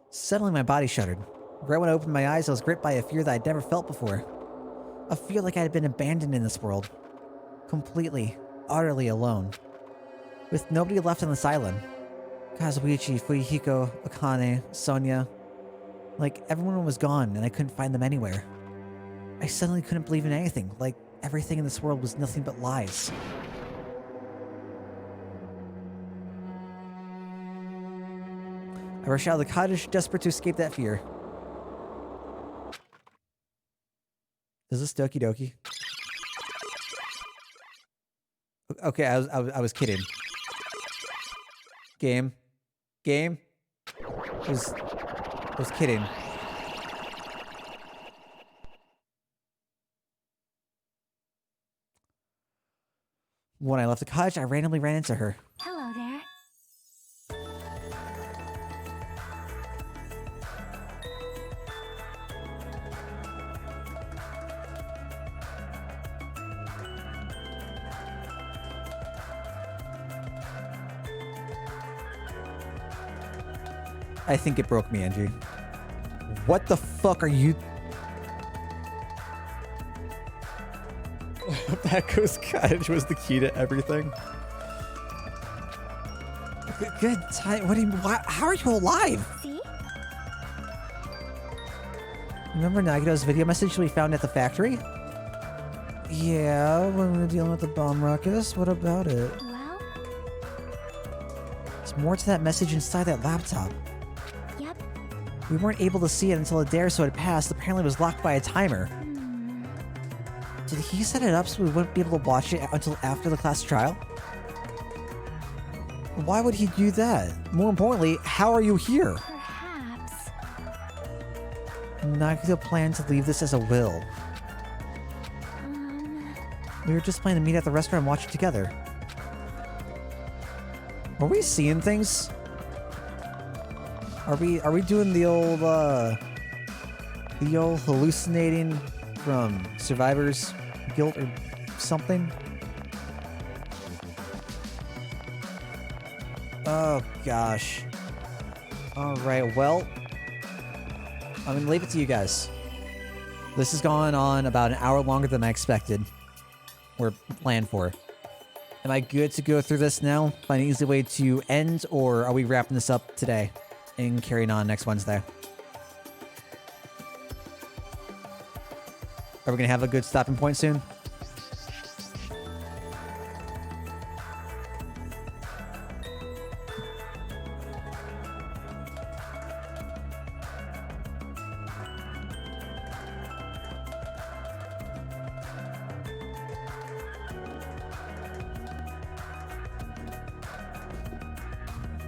Suddenly my body shuddered. Right when I opened my eyes, I was gripped by a fear that I'd never felt before. A fear like I had been abandoned in this world. Completely, utterly alone. With nobody left on this island. Kazuichi, Fuyuhiko, Akane, Sonia. Like, everyone was gone and I couldn't find them anywhere. I suddenly couldn't believe in anything, like everything in this world was nothing but lies. I rushed out of the cottage, desperate to escape that fear. Is this Doki Doki? Okay, I was kidding. Game. I was kidding. When I left the cottage, I randomly ran into her. Hello there. I think it broke me, Angie. What the fuck are you... Paco's cottage was the key to everything. Good time. What do you... Why, how are you alive? See? Remember Nagito's video message we found at the factory? Yeah, when we were dealing with the bomb ruckus. What about it? Well? There's more to that message inside that laptop. Yep. We weren't able to see it until a day or so had passed. Apparently it was locked by a timer. Did he set it up so we wouldn't be able to watch it until after the class trial? Why would he do that? More importantly, how are you here? Perhaps. Nagito planned to leave this as a will. We were just planning to meet at the restaurant and watch it together. Are we seeing things? Are we doing the old hallucinating from survivor's guilt or something? Oh gosh. Alright, well, I'm gonna leave it to you guys. This has gone on about an hour longer than I expected. Or planned for. Am I good to go through this now? Find an easy way to end, or are we wrapping this up today and carrying on next Wednesday? Are we gonna have a good stopping point soon?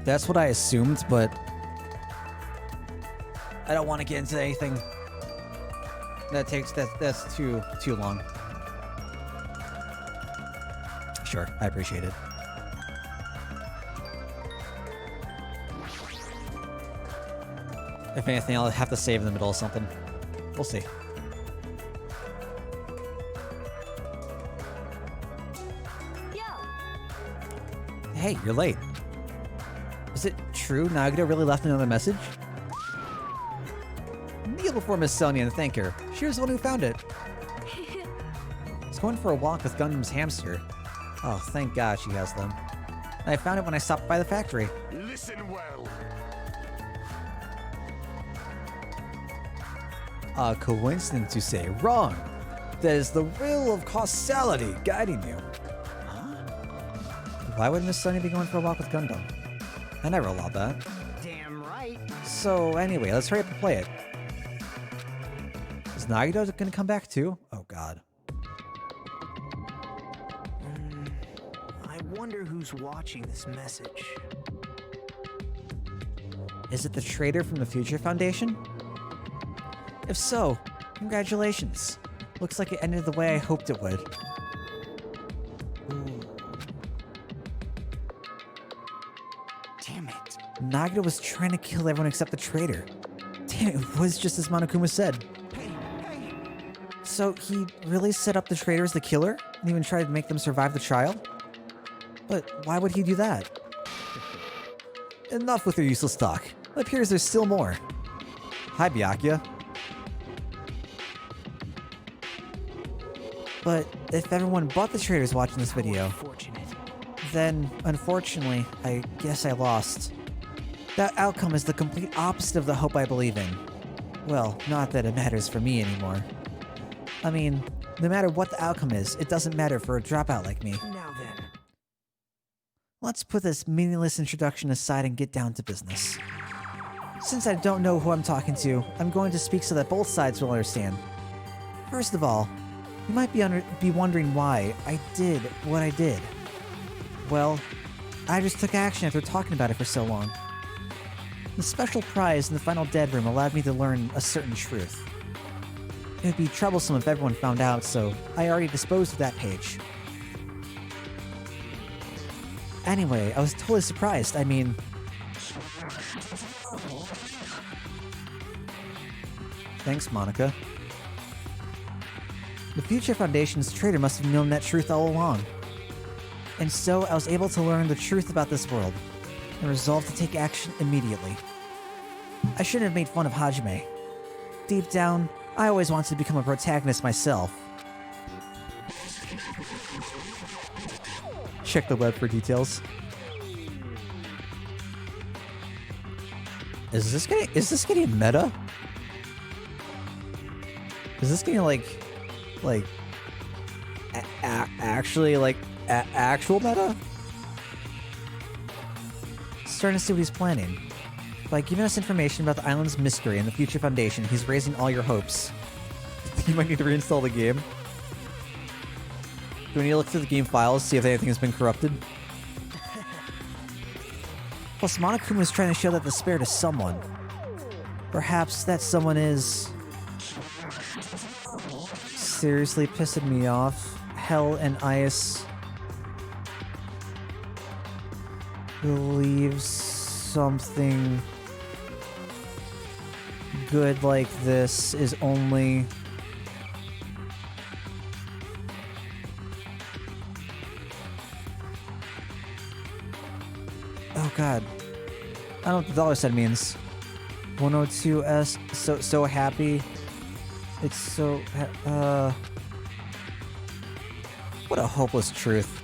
That's what I assumed, but I don't want to get into anything that takes that's too long. Sure, I appreciate it. If anything, I'll have to save in the middle of something. We'll see. Hey, you're late. Is it true Nagito really left another message? Kneel before Miss Sonia and thank her. She was the one who found it. I was going for a walk with Gundam's hamster. Oh, thank God she has them. And I found it when I stopped by the factory. Listen well. A coincidence, you say? Wrong. That is the will of causality guiding you. Huh? Why would Miss Sonia be going for a walk with Gundam? I never allowed that. Damn right. So anyway, let's hurry up and play it. Is Nagito gonna come back too? Oh God. I wonder who's watching this message. Is it the traitor from the Future Foundation? If so, congratulations. Looks like it ended the way I hoped it would. Damn it. Nagito was trying to kill everyone except the traitor. Damn, it was just as Monokuma said. Hey! So he really set up the traitor as the killer? And even tried to make them survive the trial? But why would he do that? Enough with your useless talk. It appears there's still more. Hi, Byakuya. But if everyone but the traders watching this video, then, unfortunately, I guess I lost. That outcome is the complete opposite of the hope I believe in. Well, not that it matters for me anymore. I mean, no matter what the outcome is, it doesn't matter for a dropout like me. Now then. Let's put this meaningless introduction aside and get down to business. Since I don't know who I'm talking to, I'm going to speak so that both sides will understand. First of all, you might be wondering why I did what I did. Well, I just took action after talking about it for so long. The special prize in the final dead room allowed me to learn a certain truth. It would be troublesome if everyone found out, so I already disposed of that page. Anyway, I was totally surprised. I mean... Thanks, Monica. The Future Foundation's traitor must have known that truth all along. And so I was able to learn the truth about this world, and resolved to take action immediately. I shouldn't have made fun of Hajime. Deep down, I always wanted to become a protagonist myself. Check the web for details. Is this getting meta? Is this getting actual meta? Starting to see what he's planning. By giving us information about the island's mystery and the Future Foundation, he's raising all your hopes. You might need to reinstall the game. Do we need to look through the game files, see if anything has been corrupted? Plus, Monokuma is trying to show that the spirit is someone. Perhaps that someone is... seriously pissing me off. Hell and Ice believes something good like this is only... Oh god. I don't know what the dollar sign means. 102S, so happy. It's so... What a hopeless truth.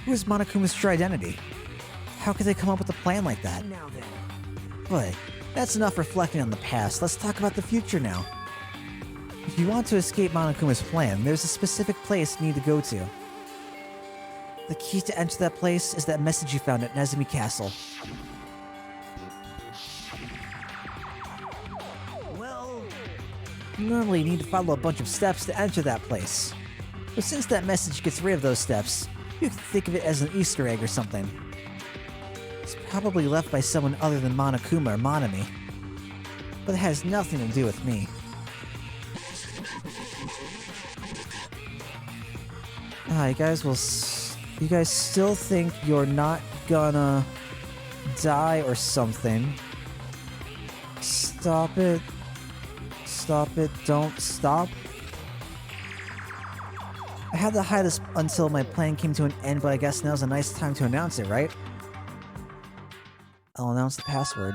Who is Monokuma's true identity? How could they come up with a plan like that? Now then. But that's enough reflecting on the past. Let's talk about the future now. If you want to escape Monokuma's plan, there's a specific place you need to go to. The key to enter that place is that message you found at Nezumi Castle. Well... Normally you need to follow a bunch of steps to enter that place. But since that message gets rid of those steps, you can think of it as an Easter egg or something. It's probably left by someone other than Monokuma or Monami. But it has nothing to do with me. You guys still think you're not gonna die or something? Stop it. Stop it. Don't stop. I had to hide this until my plan came to an end, but I guess now's a nice time to announce it, right? I'll announce the password.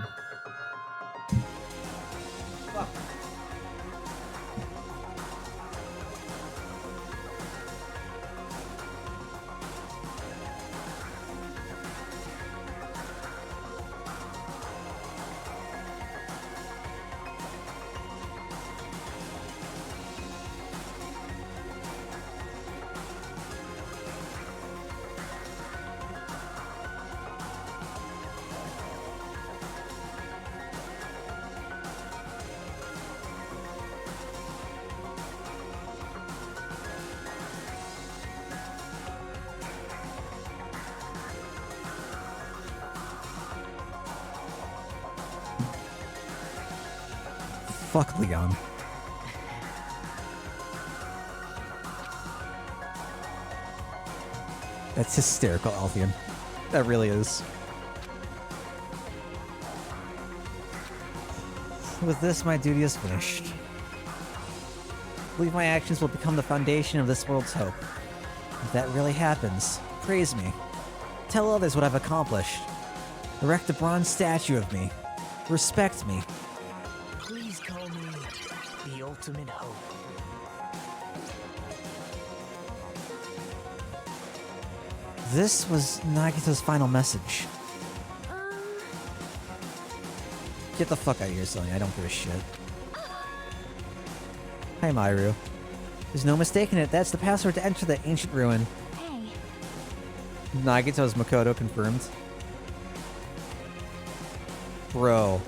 Fuck Leon. That's hysterical, Altheon. That really is. With this, my duty is finished. I believe my actions will become the foundation of this world's hope. If that really happens, praise me. Tell others what I've accomplished. Erect a bronze statue of me. Respect me. Please call me the ultimate hope. This was Nagito's final message. Get the fuck out of here, Sonya. I don't give a shit. Hi, Myru. There's no mistaking it. That's the password to enter the ancient ruin. Hey. Nagito's Makoto confirmed. Bro.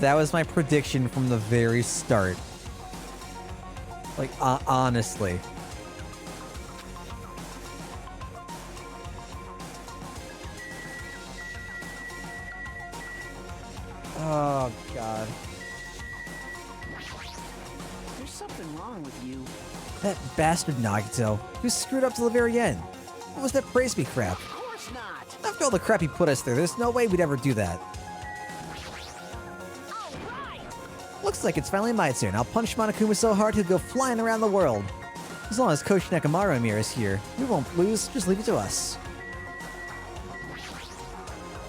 That was my prediction from the very start. Like, honestly. Oh, God. There's something wrong with you. That bastard Nagito. He screwed up to the very end. What was that praise me crap? Of course not. After all the crap he put us through, there's no way we'd ever do that. Looks like it's finally my turn. I'll punch Monokuma so hard he'll go flying around the world. As long as Coach Nekomaru and Mira is here, we won't lose. Just leave it to us.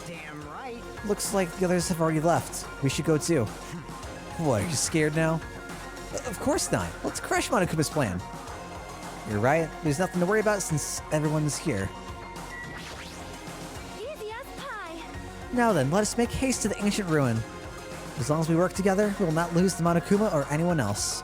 Damn right. Looks like the others have already left. We should go too. What, are you scared now? Of course not. Let's crush Monokuma's plan. You're right. There's nothing to worry about since everyone's here. Easy as pie. Now then, let us make haste to the ancient ruin. As long as we work together, we will not lose to Monokuma or anyone else.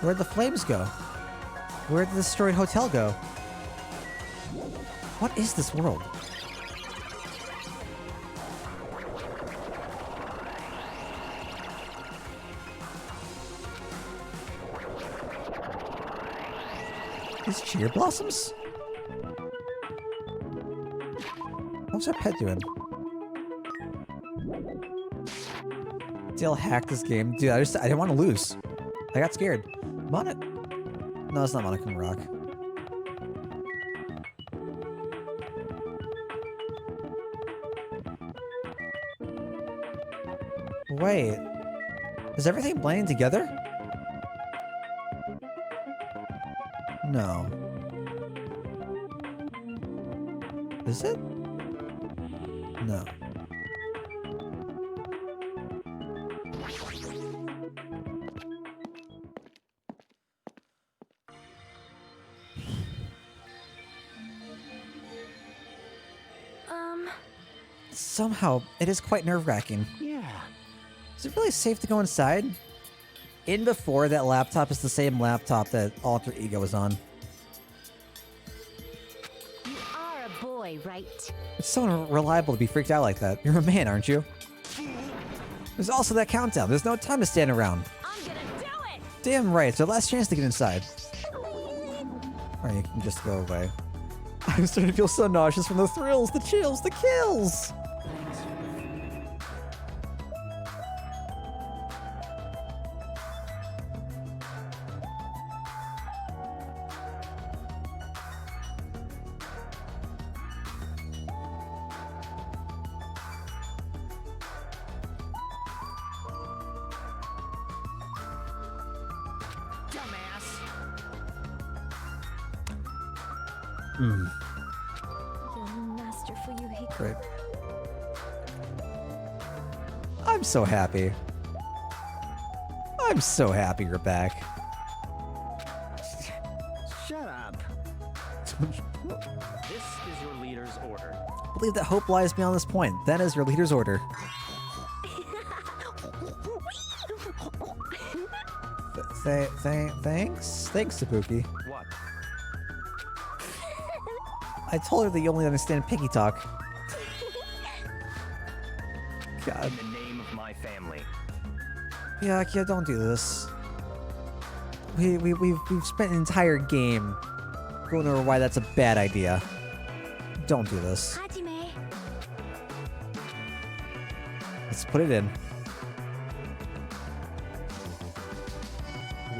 Where'd the flames go? Where'd the destroyed hotel go? What is this world? These cherry blossoms? What's our pet doing? Dale hacked this game. Dude, I didn't want to lose. I got scared. No, it's not Monokuma Rock. Wait. Is everything blending together? No. Is it? No. Somehow, it is quite nerve-wracking. Yeah. Is it really safe to go inside? In before, that laptop is the same laptop that Alter Ego was on. You are a boy, right? It's so unreliable to be freaked out like that. You're a man, aren't you? There's also that countdown. There's no time to stand around. I'm gonna do it! Damn right. It's our last chance to get inside. Or you can just go away. I'm starting to feel so nauseous from the thrills, the chills, the kills! Young master Fuyuhiko. Great. I'm so happy. I'm so happy you're back. Shut up. This is your leader's order. I believe that hope lies beyond this point. That is your leader's order. Thanks? Thanks, Sabuki. What? I told her that you only understand piggy talk. God. In the name of my family, Yeah, don't do this. We've spent an entire game going over why that's a bad idea. Don't do this. Hajime. Let's put it in.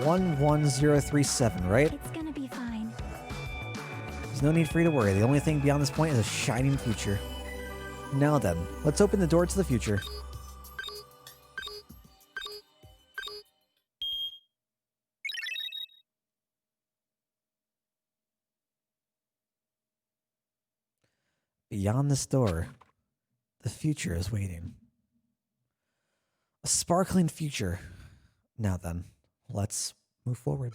11037, right? It's gonna be fine. There's no need for you to worry. The only thing beyond this point is a shining future. Now then, let's open the door to the future. Beyond this door, the future is waiting. A sparkling future. Now then, let's move forward.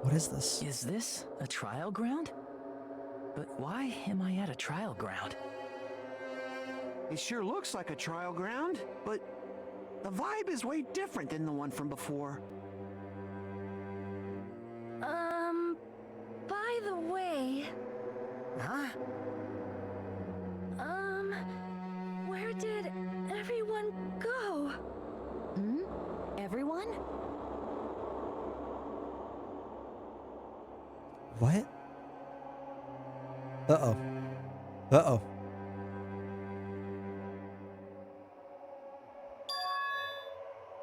What is this? Is this a trial ground? But why am I at a trial ground? It sure looks like a trial ground, but the vibe is way different than the one from before. By the way... Huh? Where did everyone go? Everyone? What? Uh-oh. Uh-oh.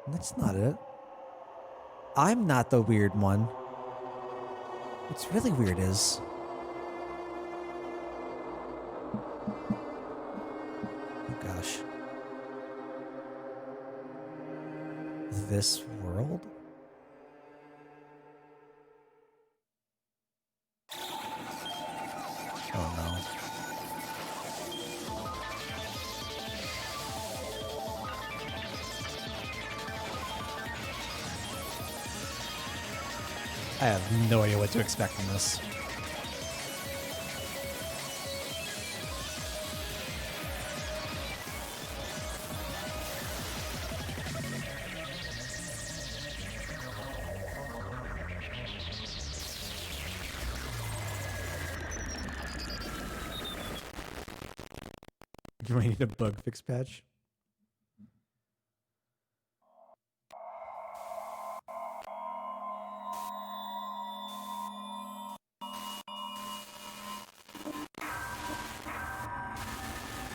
That's not it. I'm not the weird one. What's really weird is... Oh gosh. This world? Oh no. I have no idea what to expect from this. Do I need a bug fix patch?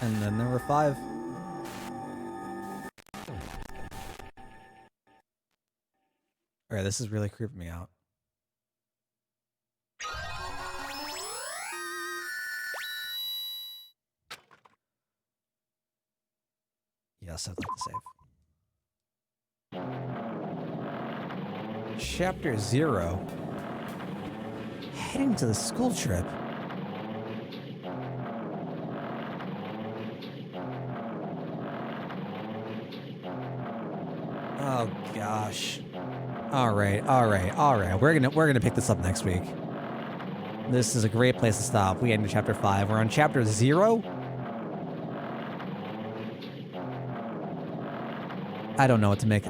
And then number 5. Alright, this is really creeping me out. Yes, I'd like to save. Chapter 0. Heading to the school trip. Oh gosh. All right. We're gonna pick this up next week. This is a great place to stop. We ended chapter 5. We're on chapter 0. I don't know what to make.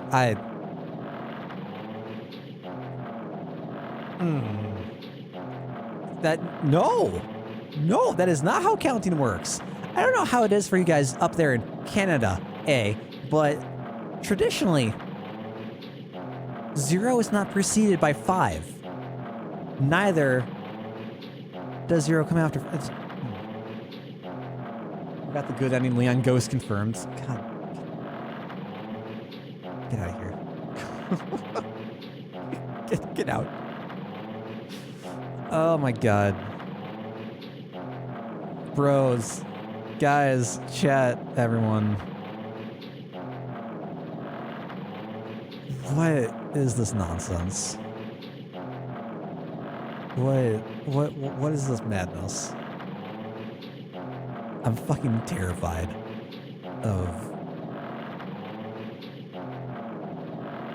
No, that is not how counting works. I don't know how it is for you guys up there in Canada, but traditionally, 0 is not preceded by 5. Neither does 0 come after. We got the good ending. Leon Ghost confirmed. God. Get out of here. Get out. Oh my god. Bros. Guys, chat, everyone. What is this nonsense? What is this madness? I'm fucking terrified of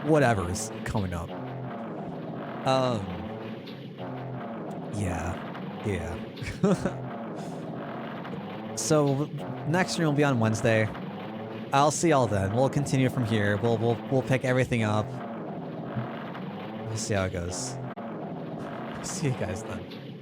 whatever is coming up. Yeah. So next stream will be on Wednesday. I'll see y'all then. We'll continue from here. We'll pick everything up. We'll see how it goes. See you guys then.